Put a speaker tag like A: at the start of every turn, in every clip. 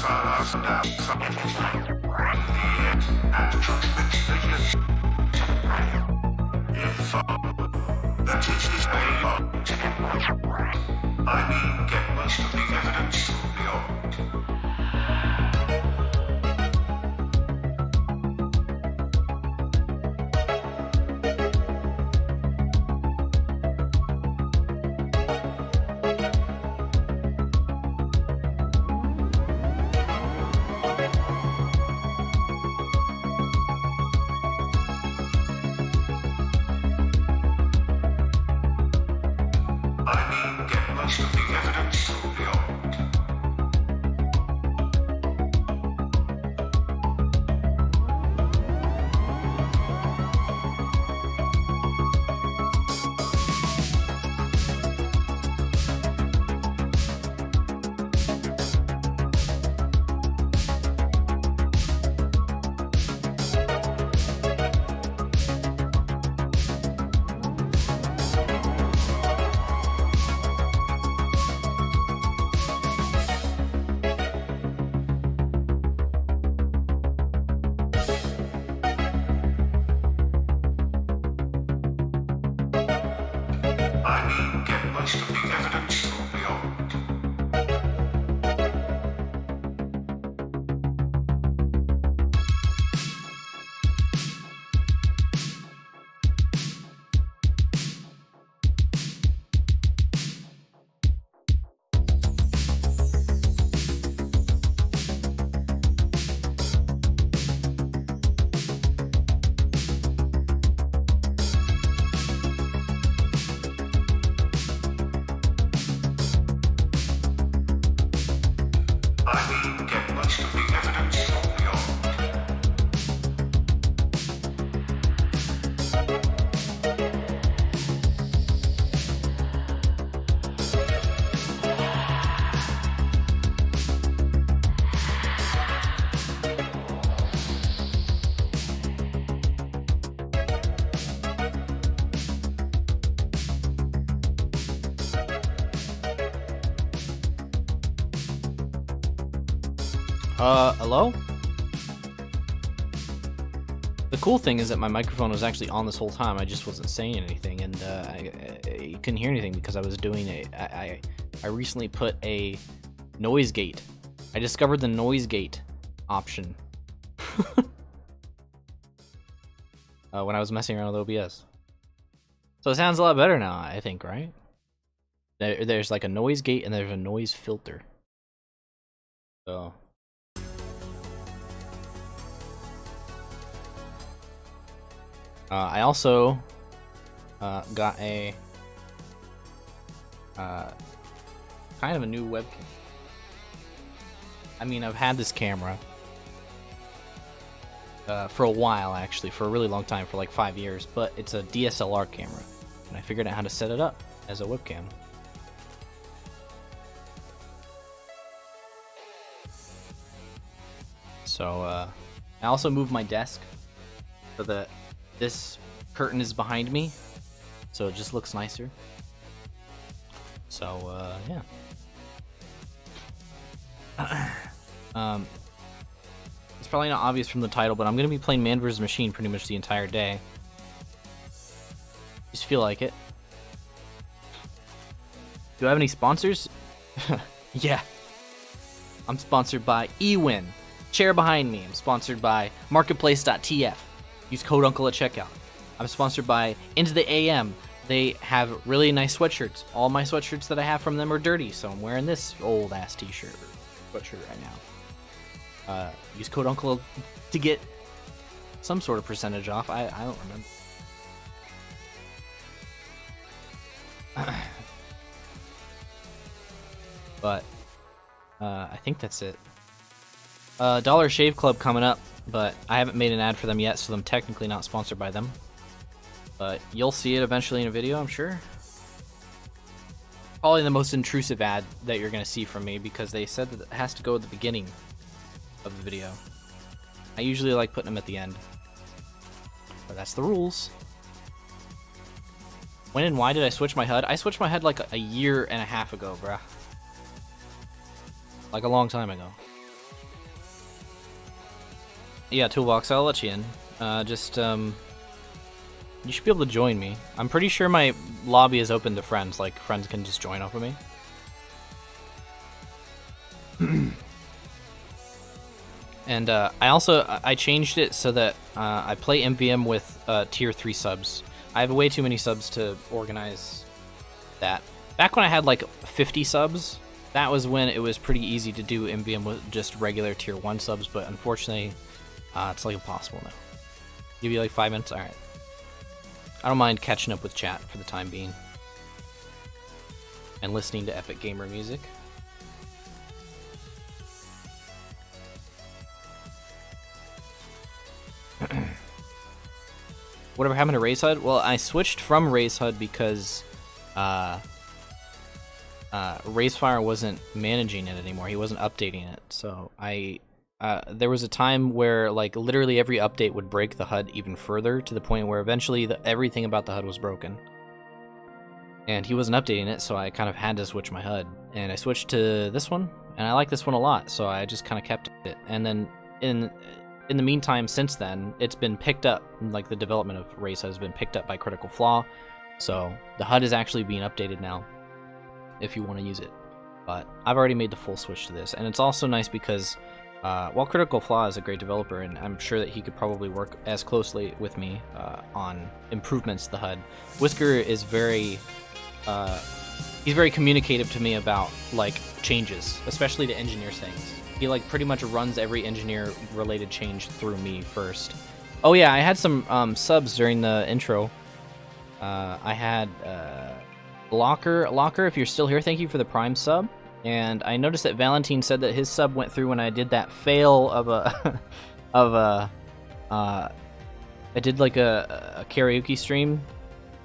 A: Get most of the evidence from beyond. Get most of the evidence from beyond. Get most of the evidence from beyond. Get most of the evidence from beyond.
B: Hello? The cool thing is that my microphone was actually on this whole time. I just wasn't saying anything, and you couldn't hear anything because I was doing I recently put a noise gate. I discovered the noise gate option when I was messing around with OBS. So it sounds a lot better now, I think, right? There's like a noise gate and there's a noise filter. So I also got a kind of a new webcam. I mean, I've had this camera for a while, actually, for a really long time, for like 5 years, but it's a DSLR camera, and I figured out how to set it up as a webcam. So I also moved my desk so that this curtain is behind me, so it just looks nicer. So yeah. It's probably not obvious from the title, but I'm gonna be playing Man vs. Machine pretty much the entire day. Just feel like it. Do I have any sponsors? Yeah. I'm sponsored by eWin. Chair behind me. I'm sponsored by Marketplace.tf. Use code UNCLE at checkout. I'm sponsored by Into the AM. They have really nice sweatshirts. All my sweatshirts that I have from them are dirty, so I'm wearing this old ass t-shirt or sweatshirt right now. Use code UNCLE to get some sort of percentage off. I don't remember. But I think that's it. Dollar Shave Club coming up, but I haven't made an ad for them yet, so I'm technically not sponsored by them. But you'll see it eventually in a video, I'm sure. Probably the most intrusive ad that you're going to see from me, because they said that it has to go at the beginning of the video. I usually like putting them at the end, but that's the rules. When and why did I switch my HUD? I switched my HUD like a year and a half ago, bruh. Like a long time ago. Yeah, Toolbox, I'll let you in. You should be able to join me. I'm pretty sure my lobby is open to friends, like friends can just join off of me. And I changed it so that I play MVM with tier 3 subs. I have way too many subs to organize that. Back when I had like 50 subs, that was when it was pretty easy to do MVM with just regular tier 1 subs, but unfortunately, it's like impossible now. Give you like 5 minutes? Alright. I don't mind catching up with chat for the time being. And listening to epic gamer music. Whatever happened to Raise HUD? Well, I switched from Raise HUD because Raisefire wasn't managing it anymore. He wasn't updating it. So there was a time where like literally every update would break the HUD even further, to the point where eventually everything about the HUD was broken. And he wasn't updating it, so I kind of had to switch my HUD. And I switched to this one, and I like this one a lot, so I just kind of kept it. And then in the meantime, since then, it's been picked up, like the development of Race has been picked up by Critical Flaw, so the HUD is actually being updated now, if you want to use it. But I've already made the full switch to this, and it's also nice because while Critical Flaw is a great developer, and I'm sure that he could probably work as closely with me on improvements to the HUD, Whisker is he's very communicative to me about like changes, especially to engineer things. He like pretty much runs every engineer related change through me first. Oh yeah, I had some subs during the intro. I had Locker, if you're still here, thank you for the Prime sub. And I noticed that Valentine said that his sub went through when I did that fail of I did like a karaoke stream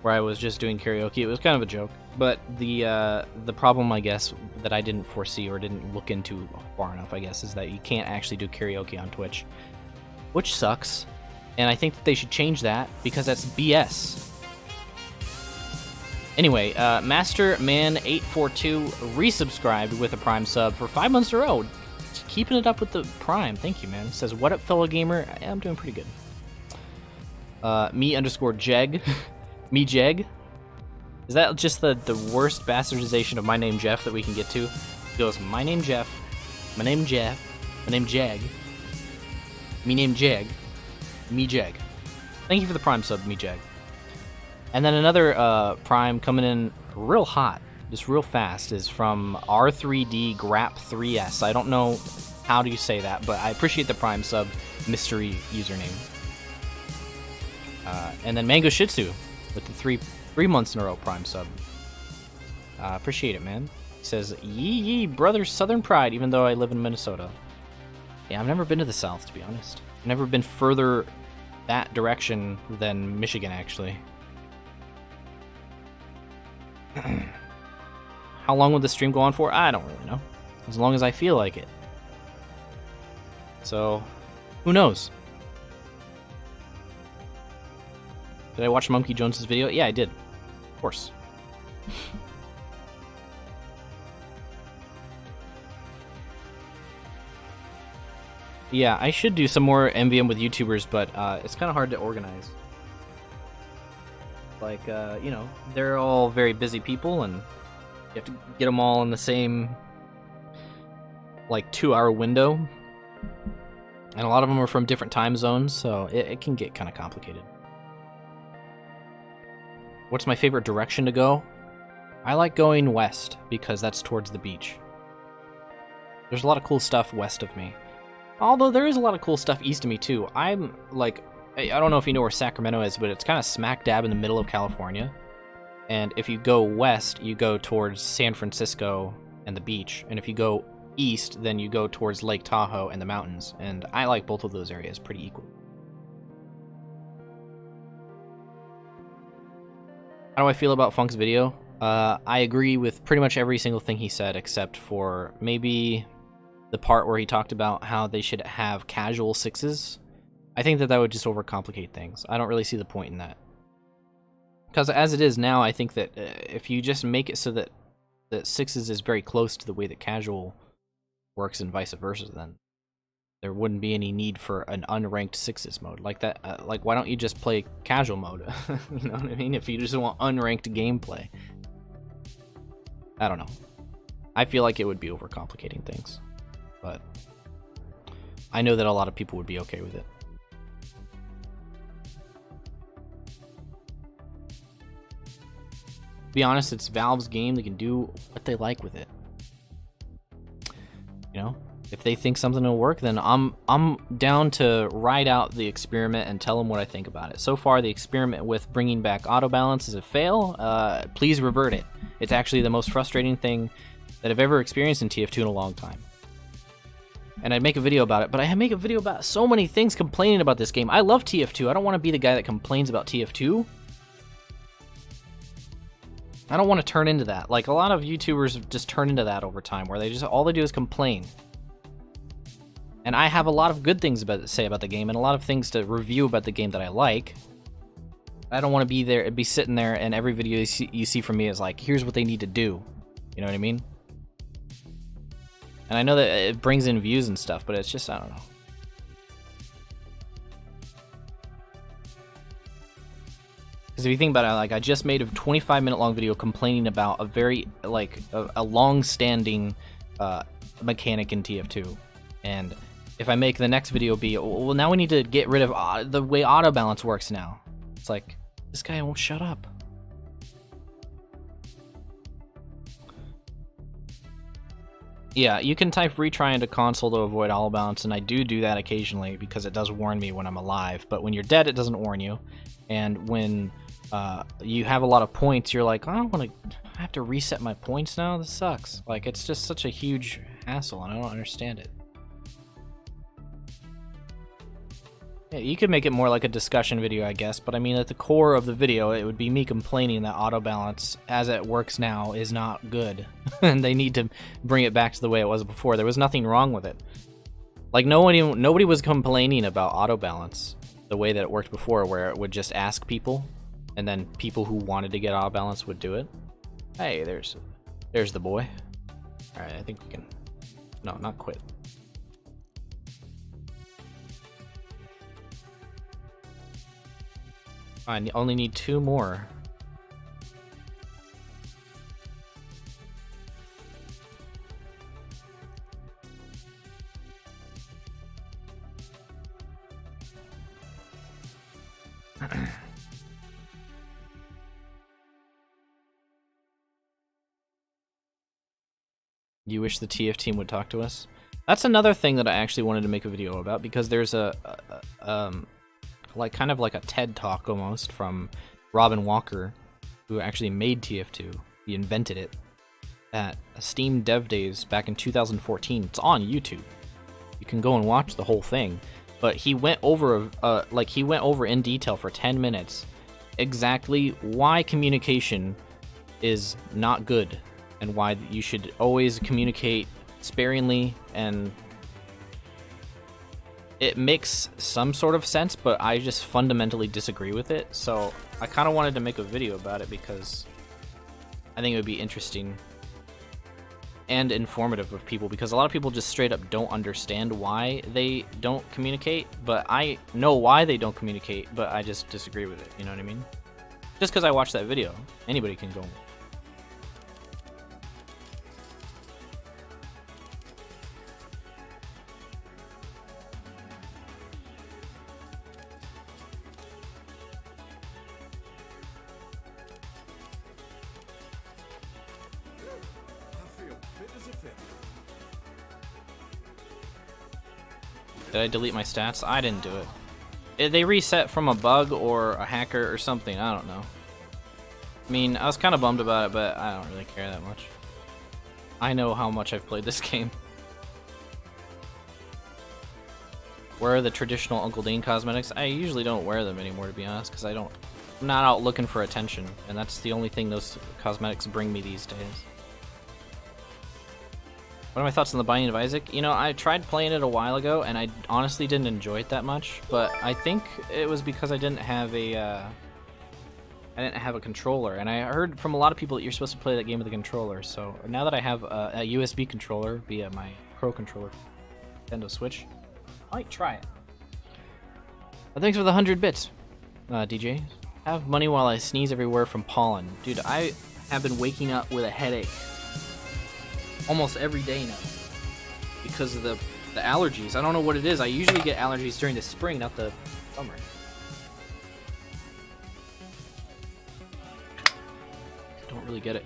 B: where I was just doing karaoke. It was kind of a joke, but the problem, I guess, that I didn't foresee or didn't look into far enough, I guess, is that you can't actually do karaoke on Twitch, which sucks. And I think that they should change that because that's BS. Anyway, Masterman842 resubscribed with a Prime sub for 5 months in a row. Just keeping it up with the Prime. Thank you, man. It says, what up, fellow gamer? I'm doing pretty good. Me_Jeg. Me Jeg. Is that just the worst bastardization of my name Jeff that we can get to? It goes, my name Jeff. My name Jeff. My name Jag. Me name Jag. Me Jag. Thank you for the Prime sub, Me Jag. And then another Prime coming in real hot, just real fast, is from R3D Grap3S. I don't know how do you say that, but I appreciate the Prime sub, mystery username. And then Mango Shih Tzu with the three months in a row Prime sub. Appreciate it, man. It says, yee, brother, Southern Pride, even though I live in Minnesota. Yeah, I've never been to the South, to be honest. I've never been further that direction than Michigan, actually. How long will the stream go on for? I don't really know. As long as I feel like it. So, who knows? Did I watch Monkey Jones's video? Yeah, I did. Of course. Yeah, I should do some more MVM with YouTubers, but it's kind of hard to organize. Like, you know, they're all very busy people, and you have to get them all in the same, like, 2-hour window. And a lot of them are from different time zones, so it can get kind of complicated. What's my favorite direction to go? I like going west, because that's towards the beach. There's a lot of cool stuff west of me. Although there is a lot of cool stuff east of me, too. I'm, like... I don't know if you know where Sacramento is, but it's kind of smack dab in the middle of California. And if you go west, you go towards San Francisco and the beach. And if you go east, then you go towards Lake Tahoe and the mountains. And I like both of those areas pretty equally. How do I feel about Funk's video? I agree with pretty much every single thing he said, except for maybe the part where he talked about how they should have casual sixes. I think that would just overcomplicate things. I don't really see the point in that. Because as it is now, I think that if you just make it so that sixes is very close to the way that casual works and vice versa, then there wouldn't be any need for an unranked sixes mode like that. Like, why don't you just play casual mode? You know what I mean? If you just want unranked gameplay, I don't know. I feel like it would be overcomplicating things, but I know that a lot of people would be okay with it. To be honest, it's Valve's game. They can do what they like with it. You know, if they think something will work, then I'm down to ride out the experiment and tell them what I think about it. So far, the experiment with bringing back auto balance is a fail. Please revert it. It's actually the most frustrating thing that I've ever experienced in TF2 in a long time. And I'd make a video about it, but I make a video about so many things complaining about this game. I love TF2. I don't want to be the guy that complains about TF2. I don't want to turn into that. Like, a lot of YouTubers just turn into that over time, where they just, all they do is complain. And I have a lot of good things to say about the game, and a lot of things to review about the game that I like. I don't want to be there, be sitting there, and every video you see from me is like, here's what they need to do. You know what I mean? And I know that it brings in views and stuff, but it's just, I don't know. Because if you think about it, like, I just made a 25-minute long video complaining about a very, like, a long-standing mechanic in TF2. And if I make the next video be, well, now we need to get rid of the way auto balance works now. It's like, this guy won't shut up. Yeah, you can type retry into console to avoid auto balance, and I do that occasionally because it does warn me when I'm alive. But when you're dead, it doesn't warn you. And when you have a lot of points, you're like, I have to reset my points now? This sucks. Like, it's just such a huge hassle, and I don't understand it. Yeah, you could make it more like a discussion video, I guess, but I mean, at the core of the video, it would be me complaining that auto balance, as it works now, is not good. And they need to bring it back to the way it was before. There was nothing wrong with it. Like, nobody was complaining about auto balance the way that it worked before, where it would just ask people, and then people who wanted to get auto balance would do it. Hey, there's the boy. Alright, I think we can... No, not quit. I only need 2 more. You wish the TF team would talk to us? That's another thing that I actually wanted to make a video about, because there's like kind of like a TED talk almost from Robin Walker, who actually made TF2. He invented it at Steam Dev Days back in 2014. It's on YouTube. You can go and watch the whole thing. But he went over in detail for 10 minutes exactly why communication is not good, and why you should always communicate sparingly. And it makes some sort of sense, but I just fundamentally disagree with it. So I kind of wanted to make a video about it because I think it would be interesting and informative of people, because a lot of people just straight up don't understand why they don't communicate. But I know why they don't communicate, but I just disagree with it. You know what I mean? Just because I watched that video, anybody can go. Did I delete my stats? I didn't do it. They reset from a bug or a hacker or something. I don't know. I mean, I was kind of bummed about it, but I don't really care that much. I know how much I've played this game. Where are the traditional Uncle Dane cosmetics? I usually don't wear them anymore, to be honest, because I'm not out looking for attention, and that's the only thing those cosmetics bring me these days. What are my thoughts on the Binding of Isaac? You know, I tried playing it a while ago, and I honestly didn't enjoy it that much, but I think it was because I didn't have a controller, and I heard from a lot of people that you're supposed to play that game with a controller. So now that I have a USB controller via my Pro controller, Nintendo Switch, Might try it. But thanks for the 100 bits, DJ. Have money while I sneeze everywhere from pollen. Dude, I have been waking up with a headache almost every day now because of the allergies. I don't know what it is. I usually get allergies during the spring, not the summer. Don't really get it.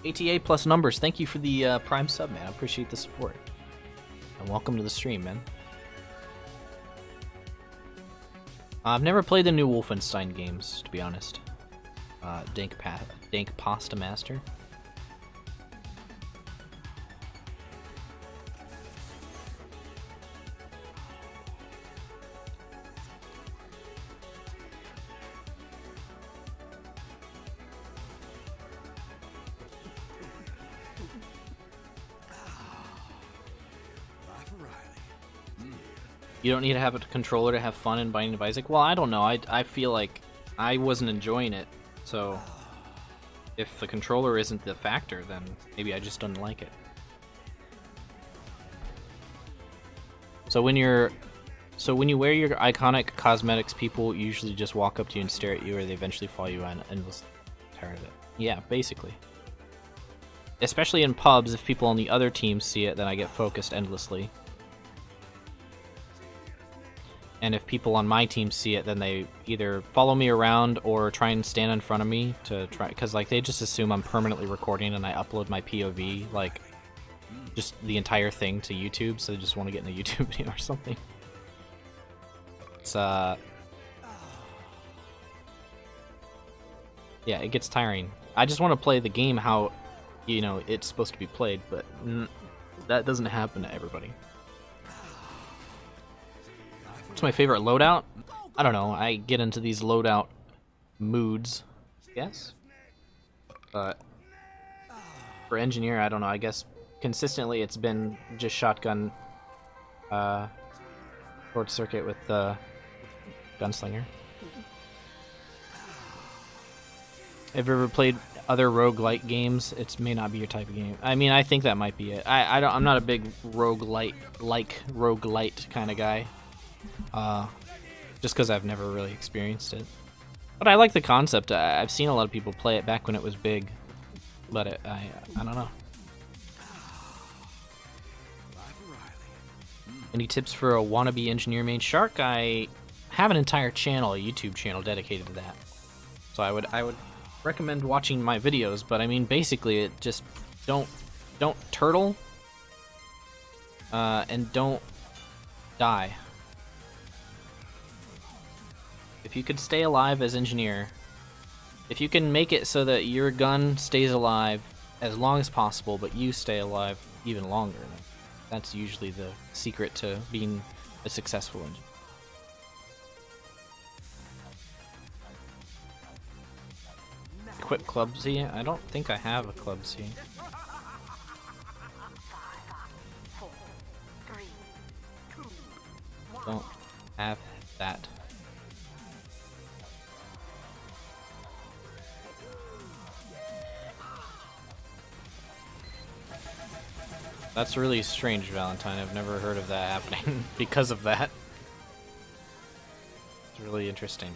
B: ATA plus numbers. Thank you for the Prime sub, man. I appreciate the support. And welcome to the stream, man. I've never played the new Wolfenstein games, to be honest. Dank Pasta Master. You don't need to have a controller to have fun in Binding of Isaac? Well, I don't know. I feel like I wasn't enjoying it, so if the controller isn't the factor, then maybe I just don't like it. So when you wear your iconic cosmetics, people usually just walk up to you and stare at you, or they eventually follow you on and was tired of it. Yeah, basically. Especially in pubs, if people on the other team see it, then I get focused endlessly. And if people on my team see it, then they either follow me around or try and stand in front of me to try, because like they just assume I'm permanently recording and I upload my POV, like just the entire thing to YouTube, so they just want to get in a YouTube video or something. It's yeah, it gets tiring. I just want to play the game how, you know, it's supposed to be played, but that doesn't happen to everybody. What's my favorite loadout? I don't know. I get into these loadout moods, yes. But for engineer, I don't know. I guess consistently it's been just shotgun, short circuit with gunslinger. Have you ever played other roguelite games? It may not be your type of game. I mean, I think that might be it. I'm not a big roguelite kind of guy. Just because I've never really experienced it. But I like the concept. I've seen a lot of people play it back when it was big. But I don't know. Any tips for a wannabe engineer main? Shark, I have an entire channel, a YouTube channel dedicated to that. So I would recommend watching my videos, but I mean basically it just don't turtle and don't die. If you could stay alive as engineer, if you can make it so that your gun stays alive as long as possible, but you stay alive even longer, that's usually the secret to being a successful engineer. Equip Club Z? I don't think I have a Club Z. Don't have that. That's really strange, Valentine. I've never heard of that happening because of that. It's really interesting.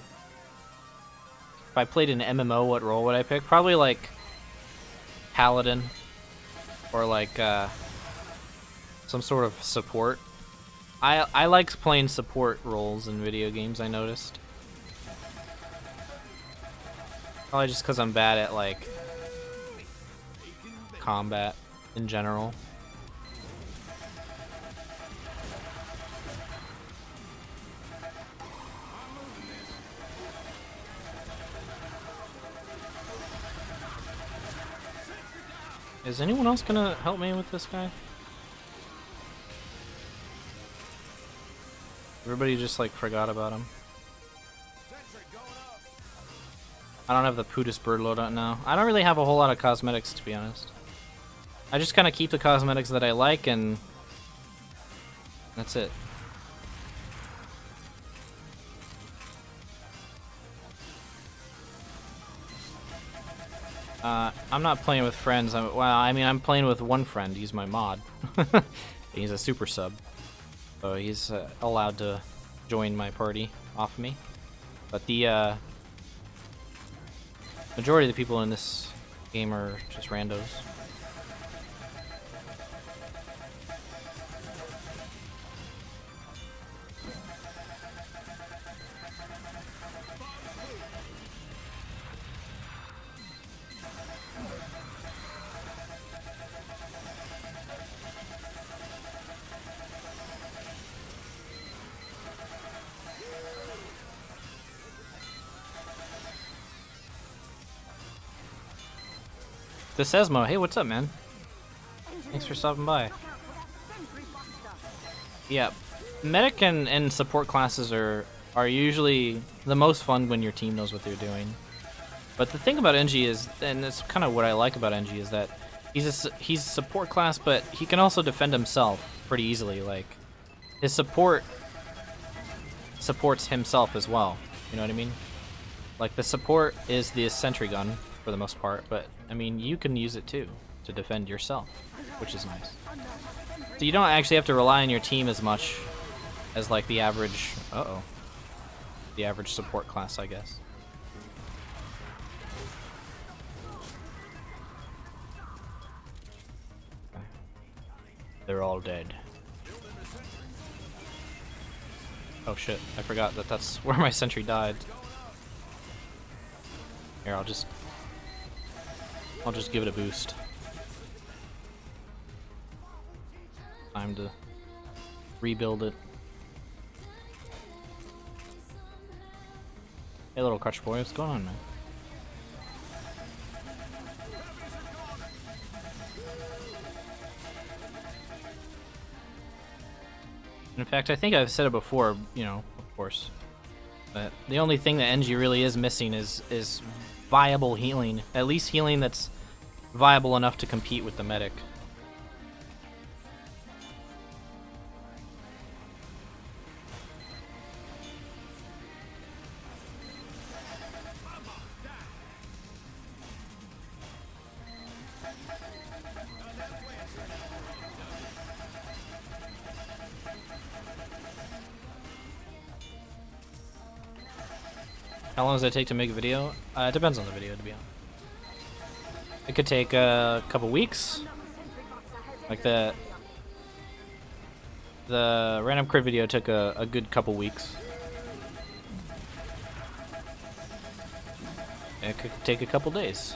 B: If I played an MMO, what role would I pick? Probably like Paladin or like some sort of support. I like playing support roles in video games, I noticed. Probably just because I'm bad at like combat in general. Is anyone else gonna help me with this guy? Everybody just like forgot about him. I don't have the Pootis bird loadout now. I don't really have a whole lot of cosmetics, to be honest. I just kind of keep the cosmetics that I like, and that's it. I'm not playing with friends. Well, I mean, I'm playing with one friend. He's my mod. He's a super sub. So he's allowed to join my party off of me. But the majority of the people in this game are just randos. The Sesmo, hey, what's up, man? Thanks for stopping by. Yeah, medic and support classes are usually the most fun when your team knows what they're doing. But the thing about NG is, and that's kind of what I like about NG, is that he's a support class, but he can also defend himself pretty easily. Like, his support supports himself as well. You know what I mean? Like, the support is the sentry gun for the most part, but I mean, you can use it too to defend yourself, which is nice. So you don't actually have to rely on your team as much as like the average, the average support class, I guess. Okay. They're all dead. Oh shit, I forgot that that's where my sentry died. Here, I'll just give it a boost. Time to rebuild it. Hey, little crutch boy, what's going on, man? In fact, I think I've said it before, you know, of course, but the only thing that NG really is missing is viable healing. At least healing that's viable enough to compete with the medic. How long does it take to make a video? It depends on the video, to be honest. It could take a couple weeks. Like the random crit video took a good couple weeks. It could take a couple days.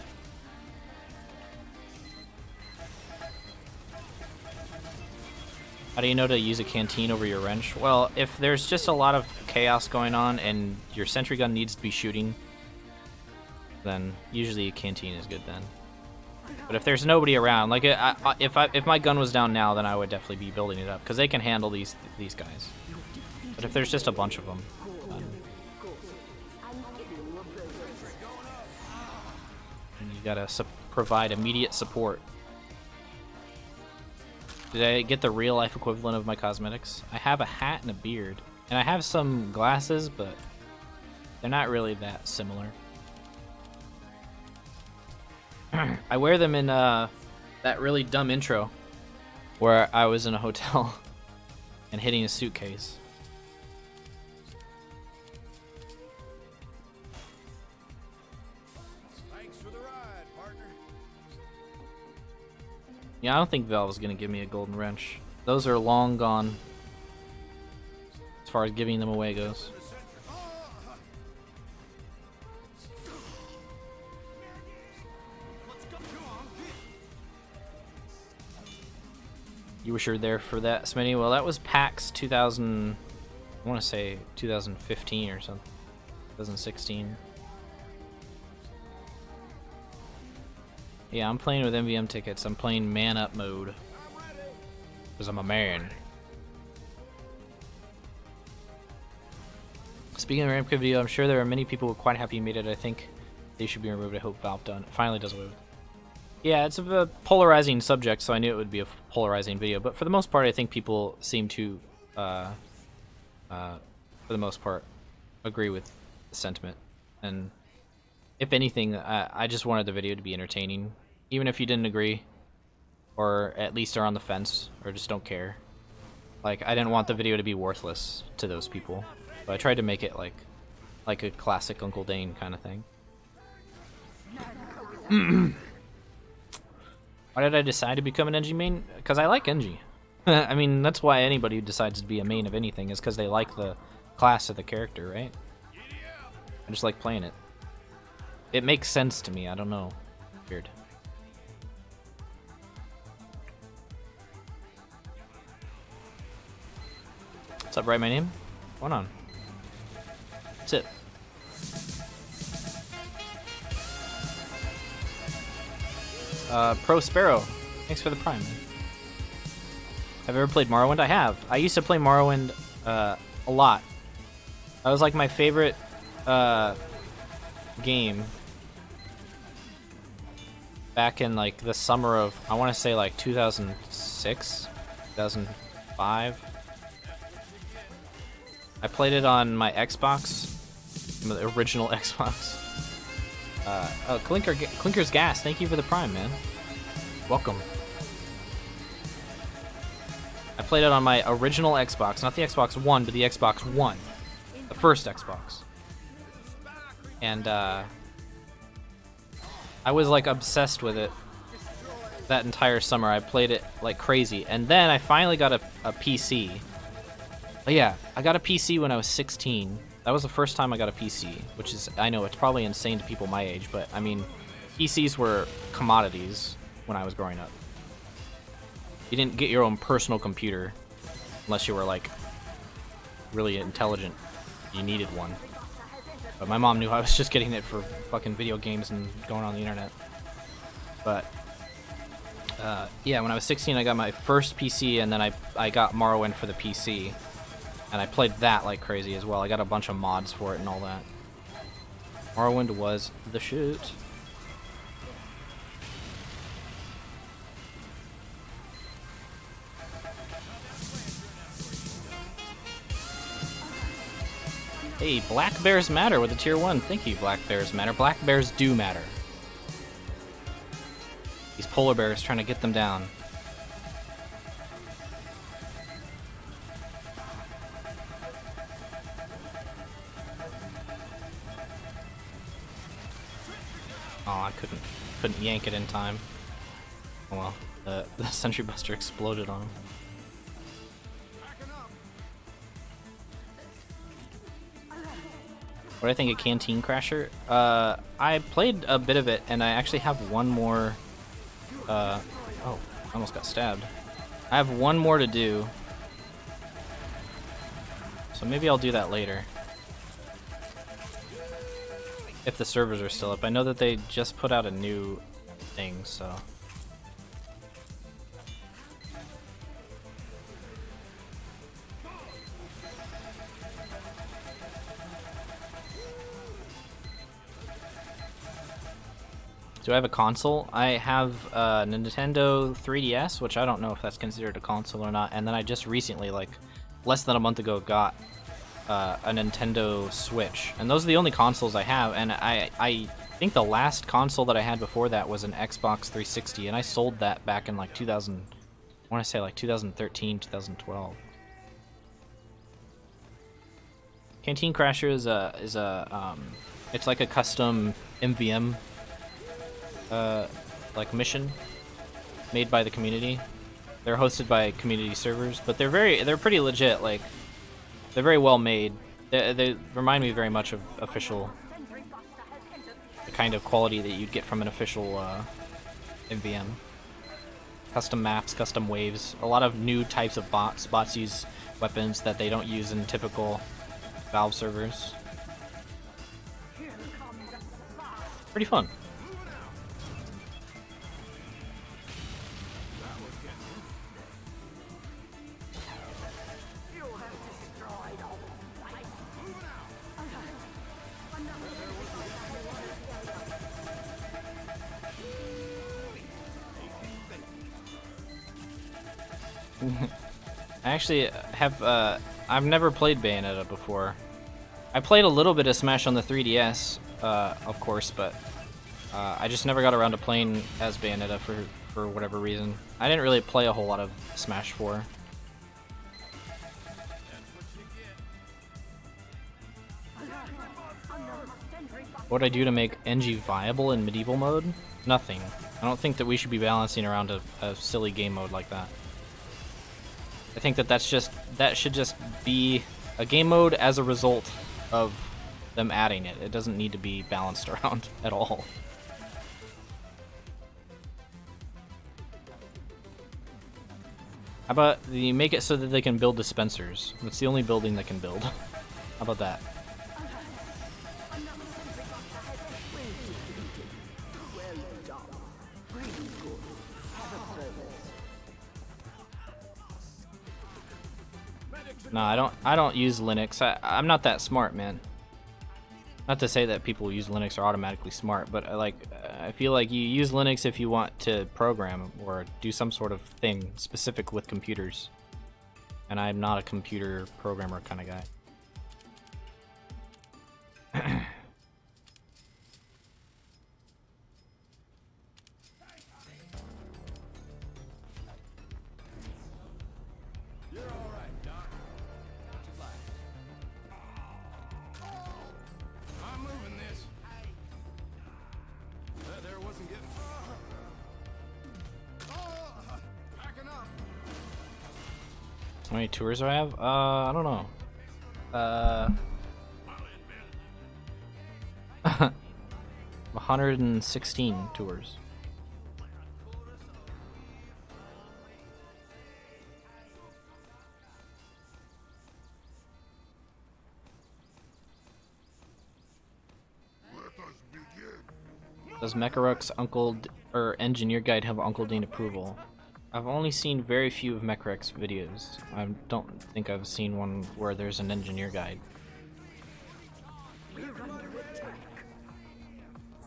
B: How do you know to use a canteen over your wrench? Well, if there's just a lot of chaos going on and your sentry gun needs to be shooting, then usually a canteen is good then. But if there's nobody around, like if my gun was down now, then I would definitely be building it up because they can handle these guys. But if there's just a bunch of them, then you gotta provide immediate support. Did I get the real life equivalent of my cosmetics? I have a hat and a beard, and I have some glasses, but they're not really that similar. I wear them in that really dumb intro where I was in a hotel and hitting a suitcase.
C: Thanks for the ride, partner.
B: Yeah, I don't think Valve's gonna give me a golden wrench. Those are long gone as far as giving them away goes. You were sure there for that, Smitty? Well, that was PAX 2000, I want to say 2015 or something, 2016. Yeah, I'm playing with MvM tickets. I'm playing man up mode because I'm a man. Speaking of the Ramp video, I'm sure there are many people who are quite happy you made it. I think they should be removed. I hope Valve finally does away with it. Yeah, it's a polarizing subject, so I knew it would be a polarizing video. But for the most part, I think people seem to, for the most part, agree with the sentiment. And if anything, I just wanted the video to be entertaining, even if you didn't agree, or at least are on the fence, or just don't care. Like, I didn't want the video to be worthless to those people, so I tried to make it like a classic Uncle Dane kind of thing. Why did I decide to become an NG main? Because I like NG. I mean, that's why anybody who decides to be a main of anything is because they like the class of the character, right? I just like playing it. It makes sense to me, I don't know. Weird. What's up, write my name? What's going on? That's it. Pro Sparrow, thanks for the prime, man. Have you ever played Morrowind? I have. I used to play Morrowind a lot. That was like my favorite game back in like the summer of, I want to say like 2006, 2005. I played it on my Xbox, the original Xbox. Oh, Clinker's Gas, thank you for the prime, man. Welcome. I played it on my original Xbox, not the Xbox One, but the Xbox One. The first Xbox. And, I was, like, obsessed with it that entire summer. I played it like crazy. And then I finally got a PC. But yeah, I got a PC when I was 16. That was the first time I got a PC, which is, I know, it's probably insane to people my age, but, I mean, PCs were commodities when I was growing up. You didn't get your own personal computer unless you were, like, really intelligent. You needed one. But my mom knew I was just getting it for fucking video games and going on the internet. But, yeah, when I was 16, I got my first PC, and then I got Morrowind for the PC. And I played that like crazy as well. I got a bunch of mods for it and all that. Morrowind was the shit. Hey, Black Bears Matter with a tier 1. Thank you, Black Bears Matter. Black bears do matter. These polar bears trying to get them down. Oh, I couldn't yank it in time. Oh well, the Sentry Buster exploded on him. What do I think of Canteen Crasher? I played a bit of it, and I actually have one more. Oh, I almost got stabbed. I have one more to do, so maybe I'll do that later. If the servers are still up. I know that they just put out a new thing, so. Do I have a console? I have a Nintendo 3DS, which I don't know if that's considered a console or not, and then I just recently, like, less than a month ago, got a Nintendo Switch, and those are the only consoles I have. And I think the last console that I had before that was an Xbox 360, and I sold that back in like 2000. I want to say like 2013, 2012. Canteen Crasher is a it's like a custom MvM like mission made by the community. They're hosted by community servers, but they're pretty legit. Like, they're very well made. They remind me very much of official, the kind of quality that you'd get from an official MvM. Custom maps, custom waves, a lot of new types of bots. Bots use weapons that they don't use in typical Valve servers. Pretty fun. I actually have, I've never played Bayonetta before. I played a little bit of Smash on the 3DS, of course, but I just never got around to playing as Bayonetta for whatever reason. I didn't really play a whole lot of Smash 4. What would I do to make NG viable in medieval mode? Nothing. I don't think that we should be balancing around a silly game mode like that. I think that that should just be a game mode as a result of them adding it. It doesn't need to be balanced around at all. How about you make it so that they can build dispensers? That's the only building they can build. How about that? No, I don't use Linux. I'm not that smart, man. Not to say that people who use Linux are automatically smart, but I feel like you use Linux if you want to program or do some sort of thing specific with computers. And I'm not a computer programmer kind of guy. How many tours do I have? I don't know. 116 tours. Does Mecharuk's engineer guide have Uncle Dane approval? I've only seen very few of Mecharuk's videos. I don't think I've seen one where there's an engineer guide.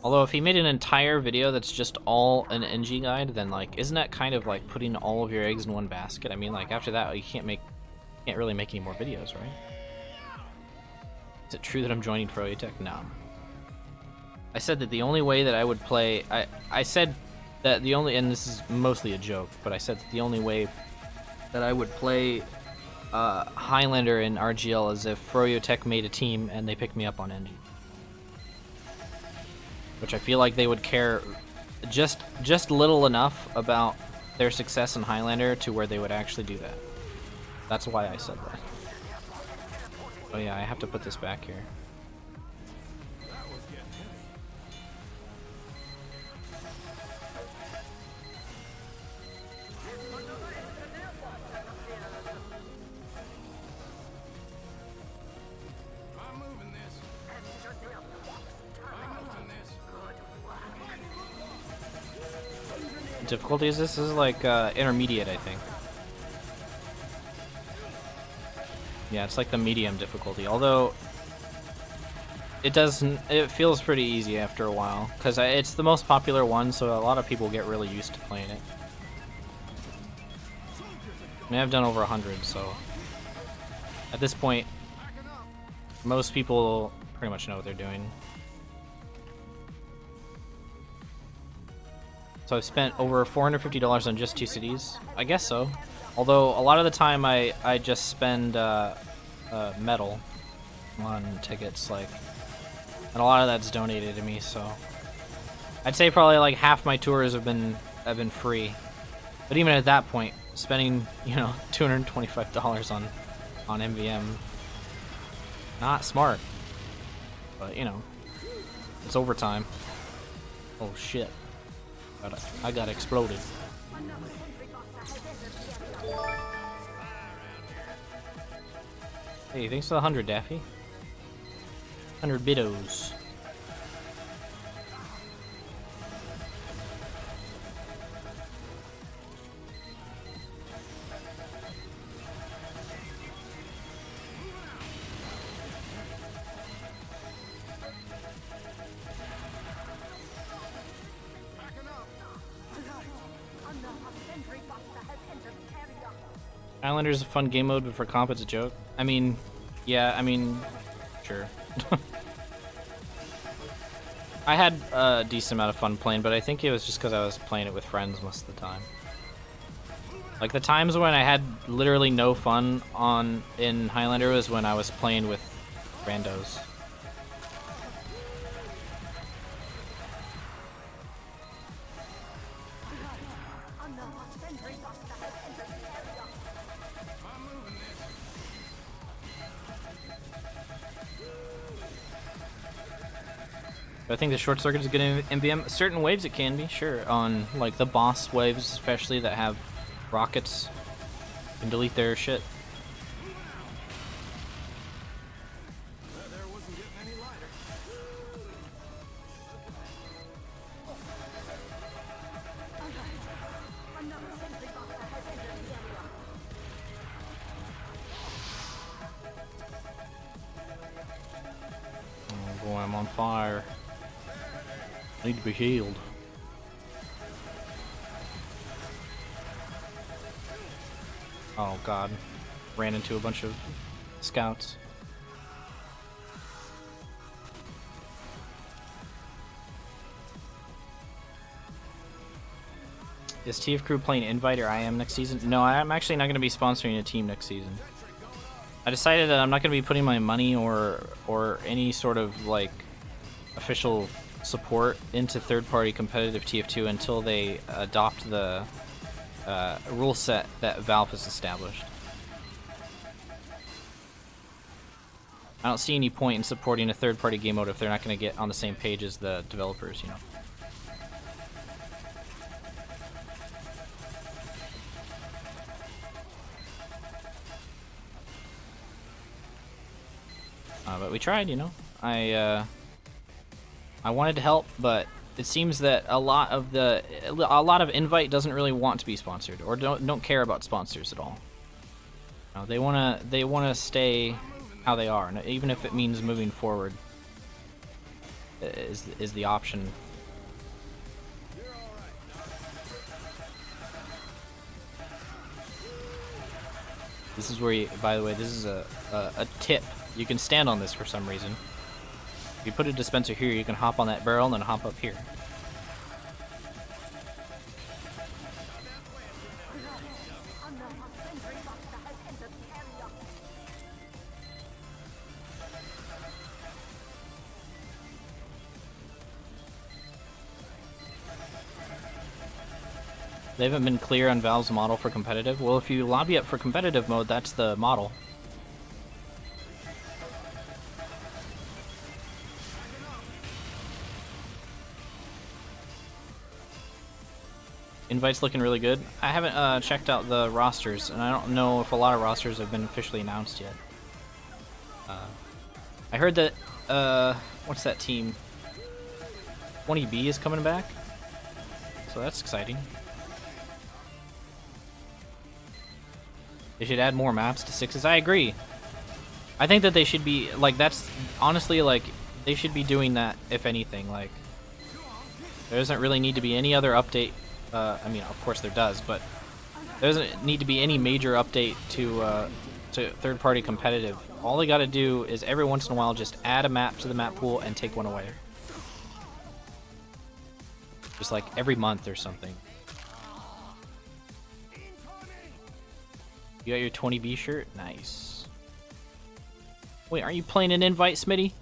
B: Although if he made an entire video that's just all an NG guide, then like, isn't that kind of like putting all of your eggs in one basket? I mean, like after that, you can't really make any more videos, right? Is it true that I'm joining Froyo Tech? No. I said that the only way that I would play, I said that the only, and this is mostly a joke, but I said that the only way that I would play Highlander in RGL is if Froyo Tech made a team and they picked me up on NG. Which I feel like they would care just little enough about their success in Highlander to where they would actually do that. That's why I said that. Oh yeah, I have to put this back here. Difficulty is this? This is like intermediate, I think. Yeah, it's like the medium difficulty. Although it feels pretty easy after a while because it's the most popular one, so a lot of people get really used to playing it. I mean, I've done over 100, so at this point, most people pretty much know what they're doing. So I've spent over $450 on just 2 cities. I guess so. Although a lot of the time I just spend metal on tickets, like, and a lot of that's donated to me. So I'd say probably like half my tours have been free. But even at that point, spending $225 on MvM, not smart. But it's overtime. Oh shit. I got exploded. Hey, thanks for the 100, Daffy. 100 bidos. Islander's a fun game mode, but for comp it's a joke. I mean, yeah, sure. I had a decent amount of fun playing, but I think it was just because I was playing it with friends most of the time. Like the times when I had literally no fun in Highlander was when I was playing with randos. I think the short circuit is good in MvM. Certain waves it can be, sure. On like the boss waves, especially that have rockets, you can delete their shit.
C: There wasn't getting any lighter.
B: Oh boy, I'm on fire. I need to be healed. Oh god. Ran into a bunch of scouts. Is TF Crew playing Invite or IM next season? No, I'm actually not going to be sponsoring a team next season. I decided that I'm not going to be putting my money or any sort of like official support into third-party competitive TF2 until they adopt the rule set that Valve has established. I don't see any point in supporting a third-party game mode if they're not going to get on the same page as the developers, you know. But we tried, you know. I wanted to help, but it seems that a lot of Invite doesn't really want to be sponsored or don't care about sponsors at all. You know, they wanna stay how they are, and even if it means moving forward is the option. This is where you, by the way, this is a tip. You can stand on this for some reason. If you put a dispenser here, you can hop on that barrel and then hop up here. They haven't been clear on Valve's model for competitive. Well, if you lobby up for competitive mode, that's the model. Invite's looking really good. I haven't checked out the rosters, and I don't know if a lot of rosters have been officially announced yet. I heard that, what's that team? 20B is coming back, so that's exciting. They should add more maps to 6s. I agree. I think that they should be, like, that's, honestly, like, they should be doing that, if anything. Like, there doesn't really need to be any other update. I mean, of course there does, but there doesn't need to be any major update to third-party competitive. All they gotta do is every once in a while just add a map to the map pool and take one away. Just like every month or something. You got your 20B shirt? Nice. Wait, aren't you playing an Invite, Smitty?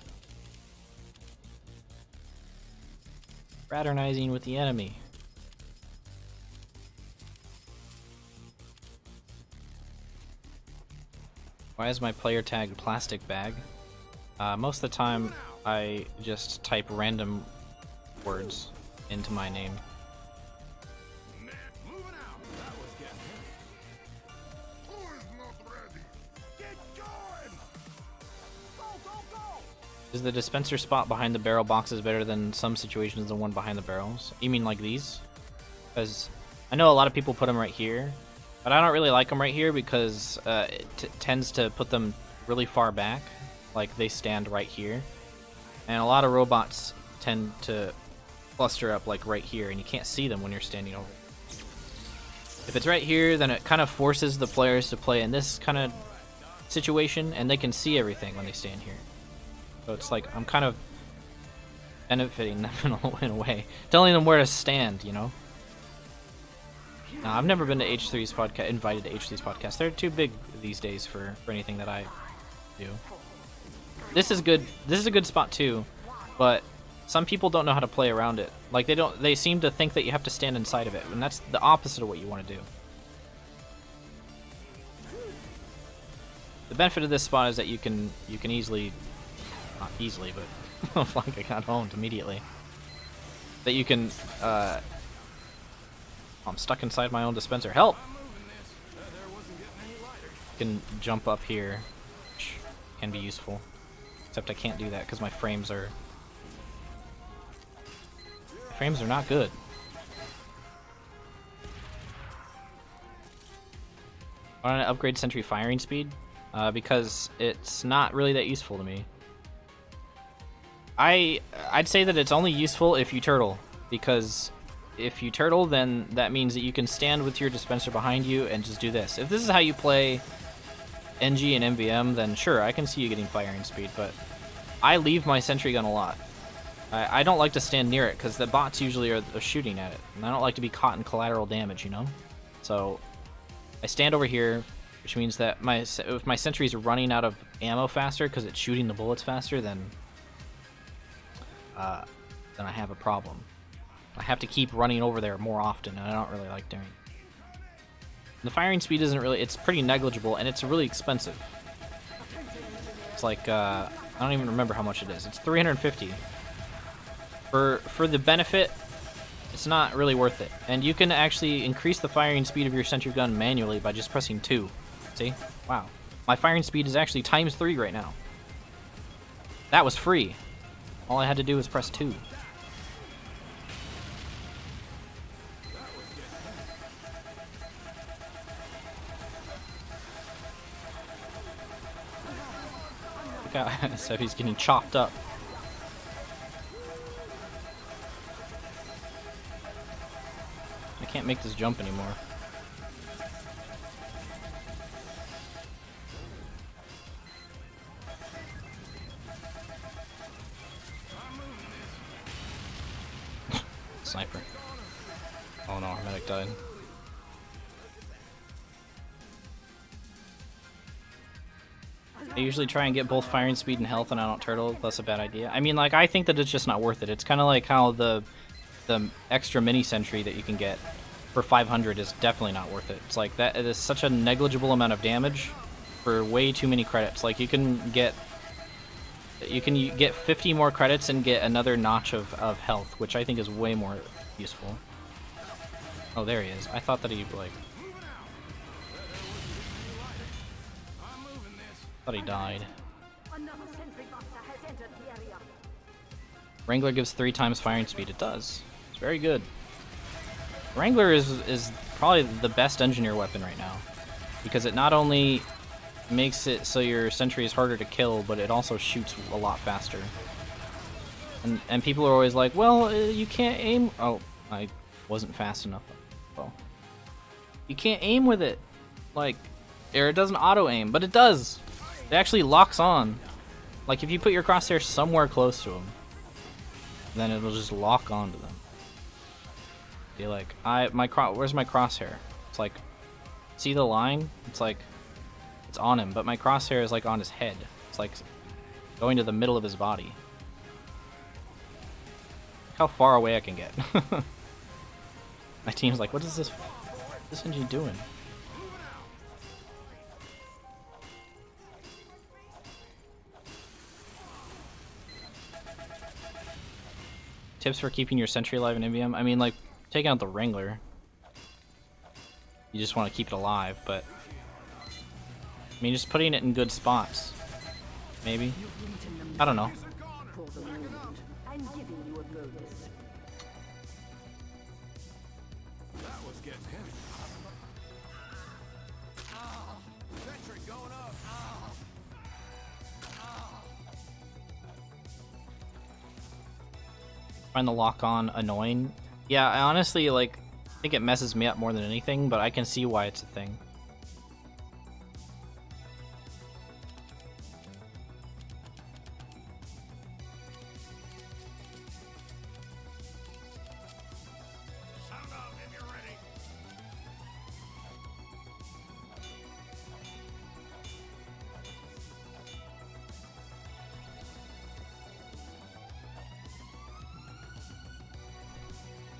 B: Fraternizing with the enemy. Why is my player tag plastic bag? Most of the time, I just type random words into my name.
C: Moving out. That was getting hit.
A: Who is not ready?
C: Get going! Go, go, go!
B: Is the dispenser spot behind the barrel boxes better than some situations the one behind the barrels? You mean like these? Because I know a lot of people put them right here, but I don't really like them right here because it tends to put them really far back, like they stand right here. And a lot of robots tend to cluster up like right here, and you can't see them when you're standing over. If it's right here, then it kind of forces the players to play in this kind of situation, and they can see everything when they stand here. So it's like I'm kind of benefiting them in a way, telling them where to stand, you know. Now, I've never been to H3's podcast, invited to H3's podcast. They're too big these days for anything that I do. This is good. This is a good spot too, but some people don't know how to play around it. Like they seem to think that you have to stand inside of it, and that's the opposite of what you want to do. The benefit of this spot is that you can easily, not easily, but like I got owned immediately. That you can, I'm stuck inside my own dispenser. Help! You can jump up here, which can be useful. Except I can't do that because my frames are not good. I want to upgrade sentry firing speed because it's not really that useful to me. I'd say that it's only useful if you turtle, because if you turtle, then that means that you can stand with your dispenser behind you and just do this. If this is how you play NG and MVM, then sure, I can see you getting firing speed, but I leave my sentry gun a lot. I don't like to stand near it because the bots usually are shooting at it, and I don't like to be caught in collateral damage, you know? So I stand over here, which means that if my sentry's running out of ammo faster because it's shooting the bullets faster, then I have a problem. I have to keep running over there more often, and I don't really like doing. The firing speed isn't really, it's pretty negligible, and it's really expensive. It's like, I don't even remember how much it is. It's 350. For the benefit, it's not really worth it. And you can actually increase the firing speed of your sentry gun manually by just pressing 2. See? Wow. My firing speed is actually ×3 right now. That was free. All I had to do was press 2. So he's getting chopped up. I can't make this jump anymore. Sniper. Oh no, our medic died. I usually try and get both firing speed and health, and I don't turtle. That's a bad idea. I mean, like, I think that it's just not worth it. It's kind of like how the extra mini sentry that you can get for 500 is definitely not worth it. It's like that. It is such a negligible amount of damage for way too many credits. Like you can get 50 more credits and get another notch of health, which I think is way more useful. Oh, there he is. I thought that he like. Thought he died. Wrangler gives 3 times firing speed. It does. It's very good. Wrangler is probably the best engineer weapon right now, because it not only makes it so your sentry is harder to kill, but it also shoots a lot faster. And people are always like, well, you can't aim. Oh, I wasn't fast enough. Well, you can't aim with it, like, or it doesn't auto aim, but it does. It actually locks on. Like if you put your crosshair somewhere close to them, then it'll just lock onto them. You're like, where's my crosshair? It's like, see the line? It's like, it's on him, but my crosshair is like on his head. It's like going to the middle of his body. Look how far away I can get. My team's like, what is this engine doing? Tips for keeping your sentry alive in MvM? I mean, like, taking out the Wrangler. You just want to keep it alive, but I mean, just putting it in good spots. Maybe. I don't know. Find the lock-on annoying. Yeah, I honestly, like, think it messes me up more than anything, but I can see why it's a thing.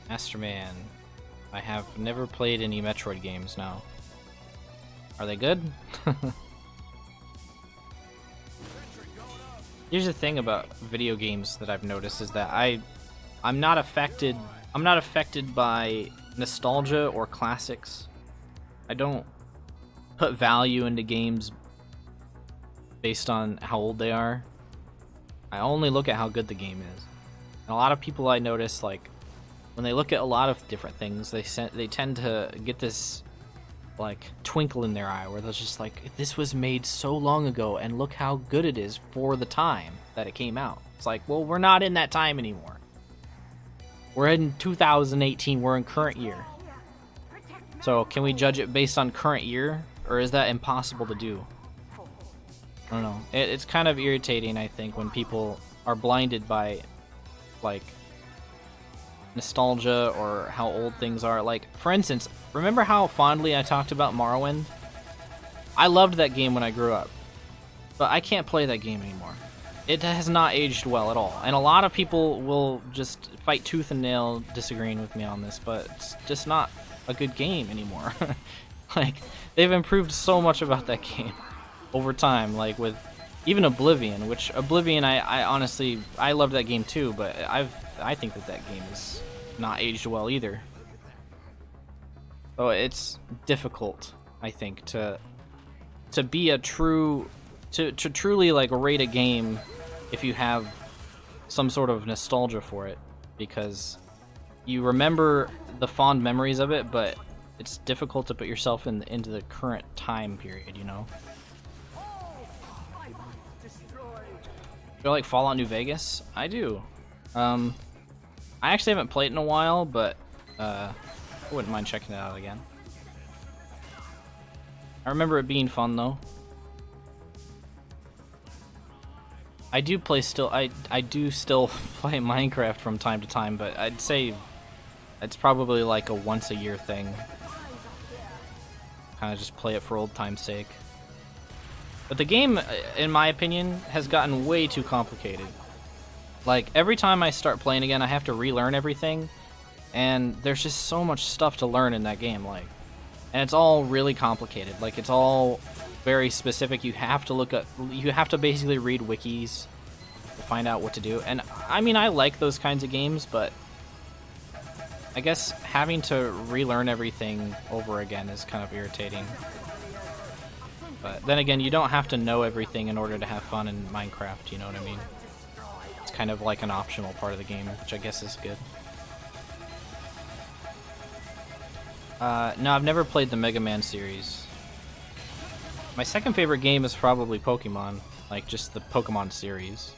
B: Master Man. I have never played any Metroid games now. Are they good? Here's the thing about video games that I've noticed is that I'm not affected by nostalgia or classics. I don't put value into games based on how old they are. I only look at how good the game is. And a lot of people I notice, like, when they look at a lot of different things, they tend to get this, like, twinkle in their eye where they're just like, this was made so long ago and look how good it is for the time that it came out. It's like, well, we're not in that time anymore. We're in 2018, we're in current year. So can we judge it based on current year, or is that impossible to do? I don't know. It's kind of irritating, I think, when people are blinded by, like, nostalgia or how old things are. Like, for instance, remember how fondly I talked about Morrowind? I loved that game when I grew up, but I can't play that game anymore. It has not aged well at all, and a lot of people will just fight tooth and nail disagreeing with me on this, but it's just not a good game anymore. Like, they've improved so much about that game over time, like with even Oblivion, which Oblivion, I honestly, I loved that game too, but I think that game is not aged well either. So it's difficult, I think, to be a true, to truly, like, rate a game if you have some sort of nostalgia for it, because you remember the fond memories of it, but it's difficult to put yourself into the current time period, you know? Feel like Fallout New Vegas? I do. I actually haven't played in a while, but I wouldn't mind checking it out again. I remember it being fun though. I do still play Minecraft from time to time, but I'd say it's probably like a once a year thing. Kind of just play it for old time's sake. But the game, in my opinion, has gotten way too complicated. Like, every time I start playing again, I have to relearn everything, and there's just so much stuff to learn in that game, like, and it's all really complicated. Like, it's all very specific. You have to basically read wikis to find out what to do. And I mean, I like those kinds of games, but I guess having to relearn everything over again is kind of irritating. But then again, you don't have to know everything in order to have fun in Minecraft, you know what I mean? It's kind of like an optional part of the game, which I guess is good. No, I've never played the Mega Man series. My second favorite game is probably Pokemon, like just the Pokemon series.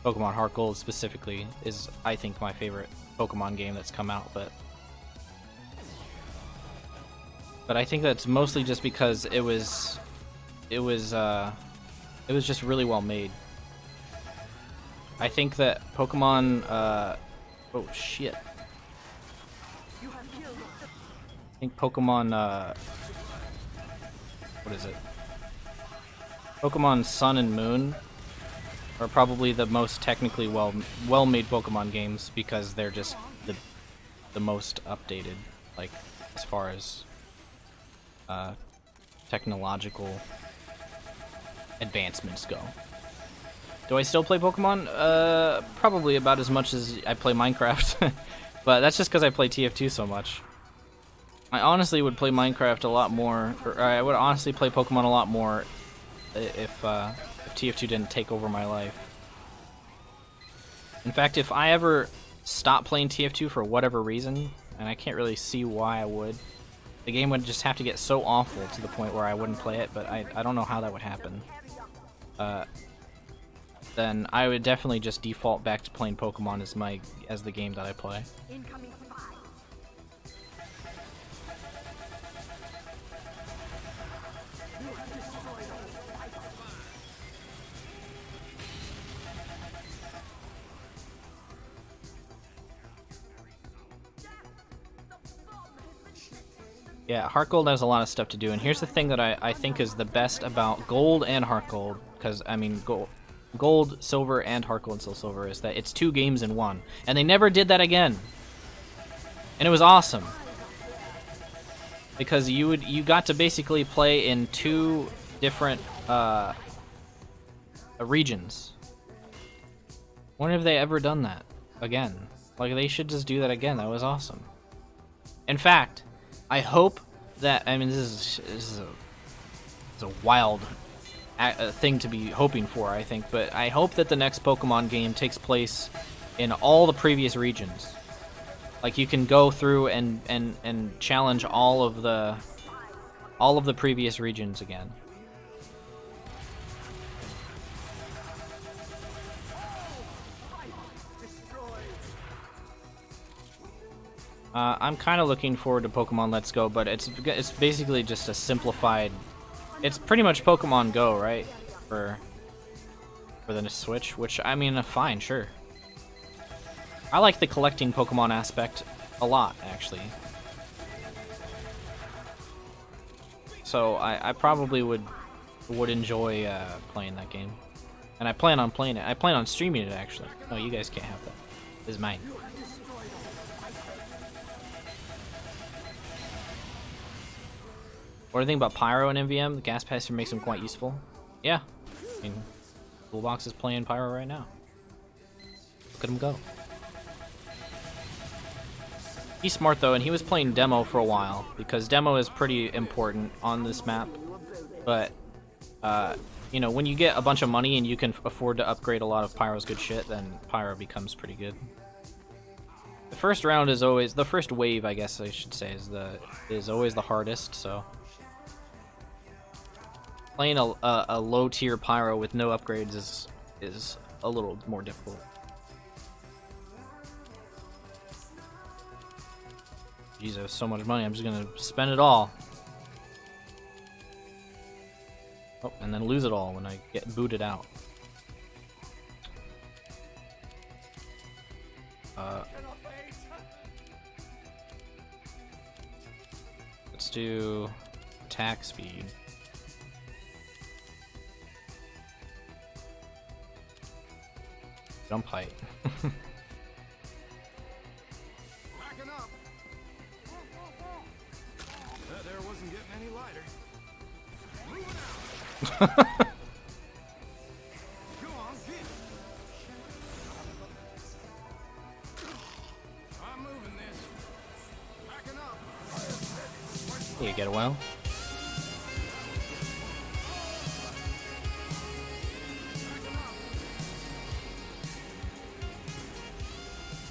B: Pokemon Heart Gold specifically is, I think, my favorite Pokemon game that's come out, but I think that's mostly just because it was just really well made. I think that Pokemon, oh shit. I think Pokemon, what is it? Pokemon Sun and Moon are probably the most technically well-made Pokemon games, because they're just the most updated, like, as far as technological advancements go. Do I still play Pokemon? Probably about as much as I play Minecraft, but that's just because I play TF2 so much. I honestly would play Minecraft a lot more, or I would honestly play Pokemon a lot more if TF2 didn't take over my life. In fact, if I ever stopped playing TF2 for whatever reason, and I can't really see why I would, the game would just have to get so awful to the point where I wouldn't play it, but I don't know how that would happen. Then I would definitely just default back to playing Pokemon as the game that I play. Yeah, Heart Gold has a lot of stuff to do, and here's the thing that I think is the best about Gold and Heart Gold, because, I mean, Gold, Silver, and Heart Gold and Soul Silver, is that it's 2 games in one, and they never did that again. And it was awesome. Because you got to basically play in 2 different regions. Wonder if they ever done that again. Like, they should just do that again. That was awesome. In fact, I hope that, I mean, this is a wild thing to be hoping for, I think, but I hope that the next Pokemon game takes place in all the previous regions. Like, you can go through and challenge all of the previous regions again. I'm kind of looking forward to Pokemon Let's Go, but it's basically just a simplified. It's pretty much Pokemon Go, right? For the Switch, which, I mean, fine, sure. I like the collecting Pokemon aspect a lot, actually. So I probably would enjoy playing that game, and I plan on playing it. I plan on streaming it, actually. No, you guys can't have that. This is mine. What do you think about Pyro and MVM? The gas passer makes them quite useful. Yeah, I mean, Toolbox is playing Pyro right now. Look at him go. He's smart though, and he was playing Demo for a while, because Demo is pretty important on this map. But, you know, when you get a bunch of money and you can afford to upgrade a lot of Pyro's good shit, then Pyro becomes pretty good. The first round is always, the first wave, I guess I should say, is always the hardest, so. Playing a low tier Pyro with no upgrades is a little more difficult. Jeez, I have so much money, I'm just gonna spend it all. Oh, and then lose it all when I get booted out. Let's do attack speed. Jump height.
C: Backing up. That there wasn't getting any lighter. Moving out. Go on, get. I'm moving this. Backing up.
B: You get a well.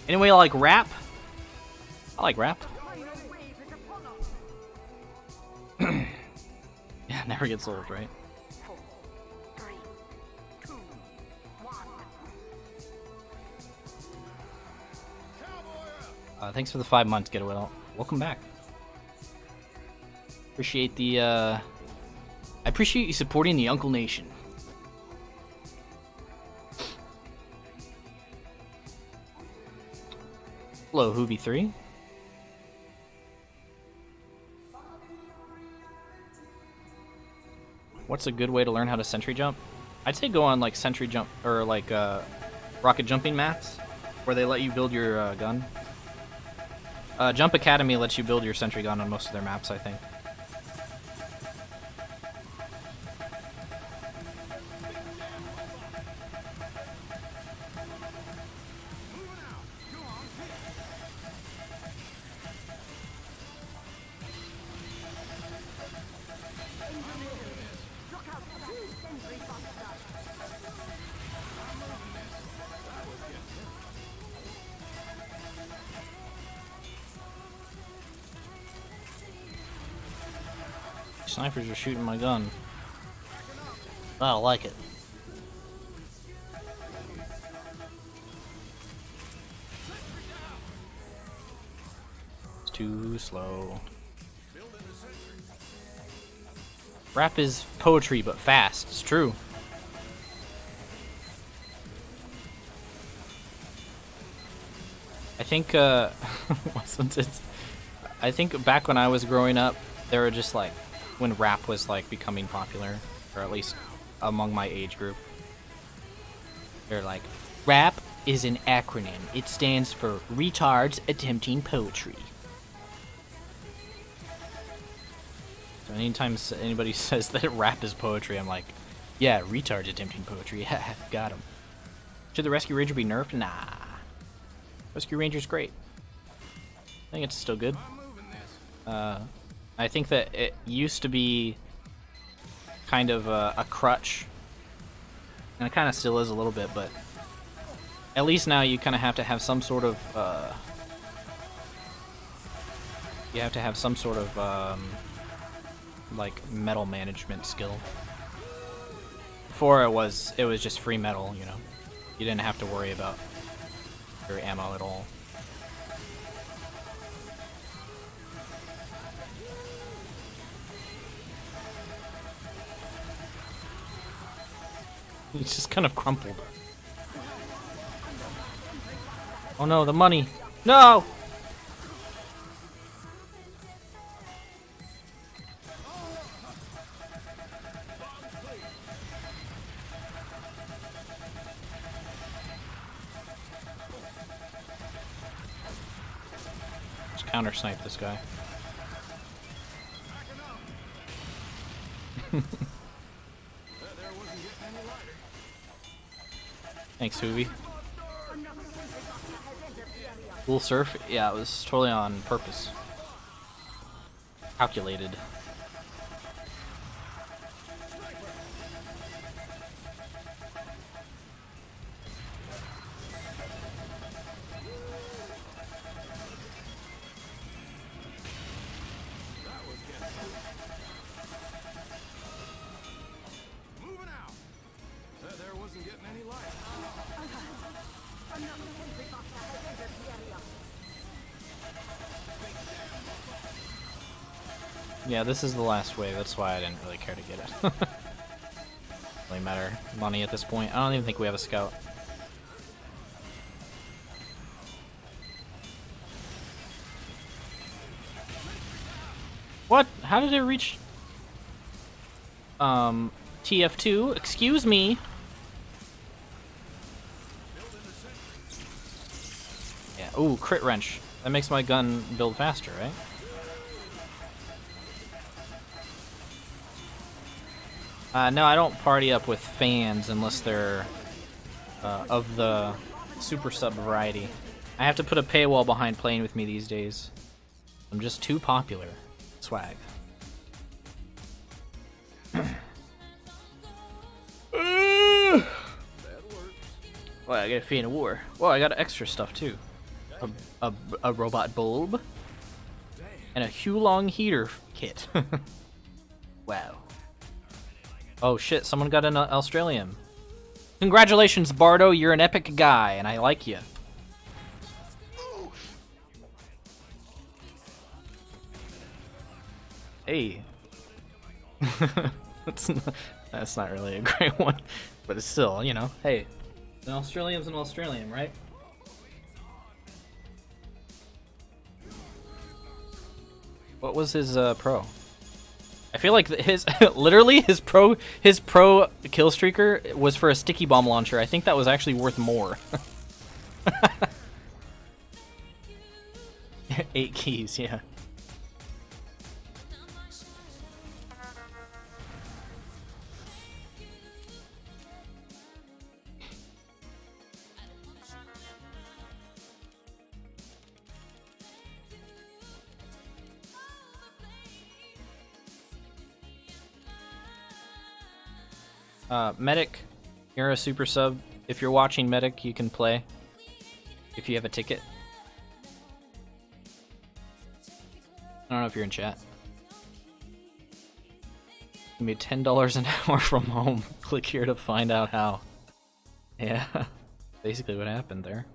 B: Anyway, like rap? I like rap. Yeah, never gets old, right? Thanks for the 5 months, Get Well. Welcome back. Appreciate the, I appreciate you supporting the Uncle Nation. Hello, Hoovy3. What's a good way to learn how to sentry jump? I'd say go on like sentry jump or like rocket jumping mats where they let you build your gun. Jump Academy lets you build your sentry gun on most of their maps, I think. Snipers are shooting my gun. I don't like it. It's too slow. Rap is poetry, but fast. It's true. I think, I think back when I was growing up, there were just like, when rap was like becoming popular, or at least among my age group. They're like, rap is an acronym. It stands for retards attempting poetry. So anytime anybody says that rap is poetry, I'm like, yeah, retard's attempting poetry. Yeah, got him. Should the Rescue Ranger be nerfed? Nah. Rescue Ranger's great. I think it's still good. I think that it used to be kind of a crutch. And it kind of still is a little bit, but at least now you kind of have to have some sort of like metal management skill. Before it was just free metal, you know. You didn't have to worry about your ammo at all. It's just kind of crumpled. Oh no, the money! No! Let's counter snipe this guy. Thanks, Hoovy. Full surf? Yeah, it was totally on purpose. Calculated. Yeah, this is the last wave, that's why I didn't really care to get it. Doesn't really matter money at this point. I don't even think we have a scout. What? How did it reach TF2? Excuse me. Yeah, ooh, crit wrench. That makes my gun build faster, right? No, I don't party up with fans unless they're of the super sub variety. I have to put a paywall behind playing with me these days. I'm just too popular. Swag. Well, I got a Fiend of War. Well, I got extra stuff too. A robot bulb and a Hulong heater kit. Wow. Oh shit, someone got an Australian. Congratulations, Bardo, you're an epic guy, and I like you. Hey. That's not really a great one, but it's still, you know, hey. An Australian's an Australian, right? What was his pro? I feel like his literally his pro kill streaker was for a sticky bomb launcher. I think that was actually worth more. 8 keys, yeah. Medic, you're a super sub. If you're watching Medic, you can play. If you have a ticket. I don't know if you're in chat. You made $10 an hour from home. Click here to find out how. Yeah, basically what happened there.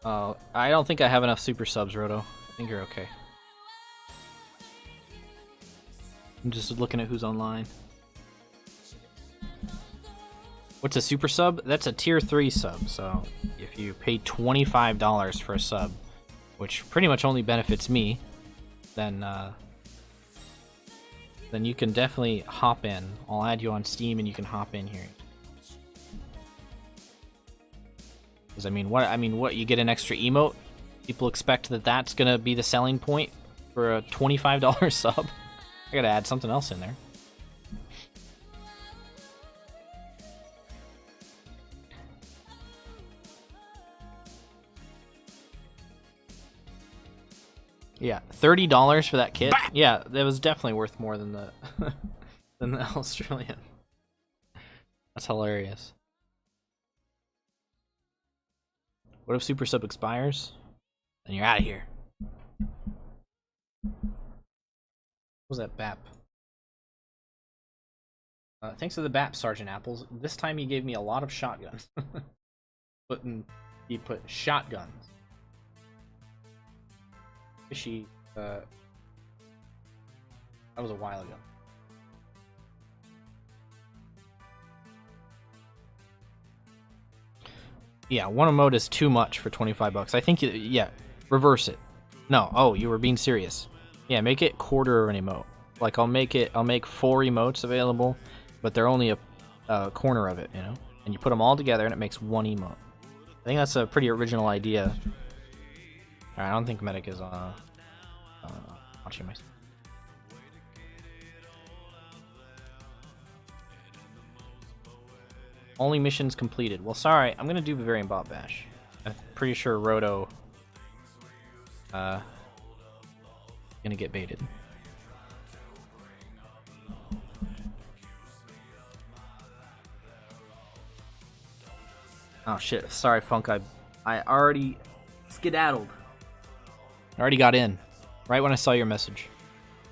B: Oh, I don't think I have enough super subs, Roto. I think you're okay. I'm just looking at who's online. What's a super sub? That's a tier 3 sub, so if you pay $25 for a sub, which pretty much only benefits me, then you can definitely hop in. I'll add you on Steam and you can hop in here. Because I mean, what you get an extra emote? People expect that that's gonna be the selling point for a $25 sub. I gotta add something else in there. Yeah, $30 for that kit. Yeah, that was definitely worth more than the than the Australian. That's hilarious. What if Super Sub expires? Then you're out of here. What was that BAP? Thanks to the BAP, Sergeant Apples. This time you gave me a lot of shotguns. You put shotguns. Fishy. That was a while ago. Yeah, one emote is too much for 25 bucks. I think, yeah, reverse it. No, oh, you were being serious. Yeah, make it quarter of an emote. Like, I'll make 4 emotes available, but they're only a corner of it, you know? And you put them all together and it makes one emote. I think that's a pretty original idea. Alright, I don't think Medic is watching my... Only missions completed. Well, sorry, I'm gonna do Bavarian Bot Bash. I'm pretty sure Roto gonna get baited. Oh shit, sorry Funk, I already skedaddled. I already got in. Right when I saw your message.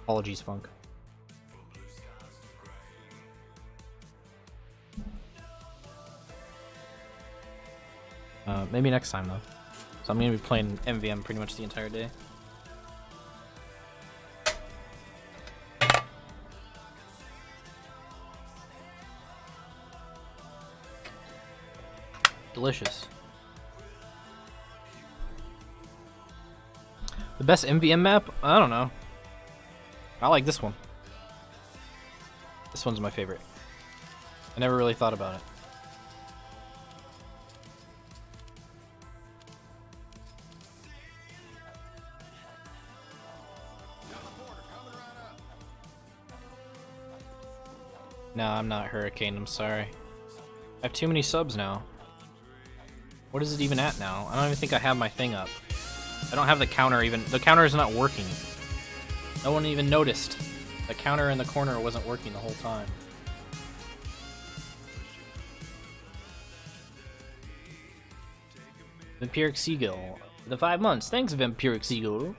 B: Apologies, Funk. Maybe next time though. So I'm gonna be playing MvM pretty much the entire day. Delicious. The best MvM map? I don't know. I like this one. This one's my favorite. I never really thought about it. No, I'm not Hurricane, I'm sorry. I have too many subs now. What is it even at now? I don't even think I have my thing up. I don't have the counter even. The counter is not working. No one even noticed. The counter in the corner wasn't working the whole time. Vampiric Seagull. The 5 months. Thanks, Vampiric Seagull.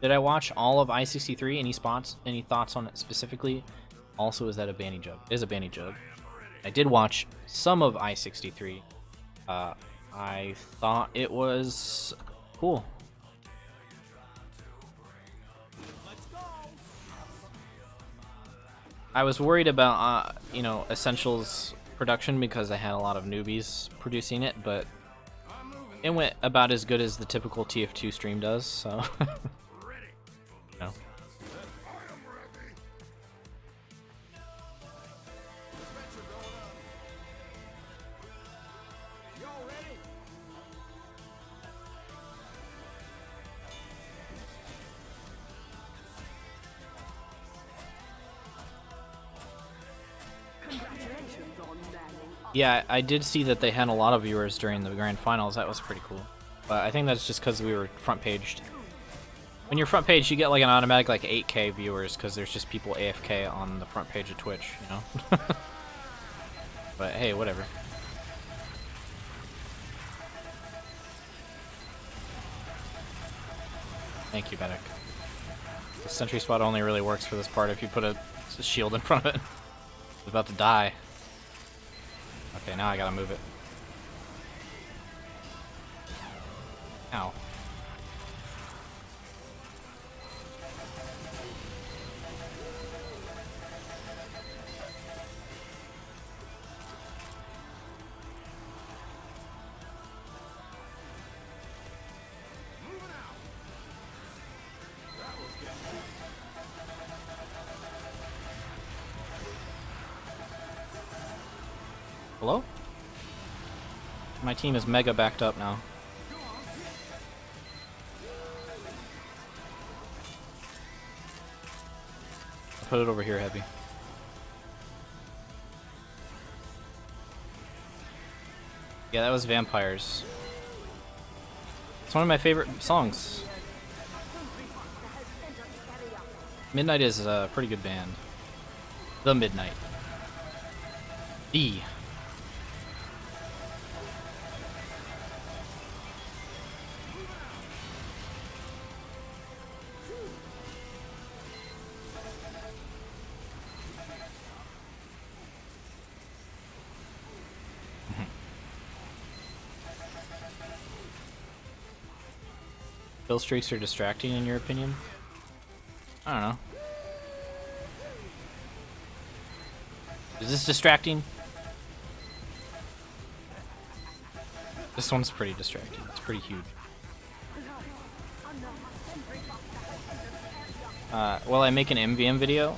B: Did I watch all of I-63? Any thoughts on it specifically? Also, is that a Banny Jug? It is a Banny Jug. I did watch some of I-63. I thought it was cool. I was worried about, Essentials production because I had a lot of newbies producing it, but it went about as good as the typical TF2 stream does, so... No. Yeah, I did see that they had a lot of viewers during the grand finals. That was pretty cool. But I think that's just because we were front-paged. When you're front-paged, you get like an automatic like 8K viewers because there's just people AFK on the front page of Twitch, you know? But hey, whatever. Thank you, Medic. The sentry spot only really works for this part if you put a shield in front of it. It's about to die. Okay, now I gotta move it. Ow. Hello? My team is mega backed up now. I'll put it over here, Heavy. Yeah, that was Vampires. It's one of my favorite songs. Midnight is a pretty good band. The Midnight. The. Kill streaks are distracting in your opinion? I don't know. Is this distracting? This one's pretty distracting. It's pretty huge. Well, I make an MvM video.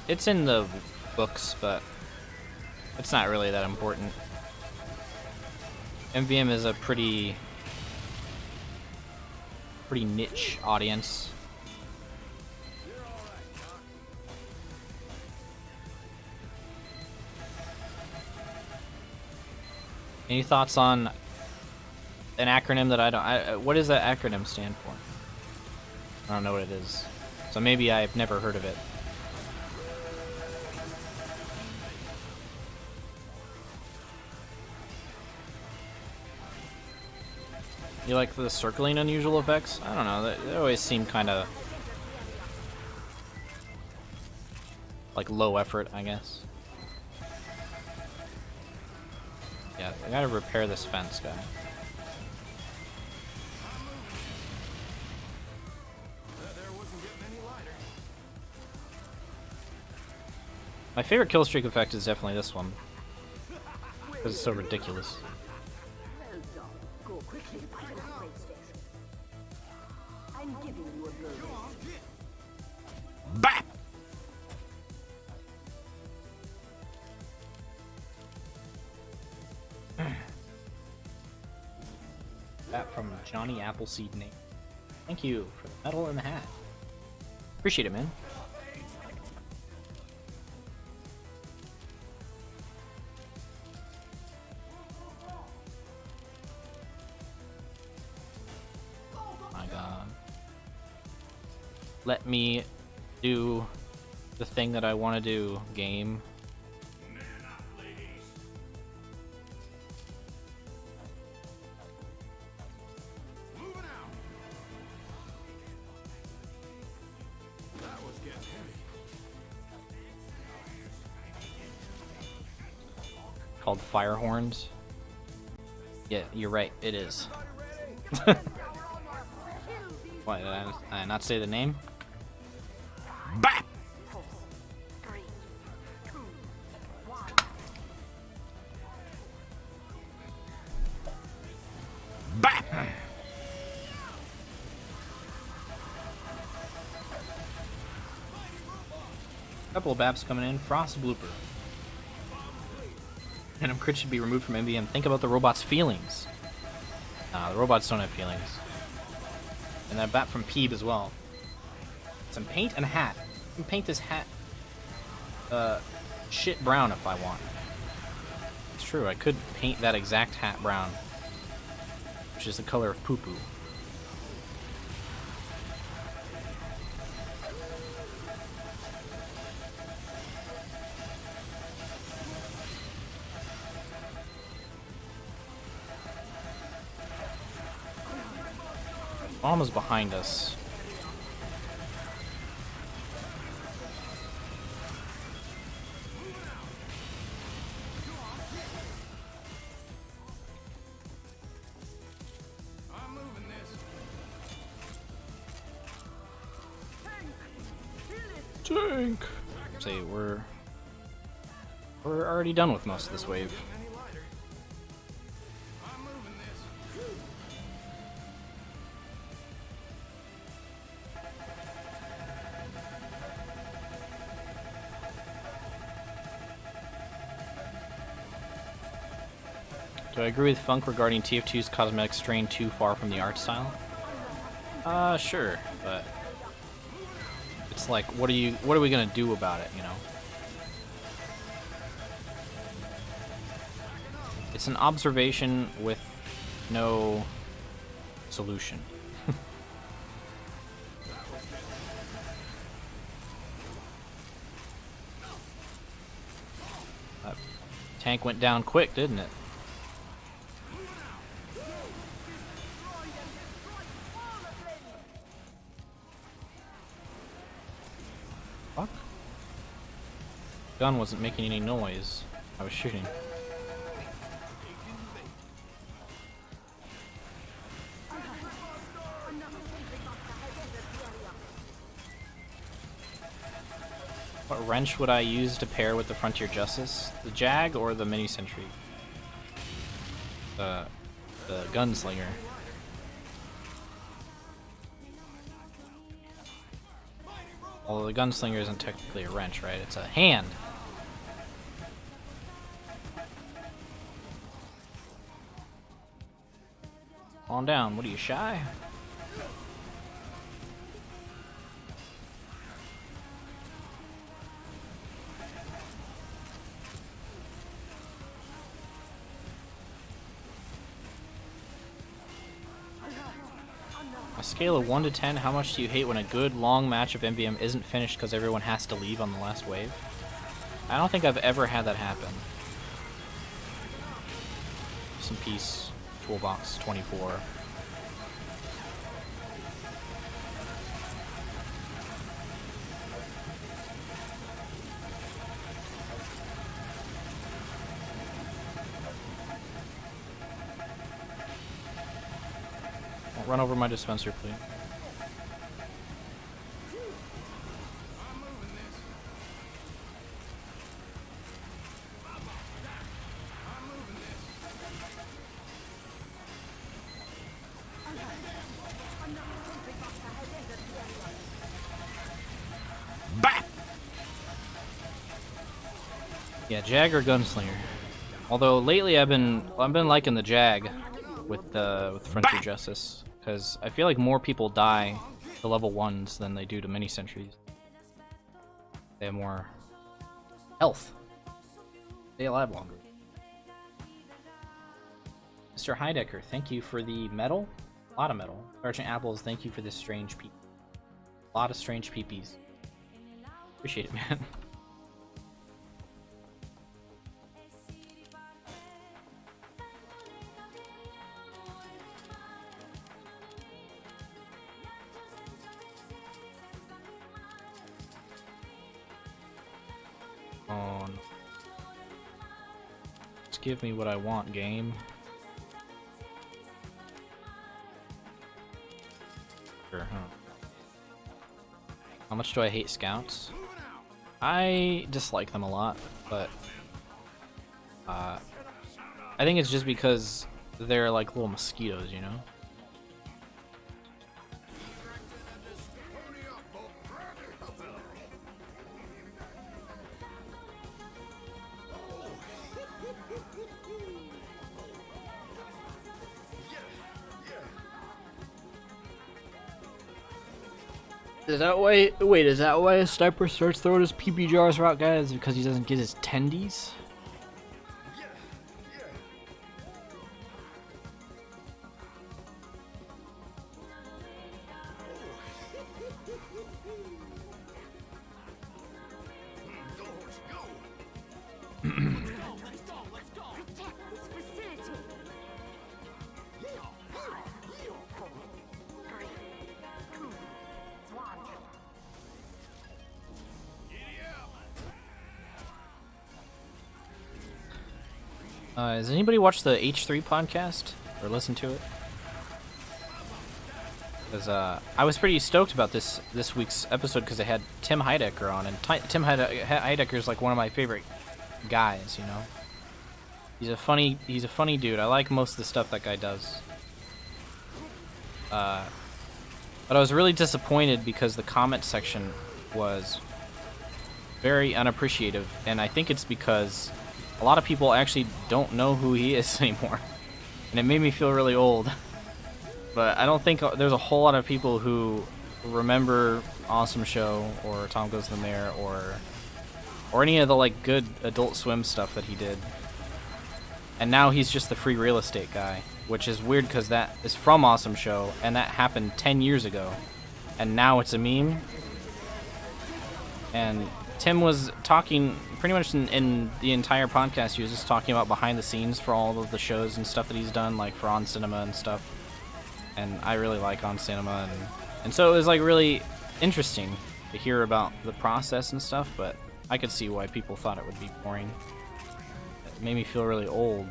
B: It's in the books, but it's not really that important. MvM is a pretty niche audience. Any thoughts on an acronym that I don't... what does that acronym stand for? I don't know what it is. So maybe I've never heard of it. You like the circling unusual effects? I don't know, they always seem kind of like low effort, I guess. Yeah, I gotta repair this fence, guy. My favorite kill streak effect is definitely this one, because it's so ridiculous.
D: Well done. Go quickly to an upgrade station. I'm giving you a blow.
B: Bap! That from Johnny Appleseed name. Thank you for the medal and the hat. Appreciate it, man. My God. Let me do the thing that I want to do, game. Called fire horns. Yeah, you're right. It is. Why did I not say the name? Bap! Bap! Couple of baps coming in. Frost blooper. Random crit should be removed from MvM. Think about the robot's feelings. Nah, the robots don't have feelings. And that bat from Peeb as well. Some paint and a hat. I can paint this hat shit brown if I want. It's true, I could paint that exact hat brown, which is the color of poo-poo. Bomb is behind us. Tank. Say we're already done with most of this wave. Do I agree with Funk regarding TF2's cosmetics straying too far from the art style? Sure, but it's like, what are we gonna do about it, you know? It's an observation with no solution. That tank went down quick, didn't it? Fuck. Gun wasn't making any noise. I was shooting. What wrench would I use to pair with the Frontier Justice? The Jag or the Mini Sentry? The Gunslinger. Although the Gunslinger isn't technically a wrench, right? It's a hand. On down. What are you, shy? A scale of 1 to 10, how much do you hate when a good, long match of MvM isn't finished because everyone has to leave on the last wave? I don't think I've ever had that happen. Some peace, Toolbox 24. Run over my dispenser, please. Bah! Yeah, Jag or Gunslinger. Although lately I've been liking the Jag with Frontier Justice. Because I feel like more people die to level 1s than they do to mini sentries. They have more health. Stay alive longer. Mr. Heidecker, thank you for the medal. A lot of medal. Sergeant Apples, thank you for this strange peep. A lot of strange peepees. Appreciate it, man. Give me what I want, game. Sure, huh? How much do I hate scouts? I dislike them a lot, but I think it's just because they're like little mosquitoes, you know? Is that why? Wait, is that why a sniper starts throwing his PP jars out, guys? Because he doesn't get his tendies? Does anybody watch the H3 podcast or listen to it? Because I was pretty stoked about this week's episode because it had Tim Heidecker on, and Tim Heidecker is like one of my favorite guys. You know, he's a funny dude. I like most of the stuff that guy does. But I was really disappointed because the comment section was very unappreciative, and I think it's because a a lot of people actually don't know who he is anymore. And it made me feel really old. But I don't think there's a whole lot of people who remember Awesome Show or Tom Goes to the Mayor or any of the like good Adult Swim stuff that he did. And now he's just the free real estate guy, which is weird because that is from Awesome Show and that happened 10 years ago. And now it's a meme. And Tim was talking pretty much in the entire podcast. He was just talking about behind the scenes for all of the shows and stuff that he's done, like for On Cinema and stuff. And I really like On Cinema, and so it was like really interesting to hear about the process and stuff. But I could see why people thought it would be boring. It made me feel really old.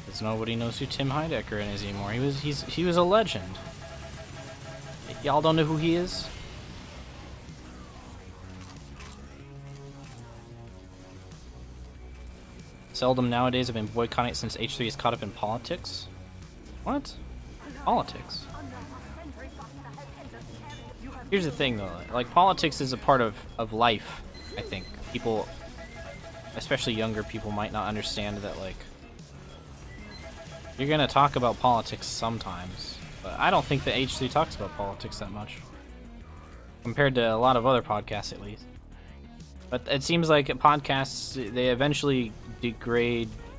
B: Because nobody knows who Tim Heidecker is anymore. He was a legend. Y'all don't know who he is? Seldom nowadays have been boycotting it since H3 is caught up in politics. What? Politics? Here's the thing though, like politics is a part of life, I think. People, especially younger people, might not understand that like, you're gonna talk about politics sometimes. But I don't think that H3 talks about politics that much. Compared to a lot of other podcasts, at least. But it seems like podcasts, they eventually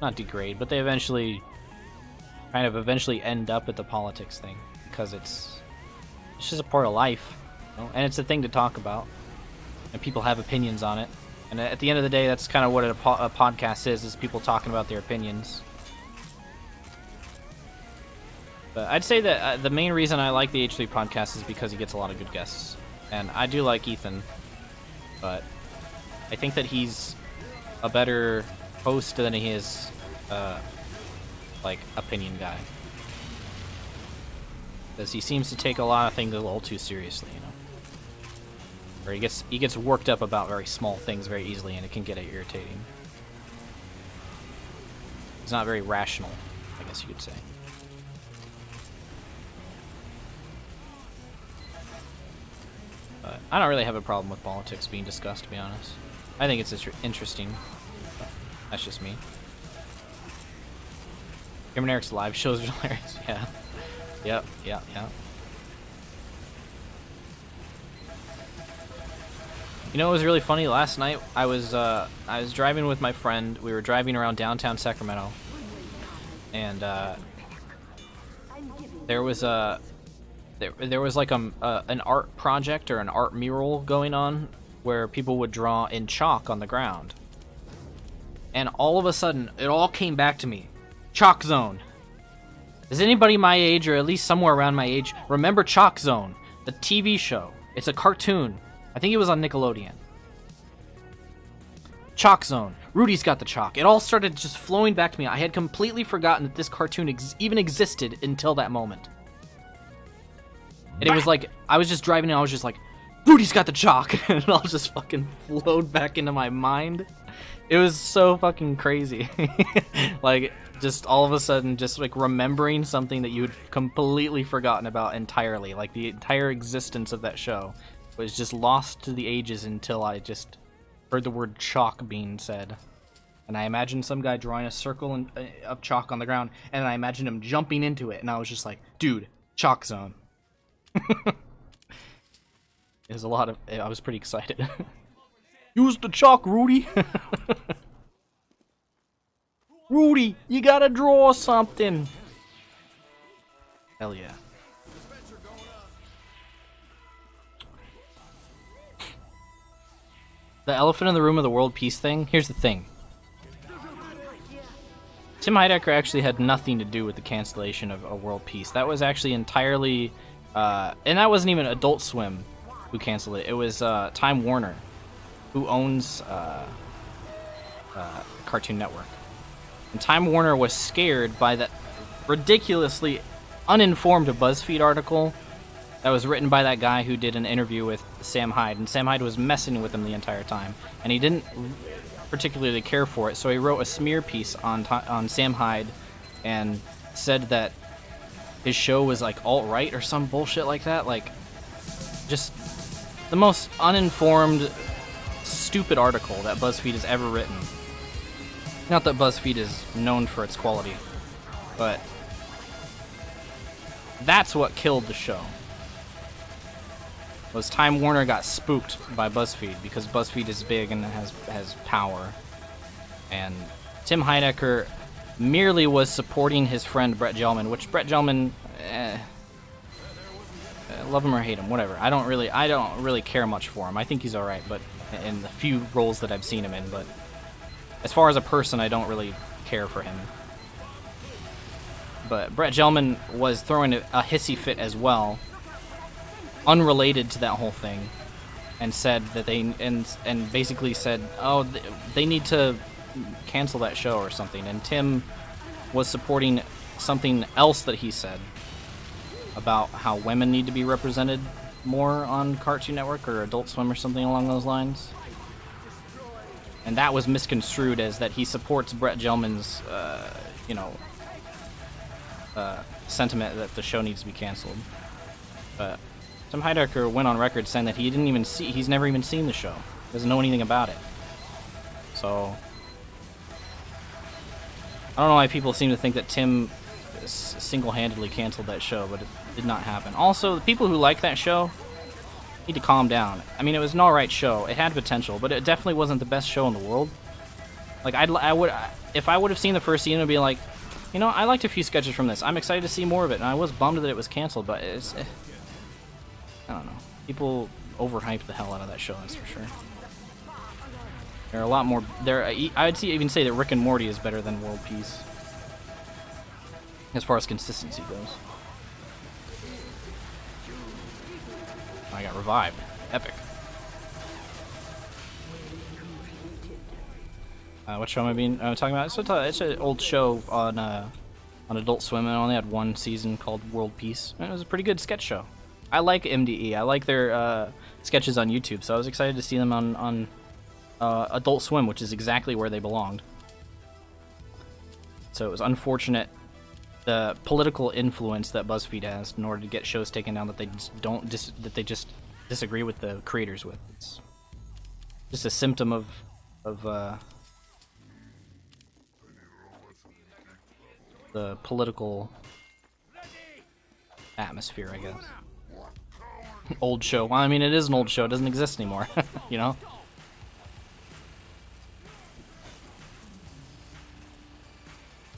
B: not degrade, but they eventually end up at the politics thing. Because it's just a part of life. You know? And it's a thing to talk about. And people have opinions on it. And at the end of the day, that's kind of what a podcast is people talking about their opinions. But I'd say that the main reason I like the H3 podcast is because he gets a lot of good guests. And I do like Ethan, but I think that he's a better host than he is, like, opinion guy. Because he seems to take a lot of things a little too seriously, you know? Or he gets worked up about very small things very easily, and it can get irritating. He's not very rational, I guess you could say. But I don't really have a problem with politics being discussed, to be honest. I think it's interesting. That's just me. Kim and Eric's live shows are hilarious. Yeah. Yep. You know, it was really funny. Last night, I was driving with my friend. We were driving around downtown Sacramento, and there was like an art project or an art mural going on where people would draw in chalk on the ground. And all of a sudden, it all came back to me. Chalk Zone. Does anybody my age, or at least somewhere around my age, remember Chalk Zone? The TV show. It's a cartoon. I think it was on Nickelodeon. Chalk Zone. Rudy's got the chalk. It all started just flowing back to me. I had completely forgotten that this cartoon even existed until that moment. And it was like, I was just driving and I was just like, Rudy's got the chalk. And it all just fucking flowed back into my mind. It was so fucking crazy. Like, just all of a sudden, just like remembering something that you had completely forgotten about entirely. Like, the entire existence of that show was just lost to the ages until I just heard the word chalk being said. And I imagined some guy drawing a circle of chalk on the ground, and I imagined him jumping into it, and I was just like, dude, Chalk Zone. There's a lot of... I was pretty excited. Use the chalk, Rudy! Rudy, you gotta draw something! Hell yeah. The elephant in the room of the world peace thing? Here's the thing. Tim Heidecker actually had nothing to do with the cancellation of world peace. That was actually entirely... and that wasn't even Adult Swim who canceled it. It was Time Warner, who owns Cartoon Network. And Time Warner was scared by that ridiculously uninformed BuzzFeed article that was written by that guy who did an interview with Sam Hyde. And Sam Hyde was messing with him the entire time. And he didn't particularly care for it, so he wrote a smear piece on Sam Hyde and said that his show was like alt-right or some bullshit like that. Like, just the most uninformed stupid article that BuzzFeed has ever written. Not that BuzzFeed is known for its quality, but that's what killed the show. Was Time Warner got spooked by BuzzFeed because BuzzFeed is big and has power. And Tim Heidecker merely was supporting his friend Brett Gelman, which Brett Gelman, love him or hate him, whatever. I don't really care much for him. I think he's all right, but in the few roles that I've seen him in, but as far as a person, I don't really care for him. But Brett Gelman was throwing a hissy fit as well, unrelated to that whole thing, and said that and basically said, oh, they need to cancel that show or something. And Tim was supporting something else that he said about how women need to be represented more on Cartoon Network or Adult Swim or something along those lines. And that was misconstrued as that he supports Brett Gelman's, sentiment that the show needs to be canceled. But Tim Heidecker went on record saying that he's never even seen the show. Doesn't know anything about it. So I don't know why people seem to think that Tim single-handedly canceled that show, but it did not happen. Also, the people who like that show need to calm down. I mean, it was an alright show. It had potential, but it definitely wasn't the best show in the world. Like, if I would have seen the first season, I'd be like, you know, I liked a few sketches from this. I'm excited to see more of it, and I was bummed that it was canceled, but I don't know. People overhyped the hell out of that show, that's for sure. There are a lot more. I'd even say that Rick and Morty is better than World Peace, as far as consistency goes. I got revived. Epic. What show am I talking about? It's an old show on Adult Swim. It only had one season called World Peace. And it was a pretty good sketch show. I like MDE. I like their sketches on YouTube, so I was excited to see them on Adult Swim, which is exactly where they belonged. So it was unfortunate the political influence that BuzzFeed has in order to get shows taken down that they just disagree with the creators with. It's just a symptom of the political atmosphere, I guess. Old show. Well, I mean, it is an old show. It doesn't exist anymore, you know?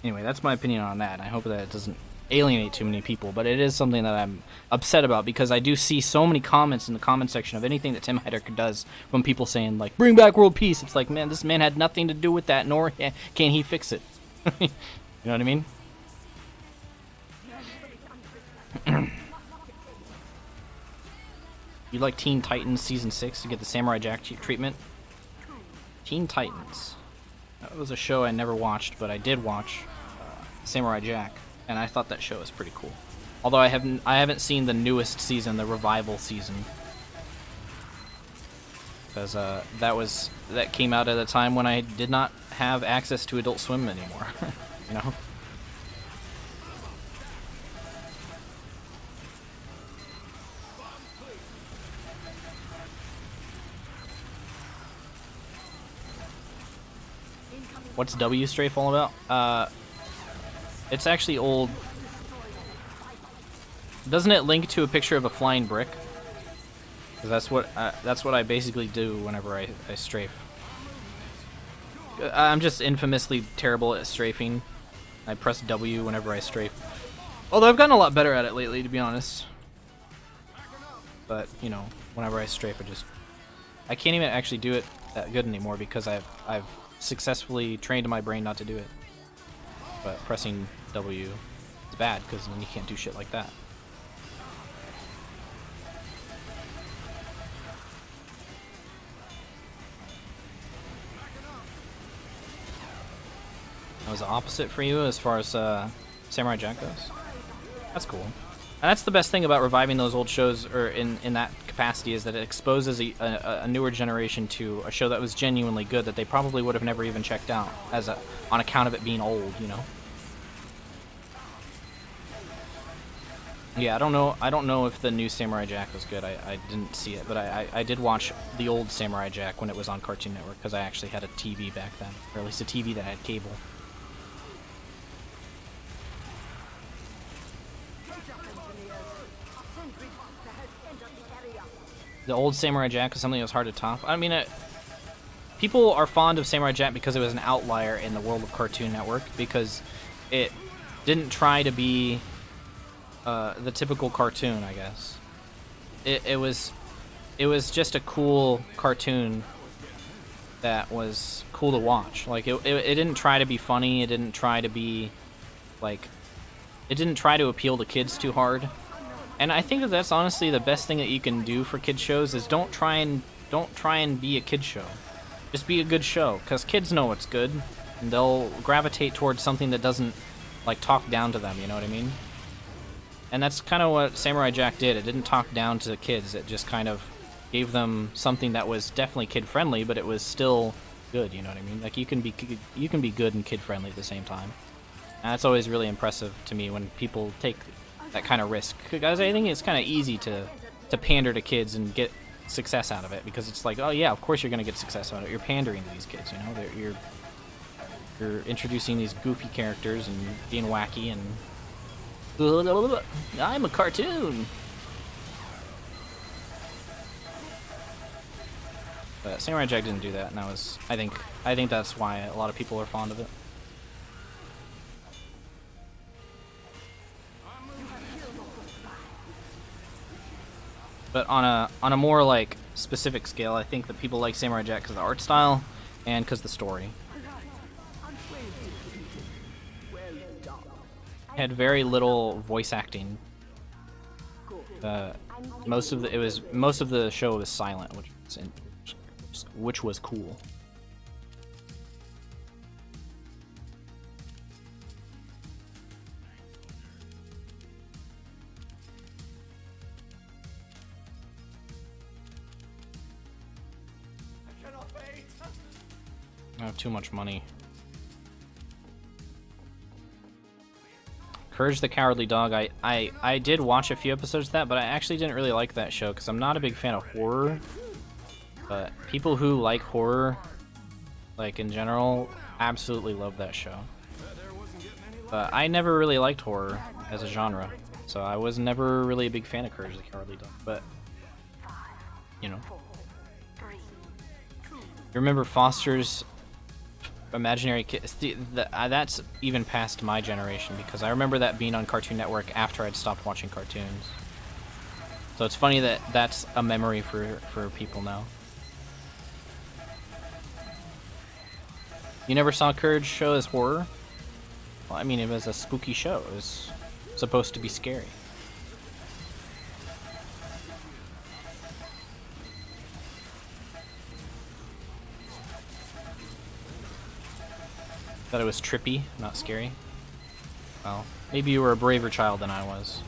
B: Anyway, that's my opinion on that. I hope that it doesn't alienate too many people, but it is something that I'm upset about because I do see so many comments in the comment section of anything that Tim Heidecker does from people saying, like, bring back world peace. It's like, man, this man had nothing to do with that, nor can he fix it. You know what I mean? You like Teen Titans Season 6 to get the Samurai Jack treatment? Teen Titans. That was a show I never watched, but I did watch Samurai Jack, and I thought that show was pretty cool. Although I haven't seen the newest season, the revival season, because that came out at a time when I did not have access to Adult Swim anymore. You know. What's W Strafe all about? It's actually old. Doesn't it link to a picture of a flying brick? Because that's what I basically do whenever I strafe. I'm just infamously terrible at strafing. I press W whenever I strafe. Although I've gotten a lot better at it lately, to be honest. But you know, whenever I strafe, I can't even actually do it that good anymore because I've successfully trained my brain not to do it. But pressing W is bad because then you can't do shit like that. That was the opposite for you as far as Samurai Jack goes. That's cool. And that's the best thing about reviving those old shows, or in that capacity, is that it exposes a newer generation to a show that was genuinely good that they probably would have never even checked out on account of it being old, you know. Yeah, I don't know. I don't know if the new Samurai Jack was good. I didn't see it, but I did watch the old Samurai Jack when it was on Cartoon Network because I actually had a TV back then, or at least a TV that had cable. The old Samurai Jack was something that was hard to top. I mean, people are fond of Samurai Jack because it was an outlier in the world of Cartoon Network because it didn't try to be the typical cartoon, I guess. It was just a cool cartoon that was cool to watch. Like it didn't try to be funny. It didn't try to be like it didn't try to appeal to kids too hard. And I think that that's honestly the best thing that you can do for kid shows is don't try and be a kid show. Just be a good show, because kids know what's good, and they'll gravitate towards something that doesn't like talk down to them. You know what I mean? And that's kind of what Samurai Jack did. It didn't talk down to the kids. It just kind of gave them something that was definitely kid friendly, but it was still good. You know what I mean? Like you can be good and kid friendly at the same time. And that's always really impressive to me when people take that kind of risk, because I think it's kind of easy to pander to kids and get success out of it, because it's like, oh yeah, of course you're gonna get success out of it. You're pandering to these kids, you know. You're introducing these goofy characters and being wacky and I'm a cartoon. But Samurai Jack didn't do that, and I think that's why a lot of people are fond of it. But on a more like specific scale, I think that people like Samurai Jack because of the art style and because the story. It had very little voice acting. Most of the show was silent, which was cool. I have too much money. Courage the Cowardly Dog. I did watch a few episodes of that, but I actually didn't really like that show because I'm not a big fan of horror. But people who like horror, like in general, absolutely love that show. But I never really liked horror as a genre, so I was never really a big fan of Courage the Cowardly Dog. But, you know. You remember Foster's Imaginary Kid? That's even past my generation, because I remember that being on Cartoon Network after I'd stopped watching cartoons. So it's funny that that's a memory for people now. You never saw Courage show as horror? Well, I mean, it was a spooky show. It was supposed to be scary. Thought it was trippy, not scary. Well, maybe you were a braver child than I was.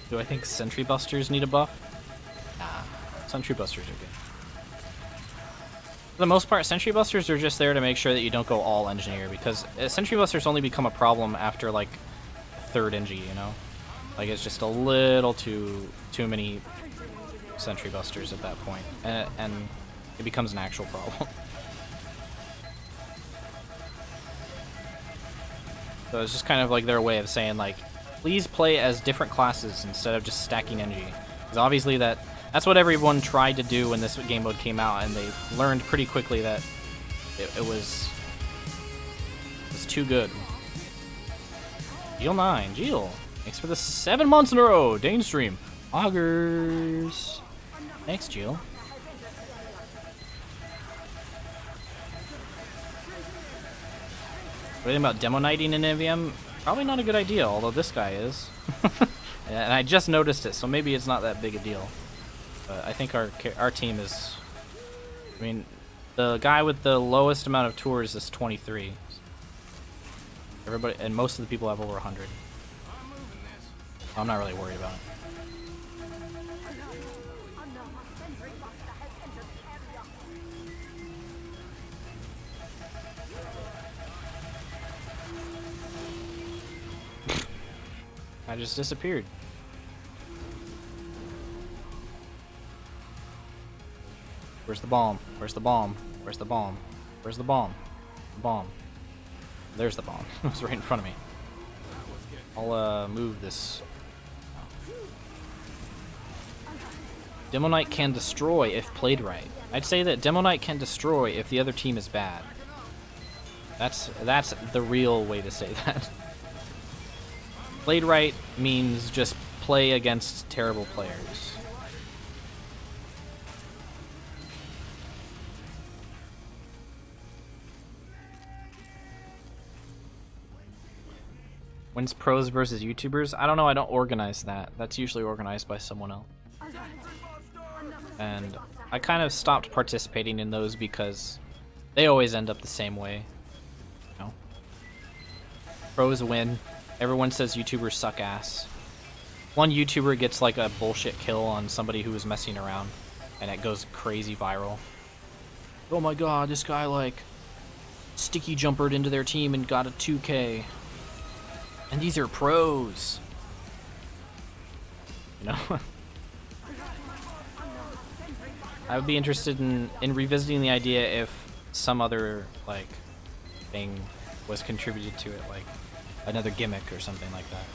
B: Do I think Sentry Busters need a buff? Nah, Sentry Busters are good. For the most part, Sentry Busters are just there to make sure that you don't go all engineer, because Sentry Busters only become a problem after like 3rd Engie, you know? Like it's just a little too many Sentry Busters at that point, and it becomes an actual problem. So it's just kind of like their way of saying like, please play as different classes instead of just stacking Engie. Because obviously that's what everyone tried to do when this game mode came out, and they learned pretty quickly that it was too good. Geel9, Geel, thanks for the 7 months in a row. Dane stream, augers. Thanks, Geel. What do you think about demo nighting in MvM? Probably not a good idea, although this guy is. And I just noticed it, so maybe it's not that big a deal. But I think our team is... I mean, the guy with the lowest amount of tours is 23. Everybody, and most of the people have over 100. I'm not really worried about it. I just disappeared. Where's the bomb? Where's the bomb? Where's the bomb? Where's the bomb? The bomb. There's the bomb. It was right in front of me. I'll move this. Demo Knight can destroy if played right. I'd say that Demo Knight can destroy if the other team is bad. That's the real way to say that. Played right means just play against terrible players. When's pros versus YouTubers? I don't know, I don't organize that. That's usually organized by someone else. And I kind of stopped participating in those because they always end up the same way. You know? Pros win. Everyone says YouTubers suck ass. One YouTuber gets like a bullshit kill on somebody who was messing around, and it goes crazy viral. Oh my god, this guy like sticky jumpered into their team and got a 2K. And these are pros. You know? I would be interested in revisiting the idea if some other like thing was contributed to it, like another gimmick or something like that.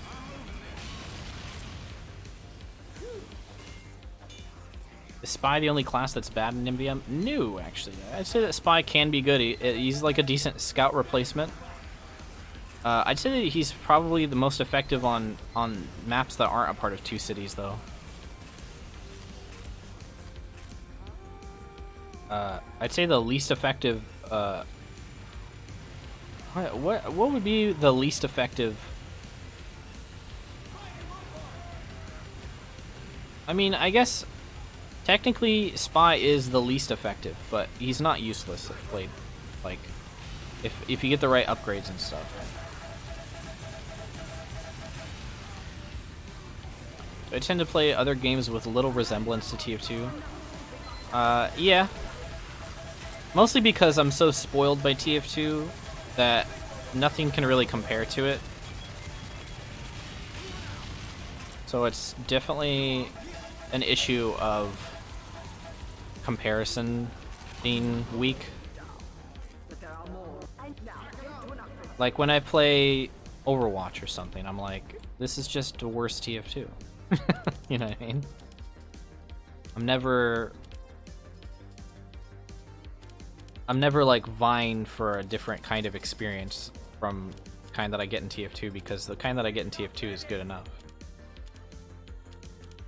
B: Is Spy the only class that's bad in MvM? No, actually. I'd say that Spy can be good. He's like a decent scout replacement. I'd say that he's probably the most effective on maps that aren't a part of two cities, though. I'd say the least effective. What would be the least effective? I mean, I guess technically Spy is the least effective, but he's not useless if played, like, if you get the right upgrades and stuff. I tend to play other games with little resemblance to TF2. Yeah. Mostly because I'm so spoiled by TF2 that nothing can really compare to it. So it's definitely an issue of comparison being weak. Like when I play Overwatch or something, I'm like, this is just a worse TF2. You know what I mean? I'm never like vying for a different kind of experience from the kind that I get in TF2, because the kind that I get in TF2 is good enough.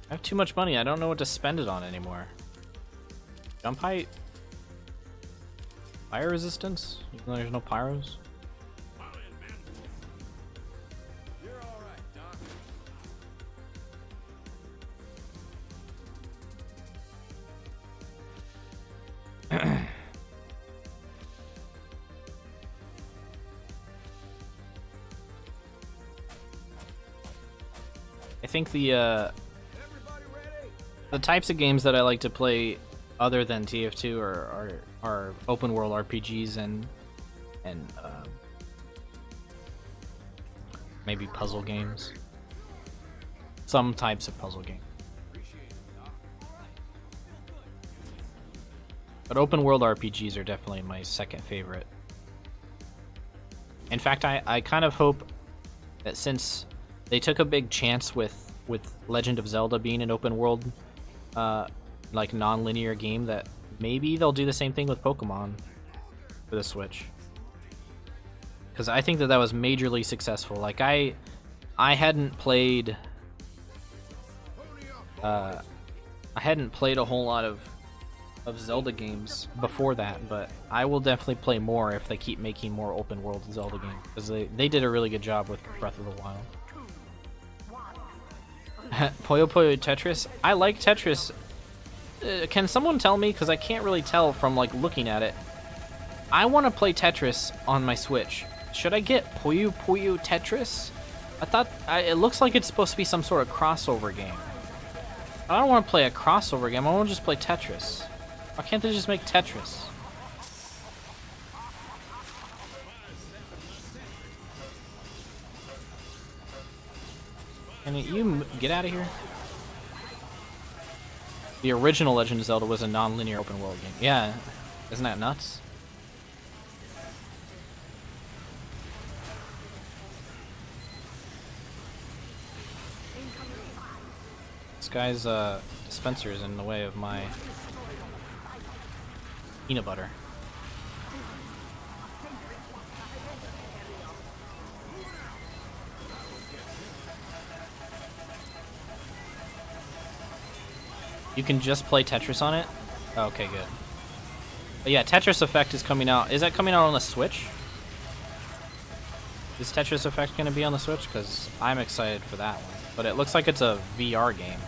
B: I have too much money. I don't know what to spend it on anymore. Jump height? Fire resistance? Even though there's no pyros? I think the types of games that I like to play other than TF2 are open world RPGs and maybe puzzle games. Some types of puzzle games. But open world RPGs are definitely my second favorite. In fact, I kind of hope that since they took a big chance with Legend of Zelda being an open world, like non-linear game, that maybe they'll do the same thing with Pokemon for the Switch. Because I think that was majorly successful. Like I hadn't played a whole lot of Zelda games before that, but I will definitely play more if they keep making more open world Zelda games, because they did a really good job with Breath of the Wild. Puyo Puyo Tetris? I like Tetris. Can someone tell me, because I can't really tell from like looking at it. I want to play Tetris on my Switch. Should I get Puyo Puyo Tetris? I thought it looks like it's supposed to be some sort of crossover game. I don't want to play a crossover game. I want to just play Tetris. Why can't they just make Tetris? And get out of here. The original Legend of Zelda was a non-linear open world game. Yeah, isn't that nuts? This guy's dispenser is in the way of my peanut butter. You can just play Tetris on it? Oh, okay, good. But yeah, Tetris Effect is coming out. Is that coming out on the Switch? Is Tetris Effect going to be on the Switch? Because I'm excited for that one. But it looks like it's a VR game.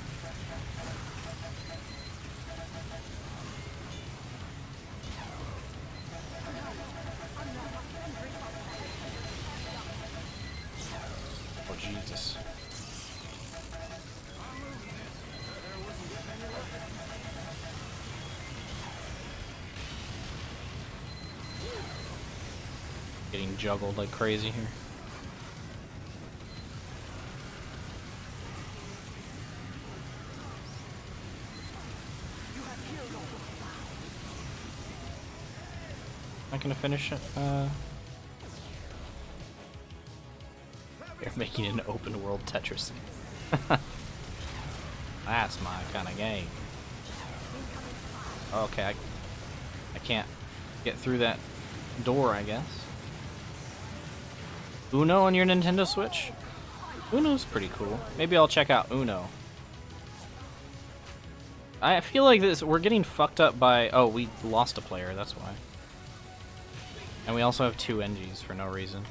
B: Oh, Jesus. Getting juggled like crazy here. Not gonna finish it. You're making an open world Tetris. That's my kind of game. Okay, I can't get through that door, I guess. Uno on your Nintendo Switch? Uno's pretty cool. Maybe I'll check out Uno. I feel like we're getting fucked up by... Oh, we lost a player, that's why. And we also have 2 NGs for no reason.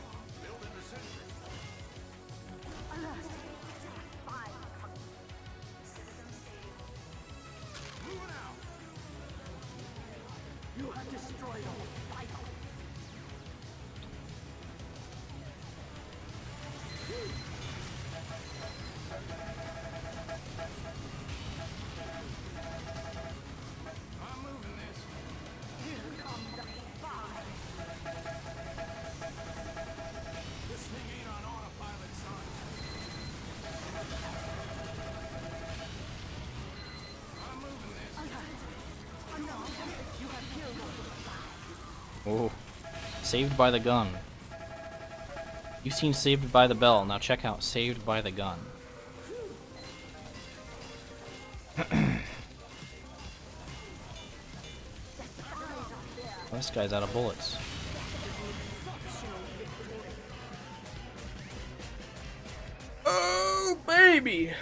B: Oh, Saved by the Gun. You've seen Saved by the Bell. Now check out Saved by the Gun. Oh, this guy's out of bullets. Oh, baby!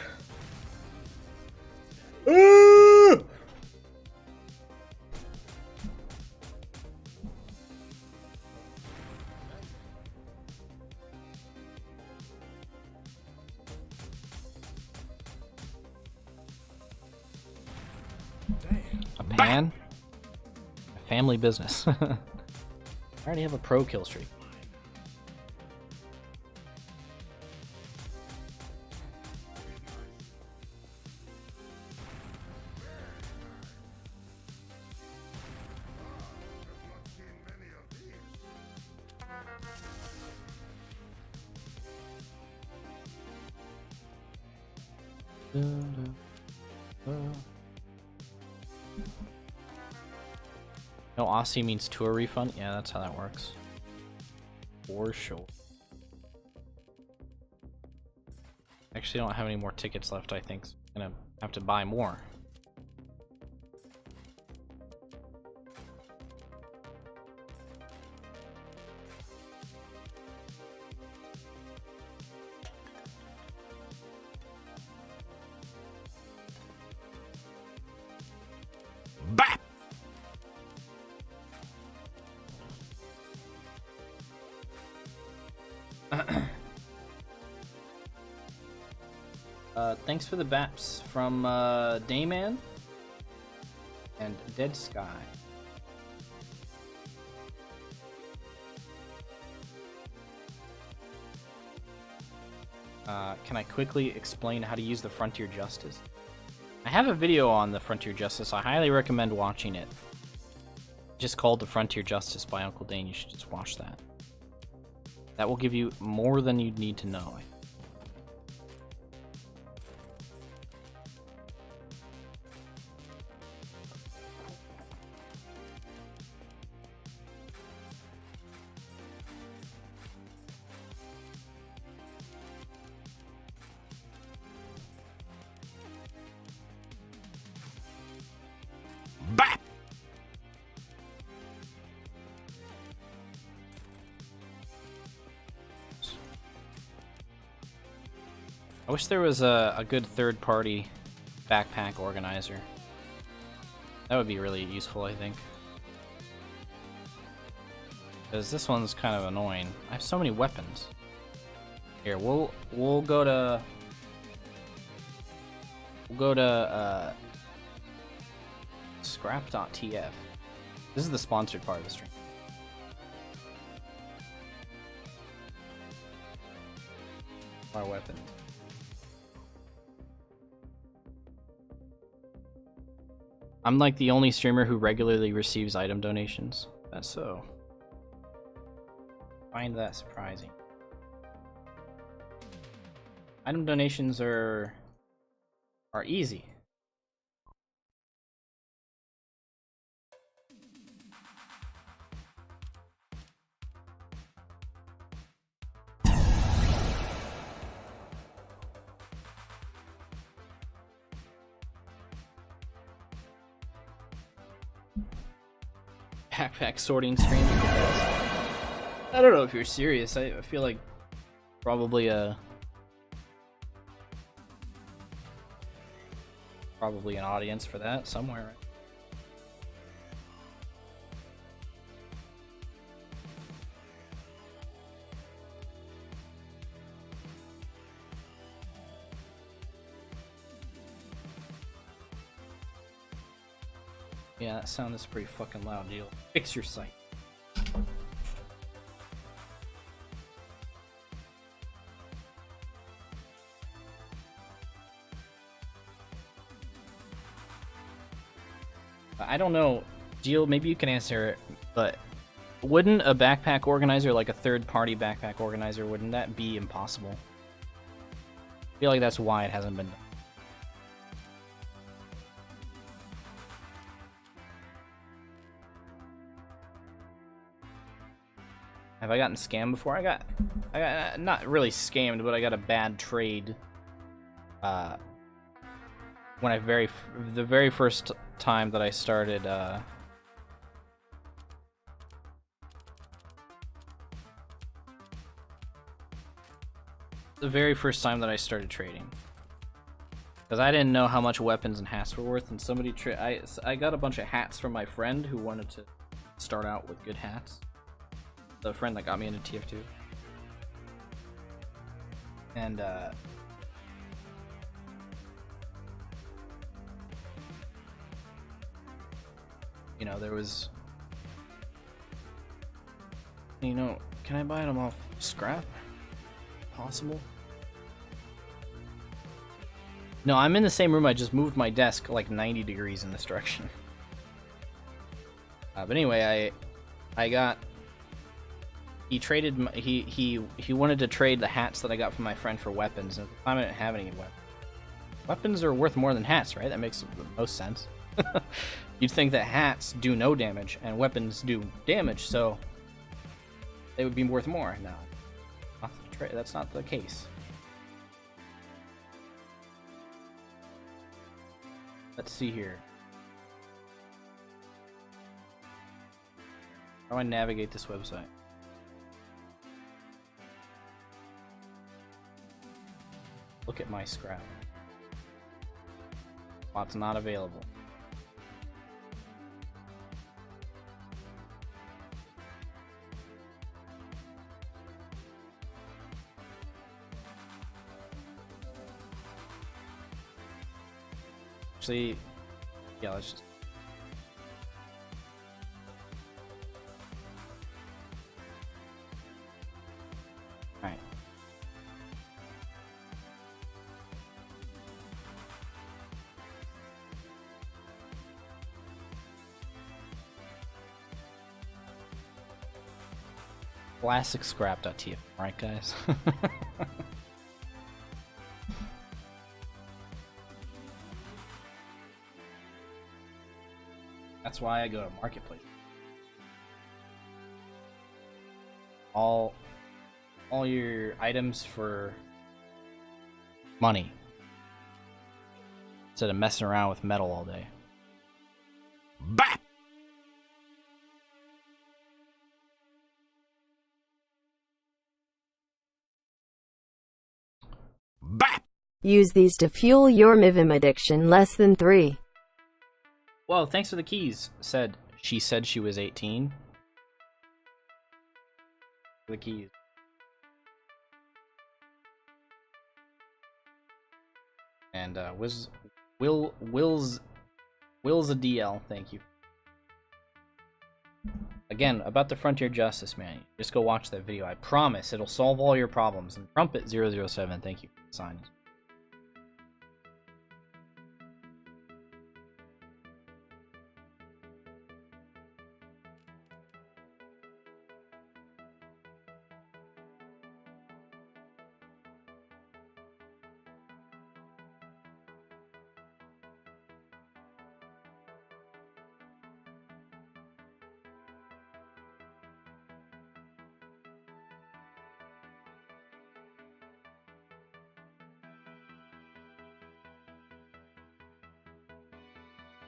B: A pan? A family business. I already have a pro kill streak. No, Aussie means tour refund? Yeah, that's how that works. For sure. Actually, don't have any more tickets left, I think. So I'm gonna have to buy more. Thanks for the baps from Dayman and Dead Sky. Can I quickly explain how to use the Frontier Justice? I have a video on the Frontier Justice. I highly recommend watching it. Just called the Frontier Justice by Uncle Dane. You should just watch that. That will give you more than you'd need to know. I wish there was a good third-party backpack organizer. That would be really useful, I think. Because this one's kind of annoying. I have so many weapons. Here, we'll go to scrap.tf. This is the sponsored part of the stream. Our weapon. I'm like the only streamer who regularly receives item donations. That's so. I find that surprising. Item donations are easy. Backpack sorting stream. I don't know if you're serious. I feel like probably an audience for that somewhere. Yeah, that sound is pretty fucking loud, deal. Fix your sight. I don't know, Jill, maybe you can answer it, but wouldn't a backpack organizer, like a third-party backpack organizer, wouldn't that be impossible? I feel like that's why it hasn't been done. Have I gotten scammed before? I got not really scammed, but I got a bad trade. When the very first time that I started. The very first time that I started trading, because I didn't know how much weapons and hats were worth, and somebody I got a bunch of hats from my friend who wanted to start out with good hats. The friend that got me into TF2. And, you know, there was, you know, can I buy them off scrap? Possible? No, I'm in the same room. I just moved my desk like 90 degrees in this direction. But anyway, I got. He traded. He wanted to trade the hats that I got from my friend for weapons, and at the time I didn't have any weapons. Weapons are worth more than hats, right? That makes the most sense. You'd think that hats do no damage and weapons do damage, so they would be worth more. No, that's not the case. Let's see here. How do I navigate this website? Look at my scrap. Spot's not available. Actually, yeah, let's just. Alright. Classic scrap.tf, alright guys? That's why I go to Marketplace. All your items for money. Instead of messing around with metal all day. Bah! Bah!
E: Use these to fuel your MvM addiction. Less than 3.
B: Whoa, thanks for the keys. She said she was 18. The keys. And Will's a DL, thank you. Again, about the Frontier Justice, man. Just go watch that video. I promise it'll solve all your problems. And Trumpet007, thank you for the sign.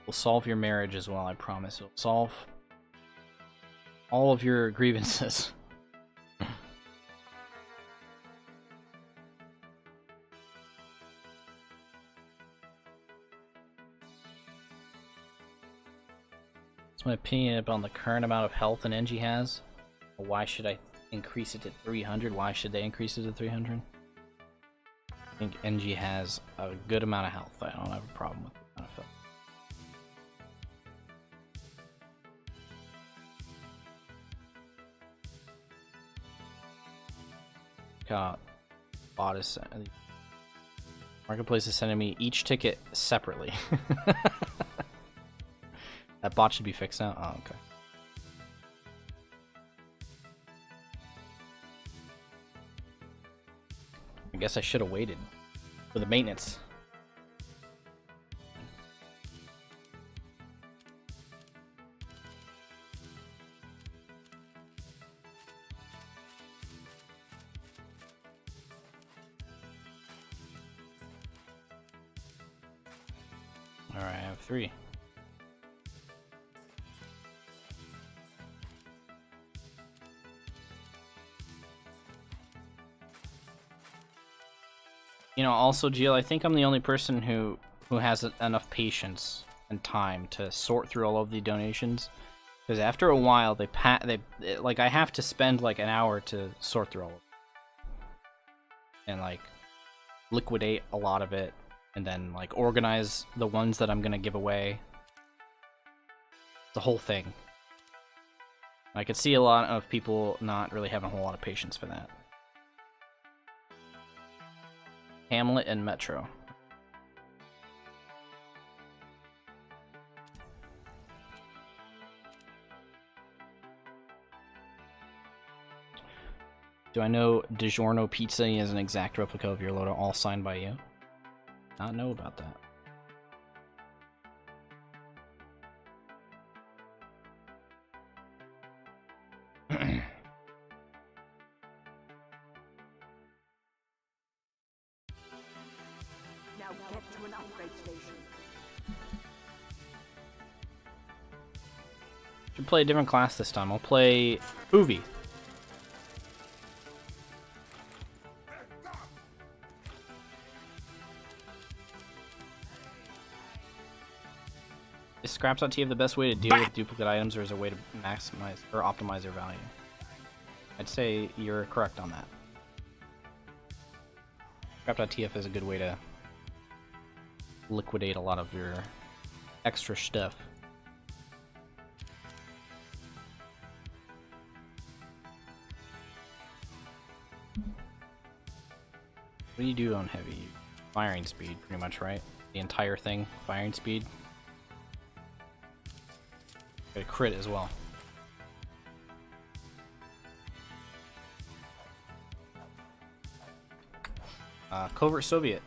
B: Will solve your marriage as well, I promise. It'll solve all of your grievances. That's my opinion about the current amount of health an NG has. Why should I increase it to 300? Why should they increase it to 300? I think NG has a good amount of health. I don't have a problem with the amount of health. Bot is Marketplace is sending me each ticket separately. That bot should be fixed now. Oh, okay. I guess I should have waited for the maintenance. Alright, I have 3. You know, also, Jill, I think I'm the only person who has enough patience and time to sort through all of the donations. Because after a while, like, I have to spend like an hour to sort through all of it. And like, liquidate a lot of it. And then, like, organize the ones that I'm gonna give away. The whole thing. I could see a lot of people not really having a whole lot of patience for that. Hamlet and Metro. Do I know DiGiorno Pizza is an exact replica of your loader, all signed by you? Not know about that.
D: Now get to an upgrade station.
B: Should play a different class this time. I'll play Uvi. Is scraps.tf the best way to deal with duplicate items, or is there a way to maximize or optimize their value? I'd say you're correct on that. Scrap.tf is a good way to liquidate a lot of your extra stuff. What do you do on heavy? Firing speed, pretty much, right? The entire thing, firing speed. Got a crit as well. Covert Soviet.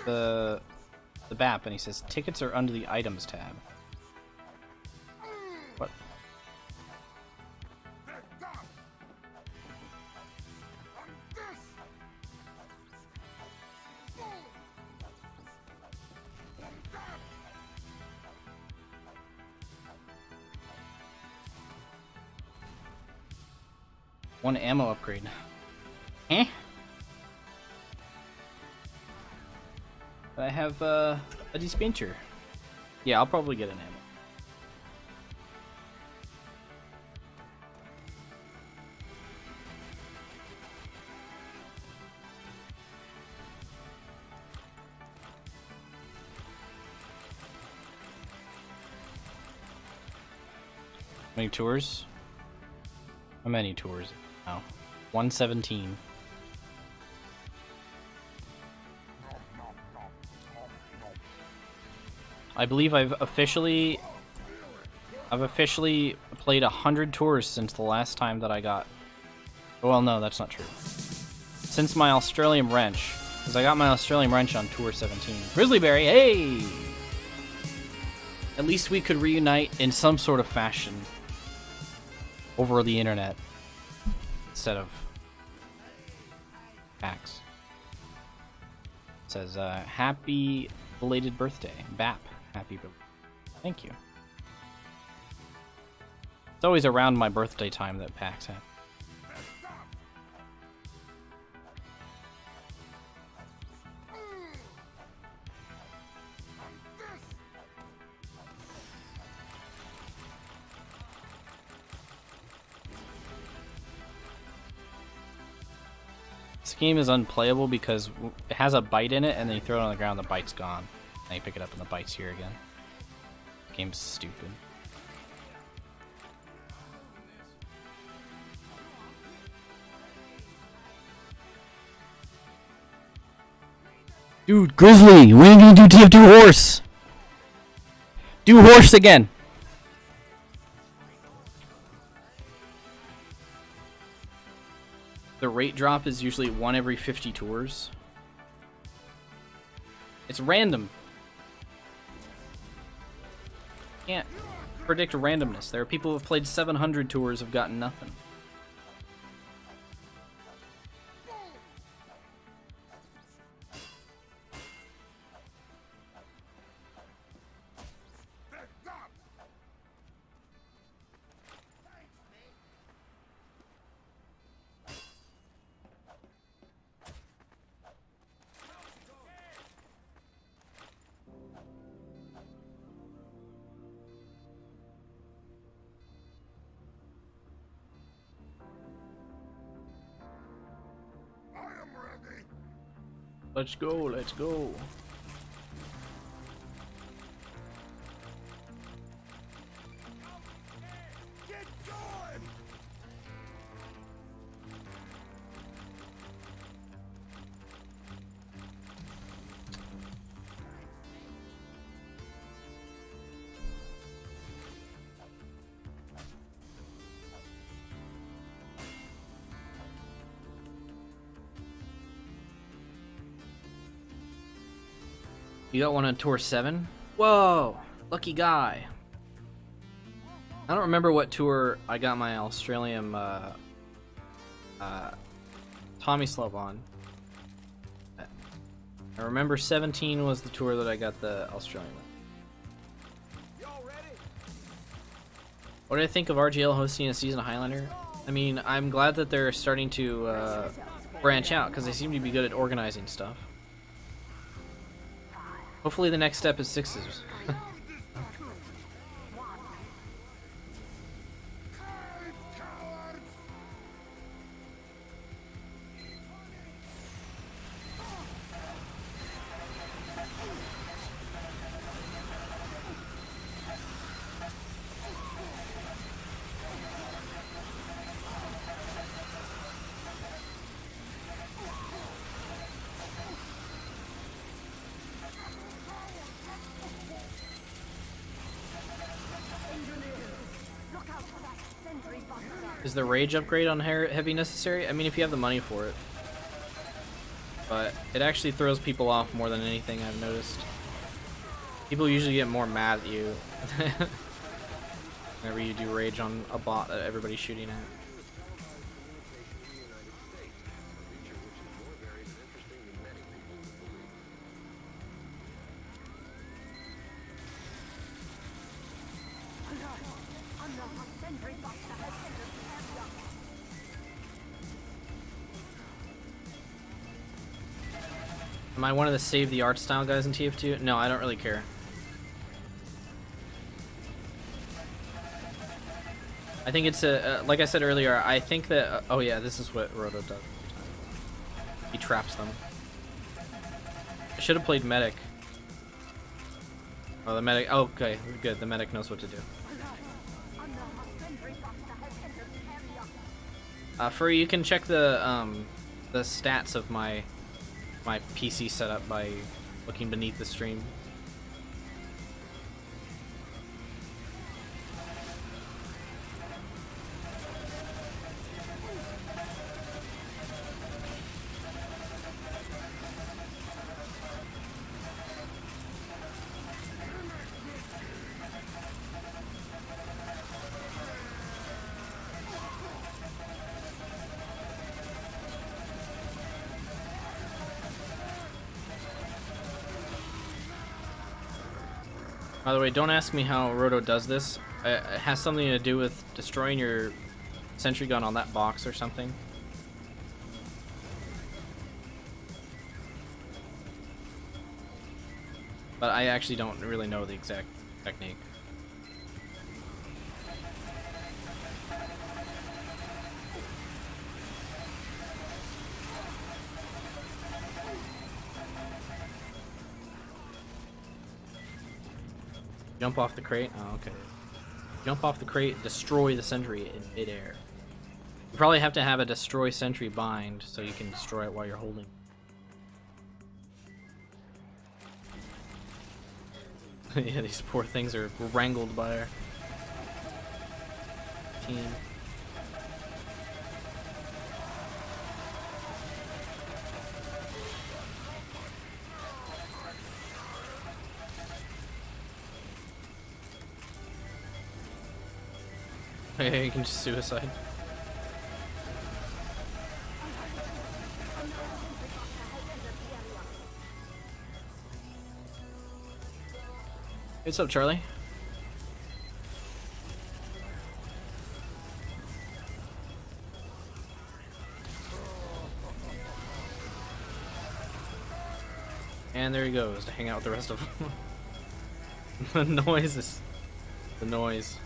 B: The BAP, and he says tickets are under the items tab. What? One ammo upgrade. Eh? I have a dispenser. Yeah, I'll probably get an ammo. Many tours? How many tours now? 117. I believe I've officially played 100 tours since the last time that I got. Well, no, that's not true. Since my Australian wrench, because I got my Australian wrench on tour 17. Grizzlyberry, hey! At least we could reunite in some sort of fashion over the internet instead of PAX. It says, happy belated birthday, BAP. Happy birthday. Thank you. It's always around my birthday time that PAX happens. This game is unplayable because it has a bite in it, and then you throw it on the ground, the bite's gone. Then you pick it up, and the bite's here again. This game's stupid. Dude, Grizzly, when are you gonna do TF2 Horse? Do Horse again! The rate drop is usually 1 every 50 tours. It's random. Can't predict randomness. There are people who have played 700 tours have gotten nothing. Let's go, let's go. You got one on tour 7? Whoa! Lucky guy. I don't remember what tour I got my Australian Tommy Slove on. I remember 17 was the tour that I got the Australian one. What did I think of RGL hosting a season of Highlander? I mean, I'm glad that they're starting to branch out because they seem to be good at organizing stuff. Hopefully the next step is 6s. Is the rage upgrade on heavy necessary? I mean, if you have the money for it. But it actually throws people off more than anything I've noticed. People usually get more mad at you whenever you do rage on a bot that everybody's shooting at. Am I one of the save the art style guys in TF2? No, I don't really care. I think it's a, like I said earlier, I think that, oh yeah, this is what Roto does. He traps them. I should have played medic. Oh, the medic, oh, okay, good, the medic knows what to do. Furry, you can check the stats of my PC setup by looking beneath the stream. By the way, don't ask me how Roto does this. It has something to do with destroying your sentry gun on that box or something. But I actually don't really know the exact technique. Jump off the crate? Oh, okay. Jump off the crate, destroy the sentry in midair. You probably have to have a destroy sentry bind so you can destroy it while you're holding. Yeah, these poor things are wrangled by our team. Hey, you can just suicide. What's up, Charlie? And there he goes to hang out with the rest of them. The noise is the noise.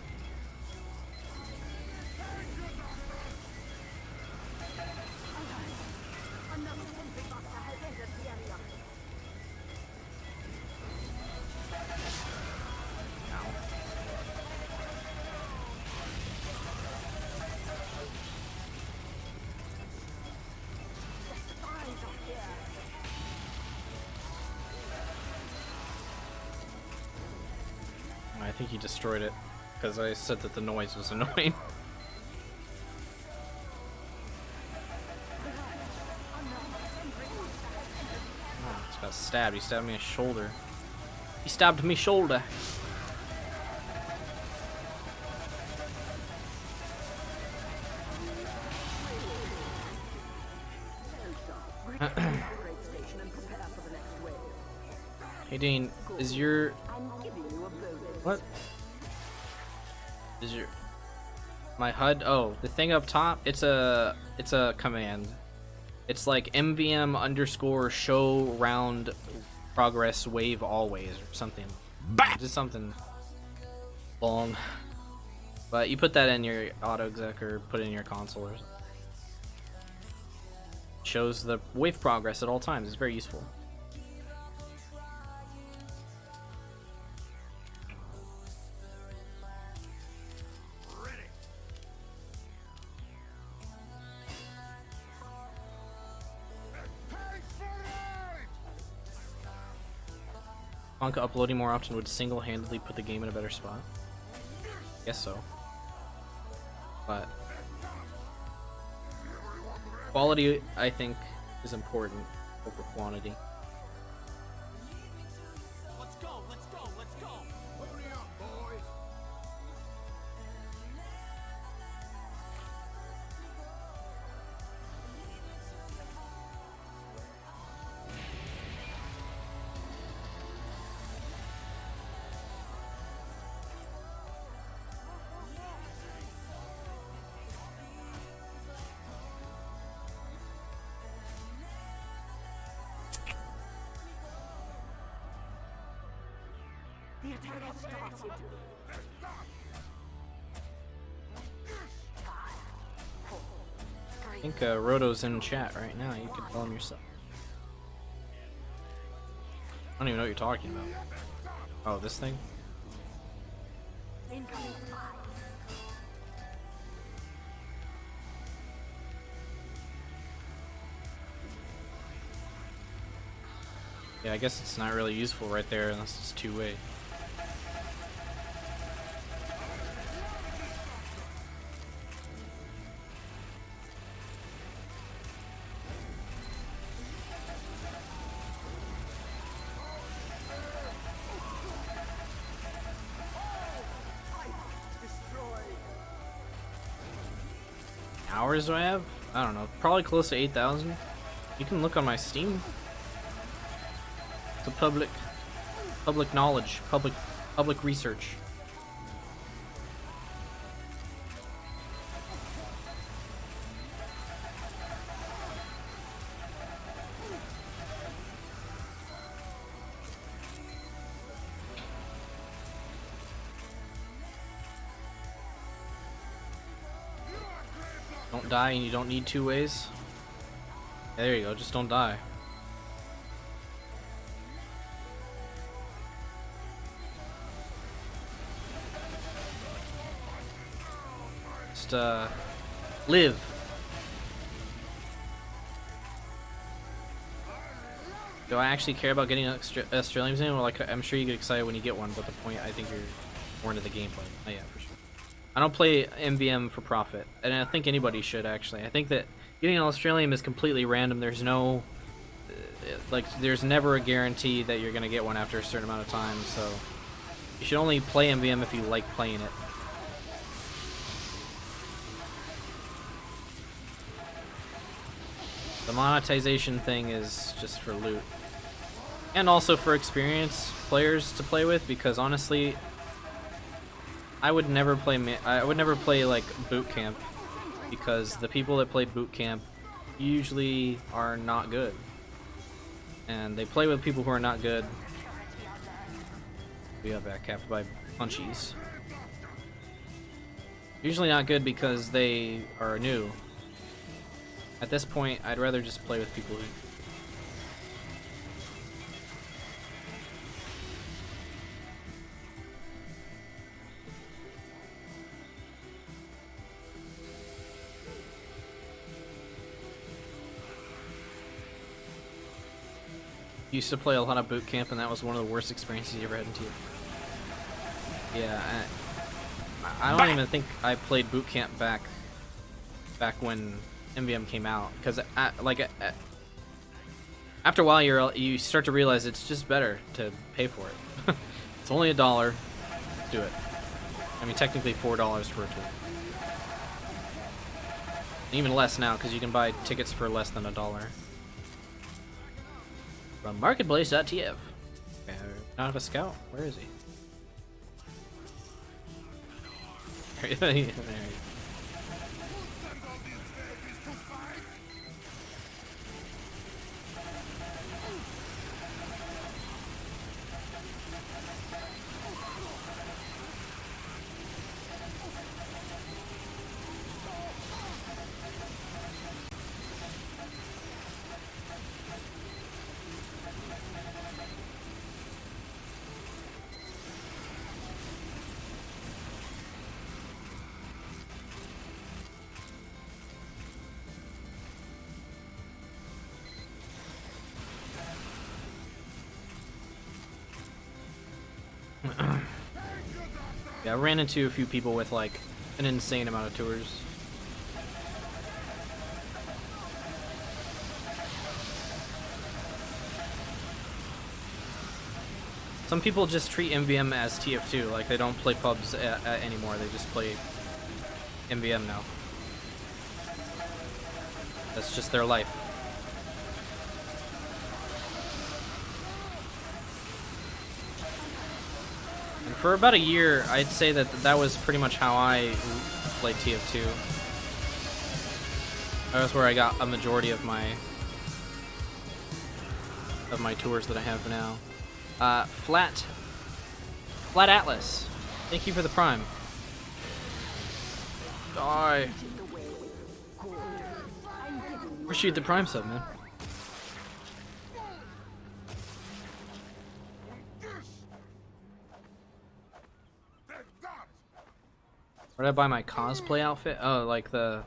B: I think he destroyed it because I said that the noise was annoying. Oh, just got stabbed. He stabbed me in the shoulder. He stabbed me shoulder. Hey Dane, is your what? Is your my HUD? Oh, the thing up top. It's a command. It's like MvM underscore show round progress wave always or something. Just something long. But you put that in your auto exec or put it in your console or something. Shows the wave progress at all times. It's very useful. Bonka uploading more often would single-handedly put the game in a better spot. Guess so. But quality, I think, is important over quantity.
C: Let's go, let's go, let's go! Hurry up, boys!
D: The attack has started. 5, 4, 3.
B: I think Roto's in chat right now. You can tell him yourself. I don't even know what you're talking about. Oh, this thing?
D: Incoming spy.
B: Yeah, I guess it's not really useful right there unless it's two-way. Hours do I have? I don't know. Probably close to 8,000. You can look on my Steam. It's a public knowledge, public research. Don't die, and you don't need two ways. Yeah, there you go, just don't die. Just live. Do I actually care about getting Australian in? Well, like, I'm sure you get excited when you get one, but the point, I think you're more into the gameplay. Oh yeah, for sure. I don't play MvM for profit, and I think anybody should actually. I think that getting an Australian is completely random. There's no, there's never a guarantee that you're gonna get one after a certain amount of time. So you should only play MvM if you like playing it. The monetization thing is just for loot, and also for experienced players to play with. Because honestly, I would never play like boot camp, because the people that play boot camp usually are not good, and they play with people who are not good. We got back capped by punchies. Usually not good because they are new. At this point, I'd rather just play with people who. Used to play a lot of boot camp, and that was one of the worst experiences you ever had in TF. Yeah, I don't even think I played boot camp back when MvM came out, because after a while you start to realize it's just better to pay for it. It's only $1. Do it. I mean, technically $4 for a tour. Even less now, because you can buy tickets for less than $1. From marketplace.tf. Okay, not have a scout. Where is he? There he is. Yeah, I ran into a few people with like an insane amount of tours. Some people just treat MvM as TF2, like they don't play pubs anymore, they just play MvM now. That's just their life. And for about a year, I'd say that was pretty much how I played TF2. That was where I got a majority of my tours that I have now. Flat Flat Atlas, thank you for the prime. Die. Appreciate the prime sub, man. Where did I buy my cosplay outfit? Oh, like the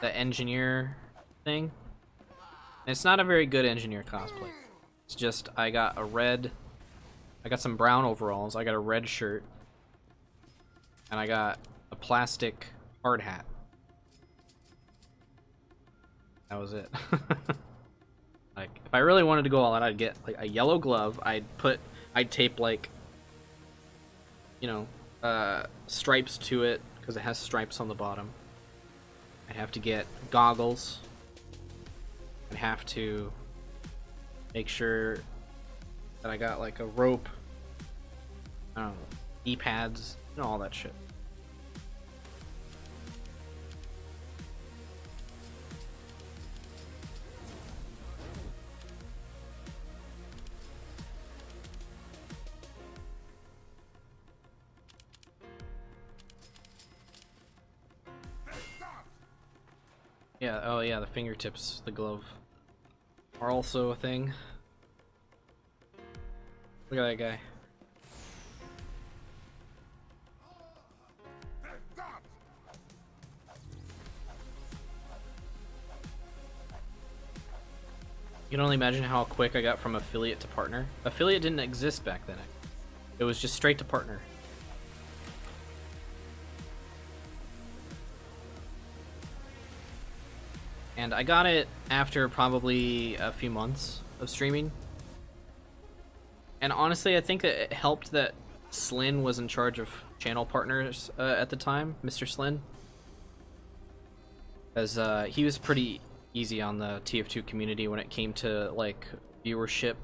B: engineer thing. And it's not a very good engineer cosplay. It's just I got some brown overalls, I got a red shirt, and I got a plastic hard hat. That was it. Like, if I really wanted to go all out, I'd get like a yellow glove. I'd tape like, you know, stripes to it because it has stripes on the bottom. I'd have to get goggles. I'd have to make sure that I got like a rope. I don't know, knee pads, you know, all that shit. Yeah, oh yeah, the fingertips, the glove, are also a thing. Look at that guy. You can only imagine how quick I got from affiliate to partner. Affiliate didn't exist back then. It was just straight to partner. And I got it after probably a few months of streaming. And honestly, I think that it helped that Slyn was in charge of channel partners at the time, Mr. Slyn. As he was pretty easy on the TF2 community when it came to like viewership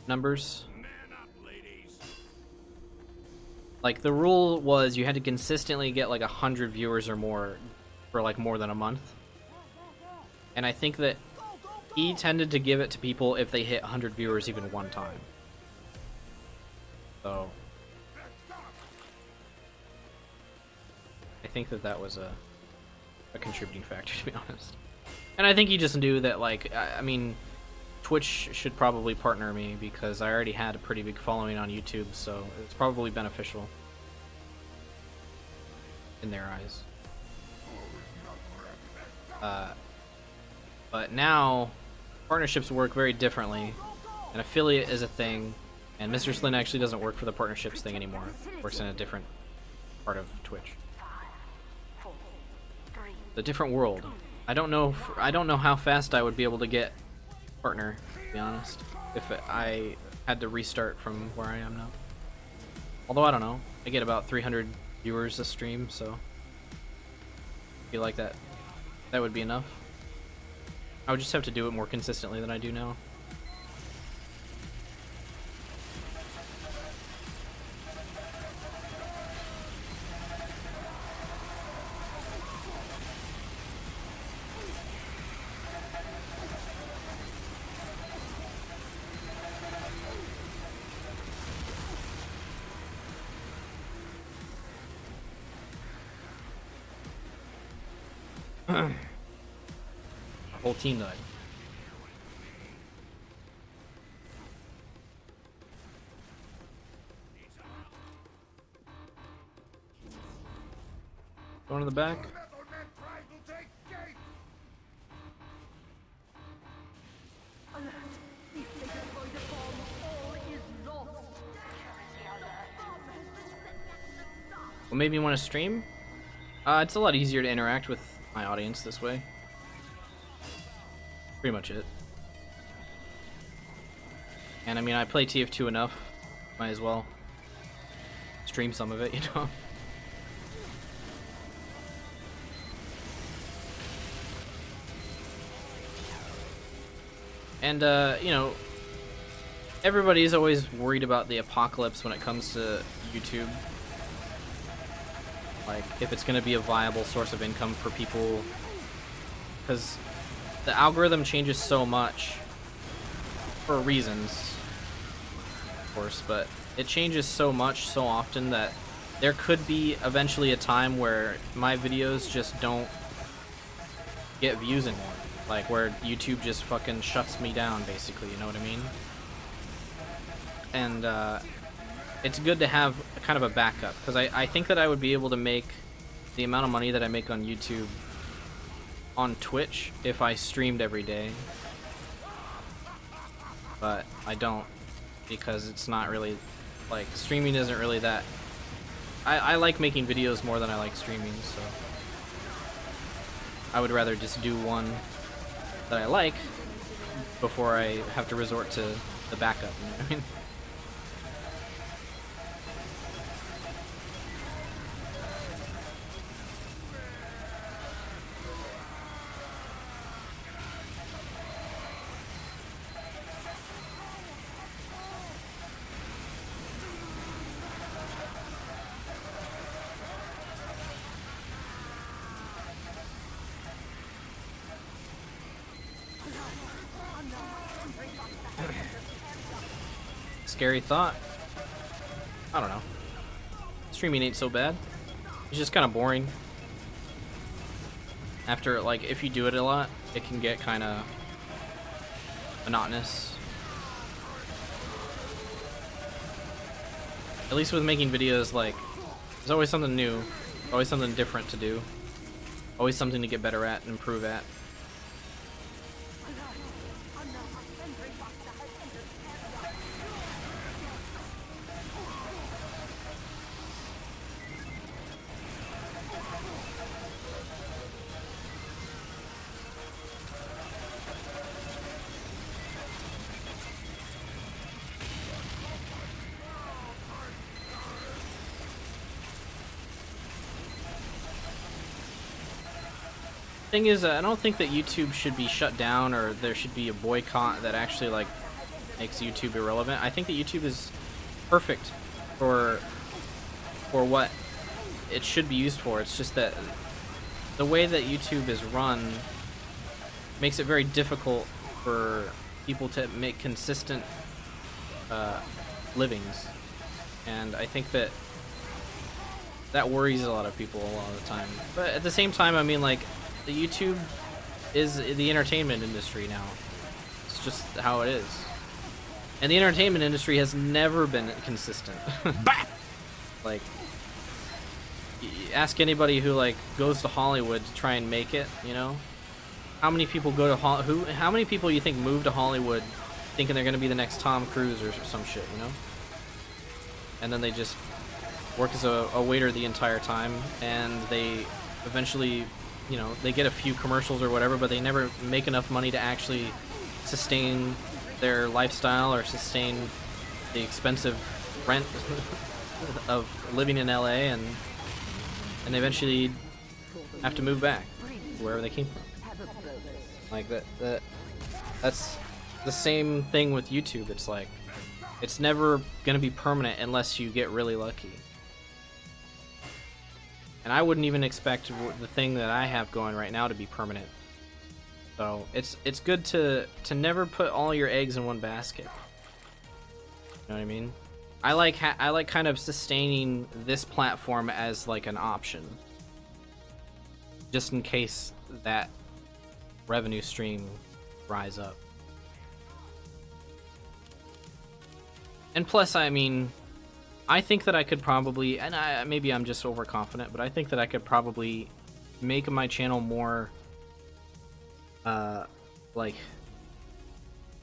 B: numbers. Like the rule was you had to consistently get like 100 viewers or more for like more than a month. And I think that he tended to give it to people if they hit 100 viewers even one time. So I think that that was a contributing factor, to be honest. And I think he just knew that, like, I mean, Twitch should probably partner me because I already had a pretty big following on YouTube, so it's probably beneficial in their eyes. But now, partnerships work very differently. An affiliate is a thing, and Mr. Slyn actually doesn't work for the partnerships thing anymore. Works in a different part of Twitch. A different world. I don't know how fast I would be able to get partner, to be honest, if I had to restart from where I am now. Although I don't know, I get about 300 viewers a stream, so I feel like that would be enough. I would just have to do it more consistently than I do now. The whole team died. Going to the back. What made me want to stream? It's a lot easier to interact with my audience this way. Pretty much it. And I mean, I play TF2 enough. Might as well stream some of it, you know? And, you know, everybody's always worried about the apocalypse when it comes to YouTube. Like, if it's going to be a viable source of income for people. Because the algorithm changes so much. For reasons, of course, but it changes so much so often that there could be eventually a time where my videos just don't get views anymore. Like where YouTube just fucking shuts me down, basically, you know what I mean? And it's good to have kind of a backup, because I think that I would be able to make the amount of money that I make on YouTube on Twitch if I streamed every day. But I don't, because it's not really, like, streaming isn't really that. I like making videos more than I like streaming, so I would rather just do one that I like before I have to resort to the backup, you know what I mean? Scary thought. I don't know. Streaming ain't so bad. It's just kind of boring. After, like, if you do it a lot, it can get kind of monotonous. At least with making videos, like, there's always something new, always something different to do, always something to get better at and improve at. Thing is, I don't think that YouTube should be shut down or there should be a boycott that actually, like, makes YouTube irrelevant. I think that YouTube is perfect for what it should be used for. It's just that the way that YouTube is run makes it very difficult for people to make consistent livings, and I think that worries a lot of people a lot of the time. But at the same time, I mean, like, the YouTube is the entertainment industry now. It's just how it is. And the entertainment industry has never been consistent. Like, ask anybody who, like, goes to Hollywood to try and make it, you know? How many people go to how many people you think move to Hollywood thinking they're going to be the next Tom Cruise or some shit, you know? And then they just work as a waiter the entire time, and they eventually, you know, they get a few commercials or whatever, but they never make enough money to actually sustain their lifestyle or sustain the expensive rent of living in LA, and they eventually have to move back to wherever they came from. Like that's the same thing with YouTube. It's like, it's never gonna be permanent unless you get really lucky. And I wouldn't even expect the thing that I have going right now to be permanent. So it's good to never put all your eggs in one basket. You know what I mean? I like kind of sustaining this platform as like an option, just in case that revenue stream rise up. And plus, I mean, I think that I could probably, and maybe I'm just overconfident, but I think that I could probably make my channel more, like,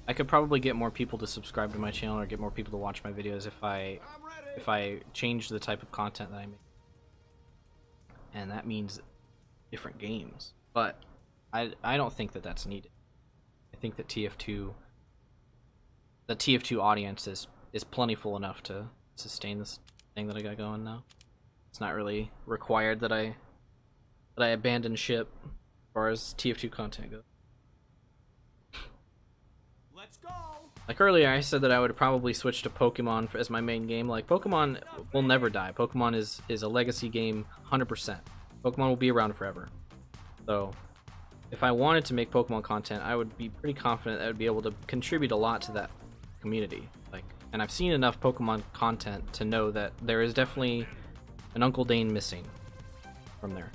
B: I could probably get more people to subscribe to my channel or get more people to watch my videos if I change the type of content that I make. And that means different games. But I don't think that that's needed. I think that the TF2 audience is plentiful enough to sustain this thing that I got going now. It's not really required that I abandon ship as far as TF2 content goes.
C: Let's go.
B: Like earlier, I said that I would probably switch to Pokemon as my main game. Like, Pokemon will never die. Pokemon is a legacy game, 100%. Pokemon will be around forever. So, if I wanted to make Pokemon content, I would be pretty confident that I would be able to contribute a lot to that community. Like, And I've seen enough Pokemon content to know that there is definitely an Uncle Dane missing from there.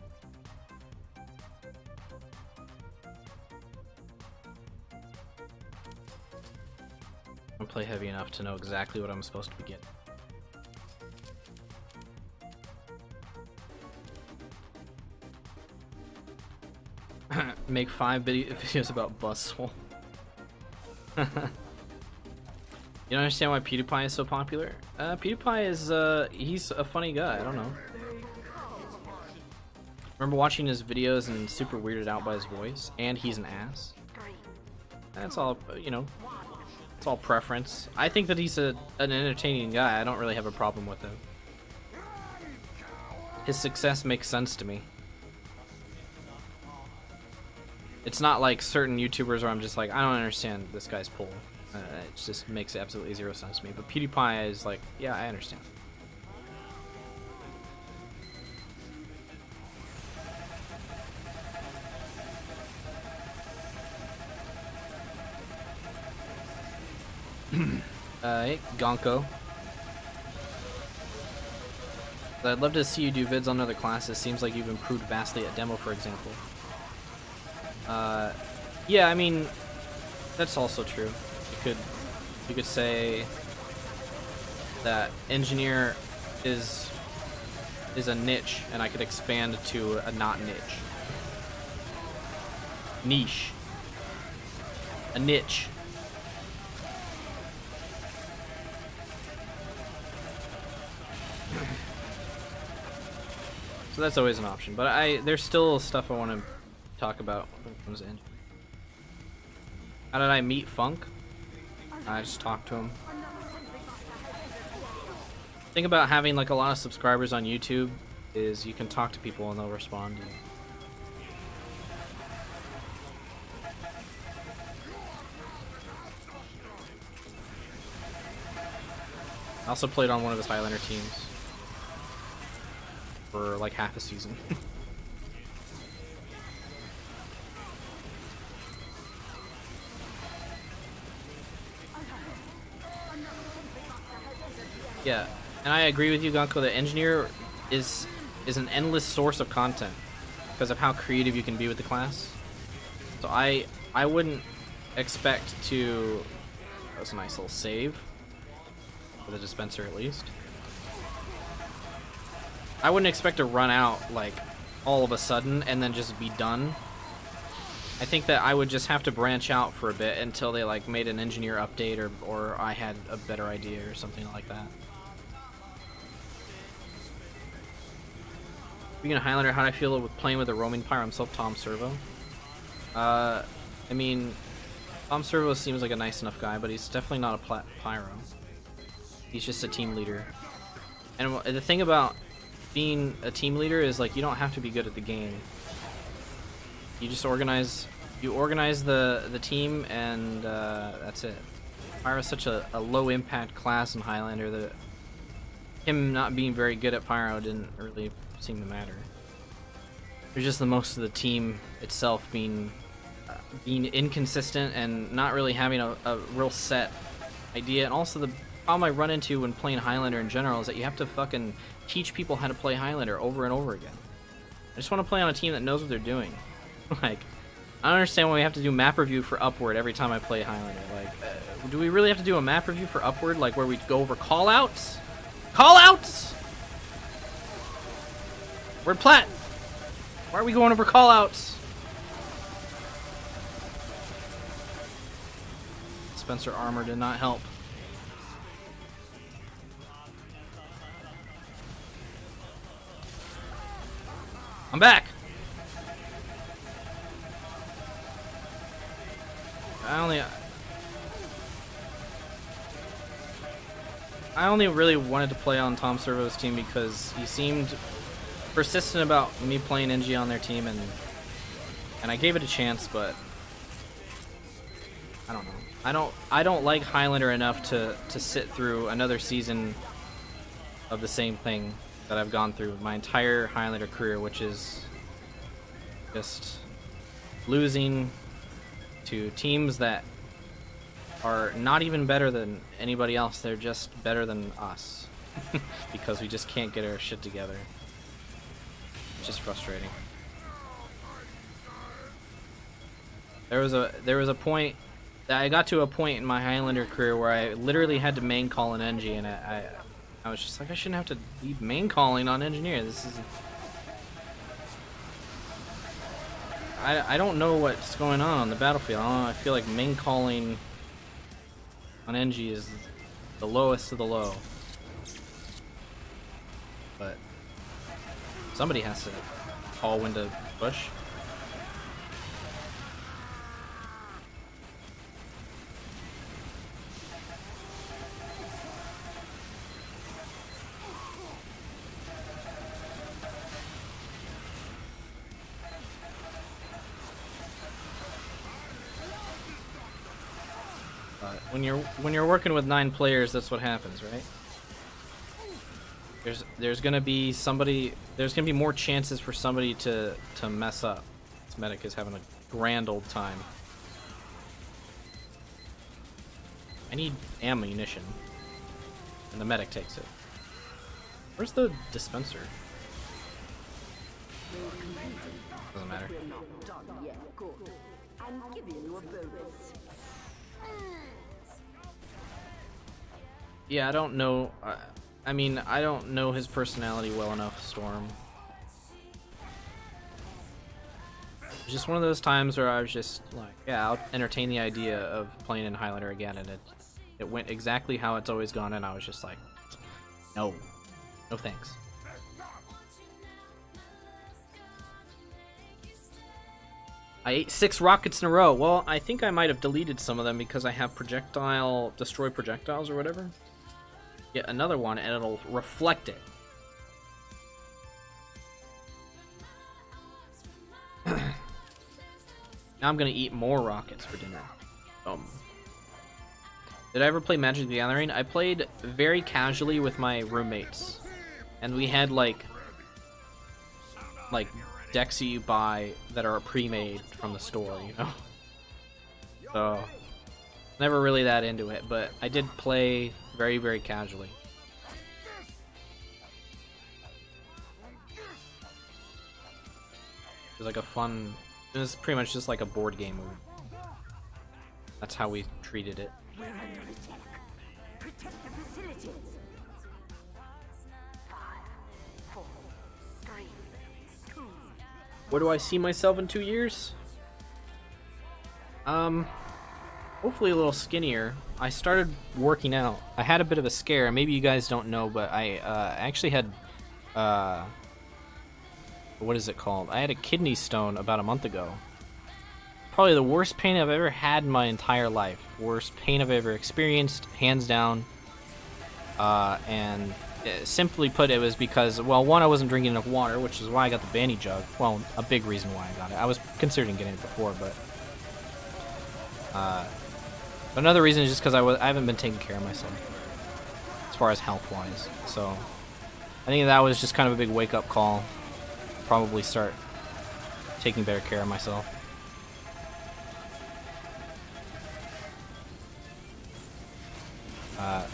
B: I play heavy enough to know exactly what I'm supposed to be getting. Make 5 videos about Bustle. You don't understand why PewDiePie is so popular? PewDiePie is, he's a funny guy, I don't know. Remember watching his videos and super weirded out by his voice, and he's an ass. That's all, you know, it's all preference. I think that he's an entertaining guy. I don't really have a problem with him. His success makes sense to me. It's not like certain YouTubers where I'm just like, I don't understand this guy's pull. It just makes absolutely zero sense to me. But PewDiePie is like, yeah, I understand. Hey, Gonko. I'd love to see you do vids on other classes. Seems like you've improved vastly at demo, for example. Yeah, I mean, that's also true. You could say that engineer is a niche, and I could expand to a not niche. Niche. A niche. So that's always an option, but there's still stuff I want to talk about when it comes to engine. How did I meet Funk? I just talked to him. The thing about having like a lot of subscribers on YouTube is you can talk to people and they'll respond to you. I also played on one of his Highlander teams for like half a season. Yeah, and I agree with you, Gonko, that engineer is an endless source of content because of how creative you can be with the class. So I wouldn't expect to. That was a nice little save for the dispenser, at least. I wouldn't expect to run out like all of a sudden and then just be done. I think that I would just have to branch out for a bit until they like made an engineer update or I had a better idea or something like that. Being a Highlander, how do I feel with playing with a roaming pyro himself, Tom Servo? I mean, Tom Servo seems like a nice enough guy, but he's definitely not a pyro. He's just a team leader. And the thing about being a team leader is like you don't have to be good at the game. You just organize the team and that's it. Pyro is such a low impact class in Highlander that him not being very good at Pyro didn't really seem to matter. There's just the most of the team itself being inconsistent and not really having a real set idea. And also the problem I run into when playing Highlander in general is that you have to fucking teach people how to play Highlander over and over again. I just want to play on a team that knows what they're doing. Like, I don't understand why we have to do map review for Upward every time I play Highlander. Like, do we really have to do a map review for Upward, like where we go over callouts? Callouts! We're plat. Why are we going over callouts? Spencer armor did not help. I'm back. I only really wanted to play on Tom Servo's team because he seemed persistent about me playing NG on their team, and I gave it a chance, but I don't know. I don't like Highlander enough to sit through another season of the same thing that I've gone through my entire Highlander career, which is just losing to teams that are not even better than anybody else. They're just better than us because we just can't get our shit together. It's just frustrating. There was a point that I got to a point in my Highlander career where I literally had to main call an Engie, and I was just like, I shouldn't have to be main calling on engineer. This is I don't know what's going on the battlefield. I don't know, I feel like main calling on Engie is the lowest of the low. But somebody has to call when to push. When you're working with 9 players, that's what happens, right? There's gonna be somebody. There's gonna be more chances for somebody to mess up. This medic is having a grand old time. I need ammunition, and the medic takes it. Where's the dispenser? Doesn't matter.
D: We're not done yet. Good. I'm giving you a bonus.
B: Yeah, I don't know. I mean, I don't know his personality well enough, Storm. It's just one of those times where I was just like, yeah, I'll entertain the idea of playing in Highlander again, and it went exactly how it's always gone, and I was just like, no, no thanks. I ate 6 rockets in a row. Well, I think I might have deleted some of them because I have destroy projectiles or whatever. Get another one and it'll reflect it. Now I'm gonna eat more rockets for dinner. Did I ever play Magic the Gathering? I played very casually with my roommates, and we had like decks that you buy that are pre-made from the store, you know. So never really that into it, but I did play very, very casually. It was like a fun. It was pretty much just like a board game mode. That's how we treated it.
D: We're under attack. Protect the facilities. 5, 4, 3, 2.
B: Where do I see myself in 2 years? Hopefully a little skinnier. I started working out. I had a bit of a scare. Maybe you guys don't know, but I actually had, what is it called? I had a kidney stone about a month ago. Probably the worst pain I've ever had in my entire life. Worst pain I've ever experienced, hands down. And simply put, it was because, well, one, I wasn't drinking enough water, which is why I got the Banny jug. Well, a big reason why I got it. I was considering getting it before, but another reason is just because I haven't been taking care of myself as far as health-wise. So I think that was just kind of a big wake-up call. Probably start taking better care of myself.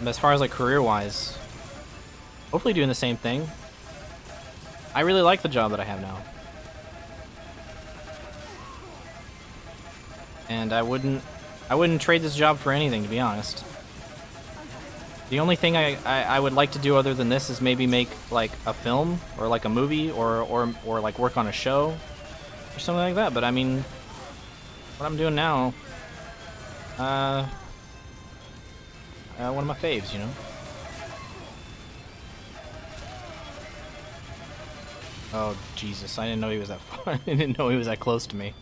B: As far as like career-wise, hopefully doing the same thing. I really like the job that I have now, and I wouldn't trade this job for anything, to be honest. The only thing I would like to do other than this is maybe make like a film or like a movie or like work on a show or something like that. But I mean, what I'm doing now, one of my faves, you know. Oh Jesus! I didn't know he was that far. I didn't know he was that close to me.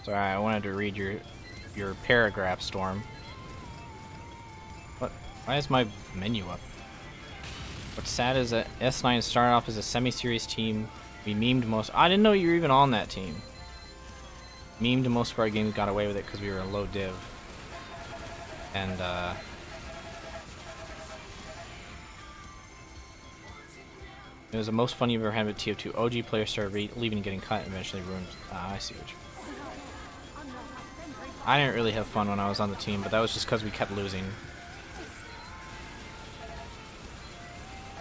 B: Sorry, I wanted to read your paragraph, Storm. What? Why is my menu up? What's sad is that S9 started off as a semi-serious team. We memed most. I didn't know you were even on that team. Memed most of our games, got away with it because we were a low div. And it was the most fun you've ever had with TF2. OG players started leaving and getting cut and eventually ruined. I see what you mean. I didn't really have fun when I was on the team, but that was just because we kept losing.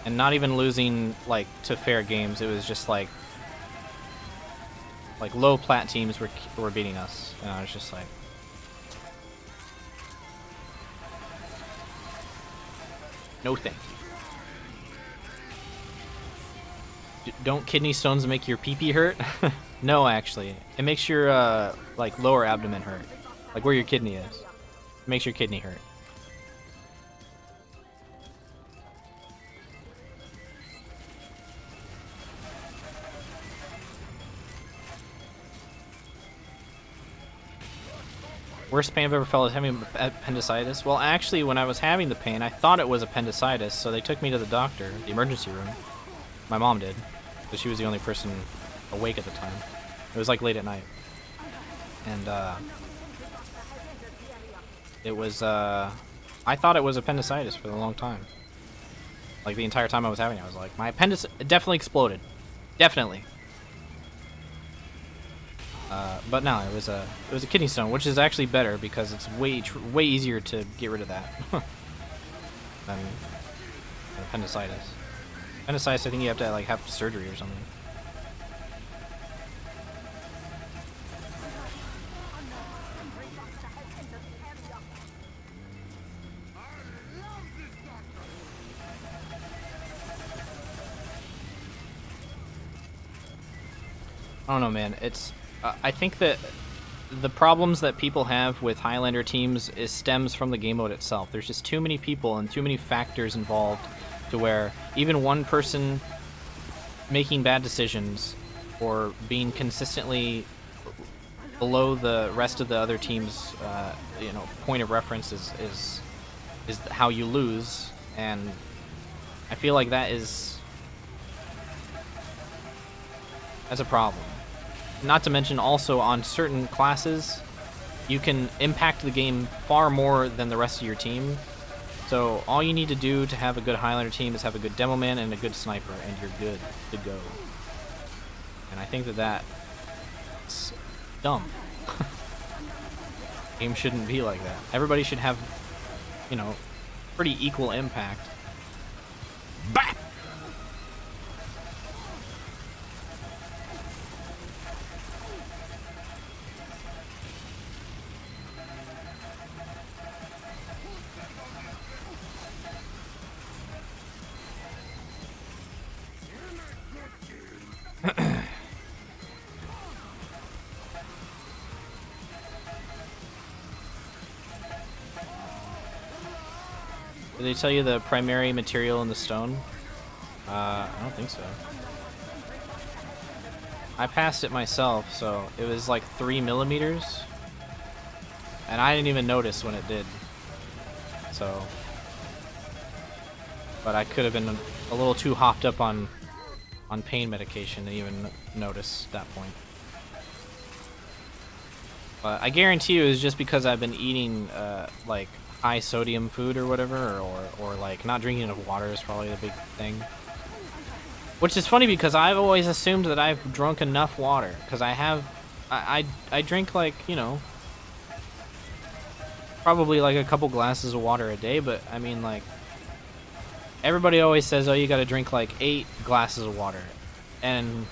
B: And not even losing, like, to fair games. It was just, like low plat teams were beating us. And I was just like... No thank you. Don't kidney stones make your pee-pee hurt? No, actually. It makes your, like, lower abdomen hurt. Like where your kidney is. It makes your kidney hurt. Worst pain I've ever felt is having appendicitis. Well, actually, when I was having the pain, I thought it was appendicitis, so they took me to the doctor, the emergency room. My mom did, because she was the only person awake at the time. It was like late at night. And, it was, I thought it was appendicitis for a long time. Like, the entire time I was having it, I was like, my appendix definitely exploded. Definitely. But no, it was a kidney stone, which is actually better because it's way easier to get rid of that than appendicitis. Appendicitis, I think you have to like have surgery or something. I don't know, man. It's I think that the problems that people have with Highlander teams stems from the game mode itself. There's just too many people and too many factors involved to where even one person making bad decisions or being consistently below the rest of the other team's point of reference is how you lose. And I feel like that's a problem. Not to mention also on certain classes, you can impact the game far more than the rest of your team. So all you need to do to have a good Highlander team is have a good demo man and a good sniper, and you're good to go. And I think that's dumb. Game shouldn't be like that. Everybody should have, pretty equal impact. Bah! Did they tell you the primary material in the stone? I don't think so. I passed it myself, so it was like 3 millimeters. And I didn't even notice when it did. So. But I could have been a little too hopped up on pain medication to even notice that point. But I guarantee you it was just because I've been eating, like, high sodium food or whatever, or like not drinking enough water is probably the big thing. Which is funny because I've always assumed that I've drunk enough water, because I drink like, probably like a couple glasses of water a day, but I mean like, everybody always says, oh, you gotta drink like 8 glasses of water, and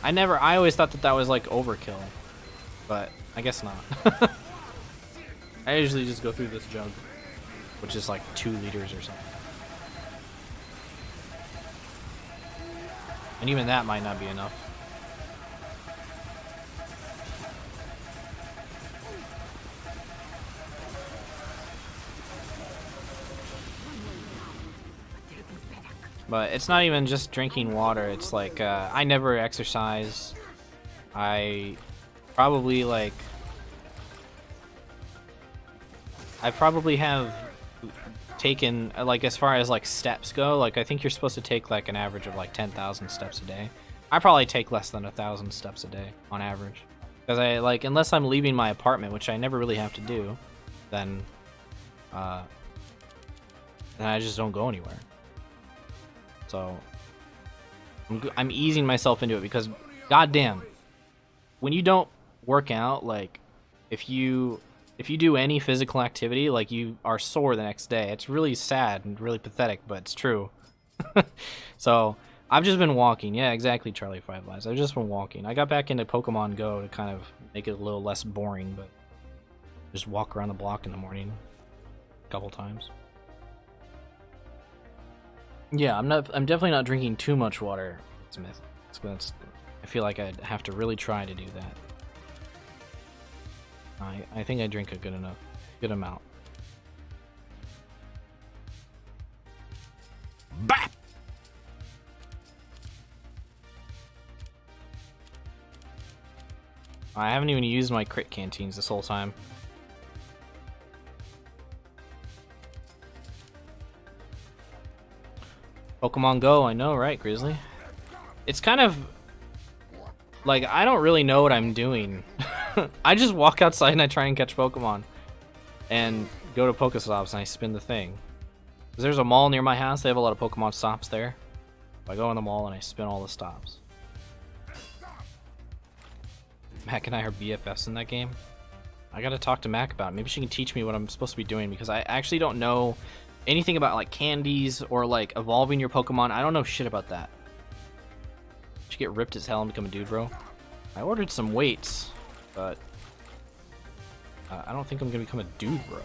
B: I always thought that was like overkill, but I guess not. I usually just go through this jug, which is like 2 liters or something. And even that might not be enough. But it's not even just drinking water, it's like, I never exercise. I probably have taken, like, as far as like steps go, like I think you're supposed to take like an average of like 10,000 steps a day. I probably take less than 1,000 steps a day on average, because I like, unless I'm leaving my apartment, which I never really have to do, then and I just don't go anywhere. So I'm easing myself into it because, goddamn, when you don't work out, like if you do any physical activity, like you are sore the next day. It's really sad and really pathetic, but it's true. So I've just been walking. Yeah, exactly, Charlie Five Lives. I've just been walking. I got back into Pokemon Go to kind of make it a little less boring, but just walk around the block in the morning a couple times. Yeah, I'm definitely not drinking too much water, Smith. I feel like I'd have to really try to do that. I think I drink a good amount. Bah! I haven't even used my crit canteens this whole time. Pokemon Go, I know, right, Grizzly? It's kind of like I don't really know what I'm doing. I just walk outside and I try and catch Pokemon and go to Pokestops and I spin the thing. 'Cause there's a mall near my house. They have a lot of Pokemon stops there. I go in the mall and I spin all the stops. Mac and I are BFFs in that game. I gotta talk to Mac about it. Maybe she can teach me what I'm supposed to be doing because I actually don't know anything about like candies or like evolving your Pokemon. I don't know shit about that. Should get ripped as hell and become a dude, bro. I ordered some weights, but I don't think I'm gonna become a dude, bro.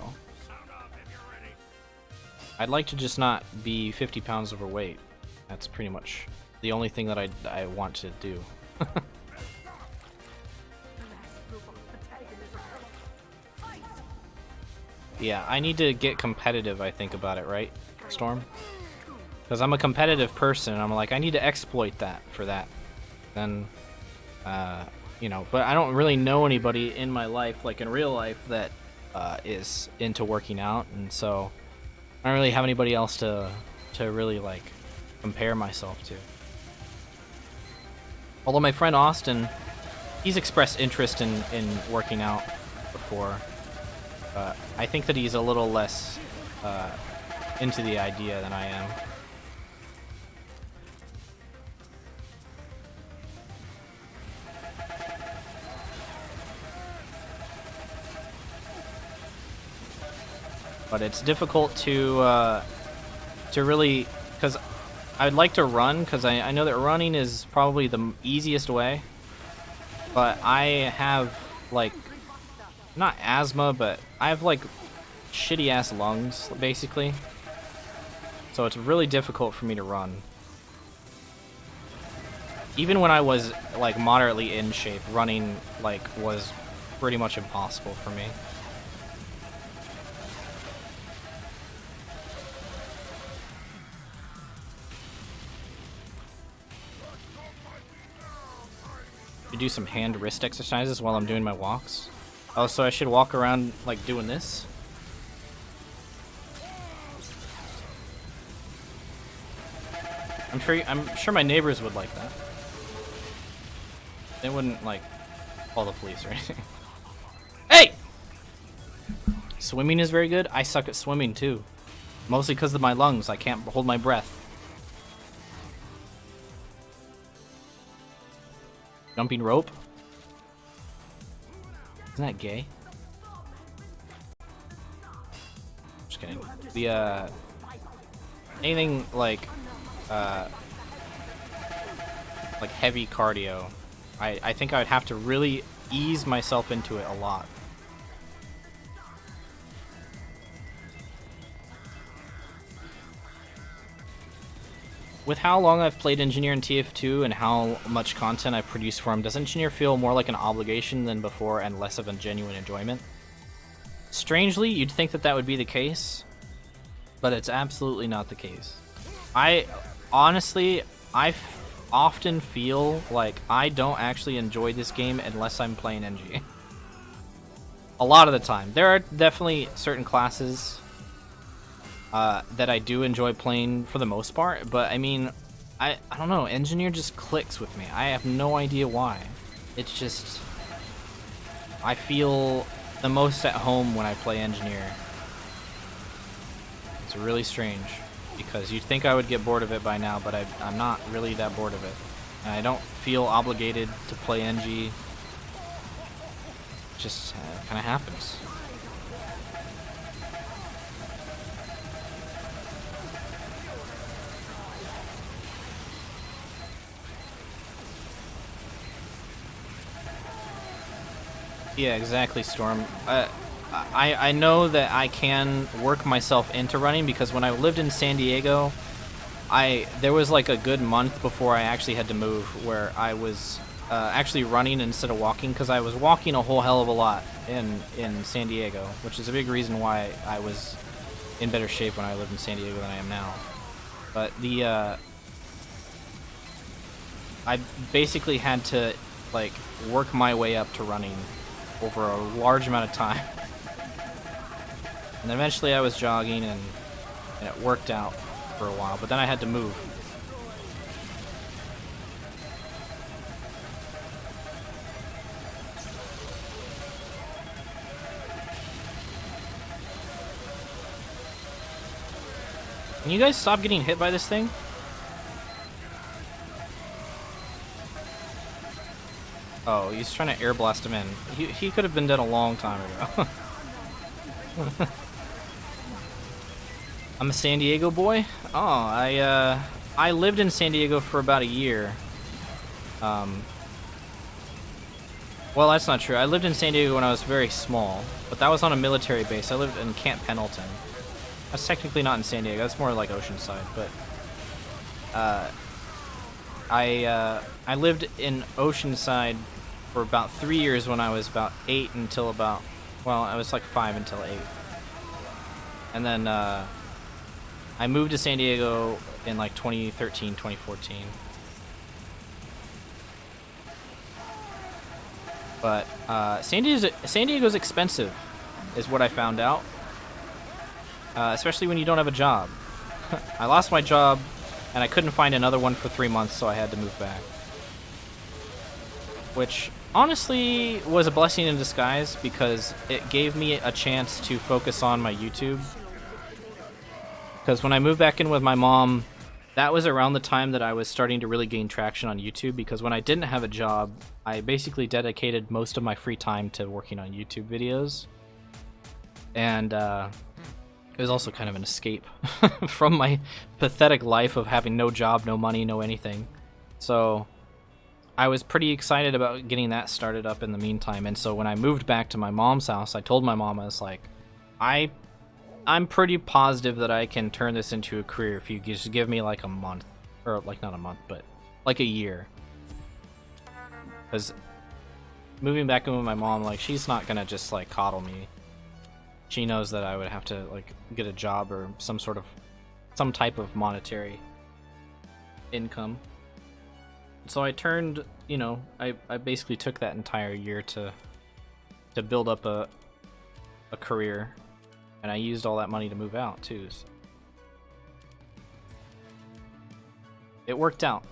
B: I'd like to just not be 50 pounds overweight. That's pretty much the only thing that I want to do. Yeah, I need to get competitive, I think, about it, right, Storm? Because I'm a competitive person, and I'm like, I need to exploit that for that. Then, you know, but I don't really know anybody in my life, like in real life, that is into working out, and so I don't really have anybody else to really, like, compare myself to. Although my friend Austin, he's expressed interest in working out before. I think that he's a little less into the idea than I am. But it's difficult to really, because I'd like to run, because I know that running is probably the easiest way. But I have, like, not asthma, but I have like shitty ass lungs basically, so it's really difficult for me to run. Even when I was like moderately in shape, running like was pretty much impossible for me. You do some hand wrist exercises while I'm doing my walks. Oh, so I should walk around like doing this? I'm sure my neighbors would like that. They wouldn't like call the police or anything. Hey! Swimming is very good. I suck at swimming too. Mostly because of my lungs. I can't hold my breath. Jumping rope? Isn't that gay? Just kidding. The anything like heavy cardio, I think I would have to really ease myself into it a lot. With how long I've played Engineer in TF2 and how much content I've produced for him, does Engineer feel more like an obligation than before and less of a genuine enjoyment? Strangely, you'd think that that would be the case, but it's absolutely not the case. Honestly, I often feel like I don't actually enjoy this game unless I'm playing NG. A lot of the time. There are definitely certain classes that I do enjoy playing for the most part, but I mean, I don't know, Engineer just clicks with me. I have no idea why. It's just, I feel the most at home when I play Engineer. really strange because you'd think I would get bored of it by now, but I'm not really that bored of it. And I don't feel obligated to play NG. It just kind of happens. Yeah, exactly, Storm. I know that I can work myself into running because when I lived in San Diego, there was like a good month before I actually had to move where I was actually running instead of walking because I was walking a whole hell of a lot in San Diego, which is a big reason why I was in better shape when I lived in San Diego than I am now. But I basically had to like work my way up to running over a large amount of time. And eventually I was jogging and it worked out for a while, but then I had to move. Can you guys stop getting hit by this thing? Oh, he's trying to air blast him in. He could have been dead a long time ago. I'm a San Diego boy. Oh, I lived in San Diego for about a year. Well, that's not true. I lived in San Diego when I was very small, but that was on a military base. I lived in Camp Pendleton. That's technically not in San Diego. That's more like Oceanside, but I lived in Oceanside for about 3 years when I was about 8 until about, well, I was like 5 until 8. And then I moved to San Diego in like 2013, 2014. But San Diego's expensive, is what I found out. Especially when you don't have a job. I lost my job, and I couldn't find another one for 3 months, so I had to move back. Which, honestly, was a blessing in disguise, because it gave me a chance to focus on my YouTube. Because when I moved back in with my mom, that was around the time that I was starting to really gain traction on YouTube, because when I didn't have a job, I basically dedicated most of my free time to working on YouTube videos. And, it was also kind of an escape from my pathetic life of having no job, no money, no anything. So I was pretty excited about getting that started up in the meantime. And so when I moved back to my mom's house, I told my mom, I was like, I'm pretty positive that I can turn this into a career if you just give me like a month. Or like not a month, but like a year. Because moving back in with my mom, like she's not going to just like coddle me. She knows that I would have to like get a job or some type of monetary income. So I turned, you know, I basically took that entire year to build up a career, and I used all that money to move out too. So it worked out,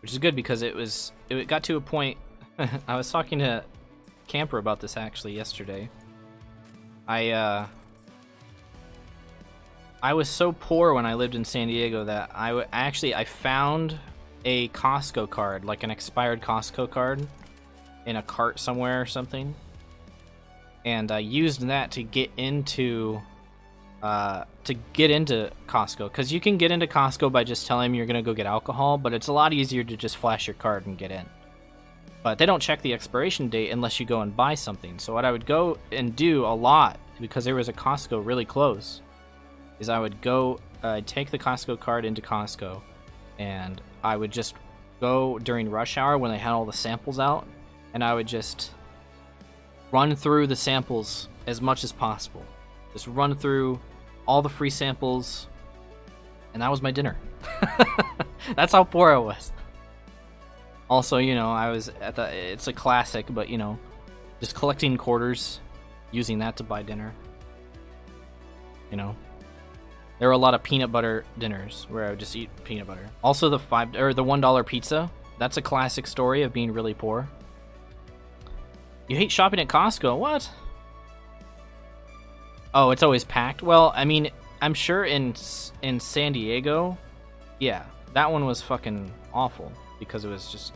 B: which is good because it got to a point. I was talking to Camper about this actually yesterday. I was so poor when I lived in San Diego that I found a Costco card, like an expired Costco card, in a cart somewhere or something, and I used that to get into Costco, because you can get into Costco by just telling them you're gonna go get alcohol, but it's a lot easier to just flash your card and get in. But they don't check the expiration date unless you go and buy something. So what I would go and do a lot, because there was a Costco really close, is I would go, take the Costco card into Costco, and I would just go during rush hour when they had all the samples out, and I would just run through the samples as much as possible. Just run through all the free samples, and that was my dinner. That's how poor I was. Also, you know, I was at it's a classic, but, you know, just collecting quarters, using that to buy dinner. You know, there were a lot of peanut butter dinners where I would just eat peanut butter. Also, the $1 pizza. That's a classic story of being really poor. You hate shopping at Costco? What? Oh, it's always packed. Well, I mean, I'm sure in San Diego, yeah, that one was fucking awful because it was just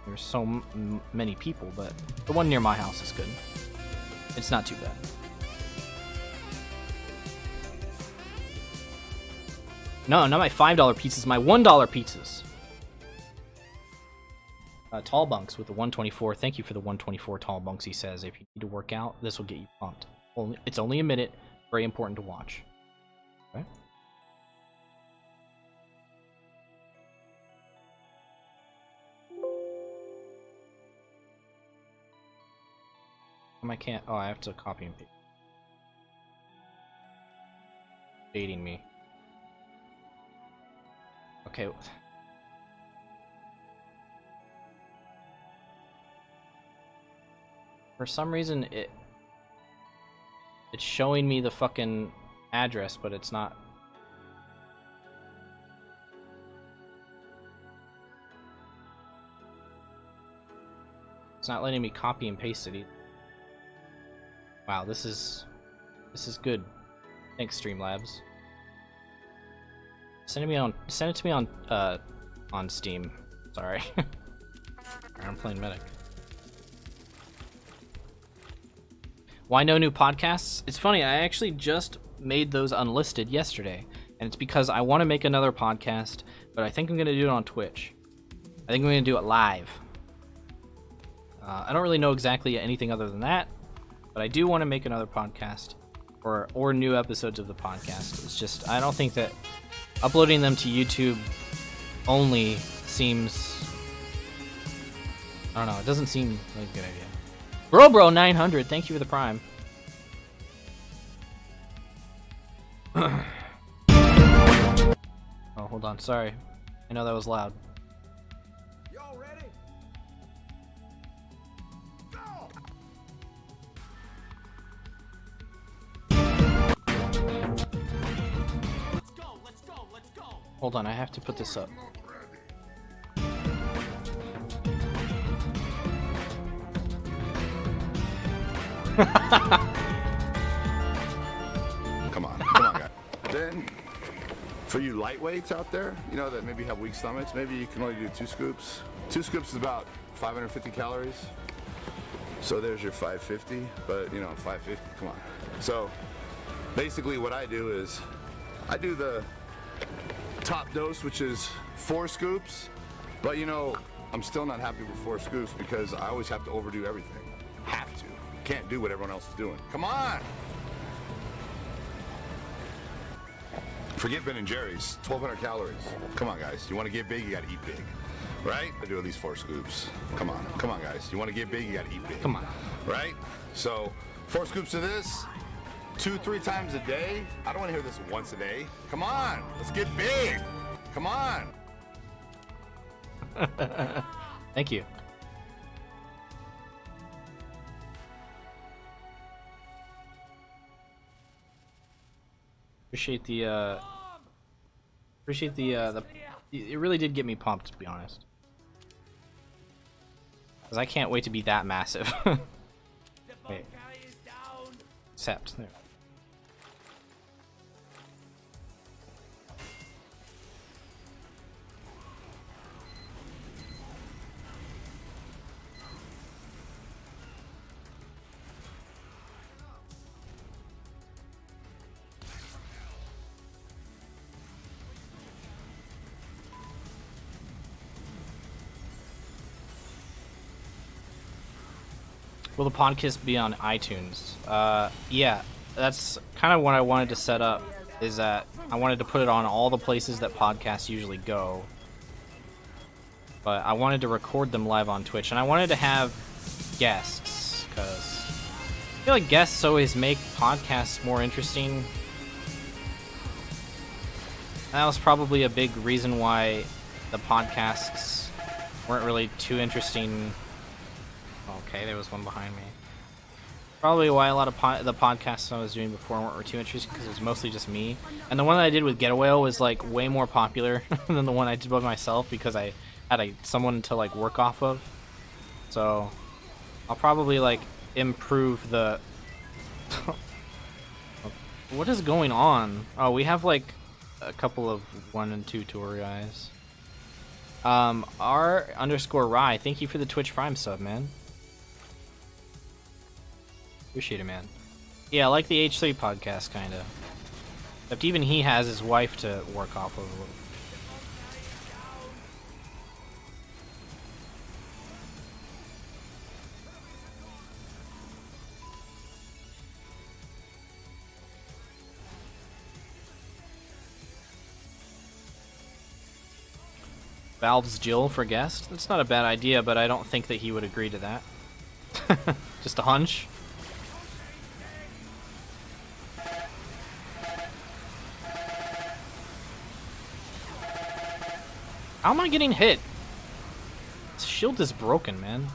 B: there's so many people. But the one near my house is good. It's not too bad. No, not my $5 pizzas, my $1 pizzas. Tall bunks with the 124. Thank you for the 124 tall bunks. He says if you need to work out, this will get you pumped. It's only a minute. Very important to watch. Okay. I can't. Oh, I have to copy and paste. Baiting me. Okay. For some reason, it's showing me the fucking address, but it's not. It's not letting me copy and paste it either. Wow, this is good. Thanks, Streamlabs. Send it to me on Steam. Sorry. I'm playing Medic. Why no new podcasts? It's funny, I actually just made those unlisted yesterday, and it's because I want to make another podcast, but I think I'm going to do it on Twitch. I think I'm going to do it live. I don't really know exactly anything other than that, but I do want to make another podcast, or new episodes of the podcast. It's just, I don't think that uploading them to YouTube only seems, I don't know, it doesn't seem like a good idea. Bro 900, thank you for the Prime. Oh, hold on, sorry. I know that was loud.
C: Y'all ready? Go! Let's go!
B: Hold on, I have to put this up.
F: Come on, guys. Then, for you lightweights out there, you know that maybe have weak stomachs, maybe you can only do 2 scoops. 2 scoops is about 550 calories. So there's your 550, but you know, 550, come on. So basically what I do is, I do the top dose, which is 4 scoops, but you know, I'm still not happy with 4 scoops because I always have to overdo everything. Have to. Can't do what everyone else is doing. Come on! Forget Ben & Jerry's, 1,200 calories. Come on, guys. You want to get big, you got to eat big. Right? I do at least 4 scoops. Come on, guys. You want to get big, you got to eat big.
B: Come on.
F: Right? So, 4 scoops of this, 2-3 times a day. I don't want to hear this once a day. Come on, let's get big. Come on.
B: Thank you. Appreciate the it really did get me pumped, to be honest. Because I can't wait to be that massive. Wait. Except, there. Will the podcast be on iTunes? Yeah, that's kind of what I wanted to set up, is that I wanted to put it on all the places that podcasts usually go. But I wanted to record them live on Twitch, and I wanted to have guests, because I feel like guests always make podcasts more interesting. That was probably a big reason why the podcasts weren't really too interesting. Okay, there was one behind me. Probably why a lot of the podcasts I was doing before weren't too interesting, because it was mostly just me. And the one that I did with Get Whale was like way more popular than the one I did by myself, because I had someone to like work off of. So I'll probably like improve the What is going on? Oh, we have like a couple of 1 and 2 tour guys. R_Rye, thank you for the Twitch Prime sub, man. Appreciate it, man. Yeah, I like the H3 podcast, kinda. Except even he has his wife to work off of a little. Valve's Jill for guest? That's not a bad idea, but I don't think that he would agree to that. Just a hunch. How am I getting hit? This shield is broken, man.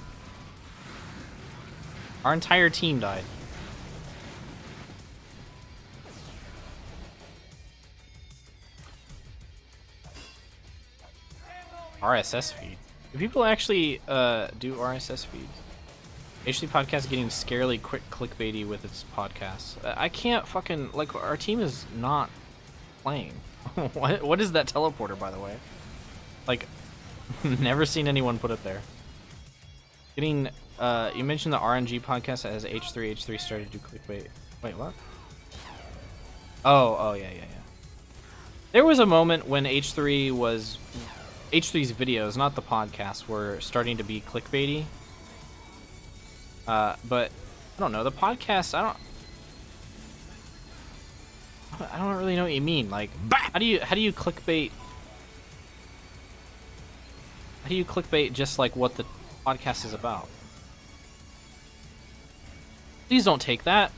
B: Our entire team died. RSS feed. Do people actually do RSS feeds? HD podcast getting scarily quick clickbaity with its podcasts. I can't fucking like our team is not playing. What is that teleporter, by the way? Like, never seen anyone put it there. Getting you mentioned the RNG podcast that has H3 started to do clickbait. Wait, what? Oh yeah. There was a moment when H3's videos, not the podcast, were starting to be clickbaity. But I don't know, the podcast, I don't really know what you mean. Like, how do you clickbait? How do you clickbait just like what the podcast is about? Please don't take that.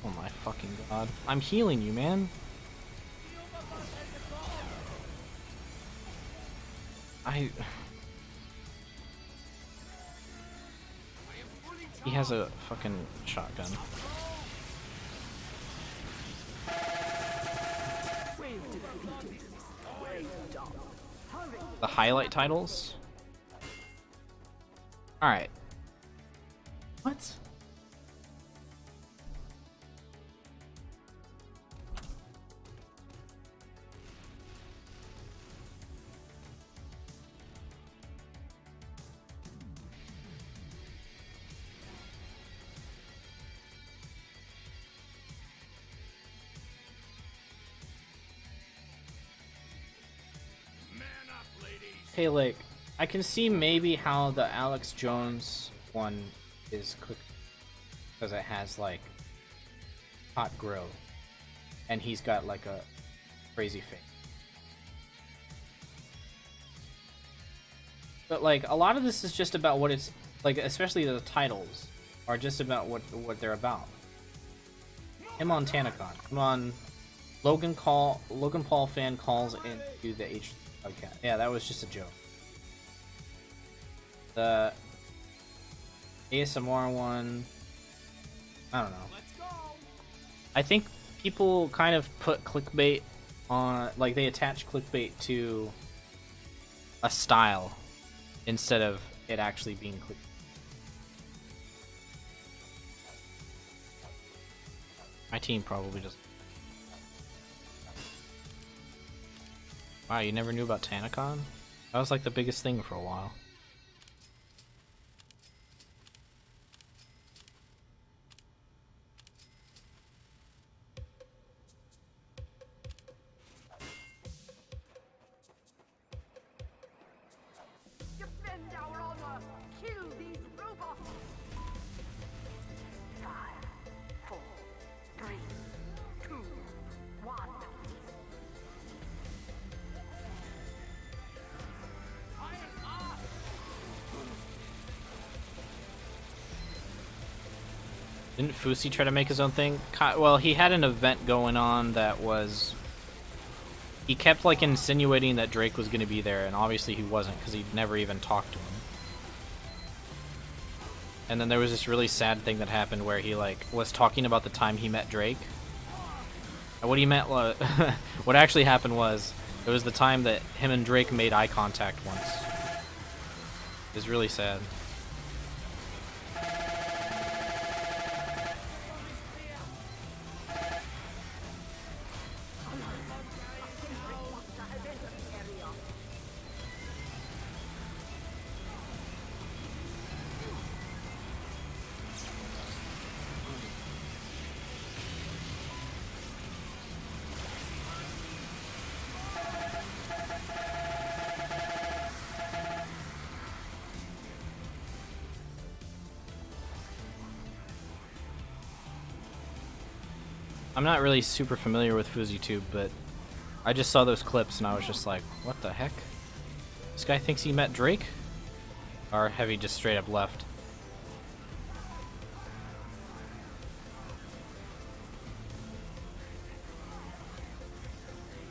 B: Oh my fucking god. I'm healing you, man. He has a fucking shotgun. The highlight titles? Alright. What? Hey, like, I can see maybe how the Alex Jones one is cooked because it has like hot grill, and he's got like a crazy face. But like a lot of this is just about what it's like, especially the titles are just about what they're about. Him on TanaCon. Come on, Logan Paul fan calls into the H. Okay, yeah, that was just a joke. The ASMR one, I don't know. I think people kind of put clickbait on, like they attach clickbait to a style instead of it actually being clickbait. My team probably just. Wow, you never knew about TanaCon? That was like the biggest thing for a while.
D: Defend our honor! Kill these robots! 5, 4, 3, 2, 1.
B: Didn't Fusi try to make his own thing? Well, he had an event going on that was... He kept, like, insinuating that Drake was going to be there, and obviously he wasn't, because he'd never even talked to him. And then there was this really sad thing that happened where he, like, was talking about the time he met Drake. And what he meant was... what actually happened was, it was the time that him and Drake made eye contact once. It was really sad. I'm not really super familiar with FouseyTube, but I just saw those clips and I was just like, what the heck? This guy thinks he met Drake? Or have he just straight up left?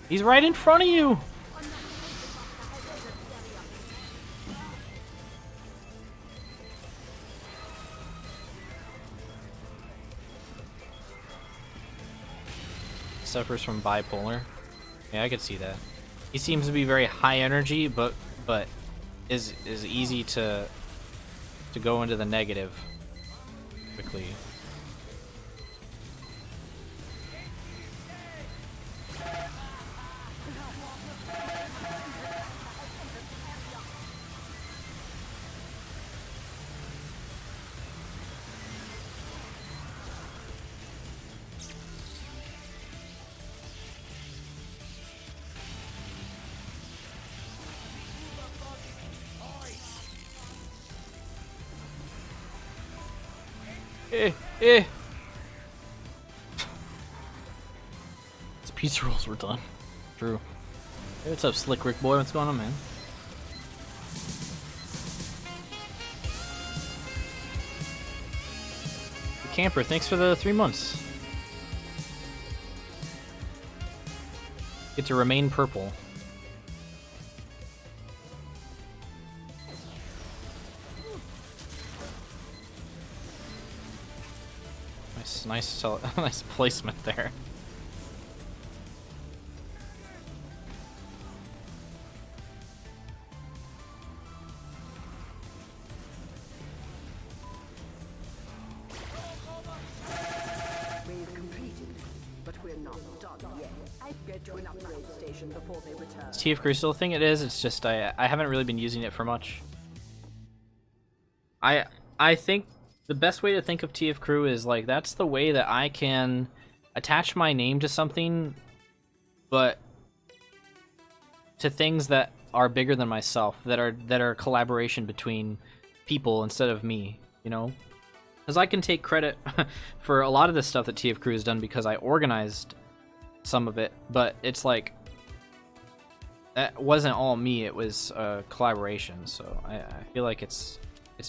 B: He's right in front of you! Suffers from bipolar. Yeah, I could see that. He seems to be very high energy, but is easy to go into the negative quickly. Eh. His pizza rolls were done. True. Hey, what's up, Slick Rick boy? What's going on, man? The camper, thanks for the 3 months. Get to remain purple. Nice, nice placement there.
D: Wave completed, but we're not done yet. I get to an upgrade station before they return.
B: Is TF2 still a thing? It is. It's just I haven't really been using it for much. I think the best way to think of TF2 is like that's the way that I can attach my name to something, but to things that are bigger than myself, that are collaboration between people instead of me, you know? Because I can take credit for a lot of the stuff that TF2 has done because I organized some of it, but it's like that wasn't all me, it was a collaboration, so I feel like it's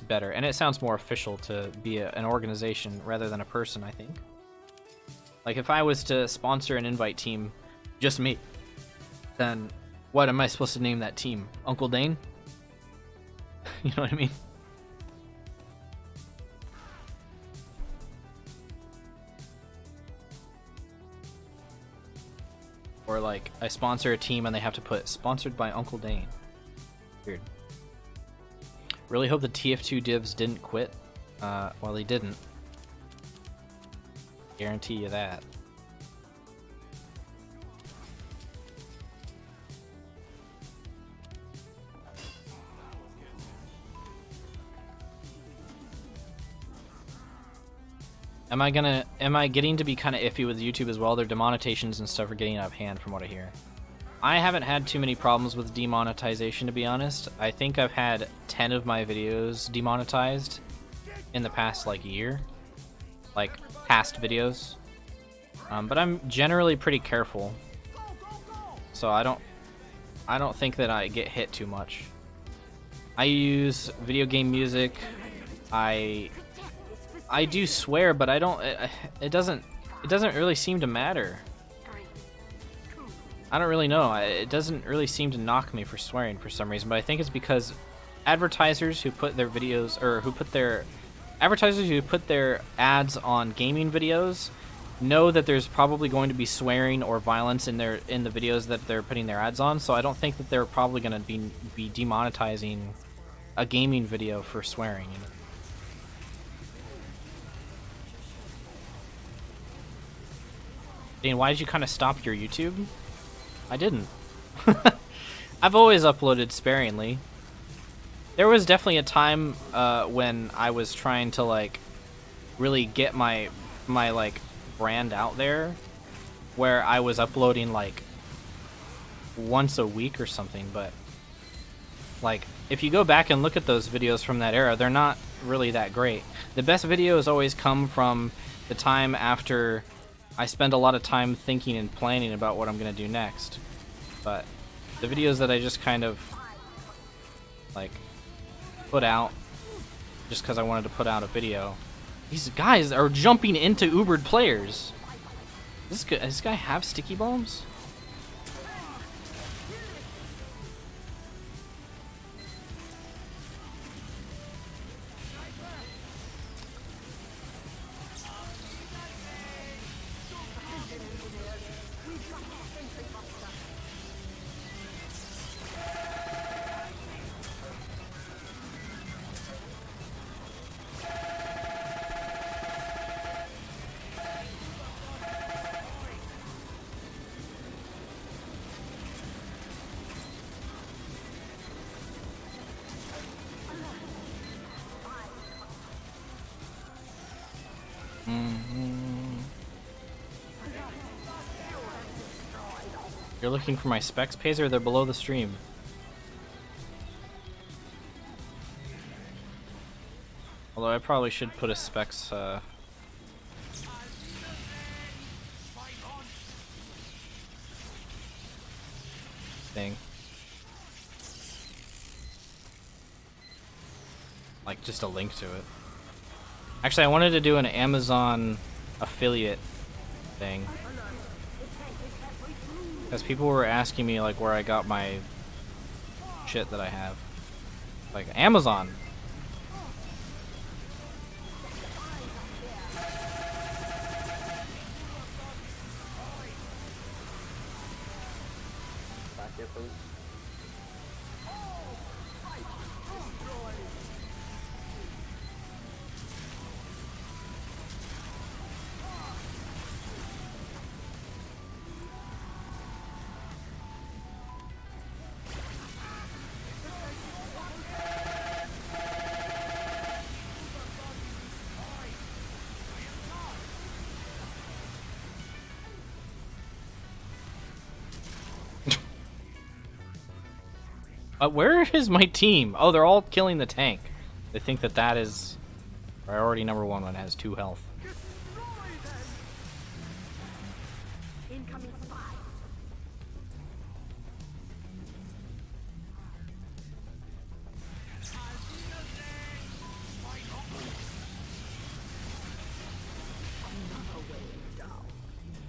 B: better, and it sounds more official to be an organization rather than a person, I think. Like, if I was to sponsor an invite team, just me, then what am I supposed to name that team? Uncle Dane? You know what I mean? Or like, I sponsor a team and they have to put sponsored by Uncle Dane. Weird. Really hope the TF2 divs didn't quit. Well, they didn't. Guarantee you that. Am I getting to be kind of iffy with YouTube as well? Their demonetizations and stuff are getting out of hand from what I hear. I haven't had too many problems with demonetization, to be honest. I think I've had 10 of my videos demonetized in the past, like, year. Like, past videos. But I'm generally pretty careful. So I don't think that I get hit too much. I use video game music. I do swear, but I don't, it doesn't really seem to matter. I don't really know. It doesn't really seem to knock me for swearing for some reason, but I think it's because advertisers who put their videos, or advertisers who put their ads on gaming videos know that there's probably going to be swearing or violence in the videos that they're putting their ads on, so I don't think that they're probably going to be demonetizing a gaming video for swearing, you know? Dane, why did you kind of stop your YouTube? I didn't. I've always uploaded sparingly. There was definitely a time when I was trying to like really get my like brand out there, where I was uploading like once a week or something, but like if you go back and look at those videos from that era, they're not really that great. The best videos always come from the time after I spend a lot of time thinking and planning about what I'm gonna do next. But the videos that I just kind of like put out just because I wanted to put out a video, these guys are jumping into Ubered players. Does this guy have sticky bombs? You're looking for my specs, Pazer? They're below the stream. Although I probably should put a specs thing. Like just a link to it. Actually, I wanted to do an Amazon affiliate thing. Because people were asking me like where I got my shit that I have. Like Amazon.
G: Back here, please.
B: Where is my team? Oh, they're all killing the tank. They think that that is priority number one when it has 2 health.
D: Incoming spy. Another wave down.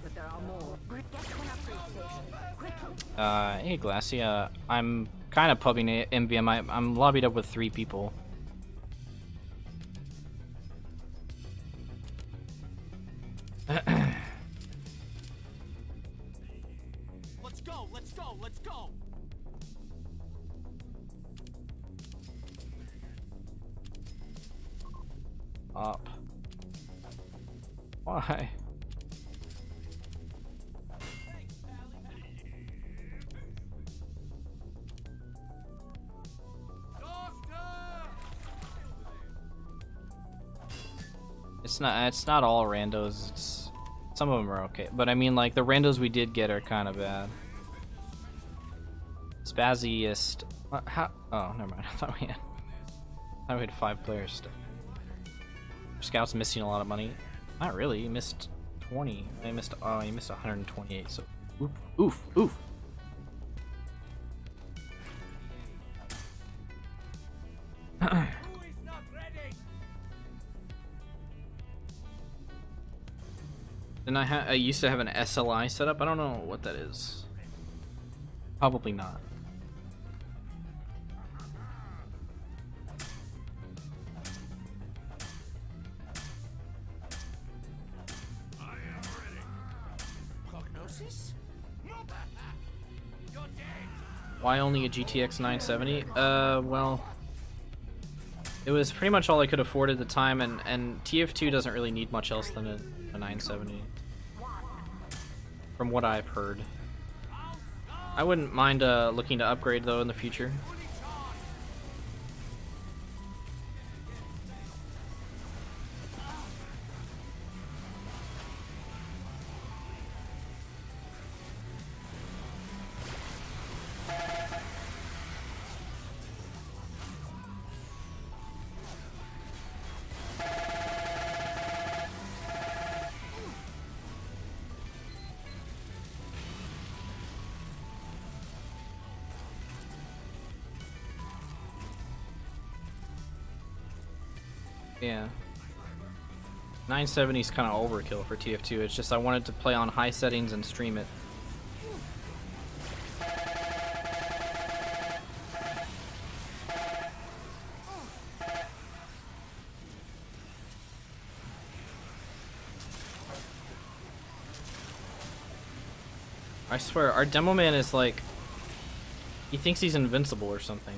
D: But there are more. Get to an upgrade station. Quickly.
B: Hey Glassy, I'm kind of pubbing MvM. I'm lobbied up with 3 people.
C: Let's go, let's go, let's go!
B: Up. Why? It's not all randos. It's some of them are okay, but I mean like the randos we did get are kind of bad. Spazziest. How? Oh, never mind. I thought we had 5 players. Scout's missing a lot of money. Not really. He missed 20. He missed 128. So oof, oof, oof. And I used to have an SLI setup. I don't know what that is. Probably not.
C: Prognosis? You're dead!
B: Why only a GTX 970? Well, it was pretty much all I could afford at the time, and TF2 doesn't really need much else than a 970. From what I've heard. I wouldn't mind looking to upgrade though in the future. Yeah. 970 is kind of overkill for TF2. It's just I wanted to play on high settings and stream it. I swear, our demo man is like, he thinks he's invincible or something.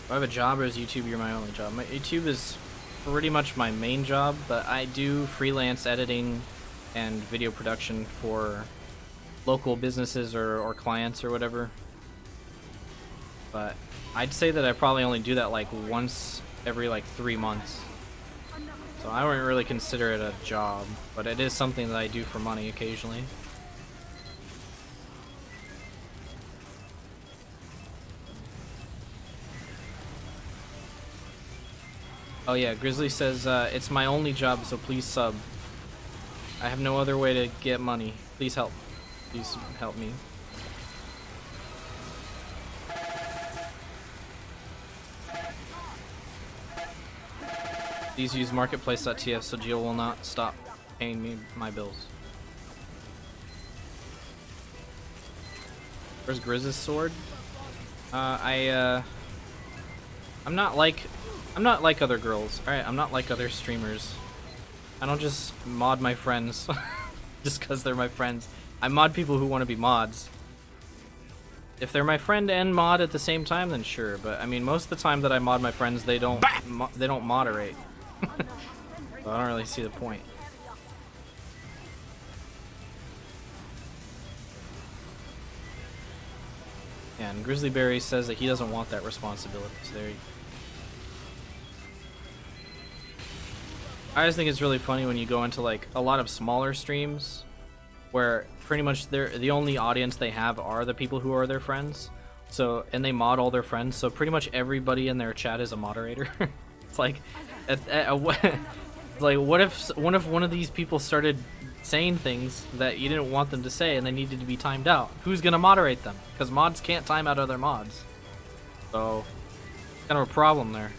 B: If I have a job or is YouTube you're my only job? My YouTube is pretty much my main job, but I do freelance editing and video production for local businesses or clients or whatever. But I'd say that I probably only do that like once every like 3 months. So I wouldn't really consider it a job, but it is something that I do for money occasionally. Oh yeah, Grizzly says, it's my only job, so please sub. I have no other way to get money. Please help. Please help me. Please use marketplace.tf so Gio will not stop paying me my bills. Where's Grizz's sword? I'm not like other girls, alright? I'm not like other streamers. I don't just mod my friends just because they're my friends. I mod people who want to be mods. If they're my friend and mod at the same time, then sure. But I mean, most of the time that I mod my friends, they don't moderate. So I don't really see the point. Yeah, and Grizzlyberry says that he doesn't want that responsibility. So there you go. I just think it's really funny when you go into like a lot of smaller streams where pretty much the only audience they have are the people who are their friends. So, and they mod all their friends, so pretty much everybody in their chat is a moderator. It's like like what if one of these people started saying things that you didn't want them to say and they needed to be timed out? Who's gonna moderate them? Because mods can't time out other mods. So, kind of a problem there.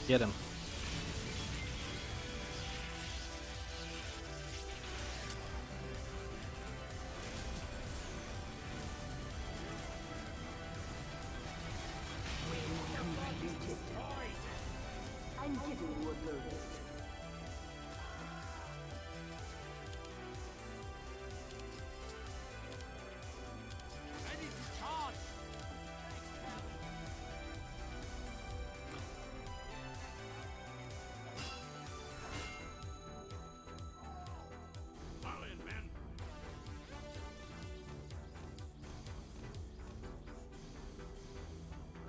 B: Get him.
D: I'm giving you a bonus.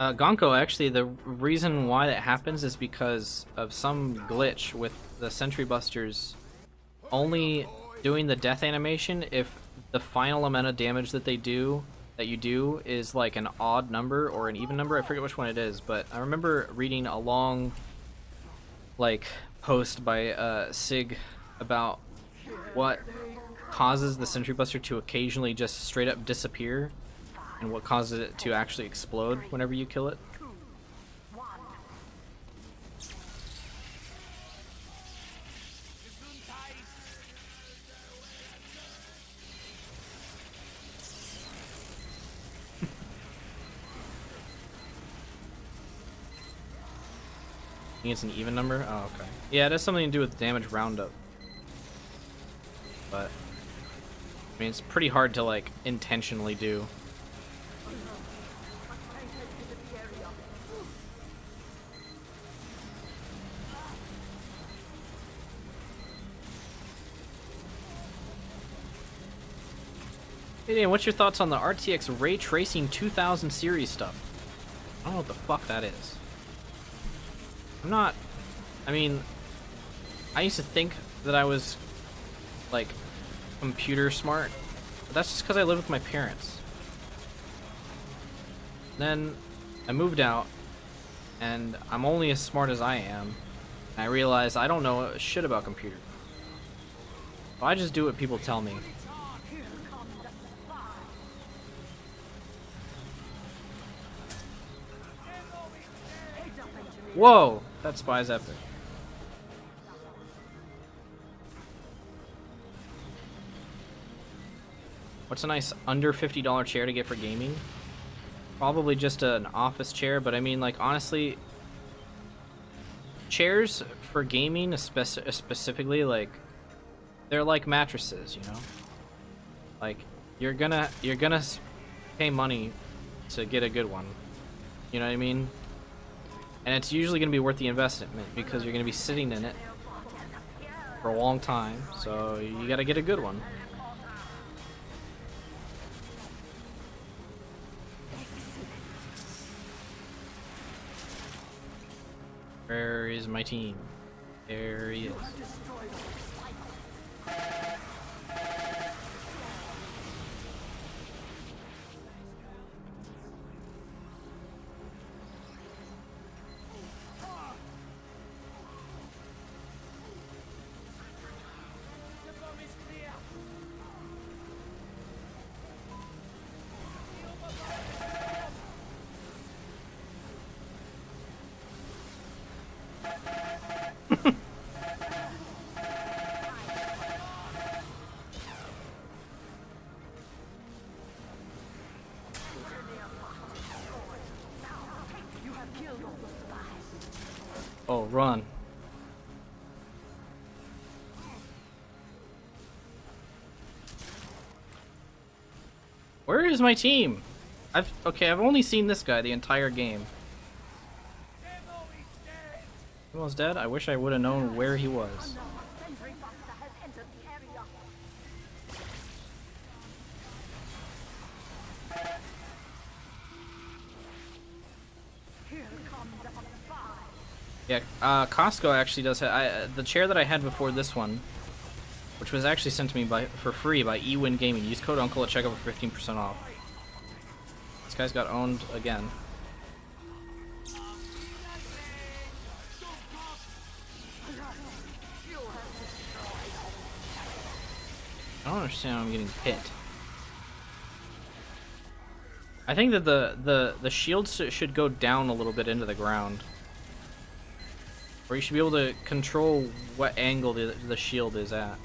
B: Gonko, actually, the reason why that happens is because of some glitch with the Sentry Busters only doing the death animation if the final amount of damage that you do is like an odd number or an even number. I forget which one it is, but I remember reading a long like post by Sig about what causes the Sentry Buster to occasionally just straight up disappear and what causes it to actually explode whenever you kill it. I think it's an even number? Oh, okay. Yeah, it has something to do with damage roundup. But, I mean, it's pretty hard to, like, intentionally do. Hey Dan, what's your thoughts on the RTX Ray Tracing 2000 series stuff? I don't know what the fuck that is. I mean, I used to think that I was, like, computer smart, but that's just because I live with my parents. Then I moved out, and I'm only as smart as I am, and I realized I don't know shit about computers. So I just do what people tell me. Whoa! That spy's epic. What's a nice under $50 chair to get for gaming? Probably just an office chair, but I mean, like, honestly, chairs for gaming, specifically, like, they're like mattresses, you know? Like, you're gonna pay money to get a good one. You know what I mean? And it's usually gonna be worth the investment because you're gonna be sitting in it for a long time, so you gotta get a good one. Where is my team? There he is. Oh, run. Where is my team? I've only seen this guy the entire game. Almost dead? I wish I would have known where he was. Yeah, Costco actually does have the chair that I had before this one, which was actually sent to me for free by eWin Gaming. Use code UNCLE at checkout for 15% off. This guy's got owned again. I don't understand how I'm getting hit. I think that the shields should go down a little bit into the ground. Or you should be able to control what angle the shield is at.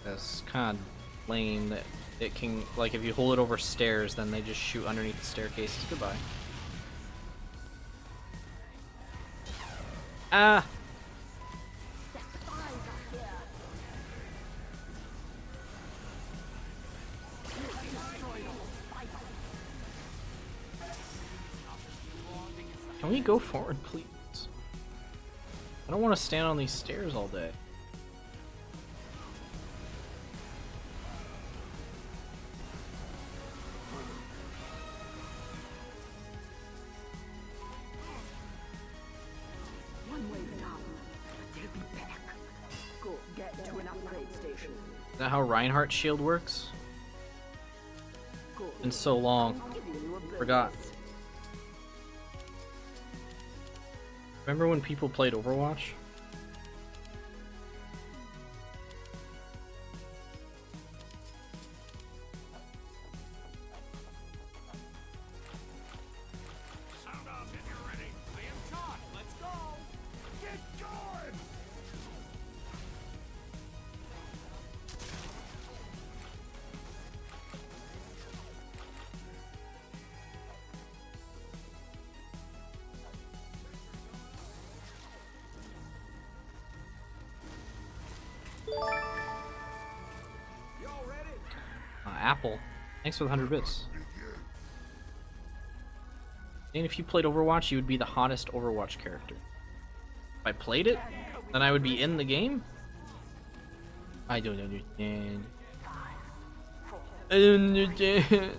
B: That's kind of lame that it can, like, if you hold it over stairs, then they just shoot underneath the staircases. Goodbye. Ah! Can we go forward, please? I don't want to stand on these stairs all day.
D: One way down, but they'll be back. Go get to an upgrade station.
B: Is that how Reinhardt's shield works? Been so long. Forgot. Remember when people played Overwatch?
C: Sound off if you're ready. I am Todd. Let's go. Get going. Y'all ready?
B: Apple. Thanks for the 100 bits. And if you played Overwatch, you would be the hottest Overwatch character. If I played it, then I would be in the game? I don't understand. I don't understand.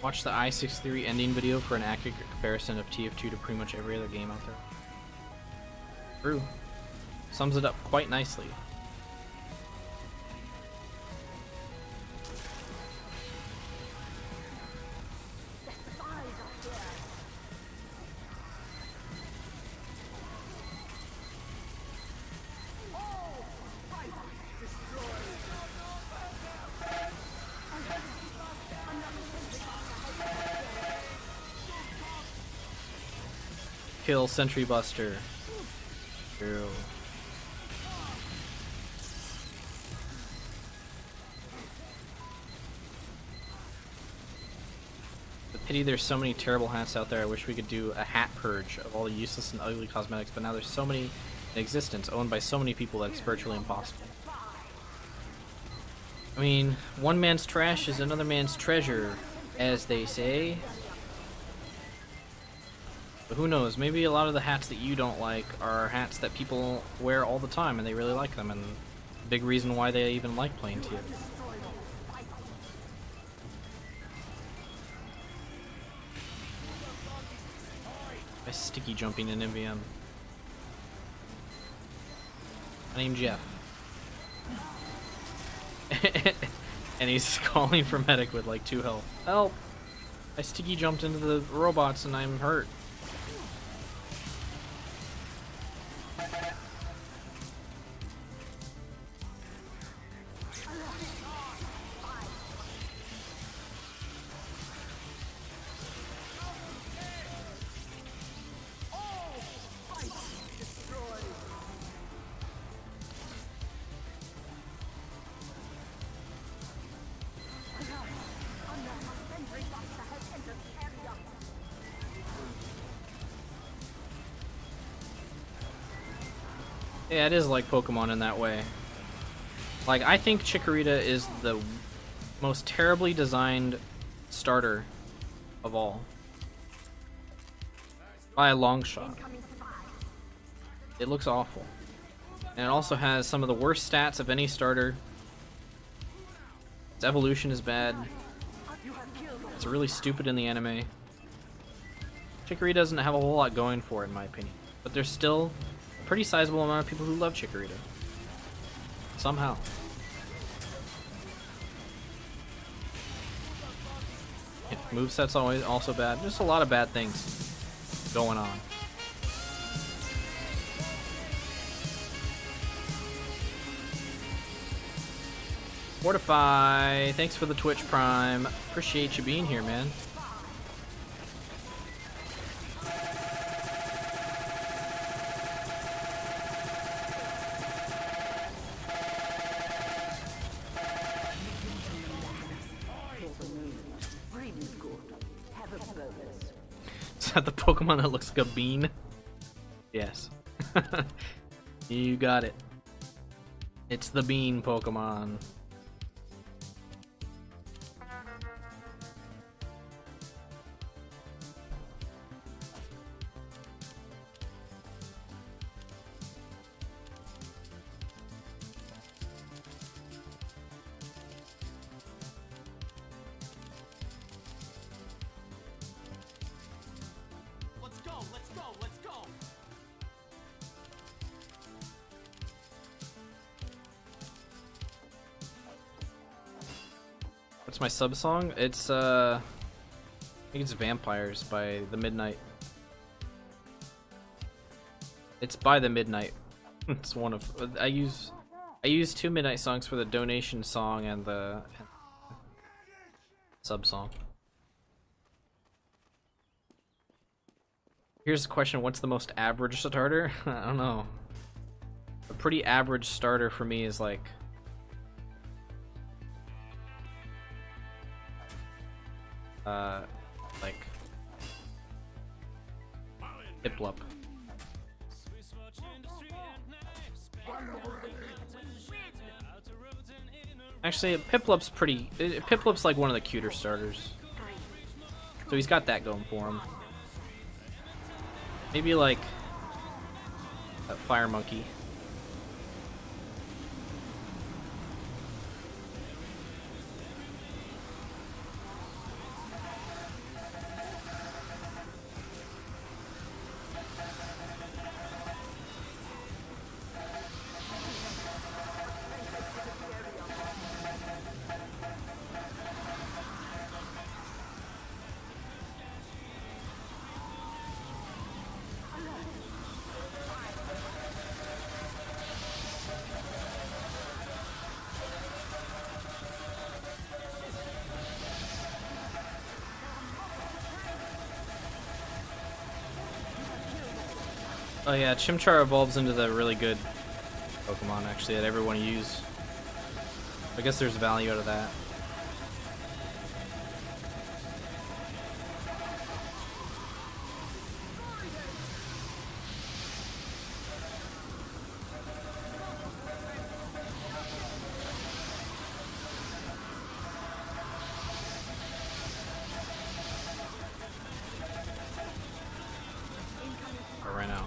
B: Watch the I-63 ending video for an accurate comparison of TF2 to pretty much every other game out there. True. Sums it up quite nicely. Kill Sentry Buster. True. The pity there's so many terrible hats out there. I wish we could do a hat purge of all the useless and ugly cosmetics, but now there's so many in existence, owned by so many people, that it's virtually impossible. I mean, one man's trash is another man's treasure, as they say. But who knows, maybe a lot of the hats that you don't like are hats that people wear all the time and they really like them, and big reason why they even like playing TF. I sticky jumping in MvM. My name's Jeff. And he's calling for medic with like 2 health. Help! I sticky jumped into the robots and I'm hurt. Yeah, it is like Pokemon in that way. Like, I think Chikorita is the most terribly designed starter of all. By a long shot. It looks awful. And it also has some of the worst stats of any starter. Its evolution is bad. It's really stupid in the anime. Chikorita doesn't have a whole lot going for it, in my opinion. But there's still a pretty sizable amount of people who love Chikorita. Somehow. Yeah, moveset's always also bad. Just a lot of bad things going on. Fortify, thanks for the Twitch Prime. Appreciate you being here, man. Is that the Pokemon that looks like a bean? Yes. You got it. It's the bean Pokemon.
C: Let's go, let's go, let's go!
B: What's my sub song? It's I think it's Vampires by The Midnight. It's by The Midnight. It's one of I use 2 Midnight songs for the donation song and the sub song. Here's the question, what's the most average starter? I don't know. A pretty average starter for me is like Piplup. Actually, Piplup's like one of the cuter starters. So he's got that going for him. Maybe like a Fire Monkey. Oh yeah, Chimchar evolves into the really good Pokemon actually that everyone used. I guess there's value out of that. I ran out.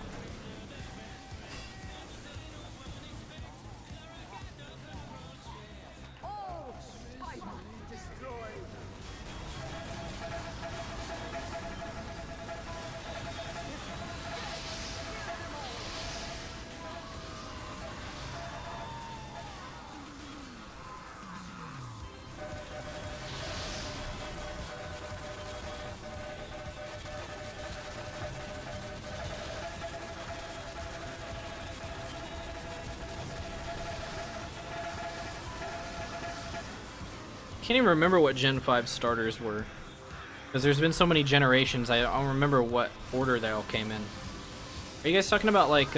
B: Can't even remember what Gen 5 starters were. Because there's been so many generations, I don't remember what order they all came in. Are you guys talking about like,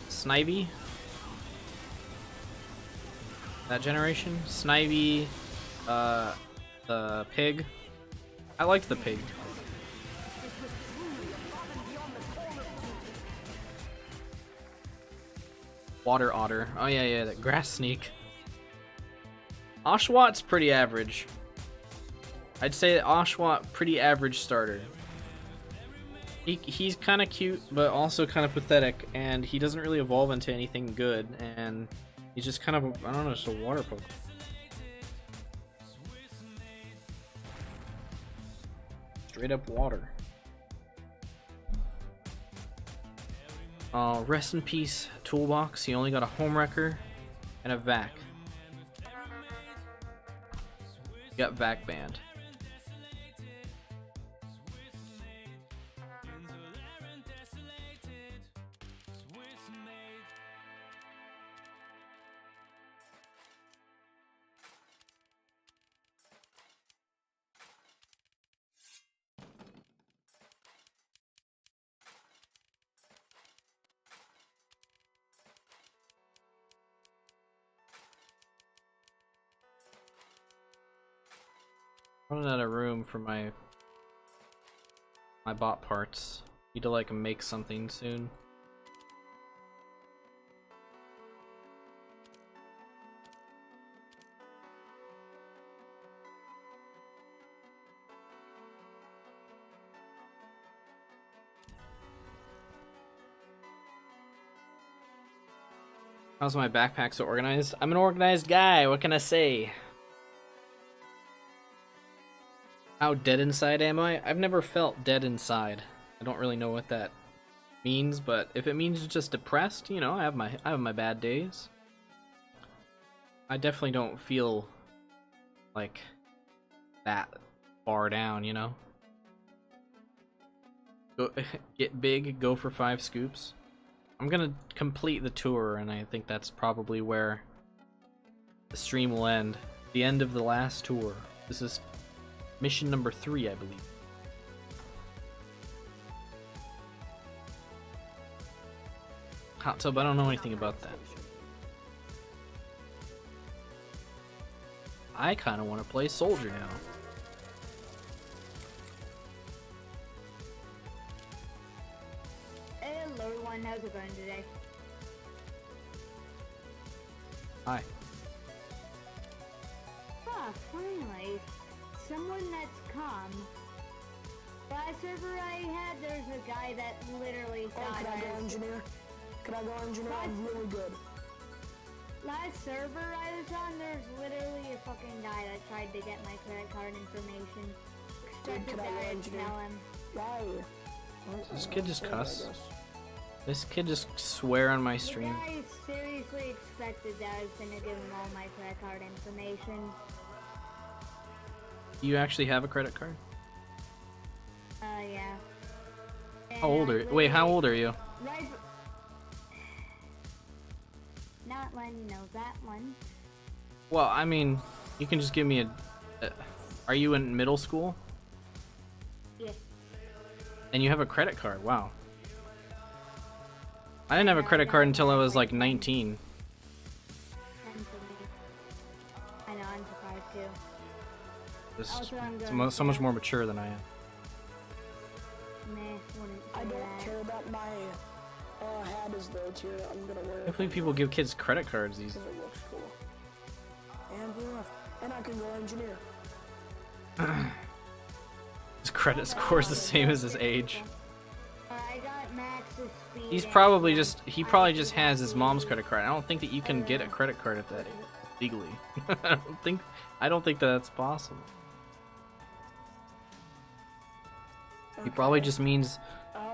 B: Snivy? That generation? Snivy, the pig. I liked the pig. Water Otter. Oh yeah, yeah, that Grass Sneak. Oshawtt's pretty average. I'd say Oshawott pretty average starter. He's kind of cute, but also kind of pathetic, and he doesn't really evolve into anything good, and he's just kind of, I don't know, just a water Pokemon. Straight up water. Rest in peace, Toolbox. He only got a Home Wrecker and a Vac. He got Vac banned. Running out of room for my bot parts. Need to like make something soon. How's my backpack so organized? I'm an organized guy, what can I say? How dead inside am I? I've never felt dead inside. I don't really know what that means, but if it means just depressed, you know, I have my bad days. I definitely don't feel like that far down, you know? Go, get big, go for 5 scoops. I'm gonna complete the tour, and I think that's probably where the stream will end. The end of the last tour. This is mission number 3, I believe. Hot tub, I don't know anything about that. I kind of want to play soldier now.
D: Hello everyone, how's it going today?
B: Hi.
D: Ah, finally. Someone that's calm. Last server I had, there's a guy that literally thought
G: Can I go engineer? Can I go engineer? I'm really good.
D: Last server I was on, there's literally a fucking guy that tried to get my credit card information. Expected
G: can I
D: that
G: go
D: I'd
G: engineer?
D: tell him.
G: Why?
B: This kid just
G: Okay,
B: cuss.
G: I guess.
B: This kid just swear on my
D: The
B: stream.
D: guy seriously expected that I was gonna give him all my credit card information.
B: Do you actually have a credit card?
D: Yeah.
B: How old are you? Wait, how old are you?
D: Right. Not letting you know that one.
B: Well, I mean, you can just give me a... are you in middle school?
D: Yeah.
B: And you have a credit card? Wow. I didn't have a credit card until I was like 19.
D: And for me. I know, I'm surprised too.
B: Just
D: Also, I'm
B: so
D: going
B: so much more mature than I am.
D: Meh, wouldn't
G: I
D: say
G: don't
D: that.
G: care that my hat is low tier. I'm gonna wear
B: I
G: it
B: can't believe people give kids credit cards these.
G: because it looks cool. And we left. And I can go engineer.
B: His credit score is the same as his age.
D: I got max's speed.
B: He
D: and
B: probably
D: I
B: just has his mom's credit card. I don't think that you can get a credit card at that age legally. I don't think that that's possible. He probably just means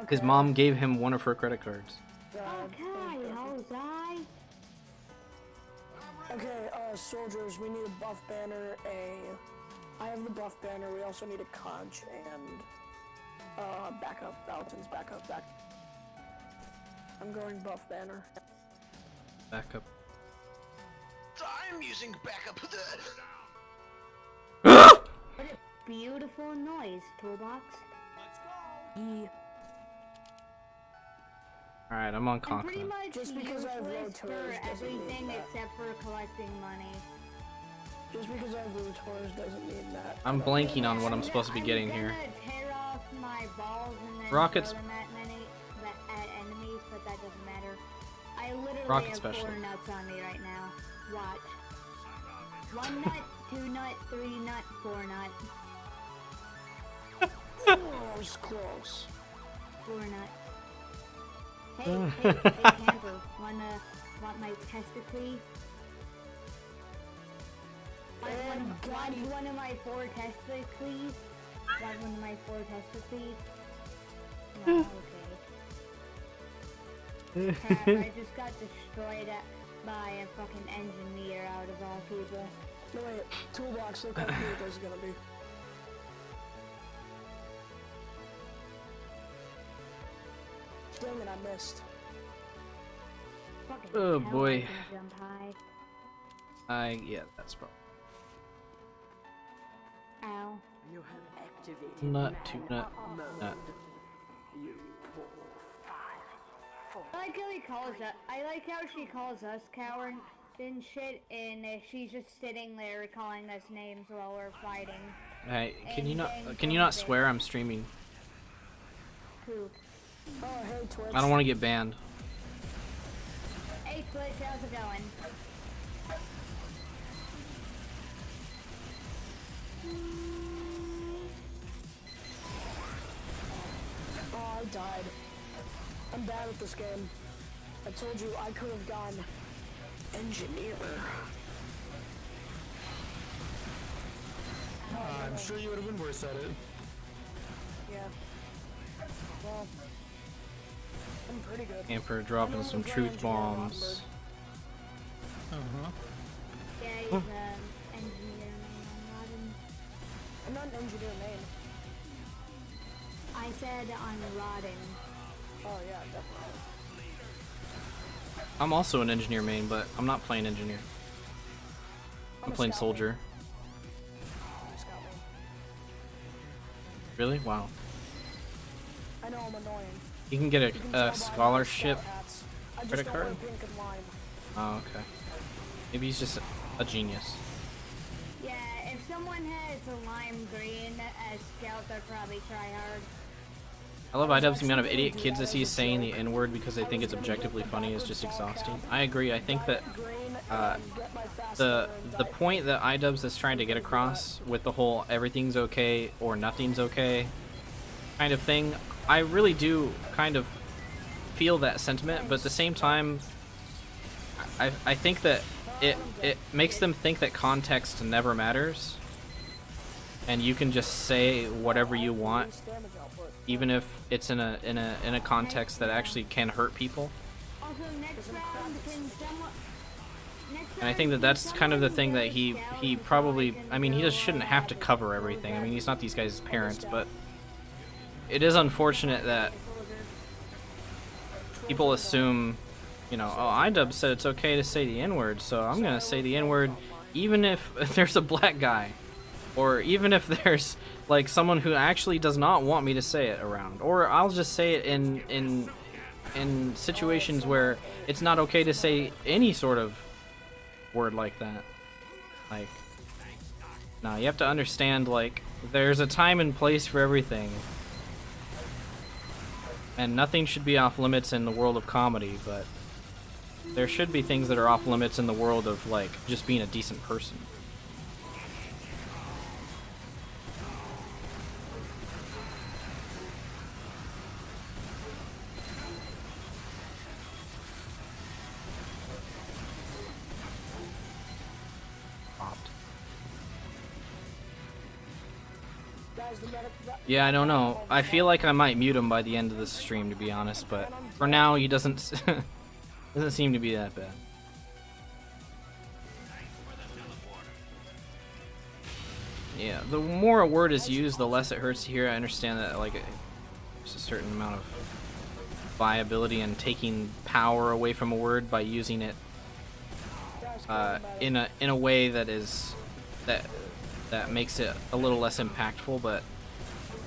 B: his mom gave him one of her credit cards.
D: Okay, Jose.
G: Okay, soldiers, we need a buff banner, I have the buff banner, we also need a conch, and, backup, Balton's backup. I'm going buff banner.
B: Backup.
H: I'm using backup.
D: What a beautiful noise, Toolbox.
B: Alright, I'm on
D: I'm pretty
B: Conklin.
D: much
G: Just because I have low
D: useless for
G: tours doesn't mean
D: everything
G: that.
D: except for collecting money.
G: Just because I have blue tours doesn't mean that.
B: I'm blanking on what I'm supposed to be getting
D: I'm
B: here.
D: gonna tear off my balls and then
B: Rockets.
D: throw them at enemies, but that doesn't matter. I literally
B: Rocket
D: have
B: special.
D: 4 nuts on me right now. Watch. 1 nut, 2 nut, 3 nut, 4 nut,
G: Oh, I was close.
D: 4 nut. Hey, Camper, want my testicles? Want one of my 4 testicles? Want one of my 4 testicles? No, okay. Crap, I just got destroyed by a fucking engineer out of all people.
G: No wait, toolbox, look how cute this is gonna be. Dang it, I missed.
D: Fucking
B: Oh,
D: hell,
B: boy.
D: I can jump high.
B: Yeah, that's probably
D: Ow.
I: You have activated
B: nut to nut. Nut.
D: I like how he calls us. I like how she calls us coward and shit, and she's just sitting there calling us names while we're fighting.
B: Hey, can you not swear? I'm streaming.
D: Who?
G: Oh, hey, Twitch.
B: I don't want to get banned.
D: Hey Twitch, how's it going?
G: Oh, I died. I'm bad at this game. I told you I could have gone engineer.
J: I'm sure you would have been worse at it.
G: Yeah. Well, I'm pretty good.
B: Emperor dropping some truth bombs.
J: Uh-huh.
D: Yeah, he's engineer main on Rodden.
G: I'm not an engineer main.
D: I said on Rodden.
G: Oh yeah, definitely.
B: I'm also an engineer main, but I'm not playing engineer. I'm
G: a
B: playing
G: scout
B: soldier.
G: I'm a scout main.
B: Really? Wow.
G: I know I'm annoying.
B: You can get
G: You can tell by
B: a
G: my
B: scholarship
G: scout hats. I just
B: credit
G: don't wear
B: card?
G: pink and lime.
B: Oh, okay. Maybe he's just a genius.
D: Yeah, if someone has a lime green as scout, they'll probably try hard.
B: I love iDubbbz. The amount of idiot kids I see saying the N-word because they think it's objectively funny is just exhausting. I agree. I think that the point that iDubbbz is trying to get across with the whole everything's okay or nothing's okay kind of thing, I really do kind of feel that sentiment, but at the same time, I think that it makes them think that context never matters, and you can just say whatever you want, even if it's in a context that actually can hurt people.
D: Also, next round, can someone...
B: And I think that that's kind of the thing that he probably, I mean, he just shouldn't have to cover everything. I mean, he's not these guys' parents, but it is unfortunate that people assume, you know, oh, iDubbbz said it's okay to say the N-word, so I'm gonna say the N-word even if there's a black guy, or even if there's like someone who actually does not want me to say it around, or I'll just say it in situations where it's not okay to say any sort of word like that. Like, now you have to understand, like, there's a time and place for everything, and nothing should be off limits in the world of comedy, but there should be things that are off limits in the world of, like, just being a decent person. Yeah, I don't know. I feel like I might mute him by the end of this stream, to be honest, but for now he doesn't doesn't seem to be that bad. Yeah, the more a word is used, the less it hurts to hear. I understand that, like, there's a certain amount of viability in taking power away from a word by using it in a way that is that makes it a little less impactful, but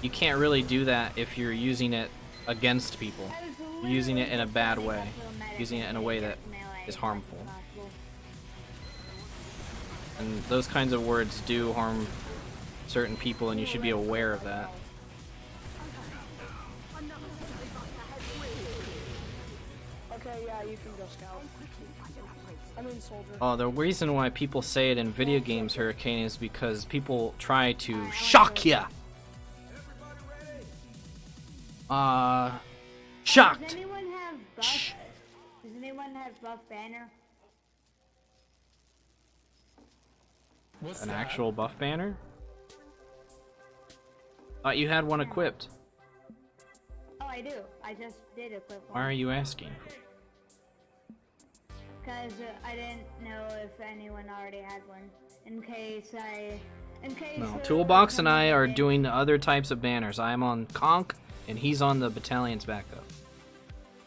B: you can't really do that if you're using it against people. You're using it in a bad way, using it in a way that is harmful. And those kinds of words do harm certain people, and you should be aware of that.
G: Okay, yeah, you can go scout. I mean soldier.
B: Oh, the reason why people say it in video games, Hurricane, is because people try to shock ya. Shocked.
D: Does anyone have buff? Does anyone have buff banner?
J: What's
B: An
J: that?
B: actual buff banner? Thought you had one equipped.
D: Oh, I do. I just did equip one.
B: Why are you asking?
D: Because I didn't know if anyone already had one. In case
B: No, Toolbox and I are doing the other types of banners. I'm on Conk, and he's on the battalion's backup.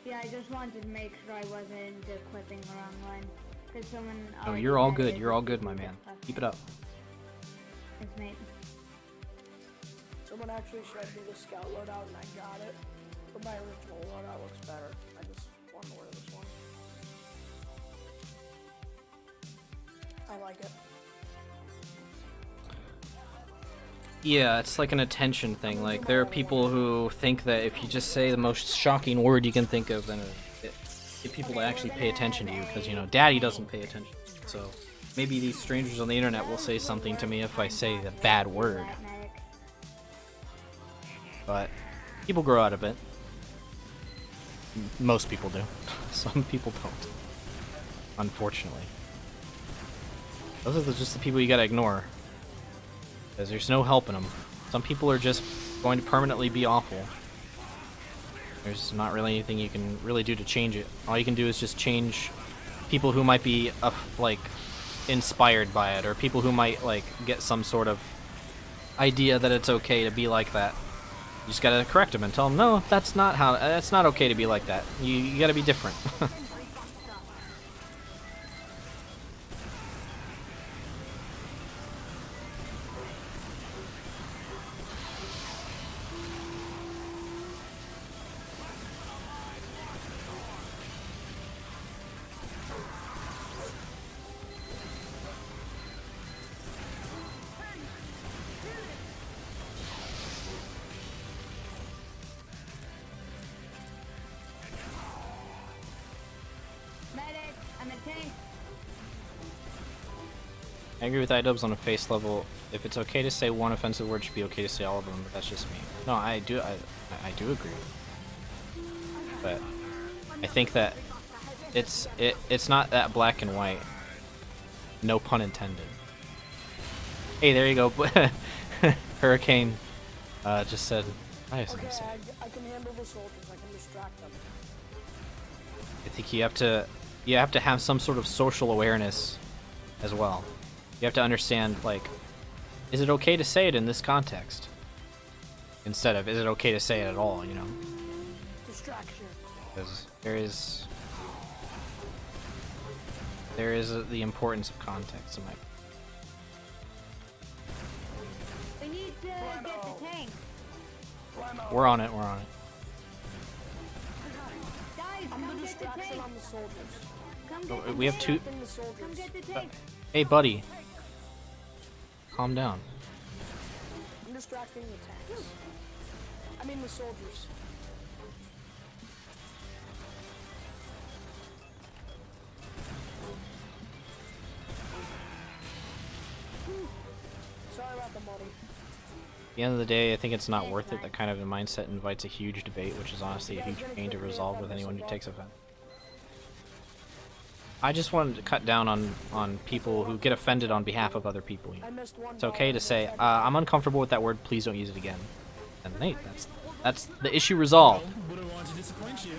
D: Yeah, I just wanted to make sure I wasn't equipping the wrong one. Because someone.
B: No,
D: already
B: you're all
D: had
B: good.
D: it.
B: You're all good, my man. Keep it up.
D: Thanks, mate.
G: Someone actually showed me the scout loadout and I got it. But my original loadout looks better. I just want to wear this one. I like it.
B: Yeah, it's like an attention thing. Like, there are people who think that if you just say the most shocking word you can think of, then it get people to actually pay attention to you. Because, you know, Daddy doesn't pay attention. So maybe these strangers on the internet will say something to me if I say the bad word. But people grow out of it. Most people do. Some people don't. Unfortunately. Those are just the people you gotta ignore. Because there's no helping them. Some people are just going to permanently be awful. There's not really anything you can really do to change it. All you can do is just change people who might be, like, inspired by it, or people who might like get some sort of idea that it's okay to be like that. You just gotta correct them and tell them, no, that's not okay to be like that. You gotta be different.
D: Medic, I'm a tank.
B: I agree with iDubbbz on a face level. If it's okay to say one offensive word, it should be okay to say all of them, but that's just me. No, I do agree. But I think that it's not that black and white. No pun intended. Hey, there you go. Hurricane just said, I was gonna say.
G: I can handle the soldiers. I can distract them.
B: I think you have to have some sort of social awareness as well. You have to understand, like, is it okay to say it in this context? Instead of, is it okay to say it at all, you know?
G: Distraction.
B: Because there is the importance of context in my.
D: We need to get the tank.
B: We're on it.
D: Guys,
G: I'm
D: come
G: the
D: get the
G: distraction
D: tank.
G: on the soldiers.
D: Come get the
B: We have two.
G: Distracting the soldiers.
D: Come get the tank.
B: Hey, buddy. Calm down.
G: I'm distracting the tanks. I mean the soldiers. Sorry about the money.
B: At the end of the day, I think it's not worth it. That kind of a mindset invites a huge debate, which is honestly a huge pain to resolve with anyone who takes offense. I just wanted to cut down on people who get offended on behalf of other people. You know?
G: I missed one.
B: It's okay to say, I'm uncomfortable with that word, please don't use it again. And hey, that's the issue resolved.
J: Wouldn't want to disappoint you.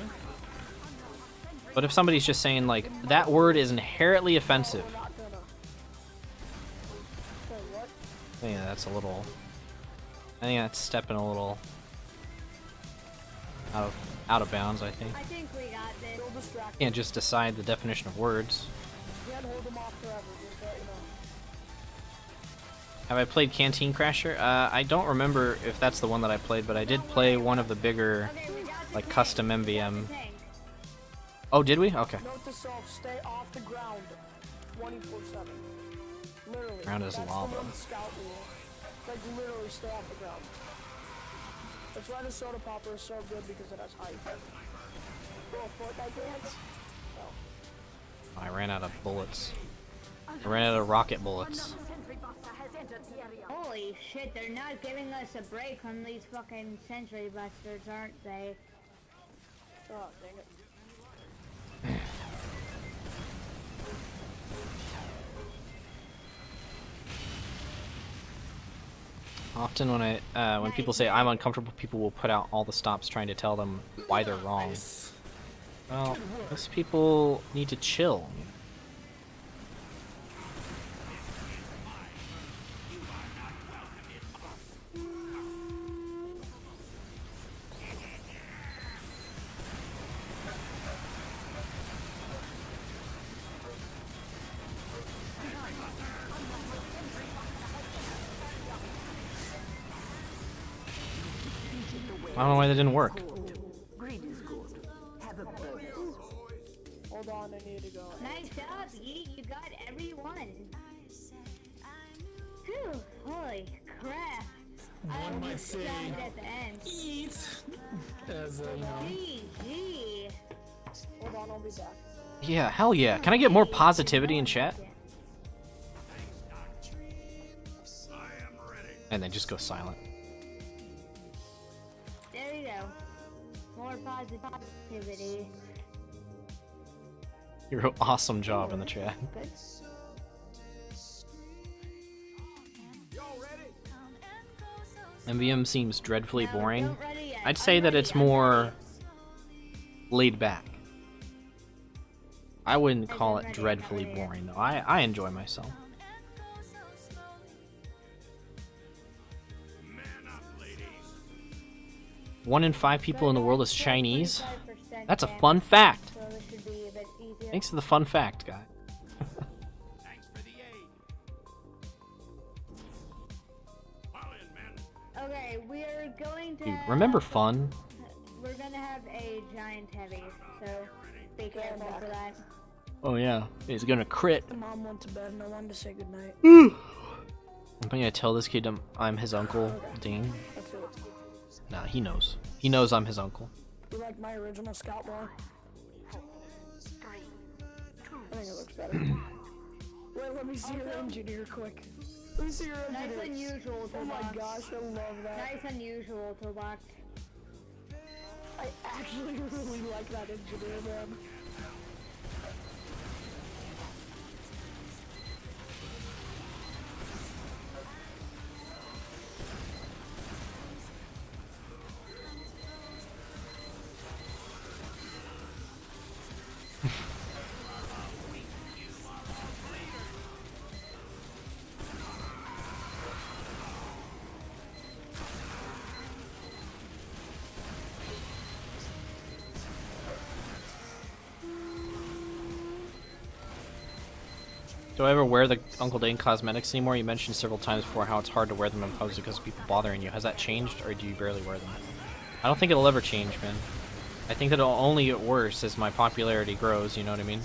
B: But if somebody's just saying, like, that word is inherently offensive,
G: Not gonna. Okay, what?
B: I think that's a little... I think that's stepping a little out of bounds, I think.
D: I think we got this.
G: Still distracted.
B: Can't just decide the definition of words.
G: Can't hold them off forever. Just let you know.
B: Have I played Canteen Crasher? I don't remember if that's the one that I played, but I did play one of the bigger,
D: Okay, we got the
B: like,
D: tank.
B: custom
D: We got
B: MvM.
D: the tank.
B: Oh, did we? Okay.
G: Note to self: stay off the ground, 24/7. Literally.
B: Ground is
G: that's
B: lava.
G: the one scout rule. Like literally, stay off the ground. That's why the soda popper is so good because it has height. Little Fortnite dance. Oh.
B: I ran out of bullets. I ran out of rocket bullets.
D: Holy shit, they're not giving us a break from these fucking sentry busters, aren't they?
G: Oh, dang it.
B: Often when people say I'm uncomfortable, people will put out all the stops trying to tell them why they're wrong. Well, those people need to chill. I don't know why that didn't work.
G: Hold on, I need to go.
D: Nice job, Yeet. You got everyone. Phew, holy crap. I
J: One might
D: almost
J: say,
D: died at the end.
J: eat, as you know.
D: GG.
G: Hold on, I'll be back.
B: Yeah, hell yeah. Can I get more positivity in chat? And then just go silent.
D: There you go. More positivity.
B: You wrote awesome job in the chat.
D: Good.
B: MvM seems dreadfully
D: No,
B: boring.
D: don't ready yet.
B: I'd say
D: I'm
B: that
D: ready,
B: it's
D: I'm
B: more
D: ready.
B: laid back. I wouldn't call it dreadfully boring though. I enjoy myself.
C: Man up, ladies.
B: 1 in 5 people in the world is Chinese.
D: 25%
B: That's a
D: damage,
B: fun fact.
D: So this should be a bit easier.
B: Thanks for the fun fact, guy.
C: Thanks for the aid. Fall in, men.
D: Okay, we are going to.
B: Dude, remember fun?
D: We're gonna have a giant heavy, so be careful for that.
B: Oh yeah, he's gonna crit.
G: The mom went to bed and I wanted to say goodnight.
B: I'm gonna tell this kid I'm his Uncle Dane.
G: That's it.
B: Nah, he knows. He knows I'm his uncle.
G: You like my original scout more? I think it looks better. Wait, let me see your engine here quick. Let me see your engine
D: Nice
G: here.
D: unusual
G: Oh my
D: toolbox.
G: gosh, I love that.
D: Nice unusual toolbox.
G: I actually really like that engineer, man.
B: Do I ever wear the Uncle Dane cosmetics anymore? You mentioned several times before how it's hard to wear them in pubs because of people bothering you. Has that changed, or do you barely wear them? I don't think it'll ever change, man. I think that it'll only get worse as my popularity grows, you know what I mean?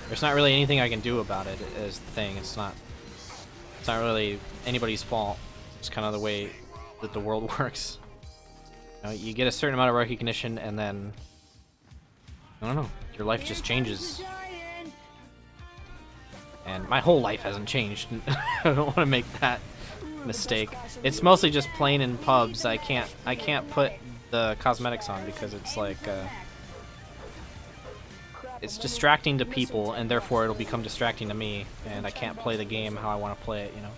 B: There's not really anything I can do about it, is the thing. It's not really anybody's fault. It's kind of the way that the world works. You know, you get a certain amount of recognition, and then, I don't know, your life just changes.
D: Giant.
B: And my whole life hasn't changed. I don't want to make that mistake. It's mostly just playing in pubs. I can't put the cosmetics on because it's like it's distracting to people, and therefore it'll become distracting to me, and I can't play the game how I want to play it, you know.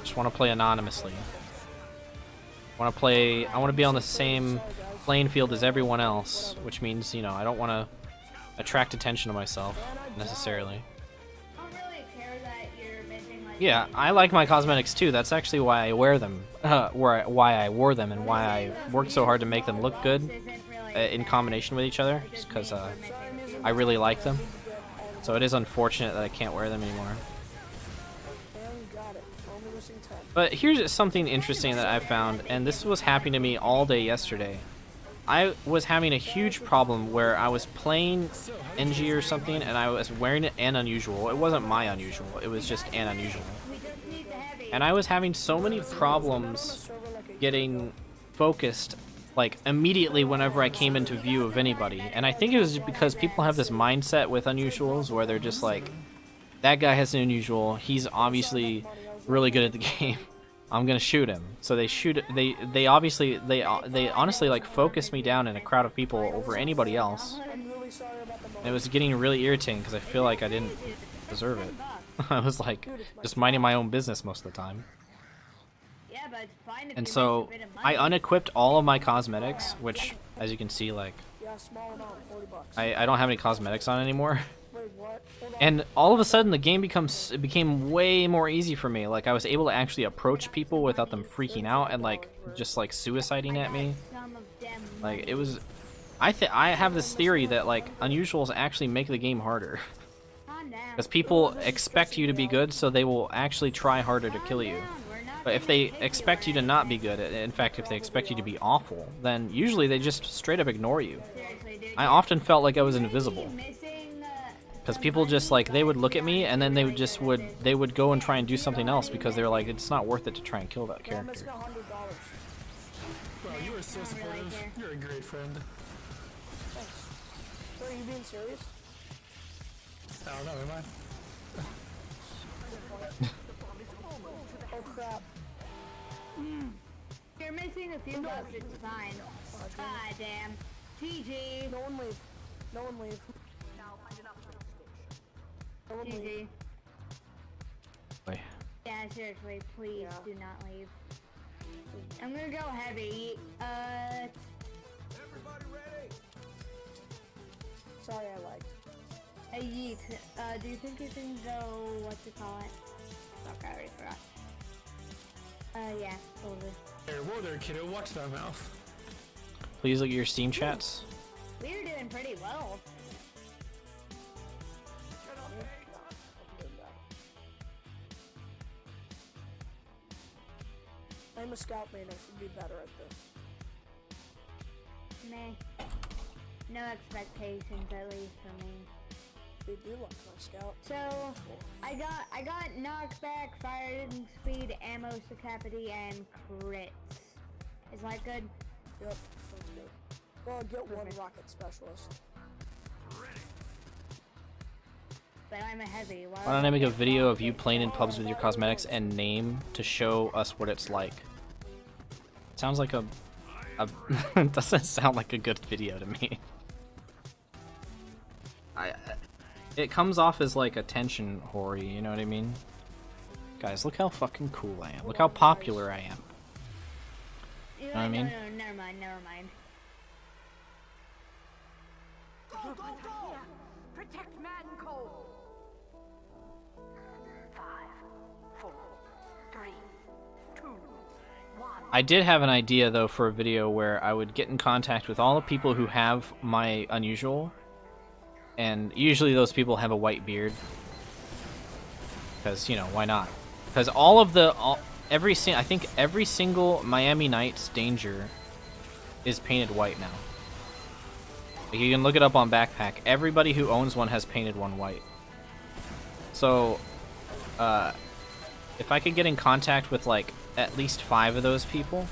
B: Just want to play anonymously. I want to be on the same playing field as everyone else, which means, you know, I don't want to attract attention to myself necessarily.
D: I don't really care that you're missing like.
B: Yeah, I like my cosmetics too. That's actually why I wear them. Why I wore them and why I worked so hard to make them look good in combination with each other, just because I really like them. So it is unfortunate that I can't wear them anymore. But here's something interesting that I found, and this was happening to me all day yesterday. I was having a huge problem where I was playing NG or something, and I was wearing an unusual. It wasn't my unusual, it was just an unusual. And I was having so many problems getting focused, like, immediately whenever I came into view of anybody. And I think it was because people have this mindset with unusuals where they're just like, that guy has an unusual, he's obviously really good at the game. I'm gonna shoot him. So they shoot. They honestly like focus me down in a crowd of people over anybody else. And it was getting really irritating because I feel like I didn't deserve it. I was like just minding my own business most of the time.
D: Yeah, but it's fine if
B: And
D: you
B: so
D: miss a bit of
B: I
D: money.
B: unequipped all of my cosmetics, which, as you can see, like
G: Yeah, small amount, $40.
B: I don't have any cosmetics on anymore.
G: Wait, what? Hold on.
B: And all of a sudden, the game became way more easy for me. Like, I was able to actually approach people without them freaking out and like just like suiciding at me.
D: Some of them.
B: Like, it was. I have this theory that like unusuals actually make the game harder
D: Calm down.
B: because people expect you to be good, so they will actually try harder to kill you. But if they expect you to not be good, in fact, if they expect you to be awful, then usually they just straight up ignore you.
D: Seriously, dude.
B: I often felt like I was invisible.
D: Missing,
B: Because people just like they would look at me and then they would go and try and do something else because they're like, it's not worth it to try and kill that
G: Damn, it's
B: character.
G: got $100.
J: Wow, you are so
D: Don't really
J: supportive.
D: care.
J: You're a great friend.
G: Thanks. Wait, are you being serious?
J: I don't know, am I?
G: Oh crap.
D: You're missing a few bucks, it's fine. God damn. GG.
G: No one leave. No one leave. No one leave.
D: GG.
B: Wait.
D: Yeah, seriously, please
G: Yeah.
D: do not leave. I'm gonna go heavy.
G: Sorry, I liked.
D: Hey, Yeet, do you think you can go, what you call it? Fuck, I already forgot. Yeah, over.
J: There, whoa there, kiddo. Watch that mouth.
B: Please look at your Steam chats.
D: We're doing pretty well.
G: I'm a scout main. I should be better at this.
D: Meh. No expectations, at least for me.
G: They do like my scout.
D: So, I got knockback, firing speed, ammo capacity, and crits. Is that good?
G: Yep, sounds good. Well, get one rocket specialist.
D: But I'm a heavy.
B: Why don't I make a video of you playing in pubs with your cosmetics and name to show us what it's like? Sounds like a doesn't sound like a good video to me. It comes off as like attention whore, you know what I mean? Guys, look how fucking cool I am. Look how popular I am. You know what I mean?
D: No, never mind.
I: Go, go, go! Protect Manco! 5, 4, 3, 2, 1.
B: I did have an idea though for a video where I would get in contact with all the people who have my unusual, and usually those people have a white beard, because, you know, why not? Because I think every single Miami Nights Danger is painted white now. Like, you can look it up on Backpack. Everybody who owns one has painted one white. So, if I could get in contact with like at least 5 of those people,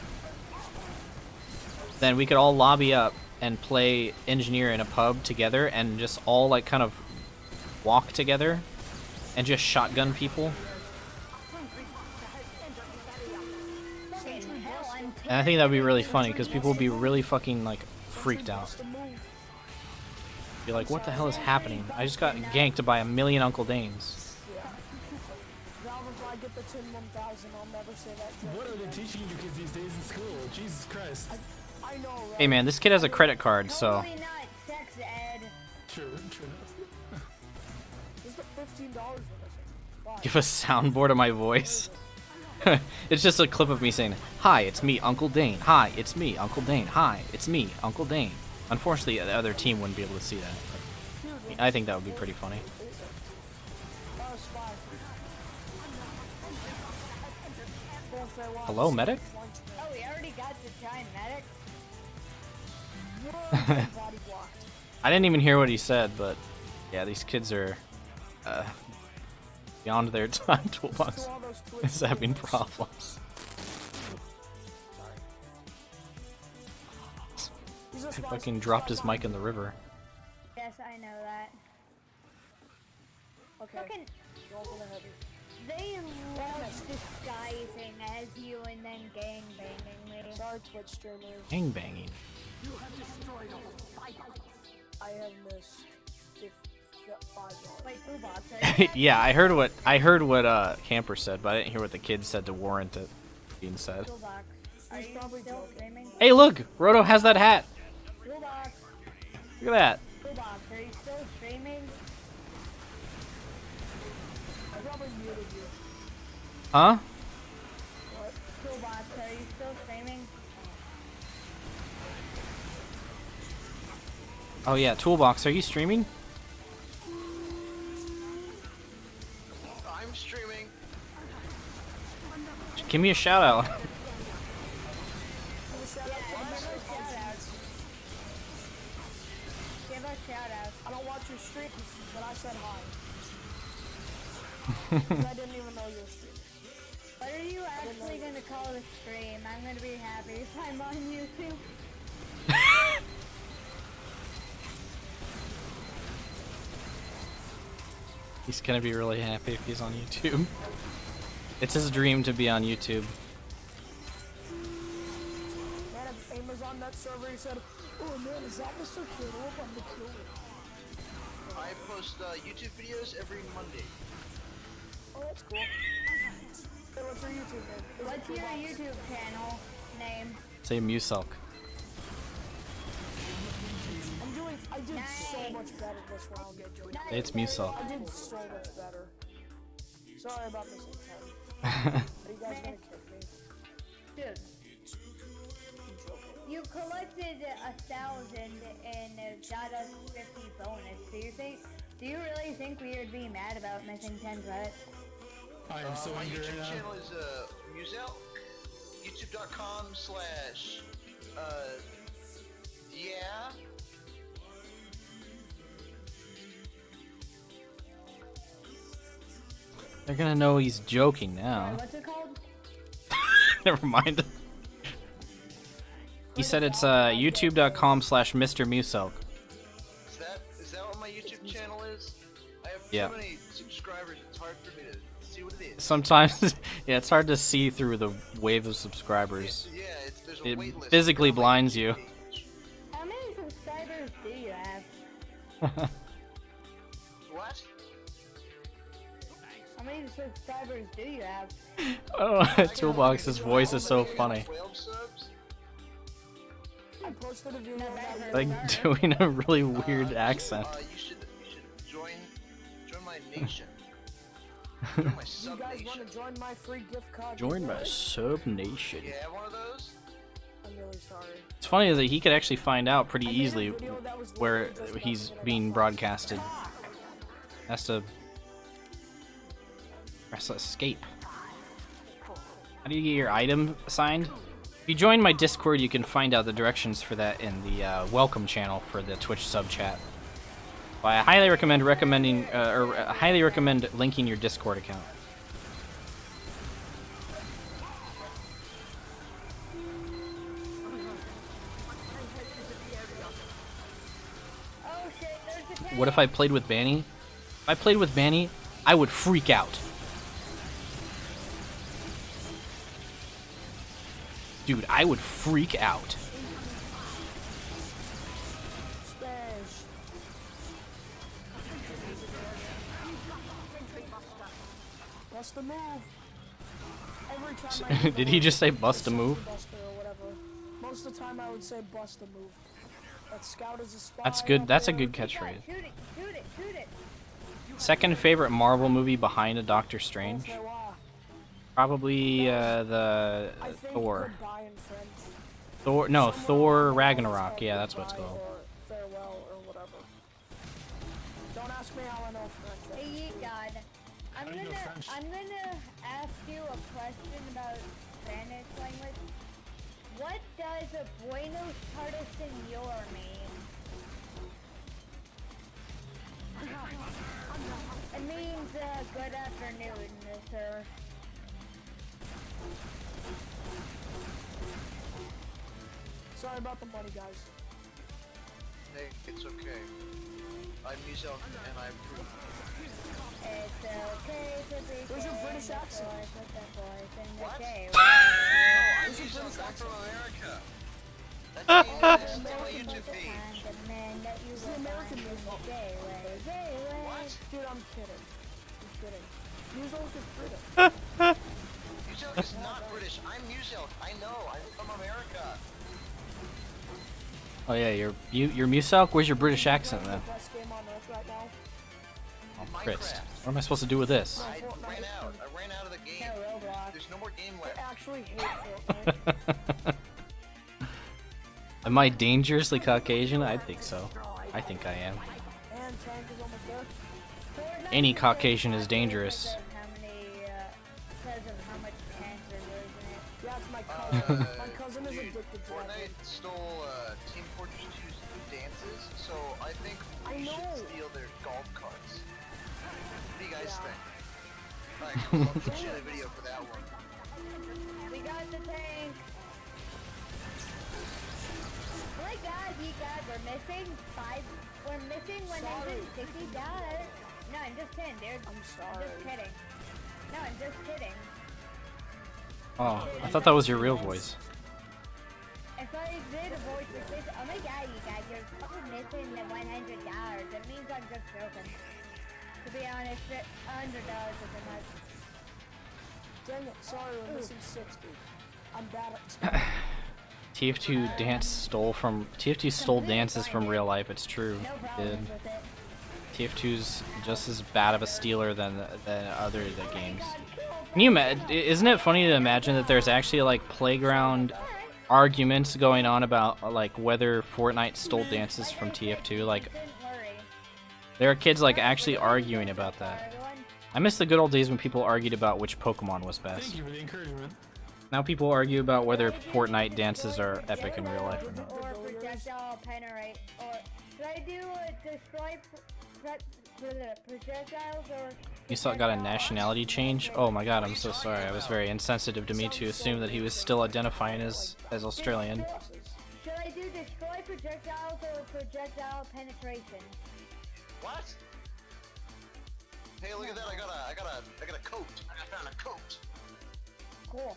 B: then we could all lobby up and play engineer in a pub together and just all like kind of walk together and just shotgun people. And I think that would be really funny because people would be really fucking like freaked out. Be like, what the hell is happening? I just got ganked by 1,000,000 Uncle Danes.
G: If I get the 10 1000, I'll never say that.
J: What are they teaching you kids these days in school? Jesus Christ.
G: I know, right?
B: Hey man, this kid has a credit card, so
D: Totally not sex ed.
J: True enough.
G: Where's the $15 we're missing?
B: give a soundboard of my voice. It's just a clip of me saying, "Hi, it's me, Uncle Dane. Hi, it's me, Uncle Dane. Hi, it's me, Uncle Dane." Unfortunately, the other team wouldn't be able to see that. But I think that would be pretty funny. Hello, medic?
D: Oh, we already got the giant medic.
B: I didn't even hear what he said, but yeah, these kids are beyond their time toolbox. Is having problems. He fucking dropped his mic in the river.
D: Yes, I know that.
G: Okay.
D: Fucking, they love disguising as you and then gangbanging me.
G: Sorry, Twitch streamers.
B: Gang banging.
I: You have destroyed all 5 items.
G: I have missed $5.
D: Wait, Boobot,
B: Yeah, I heard what Camper said, but I didn't hear what the kids said to warrant it being said.
D: Toolbox. Are you still streaming?
B: Hey, look, Roto has that hat.
D: Toolbox.
B: Look at that.
D: Toolbox, are you still streaming?
G: I probably muted you.
B: Huh?
G: What?
D: Toolbox, are you still streaming?
B: Oh yeah, Toolbox, are you streaming?
H: I'm streaming.
B: Give me a shout out.
D: Yeah, give us shoutouts. Give us shoutouts.
G: I don't watch your streams, but I said hi. 'Cause I didn't even know you were streaming.
D: What are you actually gonna call the stream? I'm gonna be happy if I'm on YouTube.
B: He's gonna be really happy if he's on YouTube. It's his dream to be on YouTube.
G: Man, if Aim was on that server, he said, "Oh man, is that Mr. Kittle up on the kill?"
H: I post YouTube videos every Monday.
G: Oh, that's cool. Hey, what's your YouTube name? Is it
D: What's your
G: Toolbox?
D: YouTube channel name?
B: Say Muselk.
G: I did so much better this round.
B: It's Musel.
G: I did so much better. Sorry about missing 10. Are you guys gonna kick me?
D: Dude, you collected 1,000 and got us 50 bonus. Do you really think we would be mad about missing 10 credits?
J: I am so
H: my
J: angry right
H: YouTube
J: now.
H: channel is Musel. YouTube.com/ yeah.
B: They're gonna know he's joking now.
D: What's it called?
B: Never mind. He said it's youtube.com/Mr. Muselk.
H: Is that what my YouTube channel is? I have
B: Yeah.
H: so many subscribers, it's hard for me to see what it is.
B: Sometimes, yeah, it's hard to see through the wave of subscribers.
H: Yeah, there's a
B: It
H: wait list
B: physically
H: on my
B: blinds
H: YouTube
B: you.
H: page.
D: How many subscribers do you have?
H: What?
D: How many subscribers do you have?
B: Oh, Toolbox's voice is so funny.
H: 12 subs?
G: I posted a video that
B: Like doing a really weird accent.
H: You should join my nation. Join my
G: you
H: sub
G: guys
H: nation.
G: want to join my free gift card?
B: Join my
G: giveaway?
B: sub nation.
H: You have one of those?
G: I'm really sorry.
B: It's funny is that he could actually find out pretty
G: I made a
B: easily
G: video that was
B: where
G: literally just about
B: he's
G: to get
B: being
G: enough
B: broadcasted. Has to press escape. How do you get your item assigned? If you join my Discord, you can find out the directions for that in the welcome channel for the Twitch sub chat. But I highly recommend linking your Discord account.
D: Oh shit, there's a tank.
B: What if I played with Banny? If I played with Banny, I would freak out. Dude, I would freak out.
G: Spash. Bust a move. Every time I
B: Did he just say bust a move?
G: Buster or whatever. Most of the time I would say bust a move. That scout is a spy.
B: That's good.
G: up
B: That's a
G: there.
B: good catchphrase.
D: Shoot it, shoot it, shoot it.
B: Second favorite Marvel movie behind a Doctor
G: Don't
B: Strange?
G: say why.
B: Probably the
G: I think
B: Thor.
G: goodbye in French.
B: Thor. No,
G: Somewhere
B: Thor
G: along the line it's
B: Ragnarok.
G: called
B: Yeah, that's what it's
G: goodbye
B: called.
G: Or farewell or whatever. Don't ask me how I know French.
D: Hey, God. I'm
J: don't know French.
D: gonna ask you a question about Spanish language. What does a Buenos Tardes Senor mean? It means good afternoon, sir.
G: Sorry about the money, guys.
H: Hey, it's okay. I'm Musel and I approve.
D: It's okay to be
G: Where's your British accent?
D: with the boys in the
H: What?
D: day.
H: No, I'm Musel, I'm from America. That's my YouTube page.
D: The men that you
G: It's the
D: will
G: American
D: find in
G: music.
D: the gateway.
H: What?
G: Dude, I'm kidding. I'm kidding. Musel is British.
H: Musel is not British. I'm Musel. I know. I'm from America.
B: Oh yeah, you're Muselk. Where's your British accent then?
G: The best game on earth right now.
B: Oh, Christ. What am I supposed to do with this?
H: I ran out. I ran out of the game.
D: No, Roblox.
H: There's no more game
G: I
H: left.
G: actually hate Fortnite.
B: Am I dangerously Caucasian? I think so. I think I am.
G: And tank is almost there.
B: Any Caucasian is dangerous.
D: Because of how much cancer there is in it.
G: Yeah, it's my cousin. My cousin is
H: Dude,
G: addicted to that.
H: Fortnite stole Team Fortress 2's dances, so I think
G: I
H: we
G: know.
H: should steal their golf carts. What do you guys think? Alright, cool. I'll shoot you a video for that one.
D: We got the tank. Oh my God, you guys, we're missing $160. No, I'm just kidding, dude.
G: I'm
D: I'm
G: sorry.
D: just kidding. No, I'm just kidding.
B: Oh, I thought that was your real voice.
D: If I did a voice like this, oh my God, you guys, you're fucking missing the $100. That means I'm just joking. To be honest, $100 isn't much.
G: Dang it, sorry, we're missing 60. I'm bad at
B: TF2 TF2 stole dances from real life. It's true,
D: No
B: dude.
D: problems with it.
B: TF2's just as bad of a stealer than other games. Can you isn't it funny to imagine that there's actually like playground arguments going on about like whether Fortnite stole dances from TF2? Like
D: Didn't worry.
B: there are kids like actually arguing about that. I miss the good old days when people argued about which Pokemon was best.
J: Thank you for the encouragement.
B: Now people argue about whether Fortnite dances are epic in real life or not.
D: Or projectile penetrate. Or should I do destroy projectiles or?
B: You saw got a nationality change? Oh my god, I'm so sorry. I was very insensitive to me to assume that he was still identifying as Australian.
D: Should I do destroy projectiles or projectile penetration?
H: What? Hey, look at that! I got a coat. I found a coat.
D: Cool.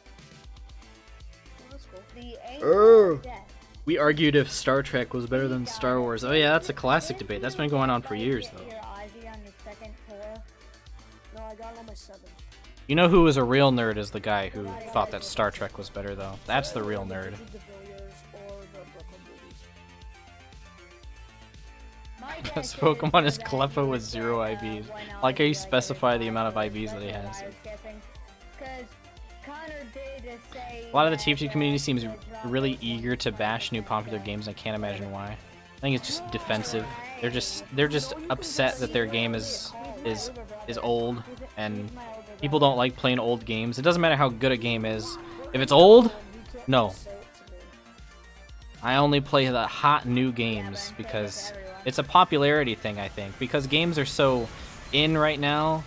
D: That's cool. The
B: Oh.
D: of death.
B: We argued if Star Trek was better than Star Wars. Oh yeah, that's a classic debate. That's been going on for years though.
D: Your Ozzy on the second floor.
G: No, I got it on my 7.
B: You know who was a real nerd is the guy who thought that Star Trek was better though. That's the real nerd.
G: The Villiers or the Brooklyn Booties.
D: My
B: Best
D: guess
B: Pokemon is
D: that
B: Cleffa
D: you
B: with
D: would
B: 0
D: get,
B: IVs.
D: one
B: Like how you
D: Ozzy,
B: specify the
D: like,
B: amount of IVs that he
D: that's
B: has.
D: what I was guessing. 'Cause Connor did say
B: A lot of the
D: that,
B: TF2 community seems
D: the drop
B: really
D: was
B: eager to bash new popular games. I can't imagine why. I think it's just defensive. They're just upset that their game is old and people don't like playing old games. It doesn't matter how good a game is. If it's old, no. I only play the hot new games because it's a popularity thing, I think. Because games are so in right now,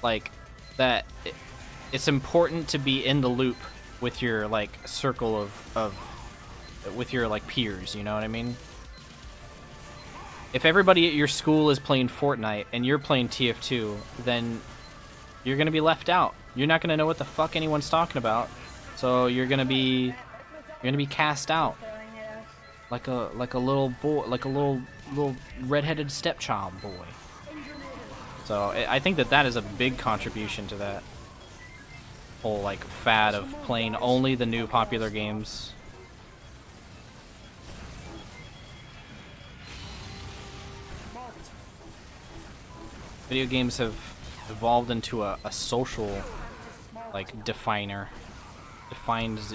B: like that it's important to be in the loop with your like circle of with your like peers, you know what I mean? If everybody at your school is playing Fortnite and you're playing TF2, then you're gonna be left out. You're not gonna know what the fuck anyone's talking about, so you're gonna be cast out like a little boy, like a little redheaded stepchild boy. So I think that is a big contribution to that whole like fad of playing only the new popular games. Video games have evolved into a social like defines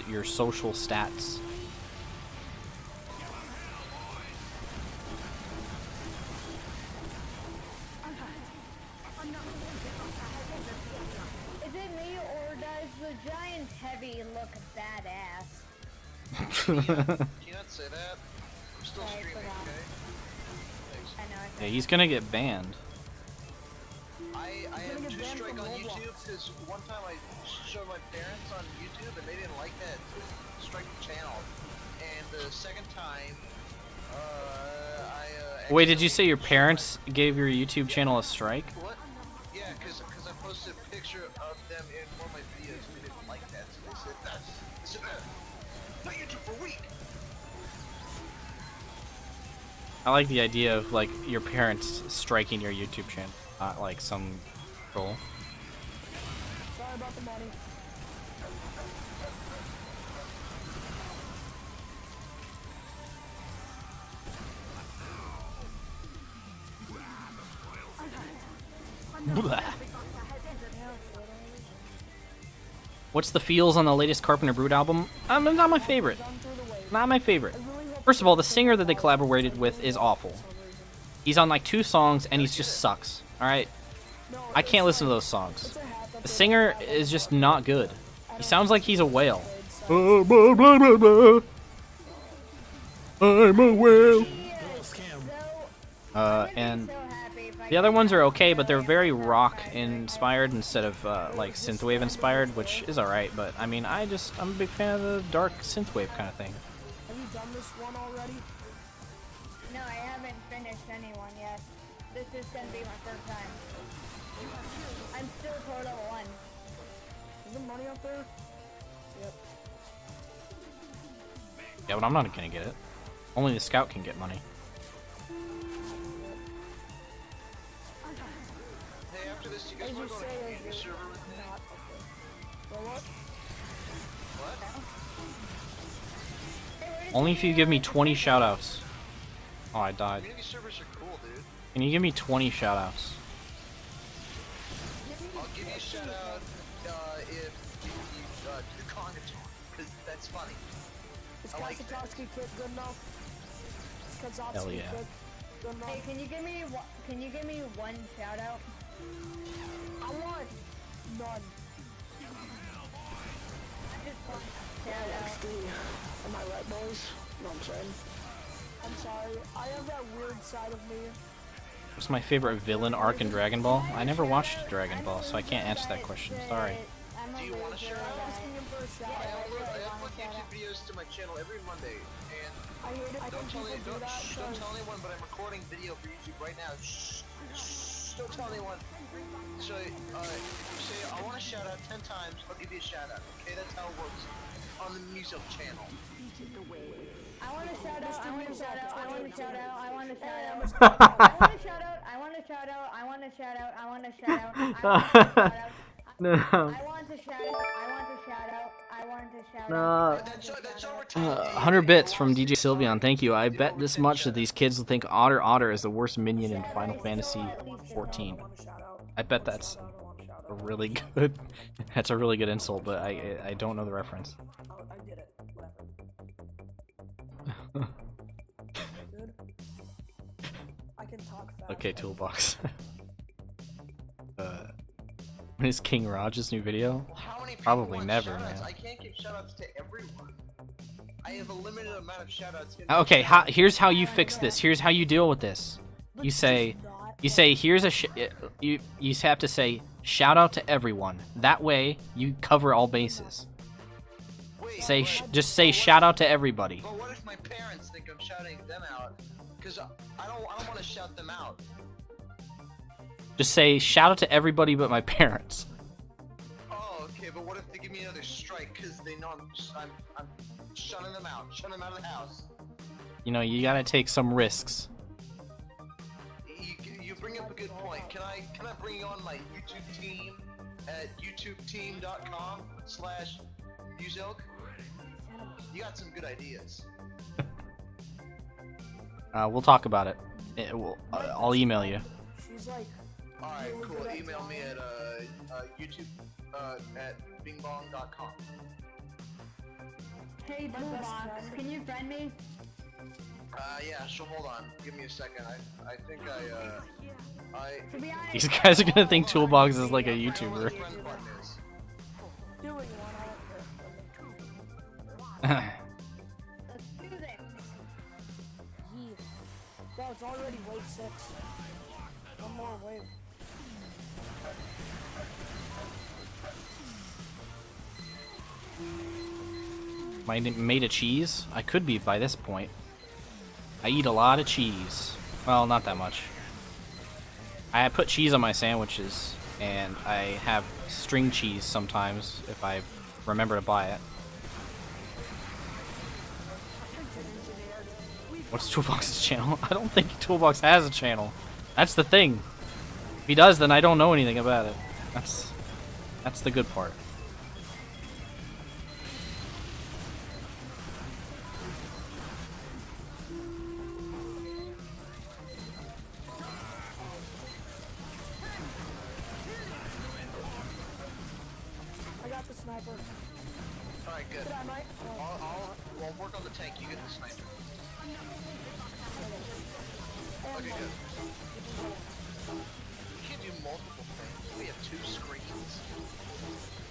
B: your social stats.
D: Is it me or does the giant heavy look badass?
H: Can you not say that? I'm still
D: Okay,
H: streaming,
D: hold on.
H: okay? Thanks.
D: I know.
B: Yeah, he's gonna get banned.
H: I have 2 strike on YouTube because one time I showed my parents on YouTube and they didn't like that strike the channel. And the second time,
B: Wait, did you say your parents gave your YouTube channel a strike?
H: What? Yeah, because I posted a picture of them in one of my videos and they didn't like that. So they said, not YouTube for a week.
B: I like the idea of like your parents striking your YouTube channel, not like some troll.
G: Sorry about the money.
B: Blah. What's the feels on the latest Carpenter Brute album? Not my favorite. Not my favorite. First of all, the singer that they collaborated with is awful. He's on like 2 songs and he just sucks. Alright? I can't listen to those songs. The singer is just not good. He sounds like he's a whale. I'm a whale. And the other ones are okay, but they're very rock inspired instead of like synthwave inspired, which is alright, but I mean, I'm a big fan of the dark synthwave kind of thing.
G: Have you done this one already?
D: No, I haven't finished anyone yet. This is gonna be my first time. I'm still pro level 1.
G: Is the money up there? Yep.
B: Yeah, but I'm not gonna get it. Only the scout can get money.
H: Hey, after this, you guys want to go to the server with me?
G: Not up there. Well, what?
H: What?
B: Only if you give me 20 shoutouts. Oh, I died.
H: Community servers are cool, dude.
B: Can you give me 20 shoutouts?
H: I'll give you a shout out if you do Congaton, because that's funny.
G: Is
H: I like that.
G: Kazatoski kid good enough? Kazatoski
B: Hell yeah.
G: kid good enough?
D: Hey, can you give me one shout out?
G: I want none.
D: Just one shout out.
G: XD. Am I right, boys? No, I'm saying. I'm sorry. I have that weird side of me.
B: What's my favorite villain arc in Dragon Ball? I never watched Dragon Ball, so I can't answer that question. Sorry.
H: Do you want to share out?
G: Asking him for a shout
H: I
G: out.
H: upload YouTube videos to my channel every Monday, and
G: I hate it. I
H: don't
G: think
H: tell,
G: people do that.
H: don't tell anyone, but I'm recording video for YouTube right now. Don't tell anyone. So, if you say, I want to shout out 10 times, I'll give you a shout out. Okay, that's how it works on the music channel.
D: I want to shout out. I want to shout out. I want to shout out. I want to shout out.
B: No.
D: I want to shout out. I want to shout out. I want to shout out. I want to shout out. I want to shout out.
B: No.
D: I want to shout out. I want to shout out. I want to shout out.
H: That's over time.
B: 100 bits from DJ Sylveon, thank you. I bet this much that these kids will think Otter is the worst minion in Final Fantasy 14. I bet that's a really good. That's a really good insult, but I don't know the reference.
G: I did it. Whatever. Dude. I can talk fast.
B: Okay, Toolbox. When is King Raj's new video?
H: How many people
B: Probably
H: want
B: never,
H: shoutouts?
B: man.
H: I can't give shoutouts to everyone. I have a limited amount of shoutouts.
B: Okay, here's how you fix this. Here's how you deal with this. You say here's a you have to say shout out to everyone. That way you cover all bases.
H: Wait,
B: Just say shout out to everybody.
H: But what if my parents think I'm shouting them out? Because I don't want to shout them out.
B: Just say shout out to everybody but my parents.
H: Oh, okay, but what if they give me another strike because they know I'm shutting them out of the house?
B: You know, you gotta take some risks.
H: You bring up a good point. Can I bring you on my YouTube team at youtubeteam.com/musilk? You got some good ideas.
B: We'll talk about it. I'll email you.
G: She's like,
H: alright, cool. Email me at YouTube at bingbong.com.
D: Hey, Toolbox, can you friend me?
H: Yeah, so hold on. Give me a second. I think
D: To be honest,
B: These guys are gonna think Toolbox is like a YouTuber.
H: friend button is.
G: doing one.
D: let's do this.
G: Bro, it's already wave 6. One more wave.
B: Am I made of cheese? I could be by this point. I eat a lot of cheese. Well, not that much. I put cheese on my sandwiches, and I have string cheese sometimes if I remember to buy it. What's Toolbox's channel? I don't think Toolbox has a channel. That's the thing. If he does, then I don't know anything about it. That's the good part.
G: I got the sniper.
H: Alright, good.
G: Did I, Mike?
H: I'll work on the tank. You get the sniper. Okay, good. We can't do multiple things. We have 2 screens.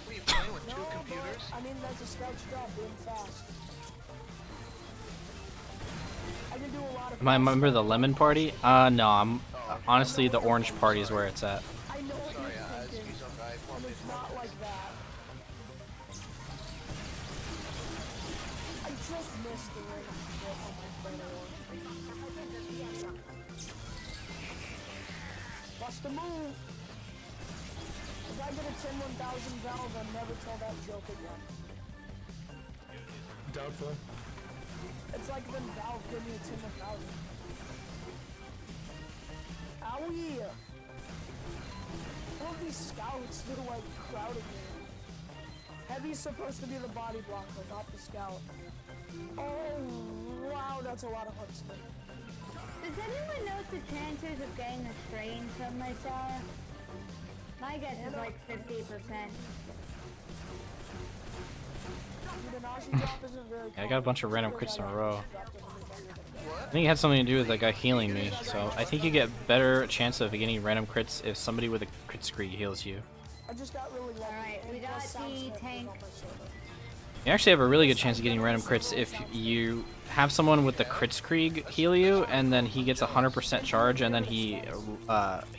H: We have playing with 2 computers.
G: I mean, that's a sketch job, being fast. I can do a lot of
B: Am I a member of the Lemon Party? No, I'm honestly the Orange Party is where it's at.
G: I know what
H: Sorry,
G: you're thinking,
H: excuse me, I
G: and
H: formally
G: it's not like that. I just missed the ring on my friend. Bust a move! If I get a 10-1000 valve, I'll never tell that joke again.
J: Doubtful.
G: It's like when Valve gave me a 10-1000. Owie! All these scouts that are like crowding me. Heavy's supposed to be the body blocker, not the scout. Oh! That's a lot of huntsmen.
D: Does anyone know the chances of getting a strain from my star? My guess is like 50%.
G: Dude, an Aussie drop isn't very
B: Yeah, I got a bunch of random crits in a row.
H: What?
B: I think it had something to do with that guy healing me, so I think you get better chance of getting random crits if somebody with a crit streak heals you.
G: I just got really lucky.
D: Alright, we got the tank.
B: You actually have a really good chance of getting random crits if you have someone with the crit streak heal you, and then he gets 100% charge, and then he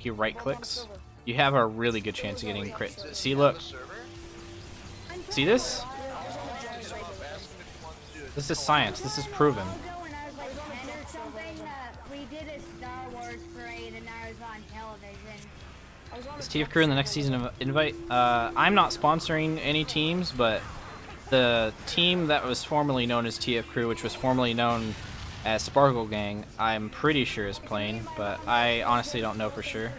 B: right clicks. You have a really good chance of getting crits. See, look. See this? This is science. This is proven.
D: When I was like 10 or something, we did a Star Wars parade and I was on television.
B: Is TF Crew in the next season of Invite? I'm not sponsoring any teams, but the team that was formerly known as TF Crew, which was formerly known as Sparkle Gang, I'm pretty sure is playing, but I honestly don't know for sure.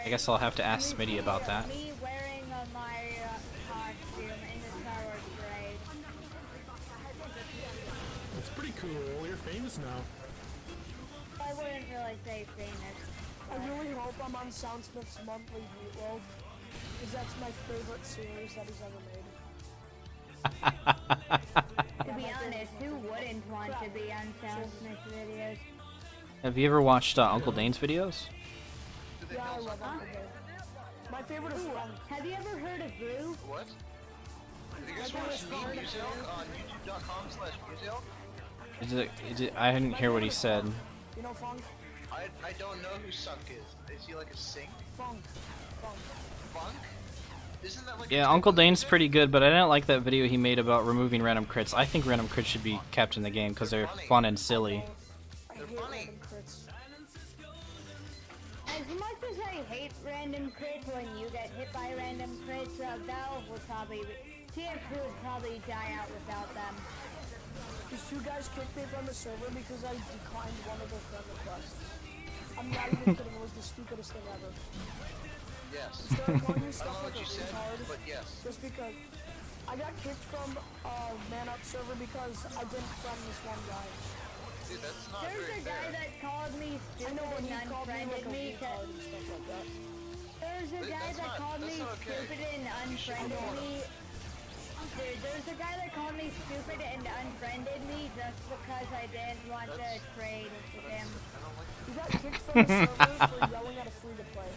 B: I guess I'll have to ask Smitty about that.
D: Me wearing my costume in the Star Wars parade.
J: That's pretty cool. You're famous now.
D: I wouldn't really say famous.
G: I really hope I'm on Soundsmith's monthly Meatloaf, because that's my favorite series that he's ever made.
D: To be honest, who wouldn't want to be on Soundsmith's videos?
B: Have you ever watched Uncle Dane's videos?
G: Yeah, I love Uncle Dane. My favorite is Funk.
D: Have you ever heard of Brew?
H: What? Have you guys watched me Music on youtube.com/Music?
B: Is it, I didn't hear what he said.
G: You know Funk?
H: I don't know who Suck is. Is he like a sink?
G: Funk. Funk.
H: Funk? Isn't that like
B: Yeah, Uncle Dane's pretty good, but I didn't like that video he made about removing random crits. I think random crits should be kept in the game because they're fun and silly.
H: They're funny.
D: As much as I hate random crits when you get hit by random crits, Valve would probably, TF2 would probably die out without them.
G: These two guys kicked me from the server because I declined one of their friend requests. I'm not even kidding, it was the stupidest thing ever.
H: Yes.
G: They started calling me
H: I don't
G: stuff
H: know
G: like
H: what
G: a
H: you said,
G: retard,
H: but yes.
G: just because I got kicked from Man Up server because I didn't friend this one guy.
H: Dude, that's not
D: There's
H: very
D: a guy
H: fair.
D: that called me
G: I
D: stupid
G: know, but he
D: and
G: called me like
D: unfriended
G: a
D: me.
G: retard and stuff like that.
D: There's a guy that called me stupid and unfriended me. Dude, there's a guy that called me stupid and unfriended me just because I didn't want to trade with him.
G: You got kicked from the server for yelling at a free-to-play.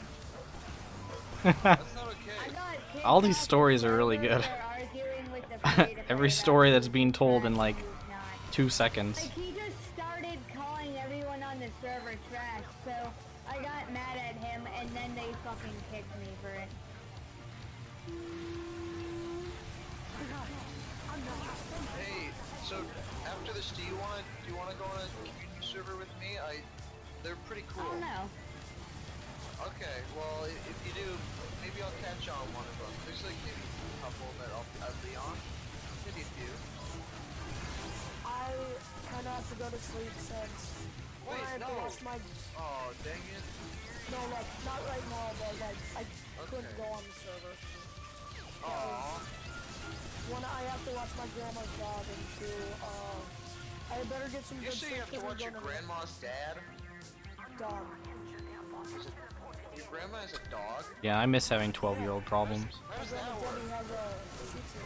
H: That's not okay.
D: I got kicked
B: All these
D: off the
B: stories are really
D: server
B: good.
D: for arguing with the free-to-play
B: Every
D: about
B: story that's
D: who's
B: being told in
D: trash
B: like
D: and who's not.
B: 2 seconds.
D: Like, he just started calling everyone on the server trash, so I got mad at him, and then they fucking kicked me for it.
H: Hey, so after this, do you want to go on a community server with me? They're pretty cool.
D: I don't know.
H: Okay, well, if you do, maybe I'll catch on one of them. There's like maybe a couple that I'll be on. Maybe a few.
G: I kind of have to go to sleep since I have to watch my...
H: Oh, dang it.
G: No, like, not right now, but like, I couldn't go on the server.
H: Aww.
G: One, I have to watch my grandma's dog, and two, I had better get some
H: You
G: good
H: say you have to
G: sleep 'cause I'm
H: watch your
G: going to
H: grandma's dad?
G: dog.
H: Your grandma is a dog?
B: Yeah, I miss having 12-year-old problems.
H: How does that work?
G: Debbie has a Shih Tzu.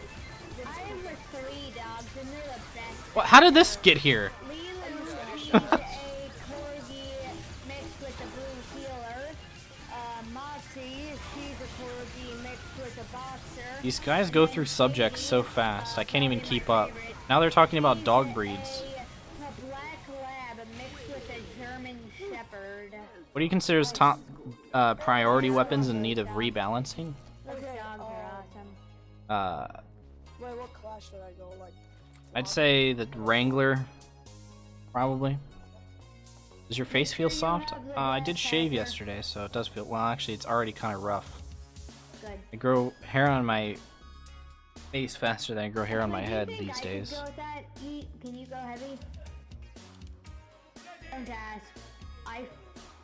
D: I have 3 dogs, and they're the best.
B: What? How did this get here?
D: Lulu, she's a corgi mixed with a blue healer. Moxie, she's a corgi mixed with a boxer.
B: These guys go through subjects so fast, I can't even keep up. Now they're talking about dog breeds.
D: A black lab mixed with a German shepherd.
B: What do you consider as top priority weapons in need of rebalancing?
D: Those dogs are awesome.
G: Wait, what class should I go? Like,
B: I'd say the Wrangler, probably. Does your face feel soft? I did shave yesterday, so it does feel... Well, actually, it's already kind of rough.
D: Good.
B: I grow hair on my face faster than I grow hair on my head these days.
D: Can you go heavy? Don't ask. I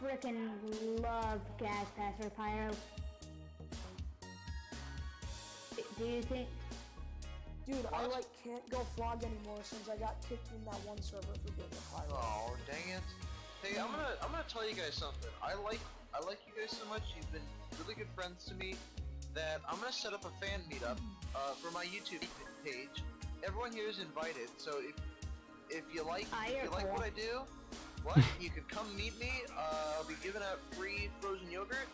D: frickin' love Gas Passer Pyro. Do you think...
G: Dude, I like can't go flog anymore since I got kicked from that one server for being a pirate.
H: Oh, dang it. Hey, I'm gonna tell you guys something. I like you guys so much. You've been really good friends to me that I'm gonna set up a fan meetup for my YouTube page. Everyone here is invited, so if you like what I do, you can come meet me. I'll be giving out free frozen yogurt.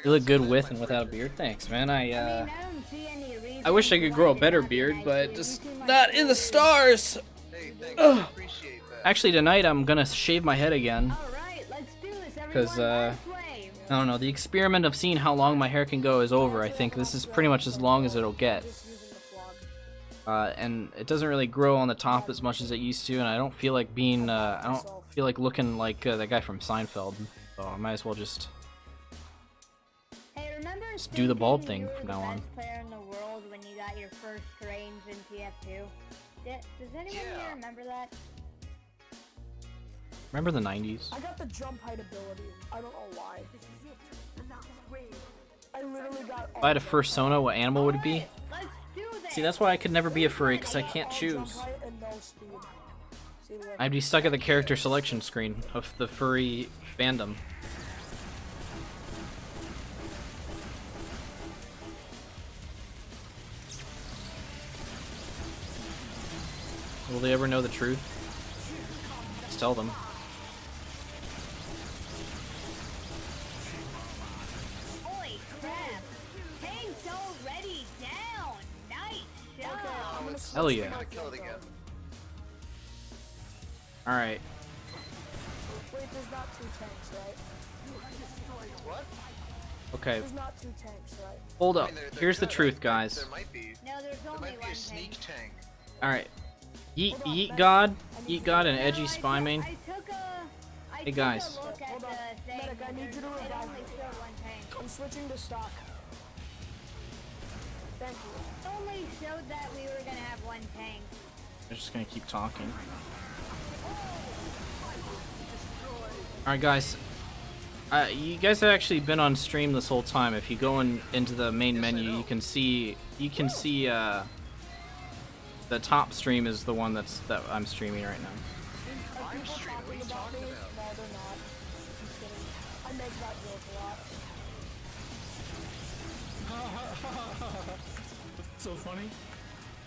B: You look good with and without a beard. Thanks, man.
D: I don't see any reason
B: I wish I could grow a better beard, but just not in the stars.
H: Hey, thanks. I appreciate that.
B: Actually, tonight I'm gonna shave my head again.
D: Alright, let's do this.
B: Because, I don't know, the experiment of seeing how long my hair can go is over. I think this is pretty much as long as it'll get. And it doesn't really grow on the top as much as it used to, and I don't feel like being, I don't feel like looking like that guy from Seinfeld. So I might as well just do the bald thing from now on.
D: Player in the world when you got your first range in TF2. Does anyone here remember that?
B: Remember the 90s?
G: I got the jump height ability. I don't know why. I literally got.
B: If I had a fursona, what animal would it be?
D: Let's do this.
B: See, that's why I could never be a furry, because I can't choose. I'd be stuck at the character selection screen of the furry fandom. Will they ever know the truth? Just tell them.
D: Holy crap! Tank's already down! Nice shot!
B: Hell yeah.
H: I'm gonna kill it again.
B: Alright.
G: Wait, there's not 2 tanks, right?
H: What?
B: Okay.
G: There's not 2 tanks, right?
B: Hold up. Here's the truth, guys.
H: There might be.
D: No, there's only
H: There might be
D: one
H: a sneak tank.
B: Alright. Yeet God, and Edgy Spy Main. Hey guys.
G: Medic, I need you to revive me. I'm switching to stock. Thank you.
D: It only showed that we were gonna have one tank.
B: I'm just gonna keep talking. Alright guys. You guys have actually been on stream this whole time. If you go into the main menu, you can see the top stream is the one that I'm streaming right now.
H: I'm streaming. What are you talking about?
G: No, they're not. I'm kidding. I make that joke a lot.
J: That's so funny.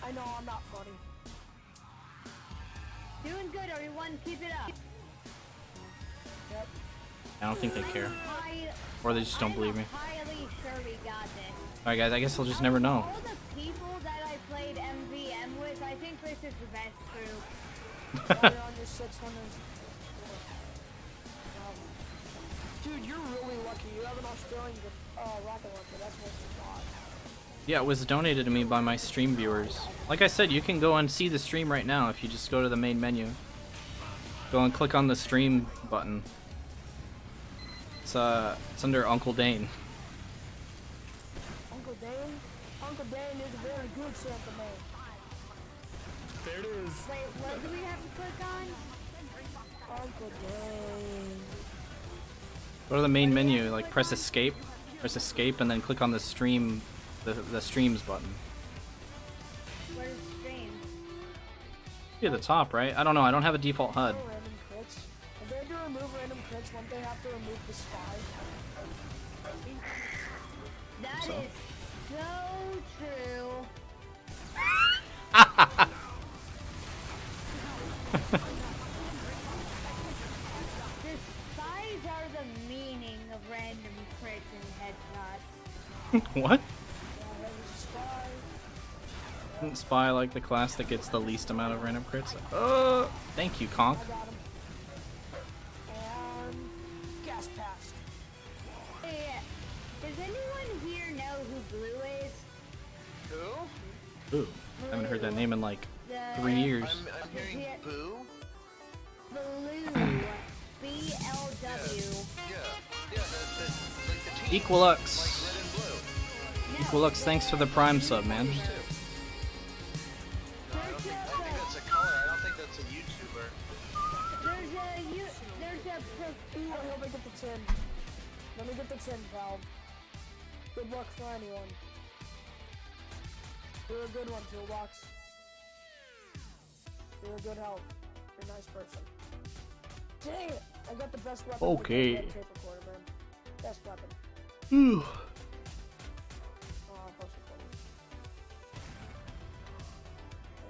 G: I know I'm not funny.
D: Doing good, everyone. Keep it up.
G: Yep.
B: I don't think they care. Or they just don't believe me.
D: I'm highly sure we got this.
B: Alright guys, I guess I'll just never know.
D: All the people that I played MvM with, I think this is the best group.
G: You're on your 600. Dude, you're really lucky. You have an Australian rocket launcher. That's what you got.
B: Yeah, it was donated to me by my stream viewers. Like I said, you can go and see the stream right now if you just go to the main menu. Go and click on the stream button. It's under Uncle Dane.
G: Uncle Dane? Uncle Dane is a very good Santa man.
J: There it is.
D: Wait, what do we have to click on?
G: Uncle Dane.
B: Go to the main menu, like press escape. Press escape and then click on the stream, the streams button.
D: Where's stream?
B: Be at the top, right? I don't know, I don't have a default HUD.
G: Random crits. If they had to remove random crits, wouldn't they have to remove the spy?
D: That
B: So.
D: is so true. The spies are the meaning of random crits and headshots.
B: What?
G: Yeah, there's a spy.
B: Isn't Spy like the class that gets the least amount of random crits? Thank you, Conk.
G: I got him. And gas passed.
D: Hey, does anyone here know who Blue is?
H: Who?
B: Ooh, I haven't heard that name in like
D: The
B: 3 years.
H: I'm hearing boo.
D: Blue. BLW.
H: Yeah, like the team.
B: Equalux.
H: Red and blue.
B: Equalux, thanks for the Prime sub, man.
H: No, I think that's a color. I don't think that's a YouTuber.
D: There's a
G: Ooh, I hope I get the 10. Let me get the 10, Valve. Good luck for anyone. You're a good one, Toolbox. You're a good help. You're a nice person. Dang it! I got the best weapon.
B: Okay.
G: With the tape recorder, man. Best weapon.
B: Ooh.
G: I'll post it for you.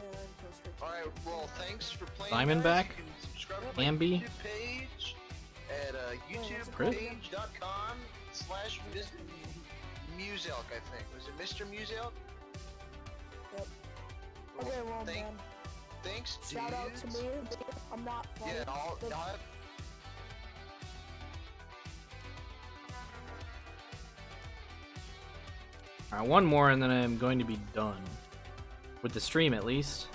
G: And go straight to
H: Alright, well, thanks for playing.
B: Diamondback?
H: Guys. You can subscribe to my
B: Ambi?
H: YouTube page at
B: Really?
H: youtube.com/Muselk, I think. Was it Mr. Muselk?
G: Yep. Okay, well, man.
H: Thanks,
G: Shout out to
H: dudes.
G: me. I'm not funny.
H: Yeah, I'll have...
B: Alright, one more and then I'm going to be done. With the stream, at least.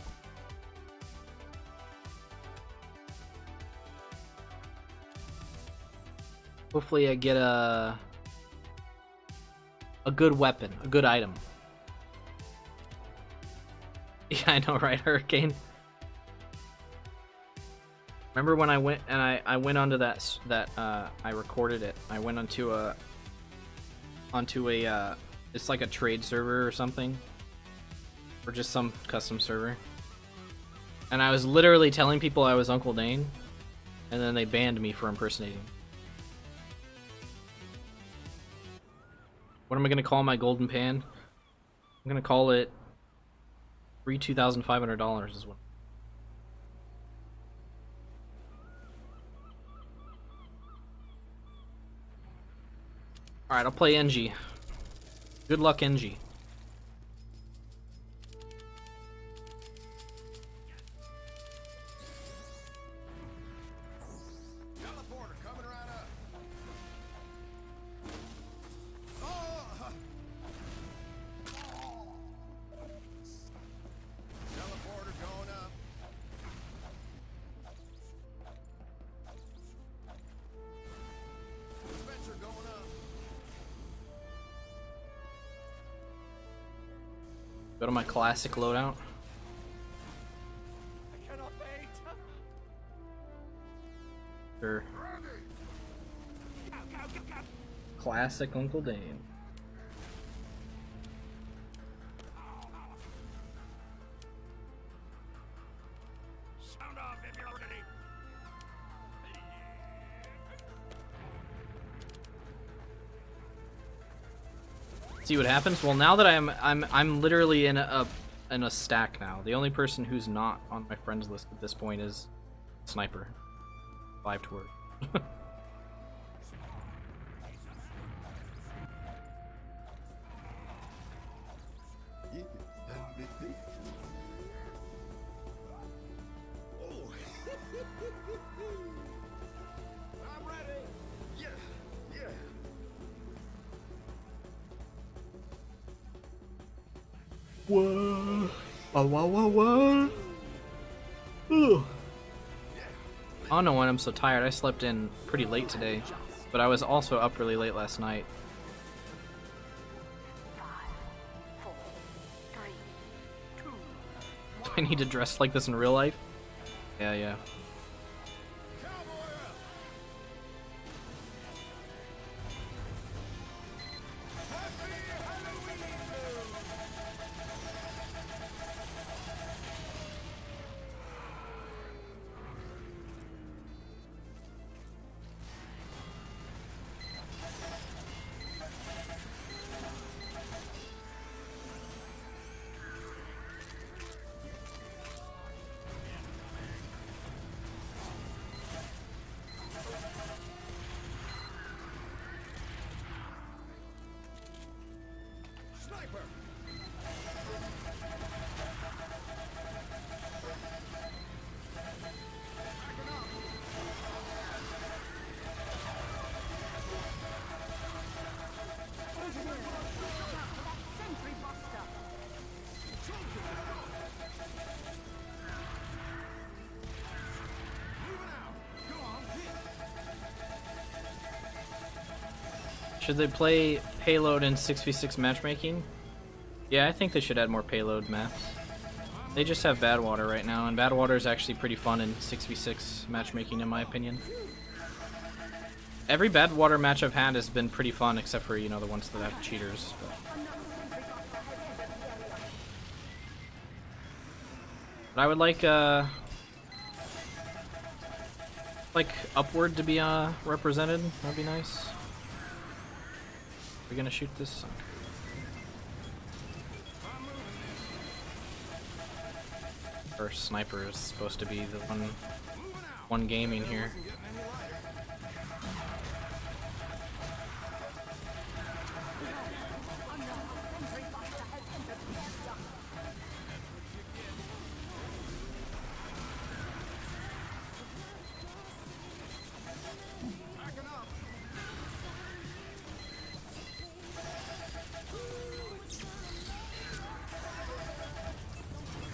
B: Hopefully I get a good weapon, a good item. Yeah, I know, right, Hurricane? Remember when I went and I went onto that I recorded it. I went onto a it's like a trade server or something, or just some custom server. And I was literally telling people I was Uncle Dane, and then they banned me for impersonating. What am I gonna call my golden pan? I'm gonna call it free $2,500 is what. Alright, I'll play NG. Good luck, NG.
C: Teleporter coming right up. Oh! Teleporter going up. Dispenser going up.
B: Go to my classic loadout.
C: I cannot wait.
B: Sure.
C: Go, go, go, go.
B: Classic Uncle Dane.
C: Sound off if you're ready.
B: See what happens? Well, now that I'm literally in a stack now. The only person who's not on my friends list at this point is Sniper. 5 to work.
C: I'm ready. Yeah, yeah.
B: Whoa. Oh, whoa, whoa, whoa. Ooh. I don't know when I'm so tired. I slept in pretty late today, but I was also up really late last night.
I: 5, 4, 3, 2,
B: Do I need to dress like this in real life? Yeah, yeah.
C: Sniper.
I: sentry buster.
B: Should they play payload in 6v6 matchmaking? Yeah, I think they should add more payload maps. They just have Badwater right now, and Badwater is actually pretty fun in 6v6 matchmaking in my opinion. Every Badwater match I've had has been pretty fun, except for, you know, the ones that have cheaters. But... I would like Upward to be represented. That'd be nice. We're gonna shoot this. Our sniper is supposed to be the one gaming here.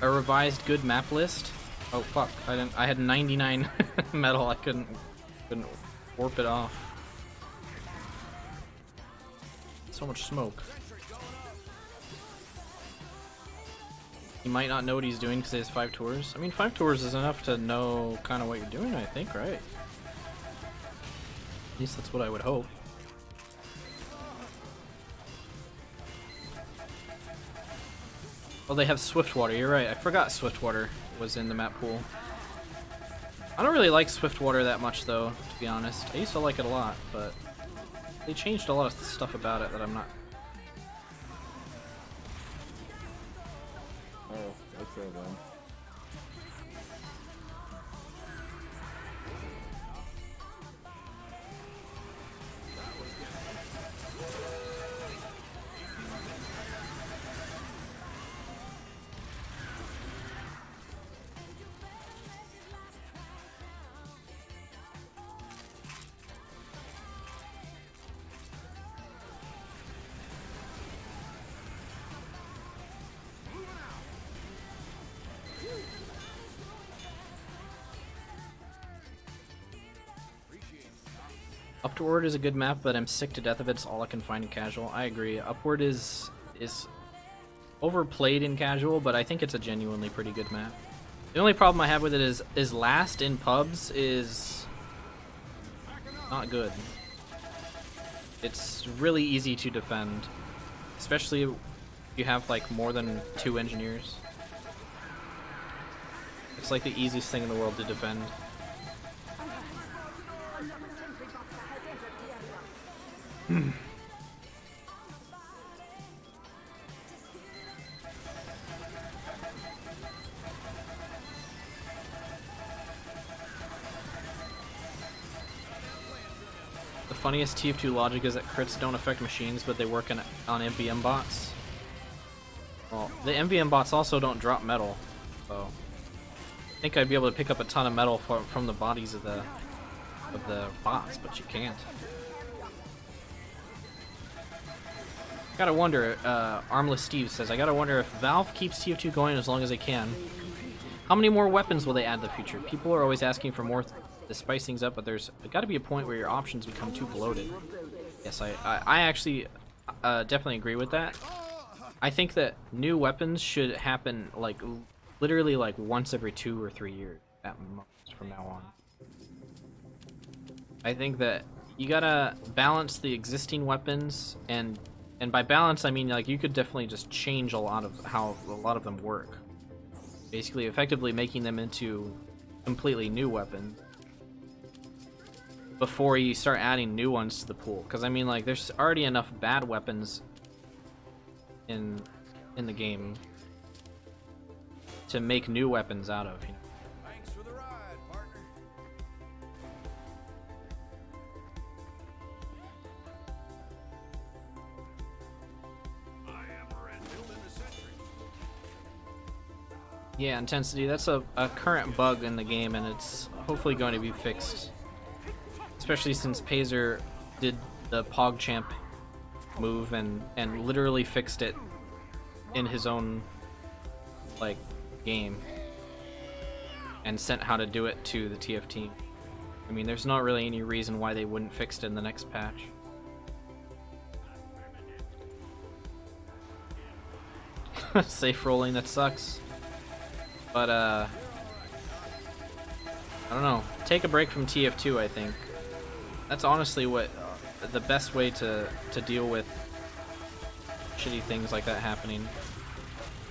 B: A revised good map list. Oh fuck! I had 99 metal. I couldn't warp it off. So much smoke. He might not know what he's doing because he has 5 tours. I mean, 5 tours is enough to know kind of what you're doing. I think, right? At least that's what I would hope. Well, they have Swiftwater, you're right. I forgot Swiftwater was in the map pool. I don't really like Swiftwater that much, though, to be honest. I used to like it a lot, but they changed a lot of stuff about it that I'm not...
F: Oh, okay then.
B: Upward is a good map, but I'm sick to death of it. It's all I can find in casual. I agree. Upward is overplayed in casual, but I think it's a genuinely pretty good map. The only problem I have with it is last in pubs is not good. It's really easy to defend, especially if you have like more than 2 engineers. It's like the easiest thing in the world to defend. The funniest TF2 logic is that crits don't affect machines, but they work on MvM bots. Well, the MvM bots also don't drop metal, so I think I'd be able to pick up a ton of metal from the bodies of the bots, but you can't. Gotta wonder, Armless Steve says, I gotta wonder if Valve keeps TF2 going as long as they can. How many more weapons will they add in the future? People are always asking for more to spice things up, but there's gotta be a point where your options become too bloated. Yes, I actually definitely agree with that. I think that new weapons should happen like literally like once every 2 or 3 years at most from now on. I think that you gotta balance the existing weapons, and by balance I mean like you could definitely just change a lot of how a lot of them work. Basically effectively making them into completely new weapons before you start adding new ones to the pool. Because I mean like there's already enough bad weapons in the game to make new weapons out of, you know.
C: Thanks for the ride, partner. I am red built in the century.
B: Yeah, intensity, that's a current bug in the game, and it's hopefully going to be fixed. Especially since Pazer did the PogChamp move and literally fixed it in his own like game and sent how to do it to the TF team. I mean, there's not really any reason why they wouldn't fix it in the next patch. Safe rolling, that sucks. But I don't know. Take a break from TF2, I think. That's honestly what the best way to deal with shitty things like that happening.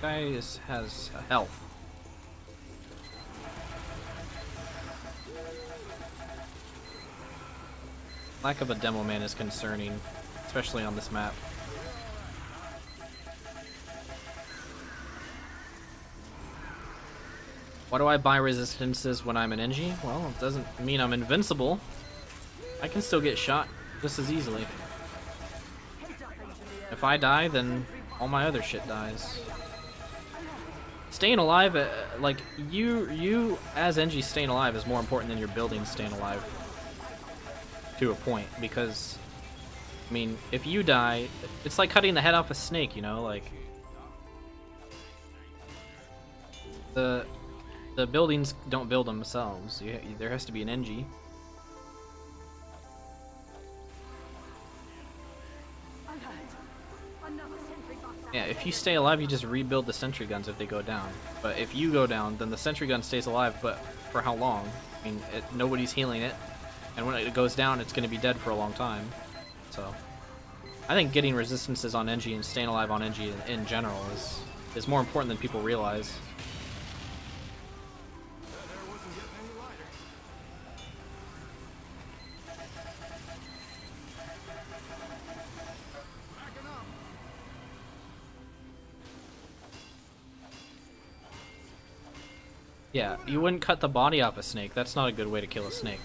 B: This guy has health. Lack of a demo man is concerning, especially on this map. Why do I buy resistances when I'm an NG? Well, it doesn't mean I'm invincible. I can still get shot just as easily. If I die, then all my other shit dies. Staying alive, like, you as NG staying alive is more important than your buildings staying alive. To a point, because, I mean, if you die, it's like cutting the head off a snake, you know, like, the buildings don't build themselves. There has to be an NG. Yeah, if you stay alive, you just rebuild the sentry guns if they go down. But if you go down, then the sentry gun stays alive, but for how long? I mean, nobody's healing it, and when it goes down, it's going to be dead for a long time. So, I think getting resistances on NG and staying alive on NG in general is more important than people realize. Yeah, you wouldn't cut the body off a snake. That's not a good way to kill a snake.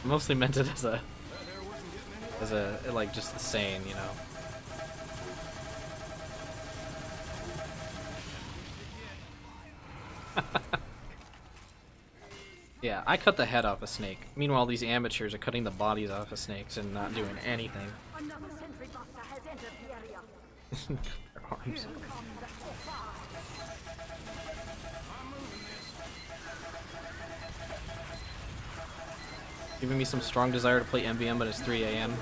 B: I mostly meant it as a like just the saying, you know. Yeah, I cut the head off a snake. Meanwhile, these amateurs are cutting the bodies off of snakes and not doing anything. Their arms. Giving me some strong desire to play MvM, but it's 3 AM.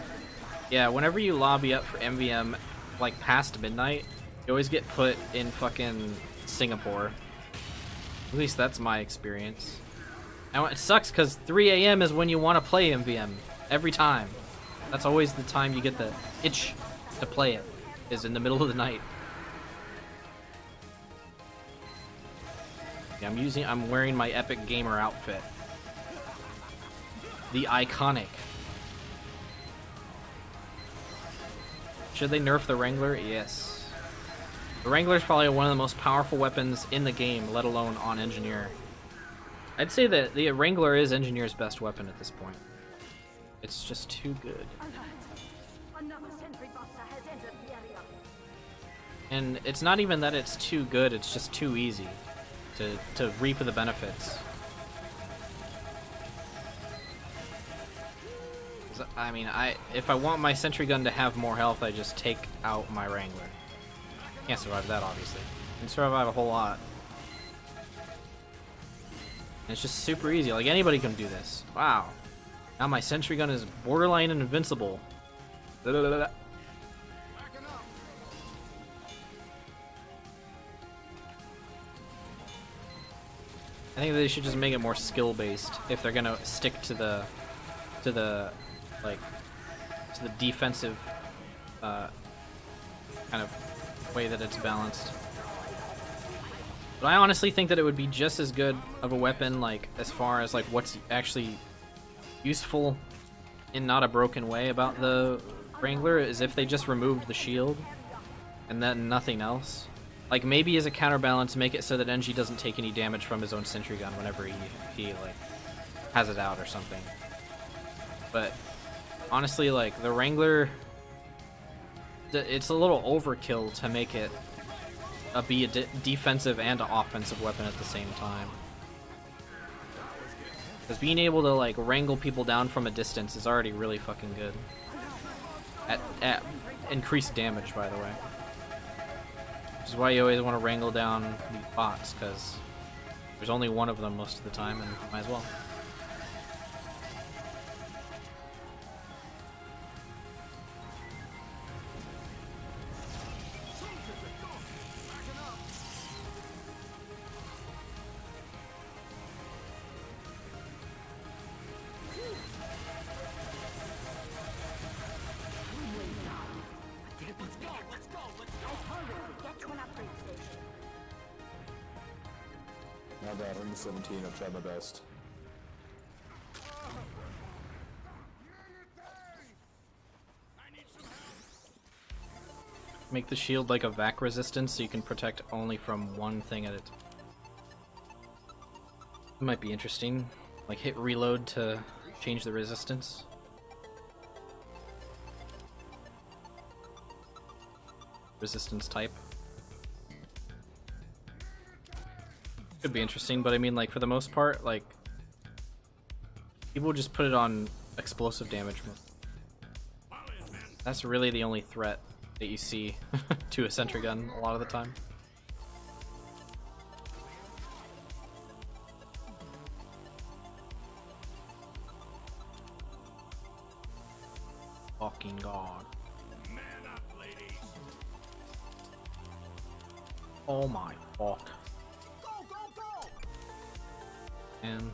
B: Yeah, whenever you lobby up for MvM, like past midnight, you always get put in fucking Singapore. At least that's my experience. Now it sucks because 3 AM is when you want to play MvM every time. That's always the time you get the itch to play it, is in the middle of the night. Yeah, I'm wearing my Epic Gamer outfit. The iconic. Should they nerf the Wrangler? Yes. The Wrangler is probably one of the most powerful weapons in the game, let alone on Engineer. I'd say that the Wrangler is Engineer's best weapon at this point. It's just too good. And it's not even that it's too good, it's just too easy to reap the benefits. I mean, if I want my sentry gun to have more health, I just take out my Wrangler. Can't survive that, obviously. Can survive a whole lot. And it's just super easy. Like, anybody can do this. Wow. Now my sentry gun is borderline invincible. I think they should just make it more skill-based if they're gonna stick to the defensive kind of way that it's balanced. But I honestly think that it would be just as good of a weapon, like, as far as like what's actually useful in not a broken way about the Wrangler, is if they just removed the shield and then nothing else. Like, maybe as a counterbalance, make it so that NG doesn't take any damage from his own sentry gun whenever he like has it out or something. But honestly, like, the Wrangler, it's a little overkill to make it be a defensive and offensive weapon at the same time. Because being able to, like, wrangle people down from a distance is already really fucking good. At increased damage, by the way. Which is why you always want to wrangle down these bots, because there's only one of them most of the time, and might as well.
J: Not bad, I'm 17, I've tried my best.
B: Make the shield like a vac resistance so you can protect only from one thing at a time. It might be interesting. Like hit reload to change the resistance. Resistance type. Could be interesting, but I mean, like, for the most part, like, people just put it on explosive damage. That's really the only threat that you see to a sentry gun a lot of the time. Fucking god.
C: Man up, ladies.
B: Oh my fuck.
C: Go, go, go!
B: And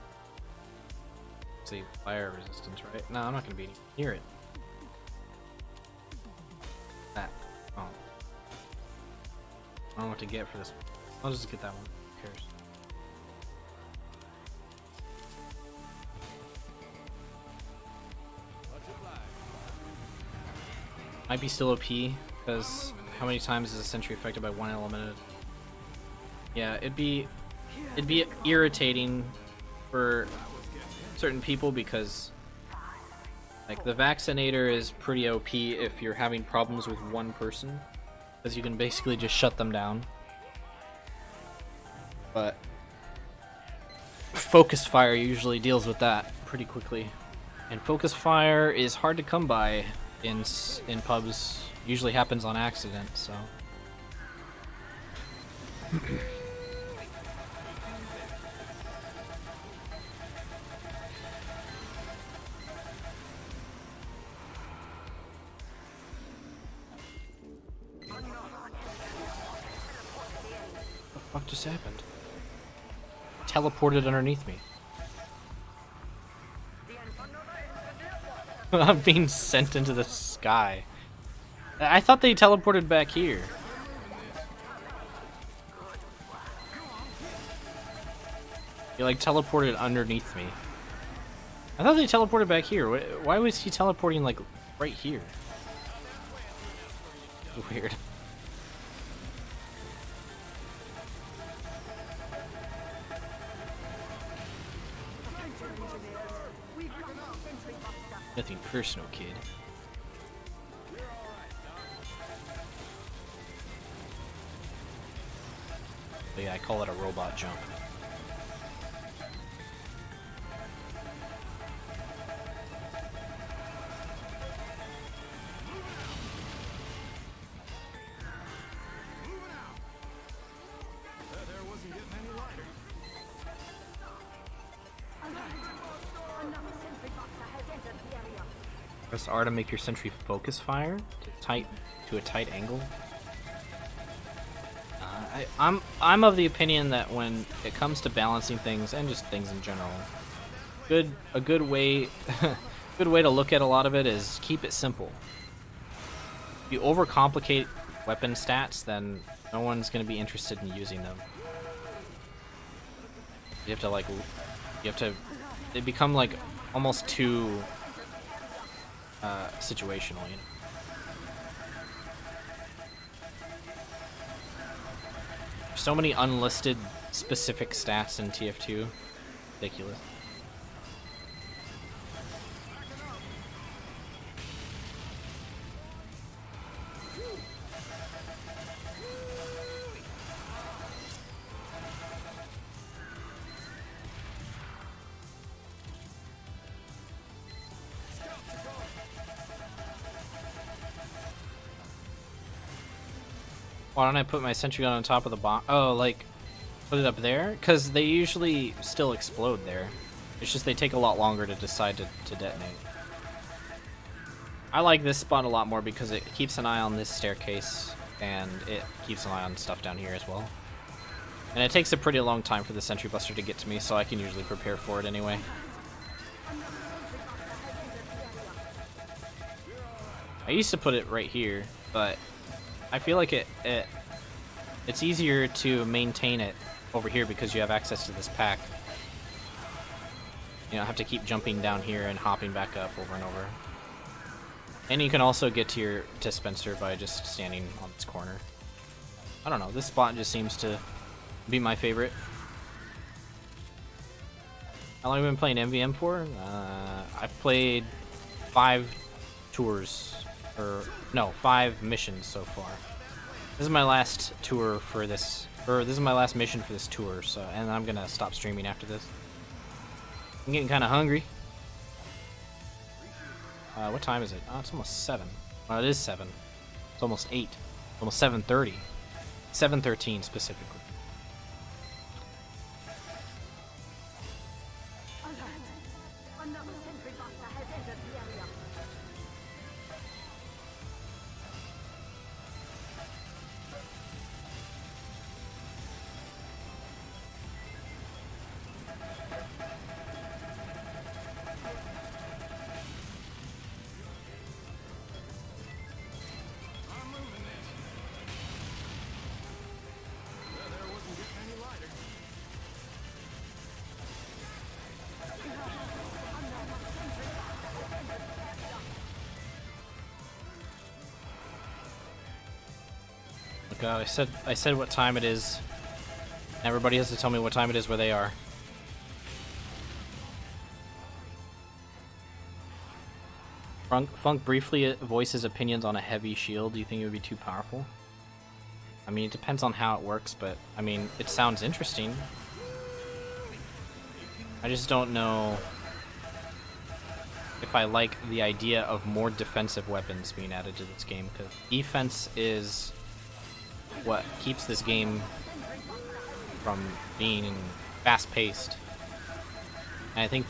B: see fire resistance, right? No, I'm not gonna be near it. That. Oh. I don't know what to get for this one. I'll just get that one. Who cares? Might be still OP, because how many times is a sentry affected by one element? Yeah, it'd be irritating for certain people because like the vaccinator is pretty OP if you're having problems with one person, because you can basically just shut them down. But focus fire usually deals with that pretty quickly, and focus fire is hard to come by in pubs. Usually happens on accident, so. What the fuck just happened? Teleported underneath me. I'm being sent into the sky. I thought they teleported back here. He like teleported underneath me. I thought they teleported back here. Why was he teleporting like right here? Weird. Nothing personal, kid. But yeah, I call it a robot jump. Press R to make your sentry focus fire to a tight angle. I'm of the opinion that when it comes to balancing things and just things in general, a good way good way to look at a lot of it is keep it simple. If you overcomplicate weapon stats, then no one's going to be interested in using them. They become like almost too situational, you know. So many unlisted specific stats in TF2. Ridiculous. Why don't I put my sentry gun on top of the bomb? Oh, like, put it up there? Because they usually still explode there. It's just they take a lot longer to decide to detonate. I like this spot a lot more because it keeps an eye on this staircase, and it keeps an eye on stuff down here as well. And it takes a pretty long time for the sentry buster to get to me, so I can usually prepare for it anyway. I used to put it right here, but I feel like it's easier to maintain it over here because you have access to this pack. You don't have to keep jumping down here and hopping back up over and over. And you can also get to your dispenser by just standing on this corner. I don't know, this spot just seems to be my favorite. How long have you been playing MVM for? I've played 5 tours, or no, 5 missions so far. This is my last tour for this, or this is my last mission for this tour, so, and I'm gonna stop streaming after this. I'm getting kind of hungry. What time is it? Oh, it's almost 7. Well, it is 7. It's almost 8. Almost 7:30. 7:13 specifically.
I: Another sentry buster has entered the area.
C: I'm moving this. Well, there wasn't getting any lighter.
B: Look, I said what time it is. Everybody has to tell me what time it is where they are. Funk briefly voices opinions on a heavy shield. Do you think it would be too powerful? I mean, it depends on how it works, but I mean, it sounds interesting. I just don't know if I like the idea of more defensive weapons being added to this game, because defense is what keeps this game from being fast-paced. And I think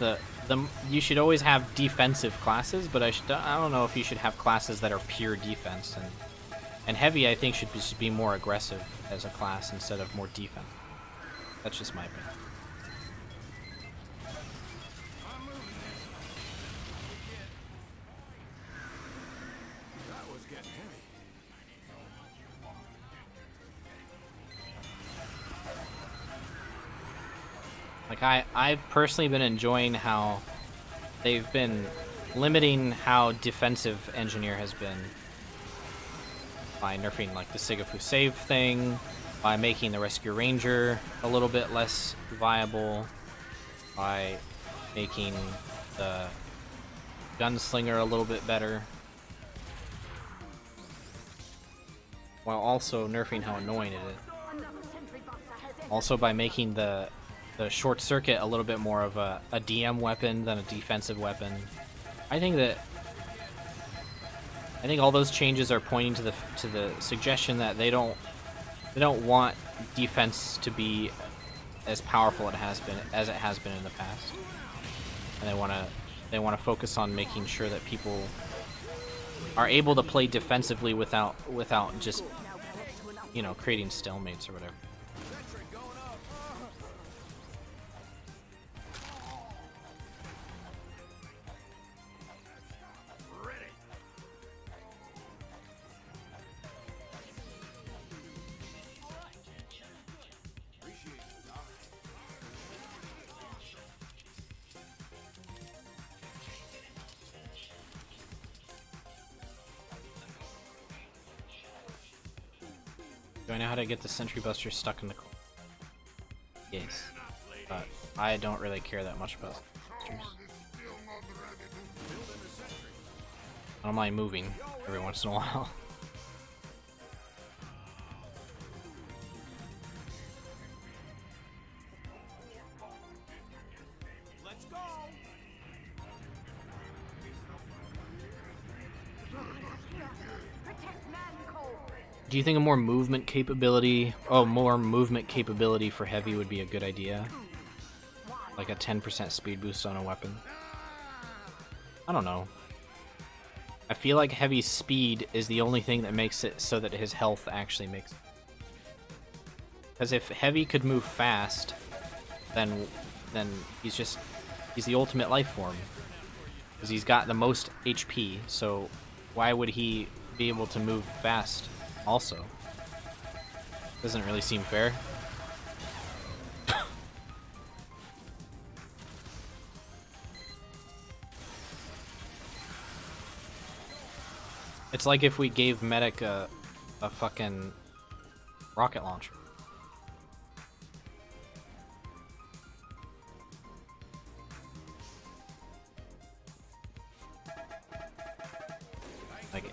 B: you should always have defensive classes, but I don't know if you should have classes that are pure defense. And heavy, I think, should be more aggressive as a class instead of more defense. That's just my opinion.
C: I'm moving this. That was getting heavy.
B: Like, I've personally been enjoying how they've been limiting how defensive Engineer has been by nerfing, like, the Sigafu save thing, by making the Rescue Ranger a little bit less viable, by making the Gunslinger a little bit better, while also nerfing how annoying it is. Also by making the short circuit a little bit more of a DM weapon than a defensive weapon. I think all those changes are pointing to the suggestion that they don't want defense to be as powerful as it has been in the past, and they want to focus on making sure that people are able to play defensively without just, you know, creating stalemates or whatever. Do I know how to get the Sentry Buster stuck in the corner? Yes. But I don't really care that much about Sentries. I don't mind moving every once in a while.
C: Let's go.
B: Do you think more movement capability for heavy would be a good idea? Like a 10% speed boost on a weapon? I don't know. I feel like heavy's speed is the only thing that makes it so that his health actually makes it. Because if heavy could move fast, then he's the ultimate life form. Because he's got the most HP, so why would he be able to move fast also? Doesn't really seem fair. It's like if we gave Medic a fucking rocket launcher. Like,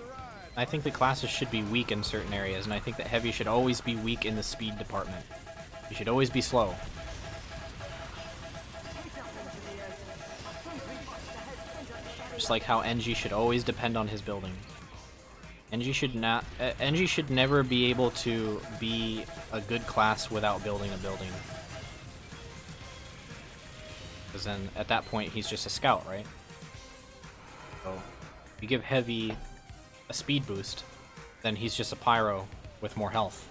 B: I think the classes should be weak in certain areas, and I think that Heavy should always be weak in the speed department. You should always be slow. Just like how NG should always depend on his building. NG should never be able to be a good class without building a building. Because then at that point he's just a scout, right? So if you give Heavy a speed boost, then he's just a pyro with more health.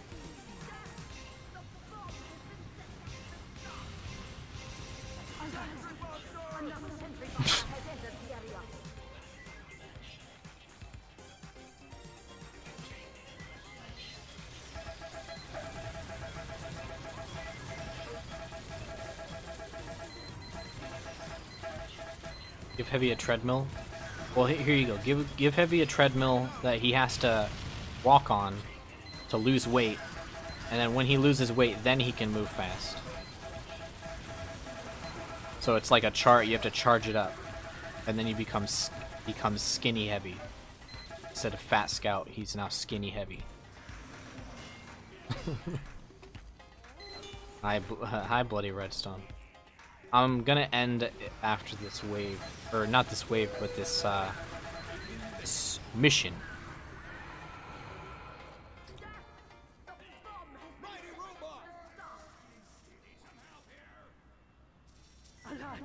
B: Give Heavy a treadmill. Well, here you go. Give Heavy a treadmill that he has to walk on to lose weight, and then when he loses weight, then he can move fast. So it's like a chart. You have to charge it up, and then he becomes skinny Heavy. Instead of fat scout, he's now skinny Heavy. Hi, Bloody Redstone. I'm gonna end after this wave, or not this wave, but this mission.
I: Alert!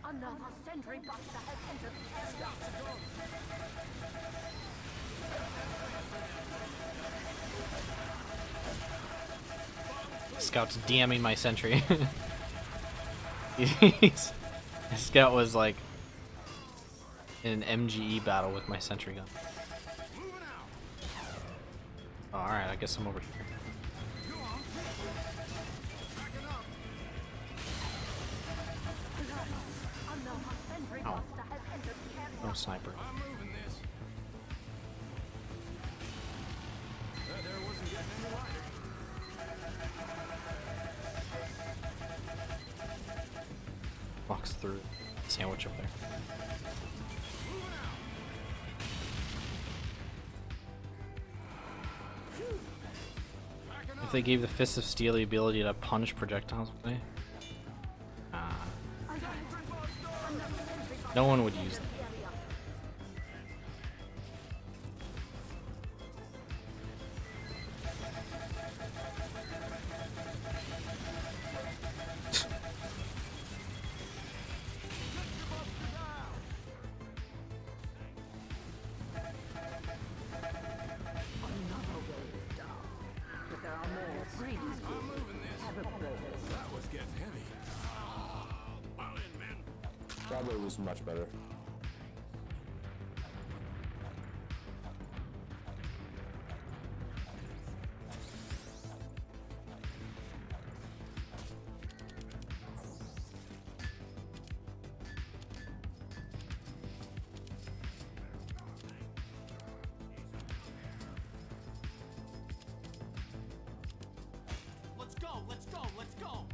I: Another sentry buster has entered the area.
B: Scout's DMing my sentry. His scout was like in an MGE battle with my sentry gun. Oh, alright, I guess I'm over here. Oh. No sniper. Walks through sandwich up there. If they gave the Fist of Steel the ability to punch projectiles away, no one would use that.
J: Probably was much better.
C: Let's go, let's go, let's go!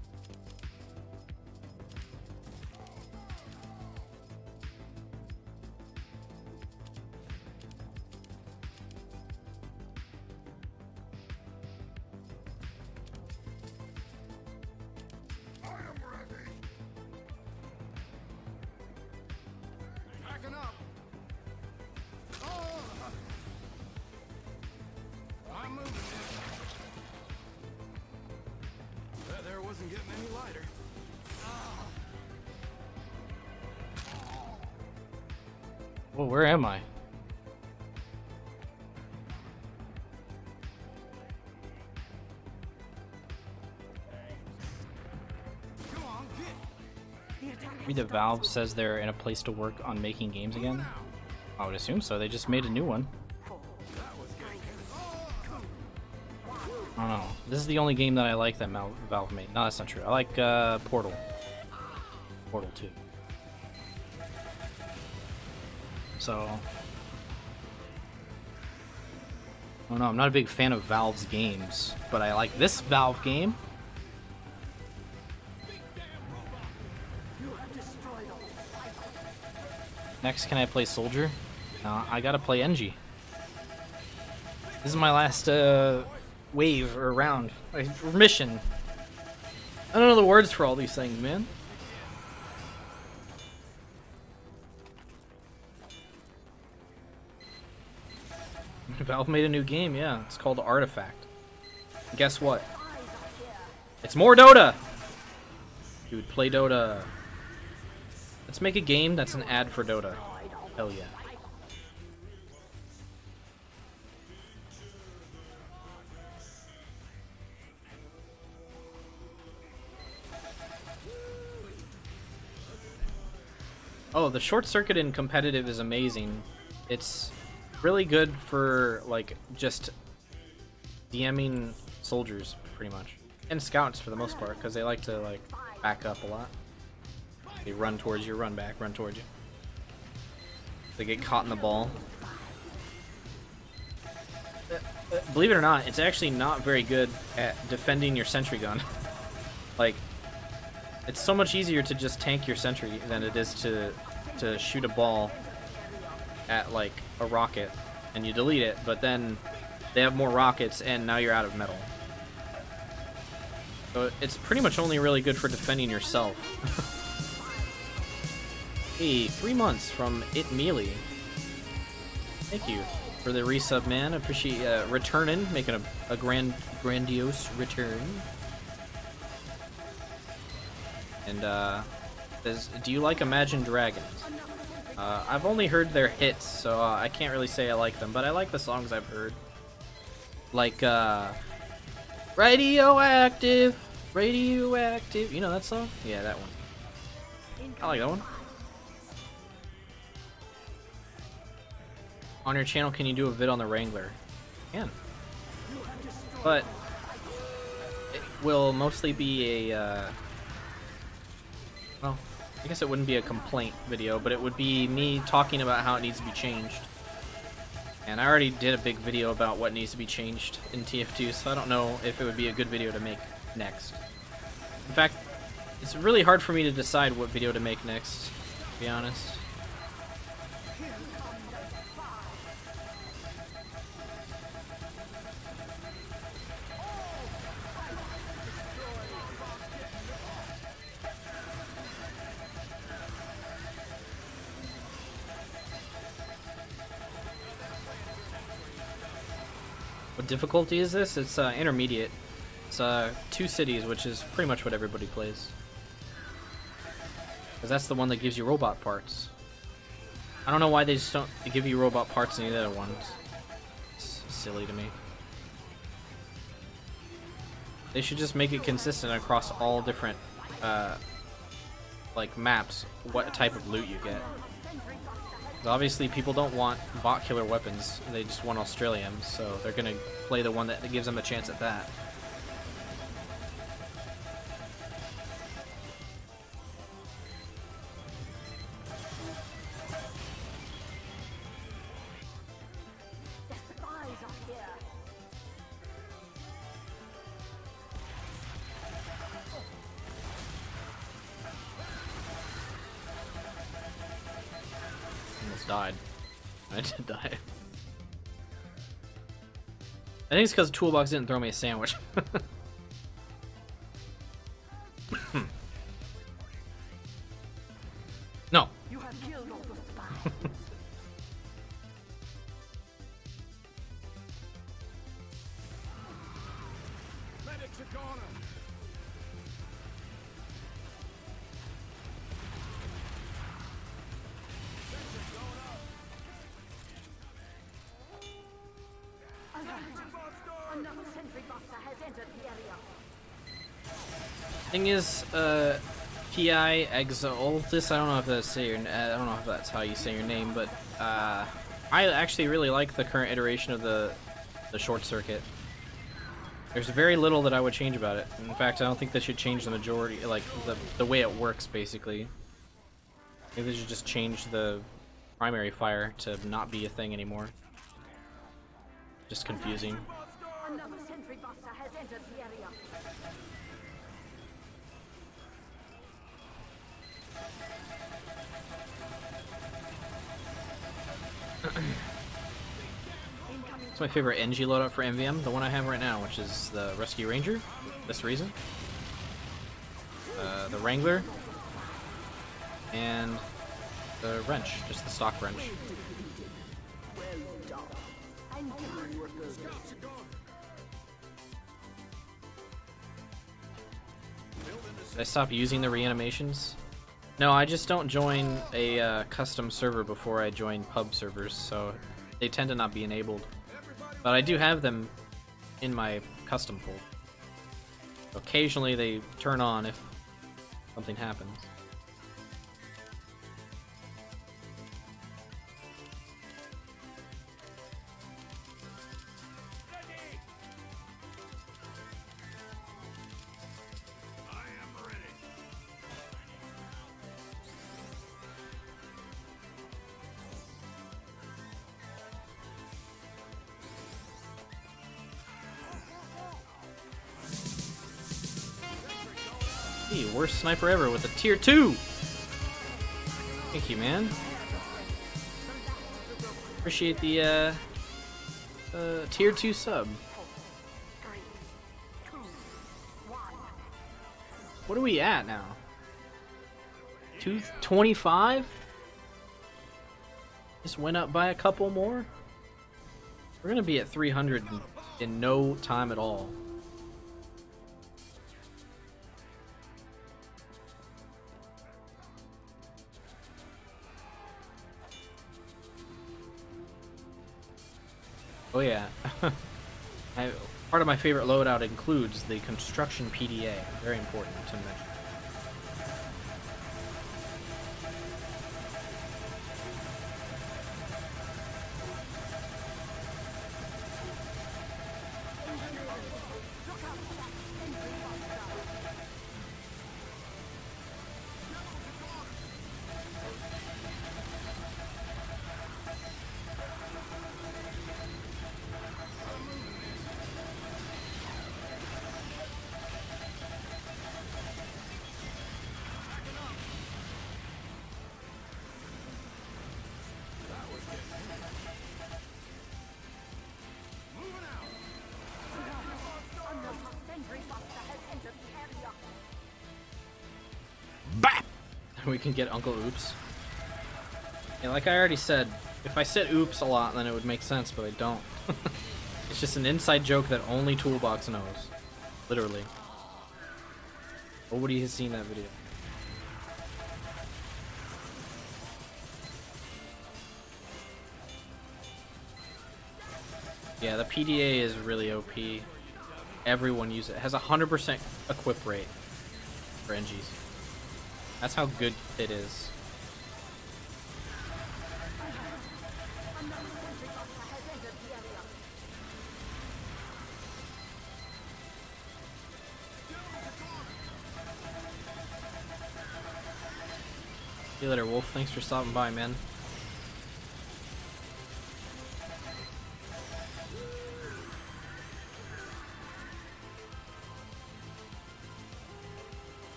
A: I am ready.
C: Backing up! Oh! I'm moving this. That there wasn't getting any lighter.
B: Well, where am I?
C: Come on, get!
B: Maybe the Valve says they're in a place to work on making games again. I would assume so. They just made a new one. I don't know. This is the only game that I like that Valve made. No, that's not true. I like Portal. Portal 2. So Oh no, I'm not a big fan of Valve's games, but I like this Valve game. Next, can I play Soldier? I gotta play Engie. This is my last wave or round. Or mission. I don't know the words for all these things, man. Valve made a new game, yeah. It's called Artifact. And guess what? It's more Dota! Dude, play Dota. Let's make a game that's an ad for Dota. Hell yeah. Oh, the short circuit in competitive is amazing. It's really good for, like, just DMing soldiers, pretty much. And scouts, for the most part, because they like to, like, back up a lot. They run towards you, run back, run towards you. They get caught in the ball. Believe it or not, it's actually not very good at defending your sentry gun. Like, it's so much easier to just tank your sentry than it is to shoot a ball at, like, a rocket, and you delete it, but then they have more rockets, and now you're out of metal. So it's pretty much only really good for defending yourself. Hey, 3 months from It Mealy. Thank you for the resub, man. I appreciate returning, making a grandiose return. And says, do you like Imagine Dragons? I've only heard their hits, so I can't really say I like them, but I like the songs I've heard. Like Radioactive, Radioactive. You know that song? Yeah, that one. I like that one. On your channel, can you do a vid on the Wrangler? I can. But it will mostly be a, well, I guess it wouldn't be a complaint video, but it would be me talking about how it needs to be changed. And I already did a big video about what needs to be changed in TF2, so I don't know if it would be a good video to make next. In fact, it's really hard for me to decide what video to make next, to be honest. What difficulty is this? It's intermediate. It's 2 cities, which is pretty much what everybody plays. Because that's the one that gives you robot parts. I don't know why they just don't give you robot parts in the other ones. It's silly to me. They should just make it consistent across all different like maps, what type of loot you get. Obviously, people don't want bot killer weapons, they just want Australians, so they're gonna play the one that gives them a chance at that. Died. I did die. I think it's because Toolbox didn't throw me a sandwich. No.
I: You have killed all the spies.
C: Medics are gone.
I: Another sentry buster has entered the area.
B: Thing is, PI Exaltus. I don't know if that's I don't know if that's how you say your name, but I actually really like the current iteration of the short circuit. There's very little that I would change about it. In fact, I don't think they should change the majority, like the way it works, basically. Maybe they should just change the primary fire to not be a thing anymore. just confusing.
I: Another sentry buster has entered the area.
B: It's my favorite NG loadout for MVM, the one I have right now, which is the Rescue Ranger, for this reason. The Wrangler, and the wrench, just the stock wrench. Did I stop using the reanimations? No, I just don't join a custom server before I join pub servers, so they tend to not be enabled. But I do have them in my custom fold. Occasionally they turn on if something happens. Hey, worst sniper ever with a tier 2! Thank you, man. Appreciate the tier 2 sub. What are we at now? 225? Just went up by a couple more? We're gonna be at 300 in no time at all. Oh yeah. Part of my favorite loadout includes the construction PDA. Very important to mention. We can get Uncle Oops. Yeah, like I already said, if I said oops a lot, then it would make sense, but I don't. It's just an inside joke that only Toolbox knows. Literally. Nobody has seen that video. Yeah, the PDA is really OP. Everyone uses it. It has 100% equip rate for NGs. That's how good it is. See you later, Wolf. Thanks for stopping by, man.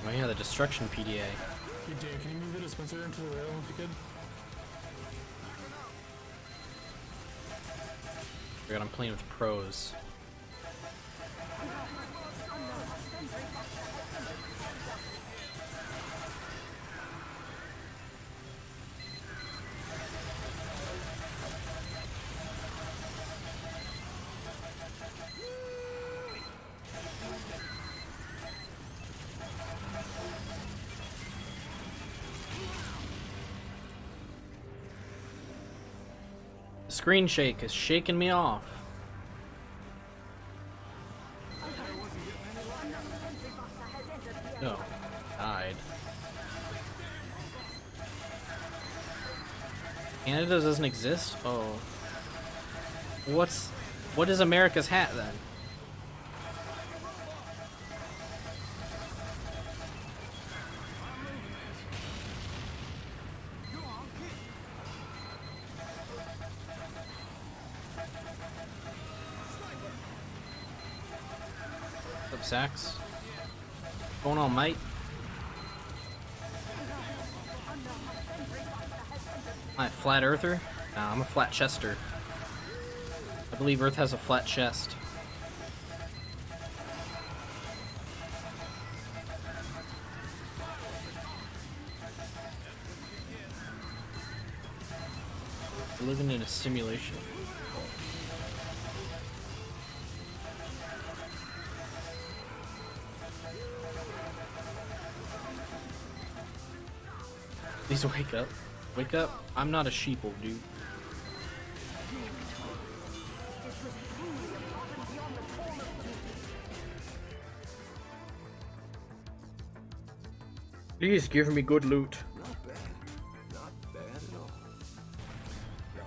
B: Oh yeah, the destruction PDA.
J: Hey Dave, can you move the dispenser into the rail if you could?
B: Forgot I'm playing with pros. Screen shake is shaking me off. No. Canada doesn't exist? Oh. What is America's hat then? What's up, Sax? What's going on, mate? I'm a flat earther? Nah, I'm a flat chester. I believe Earth has a flat chest. We're living in a simulation. Please wake up. Wake up. I'm not a sheeple, dude. Please give me good loot.
C: Not bad. Not bad at all.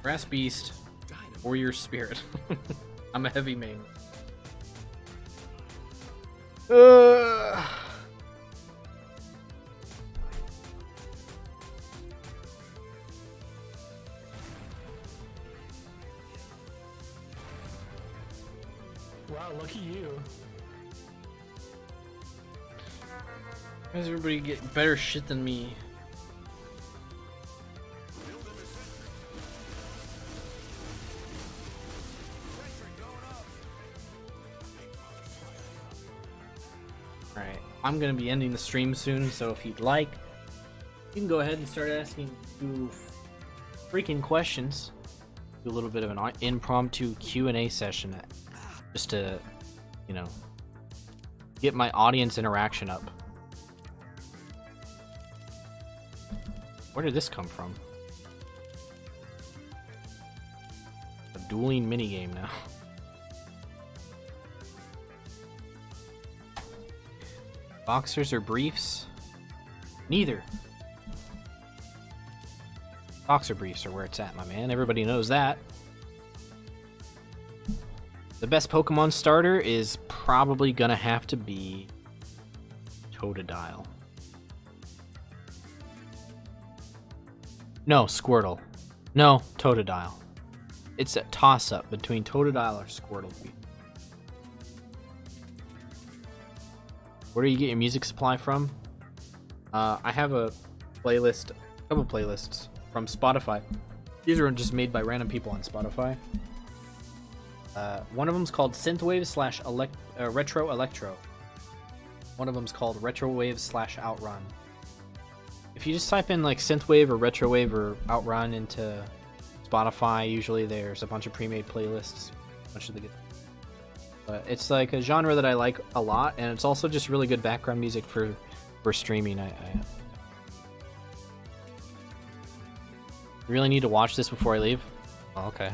B: Brass Beast, Warrior Spirit. I'm a heavy main.
J: Wow, lucky you.
B: Why does everybody get better shit than me? Alright, I'm gonna be ending the stream soon, so if you'd like, you can go ahead and start asking you freaking questions. Do a little bit of an impromptu Q&A session, just to, you know, get my audience interaction up. Where did this come from? A dueling minigame now. Boxers or briefs? Neither. Boxer briefs are where it's at, my man. Everybody knows that. The best Pokemon starter is probably gonna have to be Totodile. No, Squirtle. No, Totodile. It's a toss-up between Totodile or Squirtle. Where do you get your music supply from? I have a playlist, a couple playlists from Spotify. These are just made by random people on Spotify. One of them's called Synthwave / Retro Electro. One of them's called Retrowave / Outrun. If you just type in like Synthwave or Retrowave or Outrun into Spotify, usually there's a bunch of pre-made playlists. But it's like a genre that I like a lot, and it's also just really good background music for streaming. I really need to watch this before I leave. Oh, okay.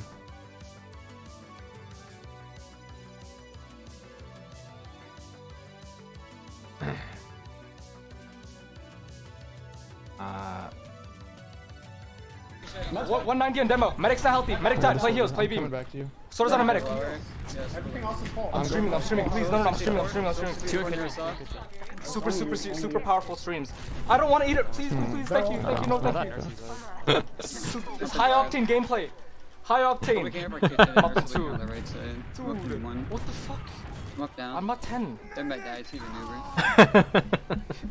K: What 190 on demo. Medic's not healthy. Medic died. Play heals. Play beam.
J: Back to you.
K: Sword's on a medic.
C: Everything else is full.
K: I'm streaming. Please, no, I'm streaming. Super powerful streams. I don't want to eat it. Please. Thank you. No, thank you. It's high octane gameplay. High octane. Dude, what the fuck? I'm not 10.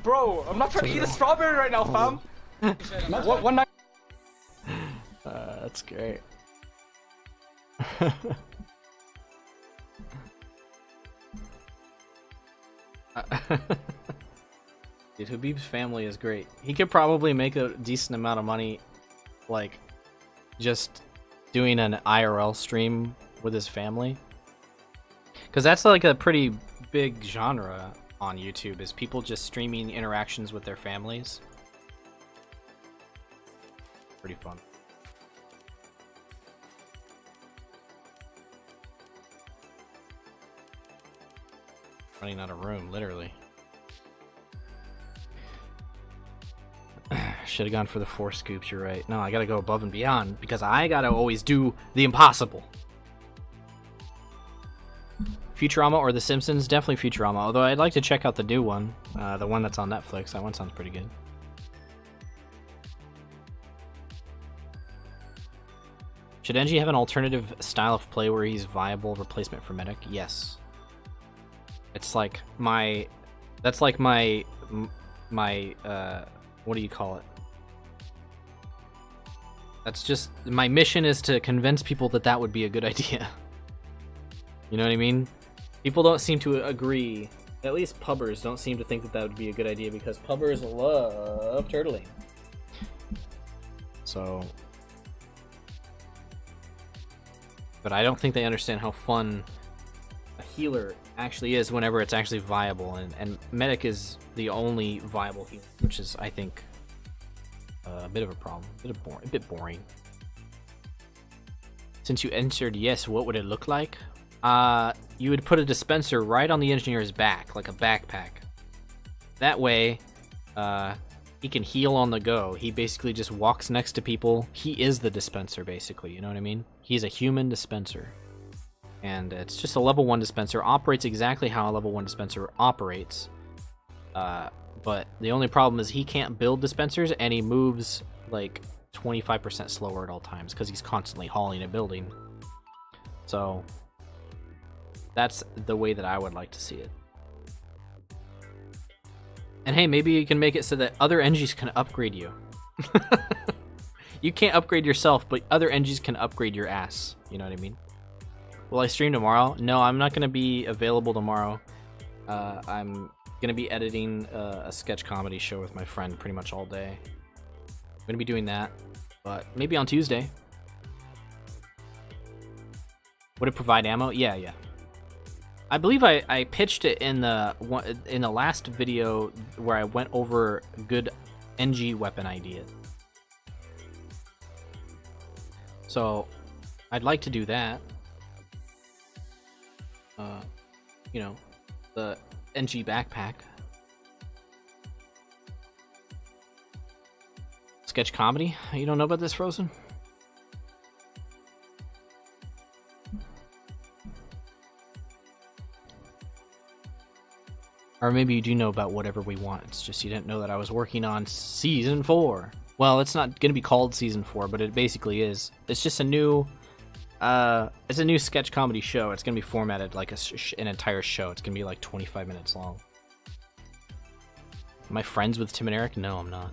K: Bro, I'm not trying to eat a strawberry right now, fam. One night.
B: That's great. Dude, Habib's family is great. He could probably make a decent amount of money, like, just doing an IRL stream with his family. Because that's like a pretty big genre on YouTube, is people just streaming interactions with their families. Pretty fun. Running out of room, literally. should have gone for the 4 scoops, you're right. No, I gotta go above and beyond, because I gotta always do the impossible. Futurama or The Simpsons? Definitely Futurama, although I'd like to check out the new one. The one that's on Netflix. That one sounds pretty good. Should Engie have an alternative style of play where he's viable replacement for Medic? Yes. It's like my... That's like my what do you call it? That's just... My mission is to convince people that that would be a good idea. You know what I mean? People don't seem to agree. At least pubbers don't seem to think that that would be a good idea because pubbers love turtling. So... But I don't think they understand how fun a healer actually is whenever it's actually viable, and Medic is the only viable healer, which is, I think, a bit of a problem, a bit boring. Since you entered yes, what would it look like? You would put a dispenser right on the engineer's back, like a backpack. That way, he can heal on the go. He basically just walks next to people. He is the dispenser, basically, you know what I mean? He's a human dispenser. And it's just a level 1 dispenser, operates exactly how a level 1 dispenser operates. But the only problem is he can't build dispensers, and he moves like 25% slower at all times, because he's constantly hauling a building. So, that's the way that I would like to see it. And hey, maybe you can make it so that other Engies can upgrade you. You can't upgrade yourself, but other Engies can upgrade your ass. You know what I mean? Will I stream tomorrow? No, I'm not going to be available tomorrow. I'm going to be editing a sketch comedy show with my friend pretty much all day. I'm going to be doing that, but maybe on Tuesday. Would it provide ammo? Yeah. I believe I pitched it in the last video where I went over good NG weapon ideas. So, I'd like to do that. You know, the NG backpack. Sketch comedy? You don't know about this, Frozen? Or maybe you do know about Whatever We Want. It's just you didn't know that I was working on Season 4. Well, it's not going to be called Season 4, but it basically is. It's just a new... it's a new sketch comedy show. It's going to be formatted like an entire show. It's going to be like 25 minutes long. Am I friends with Tim and Eric? No, I'm not.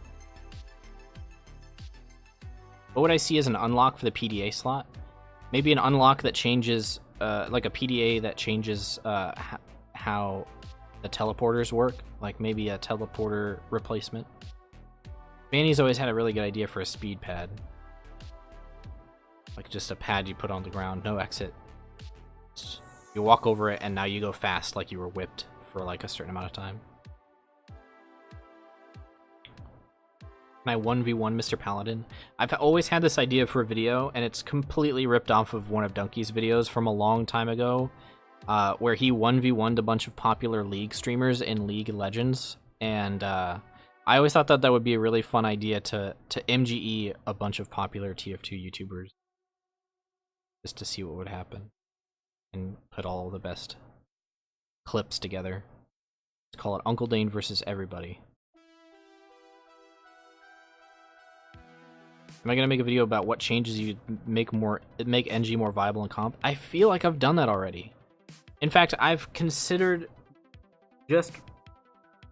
B: What would I see as an unlock for the PDA slot? Maybe an unlock that changes... like a PDA that changes how the teleporters work. Like maybe a teleporter replacement. Manny's always had a really good idea for a speed pad. Like just a pad you put on the ground, no exit. You walk over it and now you go fast like you were whipped for like a certain amount of time. Can I 1v1 Mr. Paladin? I've always had this idea for a video, and it's completely ripped off of one of Donkey's videos from a long time ago, where he 1v1'd a bunch of popular League streamers in League Legends, and I always thought that that would be a really fun idea to MGE a bunch of popular TF2 YouTubers. Just to see what would happen. And put all the best clips together. Let's call it Uncle Dane versus everybody. Am I gonna make a video about what changes you make NG more viable in comp? I feel like I've done that already. In fact, I've considered just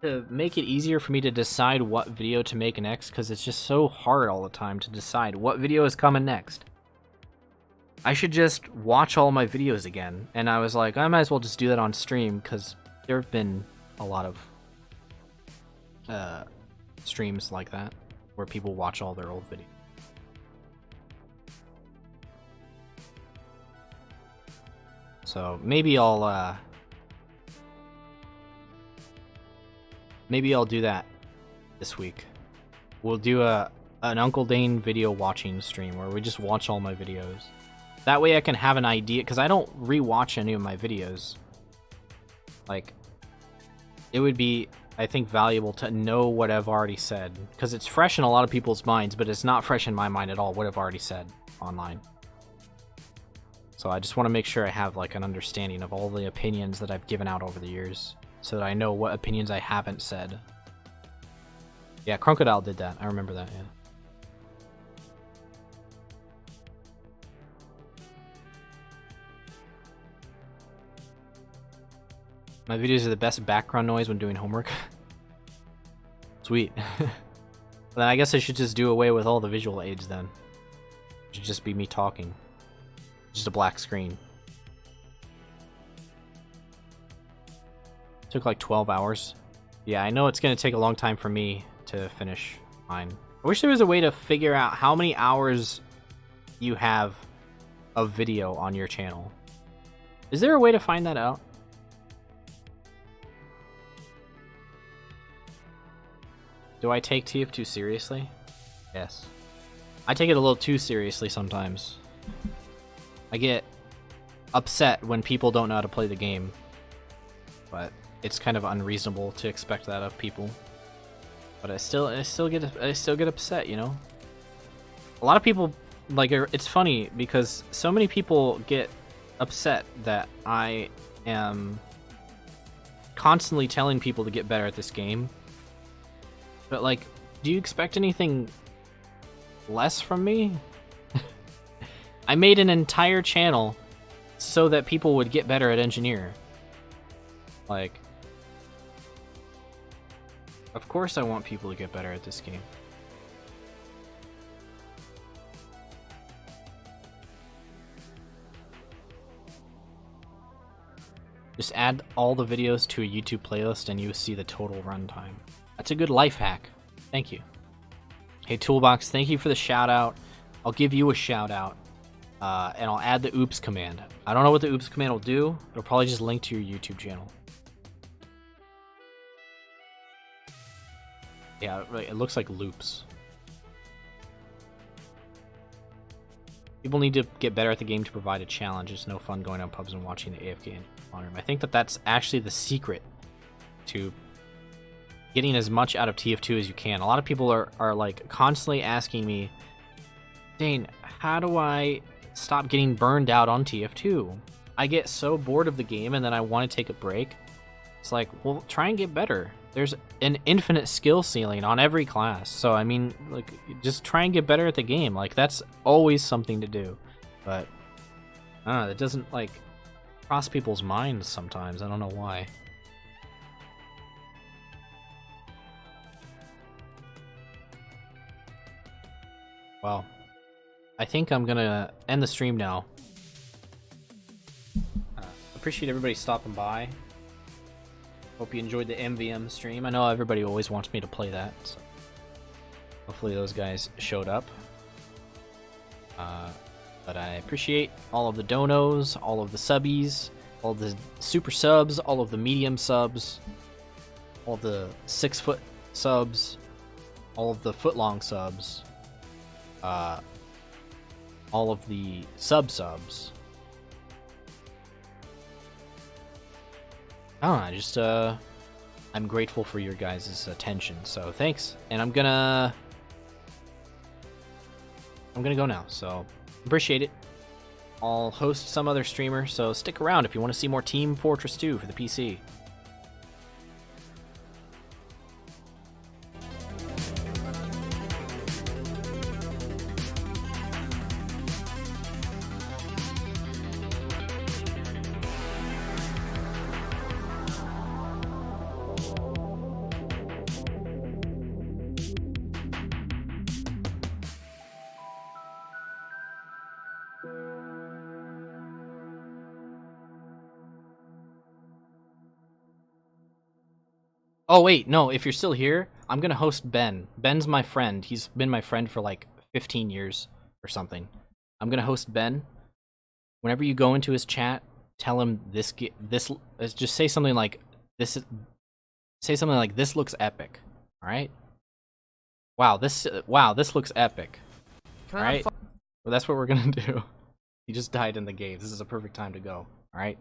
B: to make it easier for me to decide what video to make next, because it's just so hard all the time to decide what video is coming next. I should just watch all my videos again, and I was like, I might as well just do that on stream, because there have been a lot of streams like that, where people watch all their old videos. So maybe I'll do that this week. We'll do an Uncle Dane video watching stream where we just watch all my videos. That way I can have an idea, because I don't rewatch any of my videos. Like, it would be I think, valuable to know what I've already said. Because it's fresh in a lot of people's minds, but it's not fresh in my mind at all, what I've already said online. So I just want to make sure I have, like, an understanding of all the opinions that I've given out over the years. So that I know what opinions I haven't said. Yeah, Crocodile did that. I remember that, yeah. My videos are the best background noise when doing homework. Sweet. Then I guess I should just do away with all the visual aids then. It should just be me talking. Just a black screen. Took like 12 hours. Yeah, I know it's gonna take a long time for me to finish mine. I wish there was a way to figure out how many hours you have of video on your channel. Is there a way to find that out? Do I take TF2 seriously? Yes. I take it a little too seriously sometimes. I get upset when people don't know how to play the game. But it's kind of unreasonable to expect that of people. But I still get upset, you know? A lot of people, like, it's funny because so many people get upset that I am constantly telling people to get better at this game. But, like, do you expect anything less from me? I made an entire channel so that people would get better at Engineer. Like, of course I want people to get better at this game. Just add all the videos to a YouTube playlist and you see the total runtime. That's a good life hack. Thank you. Hey Toolbox, thank you for the shout out. I'll give you a shout out. And I'll add the oops command. I don't know what the oops command will do. It'll probably just link to your YouTube channel. Yeah, it looks like loops. People need to get better at the game to provide a challenge. It's no fun going on pubs and watching the AFK in the room. I think that that's actually the secret to getting as much out of TF2 as you can. A lot of people are like constantly asking me, Dane, how do I stop getting burned out on TF2? I get so bored of the game and then I want to take a break. It's like, well, try and get better. There's an infinite skill ceiling on every class. So, I mean, like, just try and get better at the game. Like, that's always something to do. But, I don't know, it doesn't, like, cross people's minds sometimes. I don't know why. Well, I think I'm gonna end the stream now. Appreciate everybody stopping by. Hope you enjoyed the MVM stream. I know everybody always wants me to play that, so hopefully those guys showed up. But I appreciate all of the donos, all of the subbies, all of the super subs, all of the medium subs, all of the 6-foot subs, all of the foot-long subs, all of the sub-subs. I don't know, just, I'm grateful for your guys' attention, so thanks. And I'm gonna go now, so appreciate it. I'll host some other streamer, so stick around if you want to see more Team Fortress 2 for the PC. Oh wait, no, if you're still here, I'm gonna host Ben. Ben's my friend. He's been my friend for like 15 years or something. I'm gonna host Ben. Whenever you go into his chat, tell him this just say something like this looks epic. All right? Wow, this looks epic. All right? Well, that's what we're gonna do. He just died in the game. This is a perfect time to go. All right?